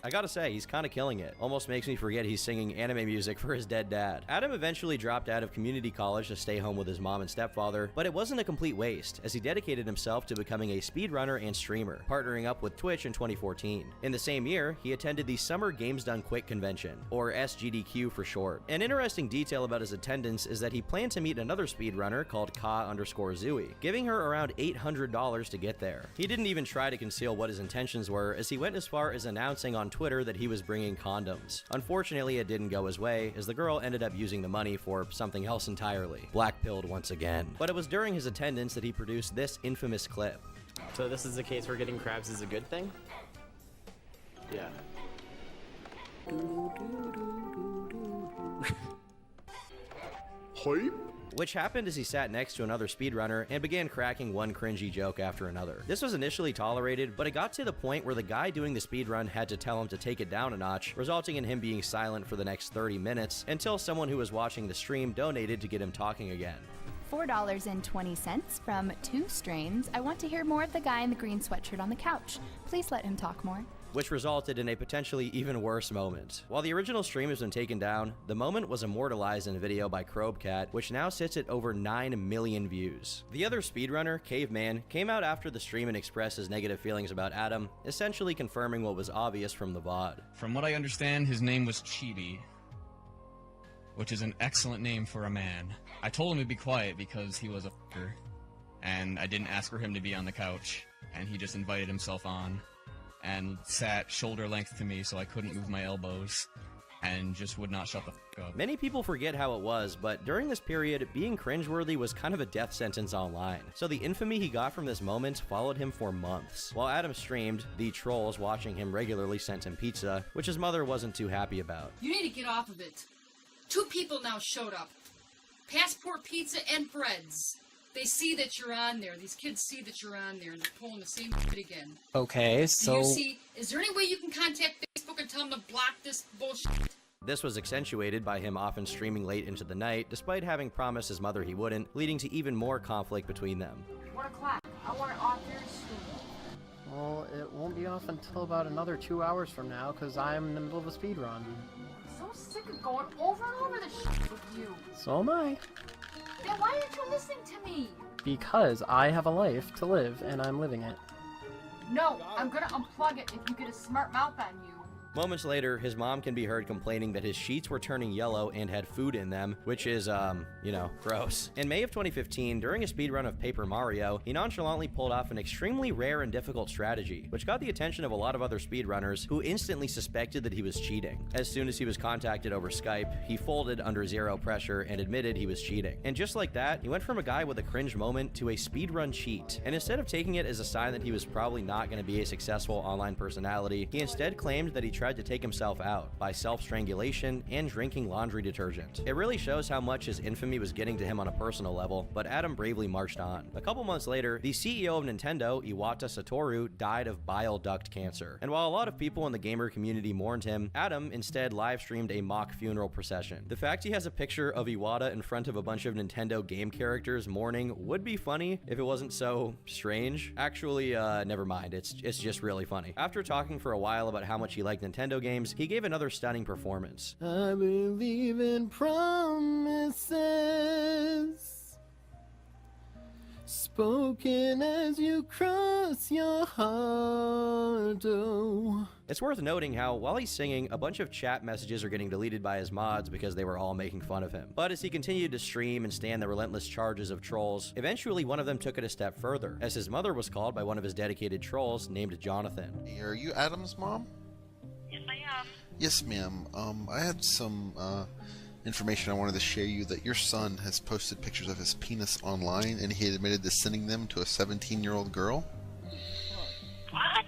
I gotta say, he's kinda killing it. Almost makes me forget he's singing anime music for his dead dad. Adam eventually dropped out of community college to stay home with his mom and stepfather, but it wasn't a complete waste, as he dedicated himself to becoming a speedrunner and streamer, partnering up with Twitch in 2014. In the same year, he attended the Summer Games Done Quick convention, or SGDQ for short. An interesting detail about his attendance is that he planned to meet another speedrunner called Ka_Zooey, giving her around $800 to get there. He didn't even try to conceal what his intentions were, as he went as far as announcing on Twitter that he was bringing condoms. Unfortunately, it didn't go his way, as the girl ended up using the money for something else entirely. Black-pilled once again. But it was during his attendance that he produced this infamous clip. So this is the case where getting crabs is a good thing? Yeah. Hype? Which happened as he sat next to another speedrunner and began cracking one cringy joke after another. This was initially tolerated, but it got to the point where the guy doing the speedrun had to tell him to take it down a notch, resulting in him being silent for the next 30 minutes until someone who was watching the stream donated to get him talking again. $4.20 from 2 Strains. I want to hear more of the guy in the green sweatshirt on the couch. Please let him talk more. Which resulted in a potentially even worse moment. While the original stream has been taken down, the moment was immortalized in a video by Crobecat, which now sits at over 9 million views. The other speedrunner, Caveman, came out after the stream and expressed his negative feelings about Adam, essentially confirming what was obvious from the VOD. From what I understand, his name was Chibi, which is an excellent name for a man. I told him to be quiet because he was a f***er, and I didn't ask for him to be on the couch, and he just invited himself on and sat shoulder length to me so I couldn't move my elbows, and just would not shut the f*** up. Many people forget how it was, but during this period, being cringeworthy was kind of a death sentence online. So the infamy he got from this moment followed him for months. While Adam streamed, the trolls watching him regularly sent him pizza, which his mother wasn't too happy about. You need to get off of it. 2 people now showed up. Passport Pizza and Breads. They see that you're on there. These kids see that you're on there, and they're pulling the same shit again. Okay, so... Do you see... Is there any way you can contact Facebook and tell them to block this bullshit? This was accentuated by him often streaming late into the night, despite having promised his mother he wouldn't, leading to even more conflict between them. 1 o'clock. I want it off very soon. Well, it won't be off until about another 2 hours from now, because I'm in the middle of a speed run. I'm so sick of going over and over this shit with you. So am I. Then why aren't you listening to me? Because I have a life to live, and I'm living it. No, I'm gonna unplug it if you get a smart mouth on you. Moments later, his mom can be heard complaining that his sheets were turning yellow and had food in them, which is, gross. In May of 2015, during a speedrun of Paper Mario, he nonchalantly pulled off an extremely rare and difficult strategy, which got the attention of a lot of other speedrunners who instantly suspected that he was cheating. As soon as he was contacted over Skype, he folded under zero pressure and admitted he was cheating. And just like that, he went from a guy with a cringe moment to a speedrun cheat. And instead of taking it as a sign that he was probably not going to be a successful online personality, he instead claimed that he tried to take himself out by self-strangulation and drinking laundry detergent. It really shows how much his infamy was getting to him on a personal level, but Adam bravely marched on. A couple months later, the CEO of Nintendo, Iwata Satoru, died of bile duct cancer. And while a lot of people in the gamer community mourned him, Adam instead live-streamed a mock funeral procession. The fact he has a picture of Iwata in front of a bunch of Nintendo game characters mourning would be funny if it wasn't so strange. Actually, never mind. It's just really funny. After talking for a while about how much he liked Nintendo games, he gave another stunning performance. I believe in promises spoken as you cross your heart. Oh. It's worth noting how, while he's singing, a bunch of chat messages are getting deleted by his mods because they were all making fun of him. But as he continued to stream and stand the relentless charges of trolls, eventually one of them took it a step further, as his mother was called by one of his dedicated trolls named Jonathan. Hey, are you Adam's mom? Yes, I am. Yes, ma'am. I had some information I wanted to share you that your son has posted pictures of his penis online, and he admitted to sending them to a 17-year-old girl. What?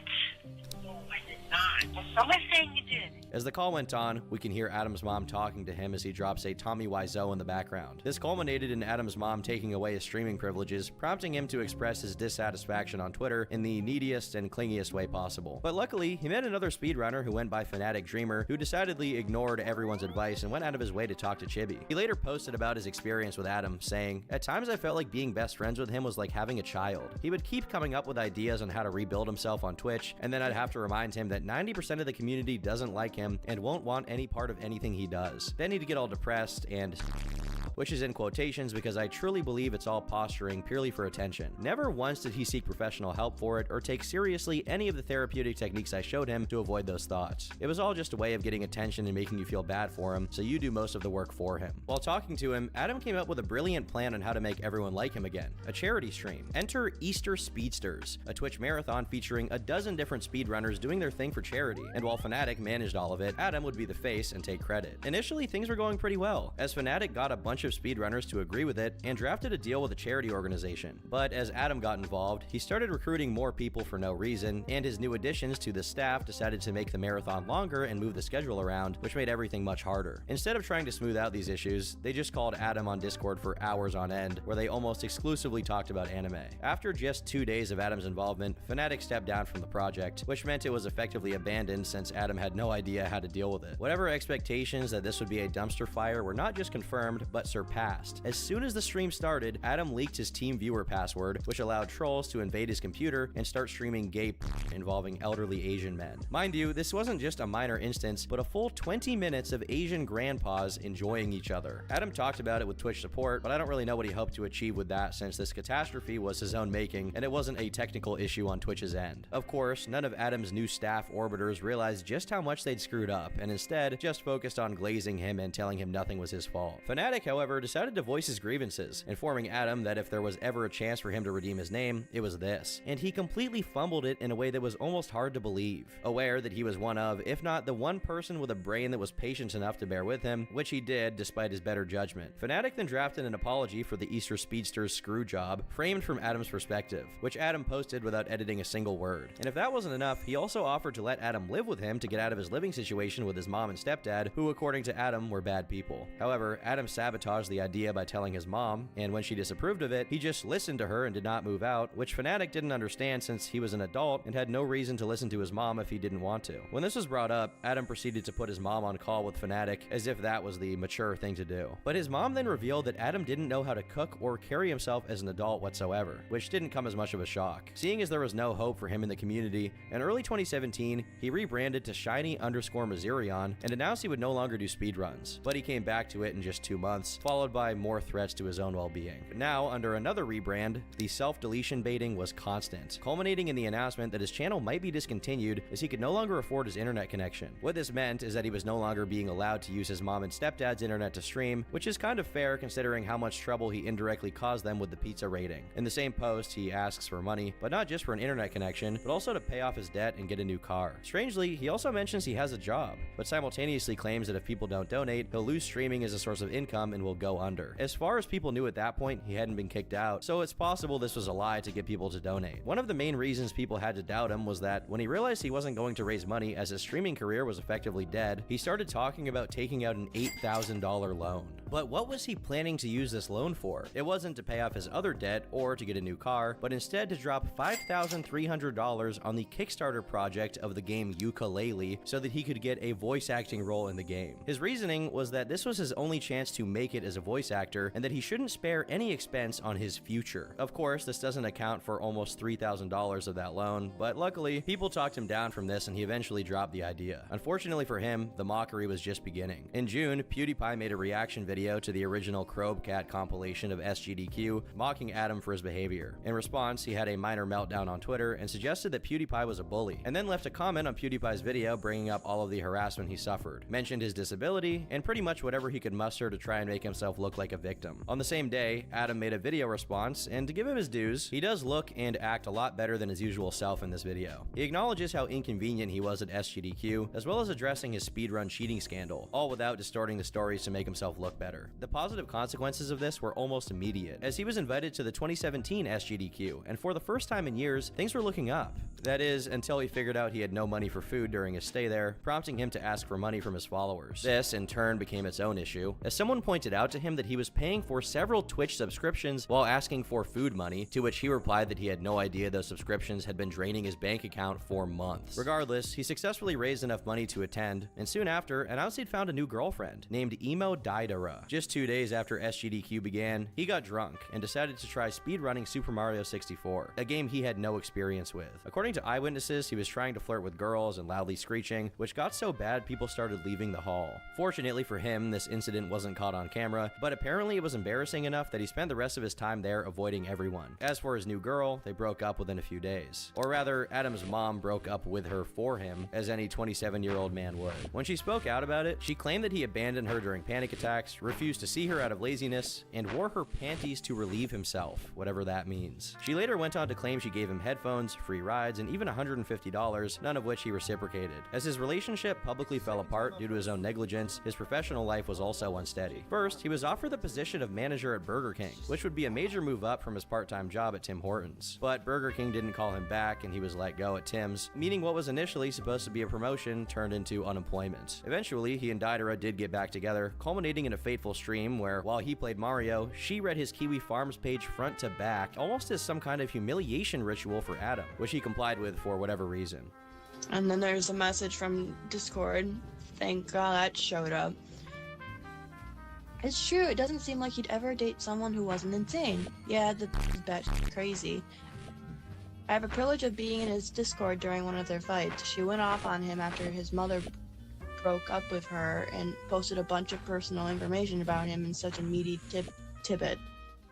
No, I did not. Well, somebody's saying you did. As the call went on, we can hear Adam's mom talking to him as he drops a Tommy Wiseau in the background. This culminated in Adam's mom taking away his streaming privileges, prompting him to express his dissatisfaction on Twitter in the neediest and clingiest way possible. But luckily, he met another speedrunner who went by Fanatic Dreamer, who decidedly ignored everyone's advice and went out of his way to talk to Chibi. He later posted about his experience with Adam, saying, "At times I felt like being best friends with him was like having a child. He would keep coming up with ideas on how to rebuild himself on Twitch, and then I'd have to remind him that 90% of the community doesn't like him and won't want any part of anything he does. Then he'd get all depressed and..." which is in quotations because I truly believe it's all posturing purely for attention. Never once did he seek professional help for it or take seriously any of the therapeutic techniques I showed him to avoid those thoughts. It was all just a way of getting attention and making you feel bad for him, so you do most of the work for him. While talking to him, Adam came up with a brilliant plan on how to make everyone like him again. A charity stream. Enter Easter Speedsters, a Twitch marathon featuring a dozen different speedrunners doing their thing for charity. And while Fnatic managed all of it, Adam would be the face and take credit. Initially, things were going pretty well, as Fnatic got a bunch of speedrunners to agree with it and drafted a deal with a charity organization. But as Adam got involved, he started recruiting more people for no reason, and his new additions to the staff decided to make the marathon longer and move the schedule around, which made everything much harder. Instead of trying to smooth out these issues, they just called Adam on Discord for hours on end, where they almost exclusively talked about anime. After just 2 days of Adam's involvement, Fnatic stepped down from the project, which meant it was effectively abandoned since Adam had no idea how to deal with it. Whatever expectations that this would be a dumpster fire were not just confirmed, but surpassed. As soon as the stream started, Adam leaked his TeamViewer password, which allowed trolls to invade his computer and start streaming gay involving elderly Asian men. Mind you, this wasn't just a minor instance, but a full 20 minutes of Asian grandpas enjoying each other. Adam talked about it with Twitch support, but I don't really know what he hoped to achieve with that since this catastrophe was his own making and it wasn't a technical issue on Twitch's end. Of course, none of Adam's new staff orbiters realized just how much they'd screwed up and instead just focused on glazing him and telling him nothing was his fault. Fnatic, however, however, decided to voice his grievances, informing Adam that if there was ever a chance for him to redeem his name, it was this. And he completely fumbled it in a way that was almost hard to believe. Aware that he was one of, if not the one person with a brain that was patient enough to bear with him, which he did despite his better judgment. Fnatic then drafted an apology for the Easter Speedster's screw job, framed from Adam's perspective, which Adam posted without editing a single word. And if that wasn't enough, he also offered to let Adam live with him to get out of his living situation with his mom and stepdad, who according to Adam were bad people. However, Adam sabotaged the idea by telling his mom, and when she disapproved of it, he just listened to her and did not move out, which Fnatic didn't understand since he was an adult and had no reason to listen to his mom if he didn't want to. When this was brought up, Adam proceeded to put his mom on call with Fnatic as if that was the mature thing to do. But his mom then revealed that Adam didn't know how to cook or carry himself as an adult whatsoever, which didn't come as much of a shock. Seeing as there was no hope for him in the community, in early 2017, he rebranded to Shiny_Mazirion and announced he would no longer do speedruns, but he came back to it in just 2 months, followed by more threats to his own well-being. Now, under another rebrand, the self-deletion baiting was constant, culminating in the announcement that his channel might be discontinued as he could no longer afford his internet connection. What this meant is that he was no longer being allowed to use his mom and stepdad's internet to stream, which is kind of fair considering how much trouble he indirectly caused them with the pizza rating. In the same post, he asks for money, but not just for an internet connection, but also to pay off his debt and get a new car. Strangely, he also mentions he has a job, but simultaneously claims that if people don't donate, he'll lose streaming as a source of income and will go under. As far as people knew at that point, he hadn't been kicked out, so it's possible this was a lie to get people to donate. One of the main reasons people had to doubt him was that when he realized he wasn't going to raise money as his streaming career was effectively dead, he started talking about taking out an $8,000 loan. But what was he planning to use this loan for? It wasn't to pay off his other debt or to get a new car, but instead to drop $5,300 on the Kickstarter project of the game Yooka-Laylee so that he could get a voice acting role in the game. His reasoning was that this was his only chance to make it as a voice actor and that he shouldn't spare any expense on his future. Of course, this doesn't account for almost $3,000 of that loan, but luckily, people talked him down from this and he eventually dropped the idea. Unfortunately for him, the mockery was just beginning. In June, PewDiePie made a reaction video to the original Crobcat compilation of SGDQ, mocking Adam for his behavior. In response, he had a minor meltdown on Twitter and suggested that PewDiePie was a bully, and then left a comment on PewDiePie's video bringing up all of the harassment he suffered, mentioned his disability, and pretty much whatever he could muster to try and make himself look like a victim. On the same day, Adam made a video response, and to give him his dues, he does look and act a lot better than his usual self in this video. He acknowledges how inconvenient he was at SGDQ, as well as addressing his speedrun cheating scandal, all without distorting the stories to make himself look better. The positive consequences of this were almost immediate, as he was invited to the 2017 SGDQ, and for the first time in years, things were looking up. That is, until he figured out he had no money for food during his stay there, prompting him to ask for money from his followers. This, in turn, became its own issue, as someone pointed out to him that he was paying for several Twitch subscriptions while asking for food money, to which he replied that he had no idea those subscriptions had been draining his bank account for months. Regardless, he successfully raised enough money to attend, and soon after, announced he'd found a new girlfriend, named Emo Daidara. Just 2 days after SGDQ began, he got drunk and decided to try speedrunning Super Mario 64, a game he had no experience with. According to eyewitnesses, he was trying to flirt with girls and loudly screeching, which got so bad people started leaving the hall. Fortunately for him, this incident wasn't caught on camera, but apparently it was embarrassing enough that he spent the rest of his time there avoiding everyone. As for his new girl, they broke up within a few days. Or rather, Adam's mom broke up with her for him, as any 27-year-old man would. When she spoke out about it, she claimed that he abandoned her during panic attacks, refused to see her out of laziness, and wore her panties to relieve himself, whatever that means. She later went on to claim she gave him headphones, free rides, and even $150, none of which he reciprocated. As his relationship publicly fell apart due to his own negligence, his professional life was also unsteady. First, he was offered the position of manager at Burger King, which would be a major move up from his part-time job at Tim Hortons. But Burger King didn't call him back and he was let go at Tim's, meaning what was initially supposed to be a promotion turned into unemployment. Eventually, he and Daidara did get back together, culminating in a fateful stream where, while he played Mario, she read his Kiwi Farms page front to back, almost as some kind of humiliation ritual for Adam, which he complied with for whatever reason. And then there's a message from Discord. Thank God that showed up. It's true, it doesn't seem like he'd ever date someone who wasn't insane. Yeah, the bat's crazy. I have a privilege of being in his Discord during one of their fights. She went off on him after his mother broke up with her and posted a bunch of personal information about him in such a meaty tidbit.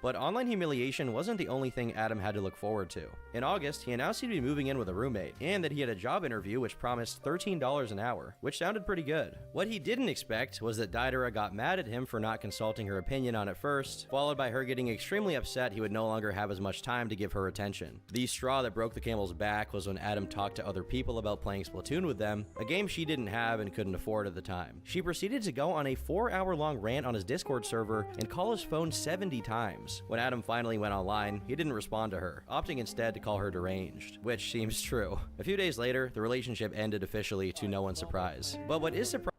But online humiliation wasn't the only thing Adam had to look forward to. In August, he announced he'd be moving in with a roommate, and that he had a job interview which promised $13 an hour, which sounded pretty good. What he didn't expect was that Deidara got mad at him for not consulting her opinion on it first, followed by her getting extremely upset he would no longer have as much time to give her attention. The straw that broke the camel's back was when Adam talked to other people about playing Splatoon with them, a game she didn't have and couldn't afford at the time. She proceeded to go on a 4-hour-long rant on his Discord server and call his phone 70 times. When Adam finally went online, he didn't respond to her, opting instead to call her deranged, which seems true. A few days later, the relationship ended officially to no one's surprise. But what is surprising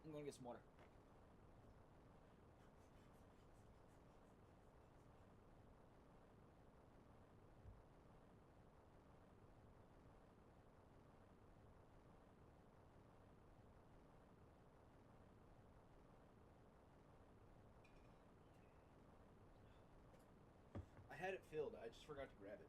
I had it filled. I just forgot to grab it.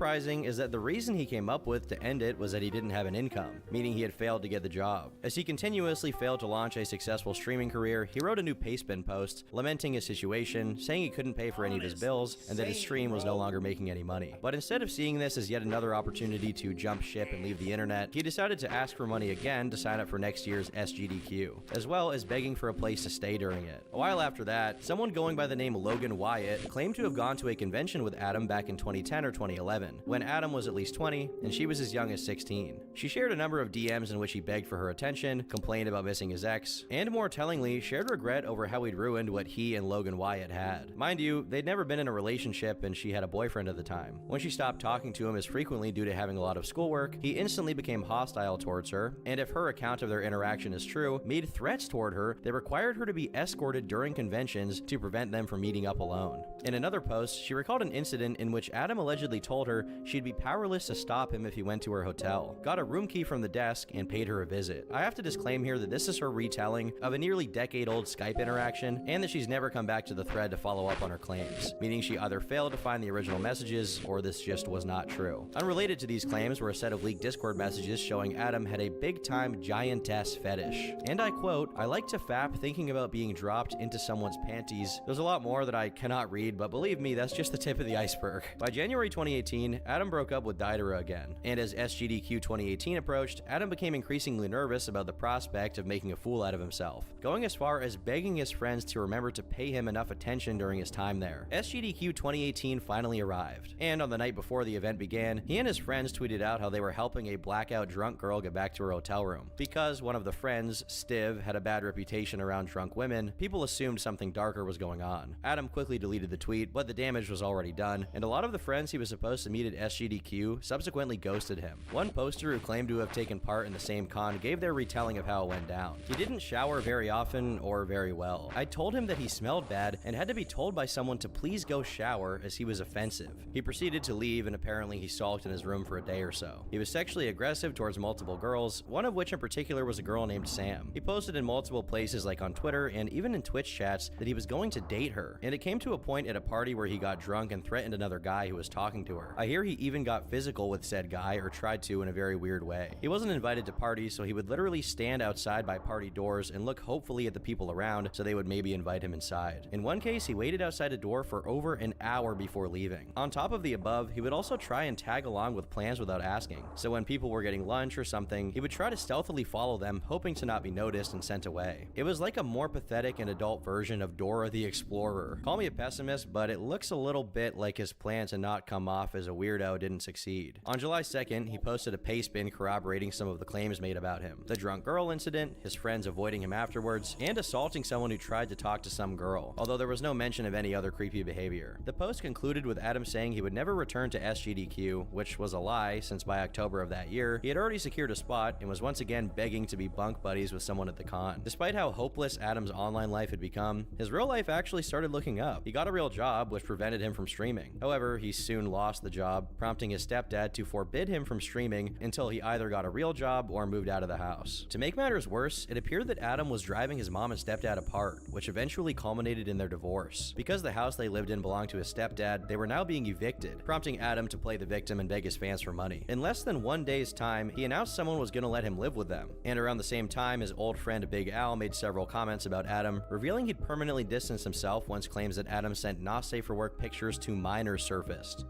surprising is that the reason he came up with to end it was that he didn't have an income, meaning he had failed to get the job. As he continuously failed to launch a successful streaming career, he wrote a new Pastebin post lamenting his situation, saying he couldn't pay for any of his bills, and that his stream was no longer making any money. But instead of seeing this as yet another opportunity to jump ship and leave the internet, he decided to ask for money again to sign up for next year's SGDQ, as well as begging for a place to stay during it. A while after that, someone going by the name Logan Wyatt claimed to have gone to a convention with Adam back in 2010 or 2011, when Adam was at least 20 and she was as young as 16. She shared a number of DMs in which he begged for her attention, complained about missing his ex, and more tellingly, shared regret over how he'd ruined what he and Logan Wyatt had. Mind you, they'd never been in a relationship and she had a boyfriend at the time. When she stopped talking to him as frequently due to having a lot of schoolwork, he instantly became hostile towards her, and if her account of their interaction is true, made threats toward her that required her to be escorted during conventions to prevent them from meeting up alone. In another post, she recalled an incident in which Adam allegedly told her she'd be powerless to stop him if he went to her hotel, got a room key from the desk, and paid her a visit. I have to disclaim here that this is her retelling of a nearly decade-old Skype interaction, and that she's never come back to the thread to follow up on her claims, meaning she either failed to find the original messages, or this just was not true. Unrelated to these claims were a set of leaked Discord messages showing Adam had a big-time giantess fetish. And I quote, "I like to fap thinking about being dropped into someone's panties." There's a lot more that I cannot read, but believe me, that's just the tip of the iceberg. By January 2018, Adam broke up with Deidara again, and as SGDQ 2018 approached, Adam became increasingly nervous about the prospect of making a fool out of himself, going as far as begging his friends to remember to pay him enough attention during his time there. SGDQ 2018 finally arrived, and on the night before the event began, he and his friends tweeted out how they were helping a blackout drunk girl get back to her hotel room. Because one of the friends, Stiv, had a bad reputation around drunk women, people assumed something darker was going on. Adam quickly deleted the tweet, but the damage was already done, and a lot of the friends he was supposed to meet at SGDQ subsequently ghosted him. One poster who claimed to have taken part in the same con gave their retelling of how it went down. He didn't shower very often or very well. I told him that he smelled bad and had to be told by someone to please go shower as he was offensive. He proceeded to leave, and apparently he sulked in his room for a day or so. He was sexually aggressive towards multiple girls, one of which in particular was a girl named Sam. He posted in multiple places like on Twitter and even in Twitch chats that he was going to date her, and it came to a point at a party where he got drunk and threatened another guy who was talking to her. I hear he even got physical with said guy, or tried to in a very weird way. He wasn't invited to parties, so he would literally stand outside by party doors and look hopefully at the people around so they would maybe invite him inside. In one case, he waited outside a door for over an hour before leaving. On top of the above, he would also try and tag along with plans without asking. So when people were getting lunch or something, he would try to stealthily follow them, hoping to not be noticed and sent away. It was like a more pathetic and adult version of Dora the Explorer. Call me a pessimist, but it looks a little bit like his plan to not come off as a the weirdo didn't succeed. On July 2nd, he posted a pastebin corroborating some of the claims made about him. The drunk girl incident, his friends avoiding him afterwards, and assaulting someone who tried to talk to some girl, although there was no mention of any other creepy behavior. The post concluded with Adam saying he would never return to SGDQ, which was a lie since by October of that year, he had already secured a spot and was once again begging to be bunk buddies with someone at the con. Despite how hopeless Adam's online life had become, his real life actually started looking up. He got a real job, which prevented him from streaming. However, he soon lost the job, prompting his stepdad to forbid him from streaming until he either got a real job or moved out of the house. To make matters worse, it appeared that Adam was driving his mom and stepdad apart, which eventually culminated in their divorce. Because the house they lived in belonged to his stepdad, they were now being evicted, prompting Adam to play the victim and beg his fans for money. In less than 1 day's time, he announced someone was going to let him live with them. And around the same time, his old friend Big Al made several comments about Adam, revealing he'd permanently distanced himself once claims that Adam sent not safe for work pictures to minors surfaced.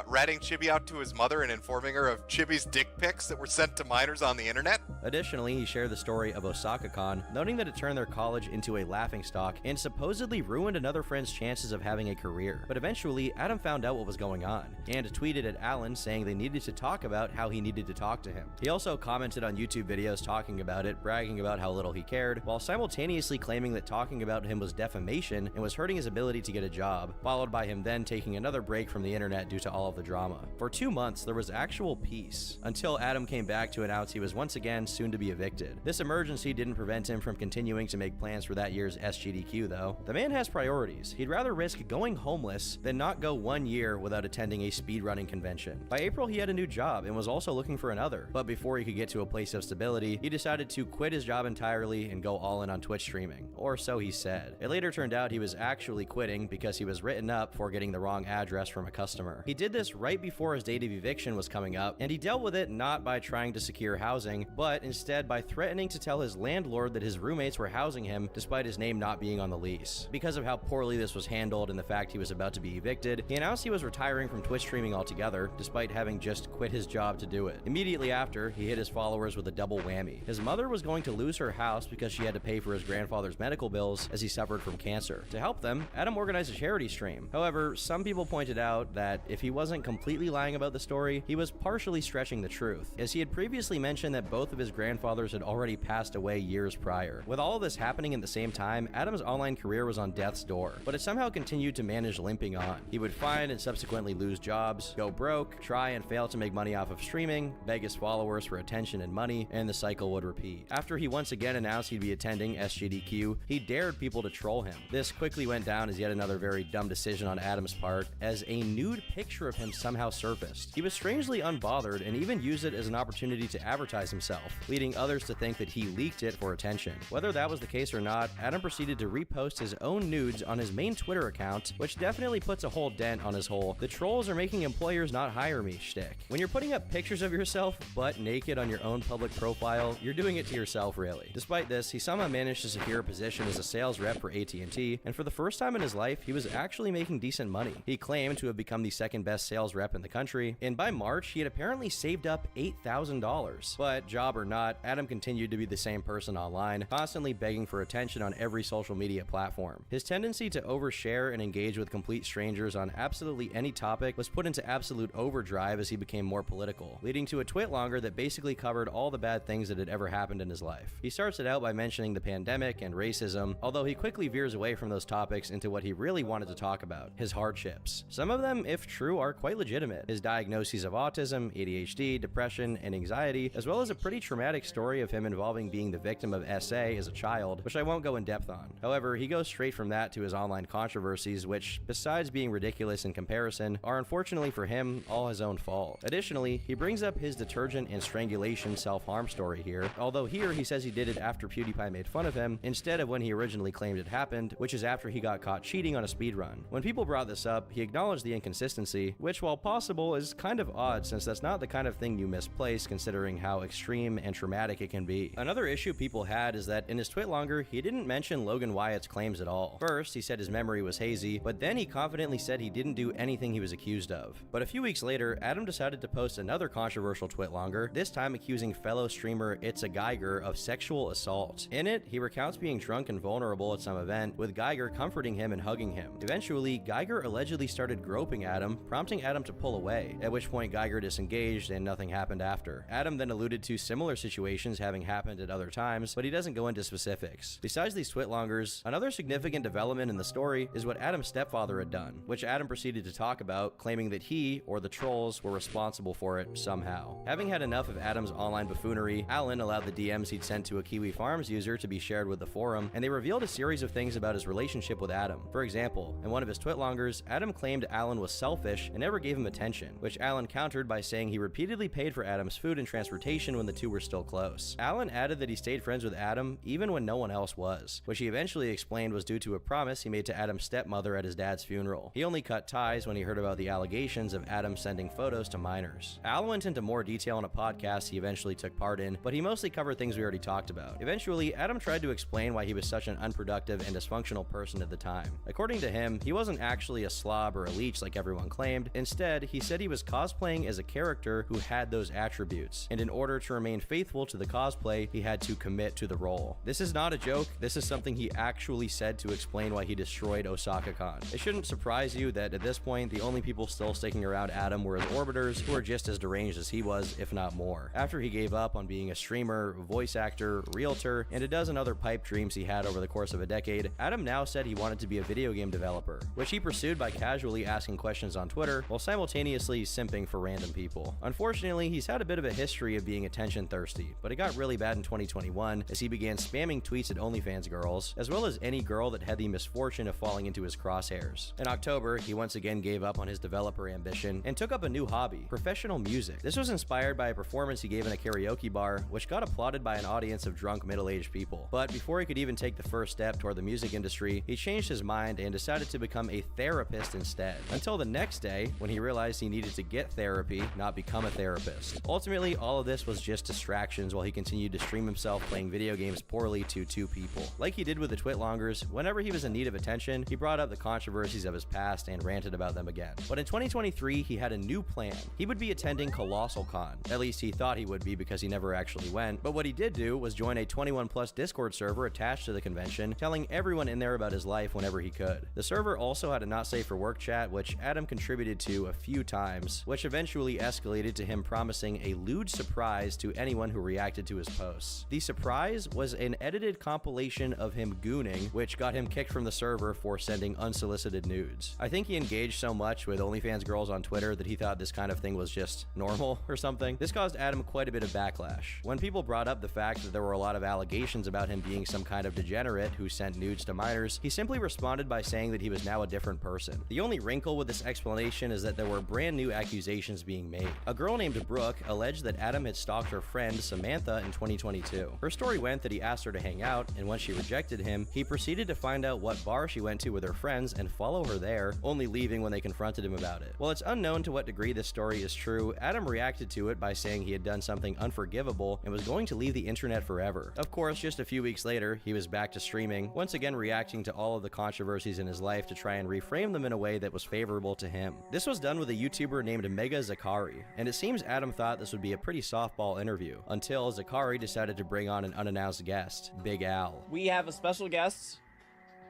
Ratting Chibi out to his mother and informing her of Chibi's dick pics that were sent to minors on the internet? Additionally, he shared the story of OsakaCon, noting that it turned their college into a laughingstock and supposedly ruined another friend's chances of having a career. But eventually, Adam found out what was going on, and tweeted at Alan saying they needed to talk about how he needed to talk to him. He also commented on YouTube videos talking about it, bragging about how little he cared, while simultaneously claiming that talking about him was defamation and was hurting his ability to get a job, followed by him then taking another break from the internet due to all of the drama. For 2 months, there was actual peace, until Adam came back to announce he was once again soon to be evicted. This emergency didn't prevent him from continuing to make plans for that year's SGDQ, though. The man has priorities. He'd rather risk going homeless than not go 1 year without attending a speedrunning convention. By April, he had a new job and was also looking for another, but before he could get to a place of stability, he decided to quit his job entirely and go all in on Twitch streaming, or so he said. It later turned out he was actually quitting because he was written up for getting the wrong address from a customer. He did this right before his date of eviction was coming up, and he dealt with it not by trying to secure housing, but instead by threatening to tell his landlord that his roommates were housing him despite his name not being on the lease. Because of how poorly this was handled and the fact he was about to be evicted, he announced he was retiring from Twitch streaming altogether, despite having just quit his job to do it. Immediately after, he hit his followers with a double whammy. His mother was going to lose her house because she had to pay for his grandfather's medical bills as he suffered from cancer. To help them, Adam organized a charity stream. However, some people pointed out that if he wasn't completely lying about the story, he was partially stretching the truth, as he had previously mentioned that both of his grandfathers had already passed away years prior. With all of this happening at the same time, Adam's online career was on death's door, but it somehow continued to manage limping on. He would find and subsequently lose jobs, go broke, try and fail to make money off of streaming, beg his followers for attention and money, and the cycle would repeat. After he once again announced he'd be attending SGDQ, he dared people to troll him. This quickly went down as yet another very dumb decision on Adam's part, as a nude picture of him somehow surfaced. He was strangely unbothered and even used it as an opportunity to advertise himself, leading others to think that he leaked it for attention. Whether that was the case or not, Adam proceeded to repost his own nudes on his main Twitter account, which definitely puts a whole dent on his whole "the trolls are making employers not hire me" shtick. When you're putting up pictures of yourself butt naked on your own public profile, you're doing it to yourself, really. Despite this, he somehow managed to secure a position as a sales rep for AT&T, and for the first time in his life, he was actually making decent money. He claimed to have become the second best sales rep in the country, and by March, he had apparently saved up $8,000. But job or not, Adam continued to be the same person online, constantly begging for attention on every social media platform. His tendency to overshare and engage with complete strangers on absolutely any topic was put into absolute overdrive as he became more political, leading to a twitlonger that basically covered all the bad things that had ever happened in his life. He starts it out by mentioning the pandemic and racism, although he quickly veers away from those topics into what he really wanted to talk about: his hardships. Some of them, if true, are quite legitimate. His diagnoses of autism, ADHD, depression, and anxiety, as well as a pretty traumatic story of him involving being the victim of SA as a child, which I won't go in depth on. However, he goes straight from that to his online controversies, which, besides being ridiculous in comparison, are unfortunately for him all his own fault. Additionally, he brings up his detergent and strangulation self-harm story here, although here he says he did it after PewDiePie made fun of him, instead of when he originally claimed it happened, which is after he got caught cheating on a speedrun. When people brought this up, he acknowledged the inconsistency, which, while possible, is kind of odd since that's not the kind of thing you misplace considering how extreme and traumatic it can be. Another issue people had is that in his twitlonger, he didn't mention Logan Wyatt's claims at all. First, he said his memory was hazy, but then he confidently said he didn't do anything he was accused of. But a few weeks later, Adam decided to post another controversial twitlonger, this time accusing fellow streamer It's a Geiger of sexual assault. In it, he recounts being drunk and vulnerable at some event, with Geiger comforting him and hugging him. Eventually, Geiger allegedly started groping Adam, prompting Adam Adam to pull away, at which point Geiger disengaged and nothing happened after. Adam then alluded to similar situations having happened at other times, but he doesn't go into specifics. Besides these twitlongers, another significant development in the story is what Adam's stepfather had done, which Adam proceeded to talk about, claiming that he, or the trolls, were responsible for it somehow. Having had enough of Adam's online buffoonery, Alan allowed the DMs he'd sent to a Kiwi Farms user to be shared with the forum, and they revealed a series of things about his relationship with Adam. For example, in one of his twitlongers, Adam claimed Alan was selfish and never gave him attention, which Alan countered by saying he repeatedly paid for Adam's food and transportation when the two were still close. Alan added that he stayed friends with Adam even when no one else was, which he eventually explained was due to a promise he made to Adam's stepmother at his dad's funeral. He only cut ties when he heard about the allegations of Adam sending photos to minors. Alan went into more detail on a podcast he eventually took part in, but he mostly covered things we already talked about. Eventually, Adam tried to explain why he was such an unproductive and dysfunctional person at the time. According to him, he wasn't actually a slob or a leech like everyone claimed. Instead, he said he was cosplaying as a character who had those attributes, and in order to remain faithful to the cosplay, he had to commit to the role. This is not a joke, this is something he actually said to explain why he destroyed OsakaCon. It shouldn't surprise you that at this point, the only people still sticking around Adam were his orbiters, who were just as deranged as he was, if not more. After he gave up on being a streamer, voice actor, realtor, and a dozen other pipe dreams he had over the course of a decade, Adam now said he wanted to be a video game developer, which he pursued by casually asking questions on Twitter while simultaneously simping for random people. Unfortunately, he's had a bit of a history of being attention thirsty, but it got really bad in 2021 as he began spamming tweets at OnlyFans girls, as well as any girl that had the misfortune of falling into his crosshairs. In October, he once again gave up on his developer ambition and took up a new hobby, professional music. This was inspired by a performance he gave in a karaoke bar, which got applauded by an audience of drunk middle-aged people. But before he could even take the first step toward the music industry, he changed his mind and decided to become a therapist instead. Until the next day, when he realized he needed to get therapy, not become a therapist. Ultimately, all of this was just distractions while he continued to stream himself playing video games poorly to two people. Like he did with the twitlongers, whenever he was in need of attention, he brought up the controversies of his past and ranted about them again. But in 2023, he had a new plan. He would be attending Colossal Con. At least he thought he would be because he never actually went. But what he did do was join a 21+ Discord server attached to the convention, telling everyone in there about his life whenever he could. The server also had a not safe for work chat, which Adam contributed to a few times, which eventually escalated to him promising a lewd surprise to anyone who reacted to his posts. The surprise was an edited compilation of him gooning, which got him kicked from the server for sending unsolicited nudes. I think he engaged so much with OnlyFans girls on Twitter that he thought this kind of thing was just normal or something. This caused Adam quite a bit of backlash. When people brought up the fact that there were a lot of allegations about him being some kind of degenerate who sent nudes to minors, he simply responded by saying that he was now a different person. The only wrinkle with this explanation is that there were brand new accusations being made. A girl named Brooke alleged that Adam had stalked her friend Samantha in 2022. Her story went that he asked her to hang out, and when she rejected him, he proceeded to find out what bar she went to with her friends and follow her there, only leaving when they confronted him about it. While it's unknown to what degree this story is true, Adam reacted to it by saying he had done something unforgivable and was going to leave the internet forever. Of course, just a few weeks later, he was back to streaming, once again reacting to all of the controversies in his life to try and reframe them in a way that was favorable to him. This was done with a YouTuber named Mega Zakari, and it seems Adam thought this would be a pretty softball interview, until Zakari decided to bring on an unannounced guest, Big Al. We have a special guest.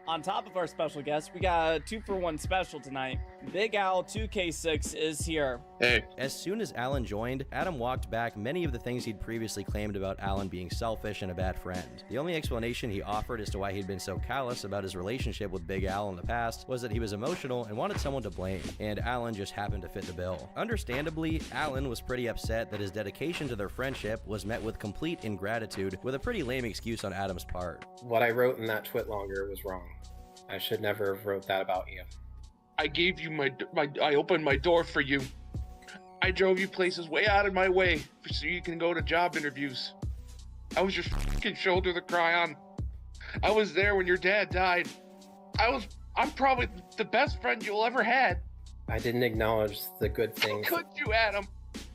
On top of our special guest, we got a 2-for-1 special tonight. Big Al 2K6 is here. Hey. As soon as Alan joined, Adam walked back many of the things he'd previously claimed about Alan being selfish and a bad friend. The only explanation he offered as to why he'd been so callous about his relationship with Big Al in the past was that he was emotional and wanted someone to blame, and Alan just happened to fit the bill. Understandably, Alan was pretty upset that his dedication to their friendship was met with complete ingratitude, with a pretty lame excuse on Adam's part. What I wrote in that twitlonger was wrong. I should never have wrote that about you. I gave you I opened my door for you. I drove you places way out of my way so you can go to job interviews. I was your fucking shoulder to cry on. I was there when your dad died. I'm probably the best friend you'll ever had. I didn't acknowledge the good things. How could you, Adam?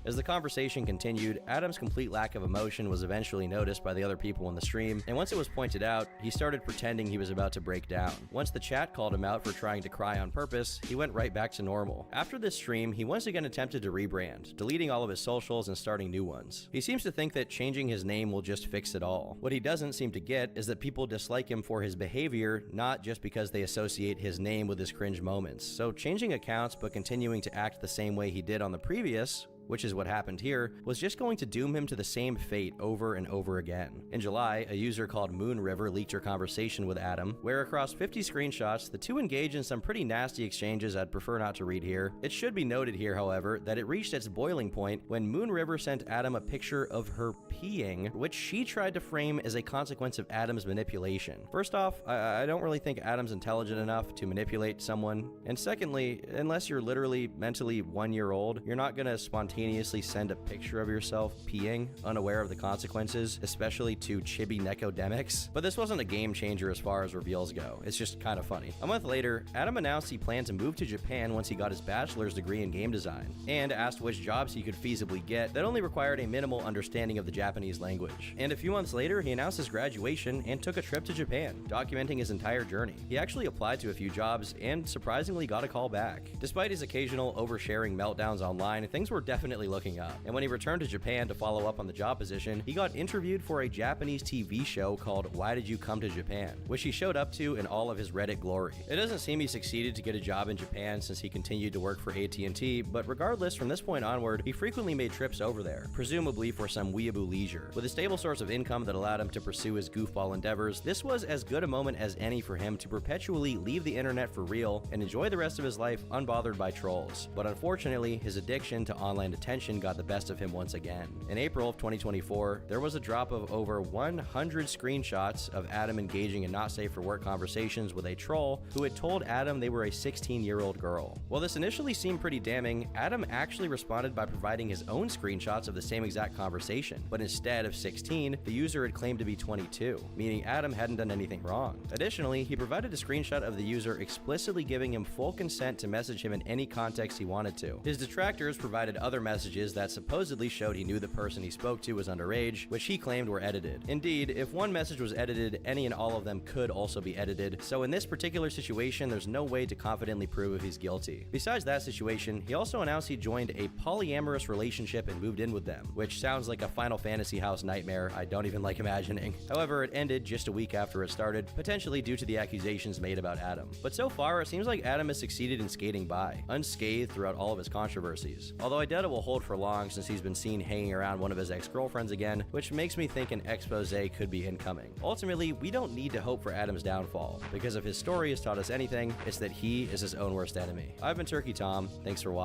As the conversation continued, Adam's complete lack of emotion was eventually noticed by the other people in the stream, and once it was pointed out, he started pretending he was about to break down. Once the chat called him out for trying to cry on purpose, he went right back to normal. After this stream, he once again attempted to rebrand, deleting all of his socials and starting new ones. He seems to think that changing his name will just fix it all. What he doesn't seem to get is that people dislike him for his behavior, not just because they associate his name with his cringe moments. So changing accounts but continuing to act the same way he did on the previous, which is what happened here, was just going to doom him to the same fate over and over again. In July, a user called Moon River leaked her conversation with Adam, where across 50 screenshots, the two engage in some pretty nasty exchanges I'd prefer not to read here. It should be noted here, however, that it reached its boiling point when Moon River sent Adam a picture of her peeing, which she tried to frame as a consequence of Adam's manipulation. First off, I don't really think Adam's intelligent enough to manipulate someone, and secondly, unless you're literally mentally 1 year old, you're not gonna spontaneously send a picture of yourself peeing, unaware of the consequences, especially to chibi necodemics. But this wasn't a game changer as far as reveals go. It's just kind of funny. A month later, Adam announced he planned to move to Japan once he got his bachelor's degree in game design, and asked which jobs he could feasibly get that only required a minimal understanding of the Japanese language. And a few months later, he announced his graduation and took a trip to Japan, documenting his entire journey. He actually applied to a few jobs and surprisingly got a call back. Despite his occasional oversharing meltdowns online, things were definitely looking up. And when he returned to Japan to follow up on the job position, he got interviewed for a Japanese TV show called Why Did You Come to Japan, which he showed up to in all of his Reddit glory. It doesn't seem he succeeded to get a job in Japan since he continued to work for AT&T, but regardless, from this point onward, he frequently made trips over there, presumably for some weeaboo leisure. With a stable source of income that allowed him to pursue his goofball endeavors, this was as good a moment as any for him to perpetually leave the internet for real and enjoy the rest of his life unbothered by trolls. But unfortunately, his addiction to online attention got the best of him once again. In April of 2024, there was a drop of over 100 screenshots of Adam engaging in not safe for work conversations with a troll who had told Adam they were a 16-year-old girl. While this initially seemed pretty damning, Adam actually responded by providing his own screenshots of the same exact conversation, but instead of 16, the user had claimed to be 22, meaning Adam hadn't done anything wrong. Additionally, he provided a screenshot of the user explicitly giving him full consent to message him in any context he wanted to. His detractors provided other messages that supposedly showed he knew the person he spoke to was underage, which he claimed were edited. Indeed, if one message was edited, any and all of them could also be edited, so in this particular situation, there's no way to confidently prove if he's guilty. Besides that situation, he also announced he joined a polyamorous relationship and moved in with them, which sounds like a Final Fantasy house nightmare I don't even like imagining. However, it ended just a week after it started, potentially due to the accusations made about Adam. But so far, it seems like Adam has succeeded in skating by, unscathed throughout all of his controversies. Although I doubt it will hold for long since he's been seen hanging around one of his ex-girlfriends again, which makes me think an expose could be incoming. Ultimately, we don't need to hope for Adam's downfall, because if his story has taught us anything, it's that he is his own worst enemy. I've been Turkey Tom, thanks for watching.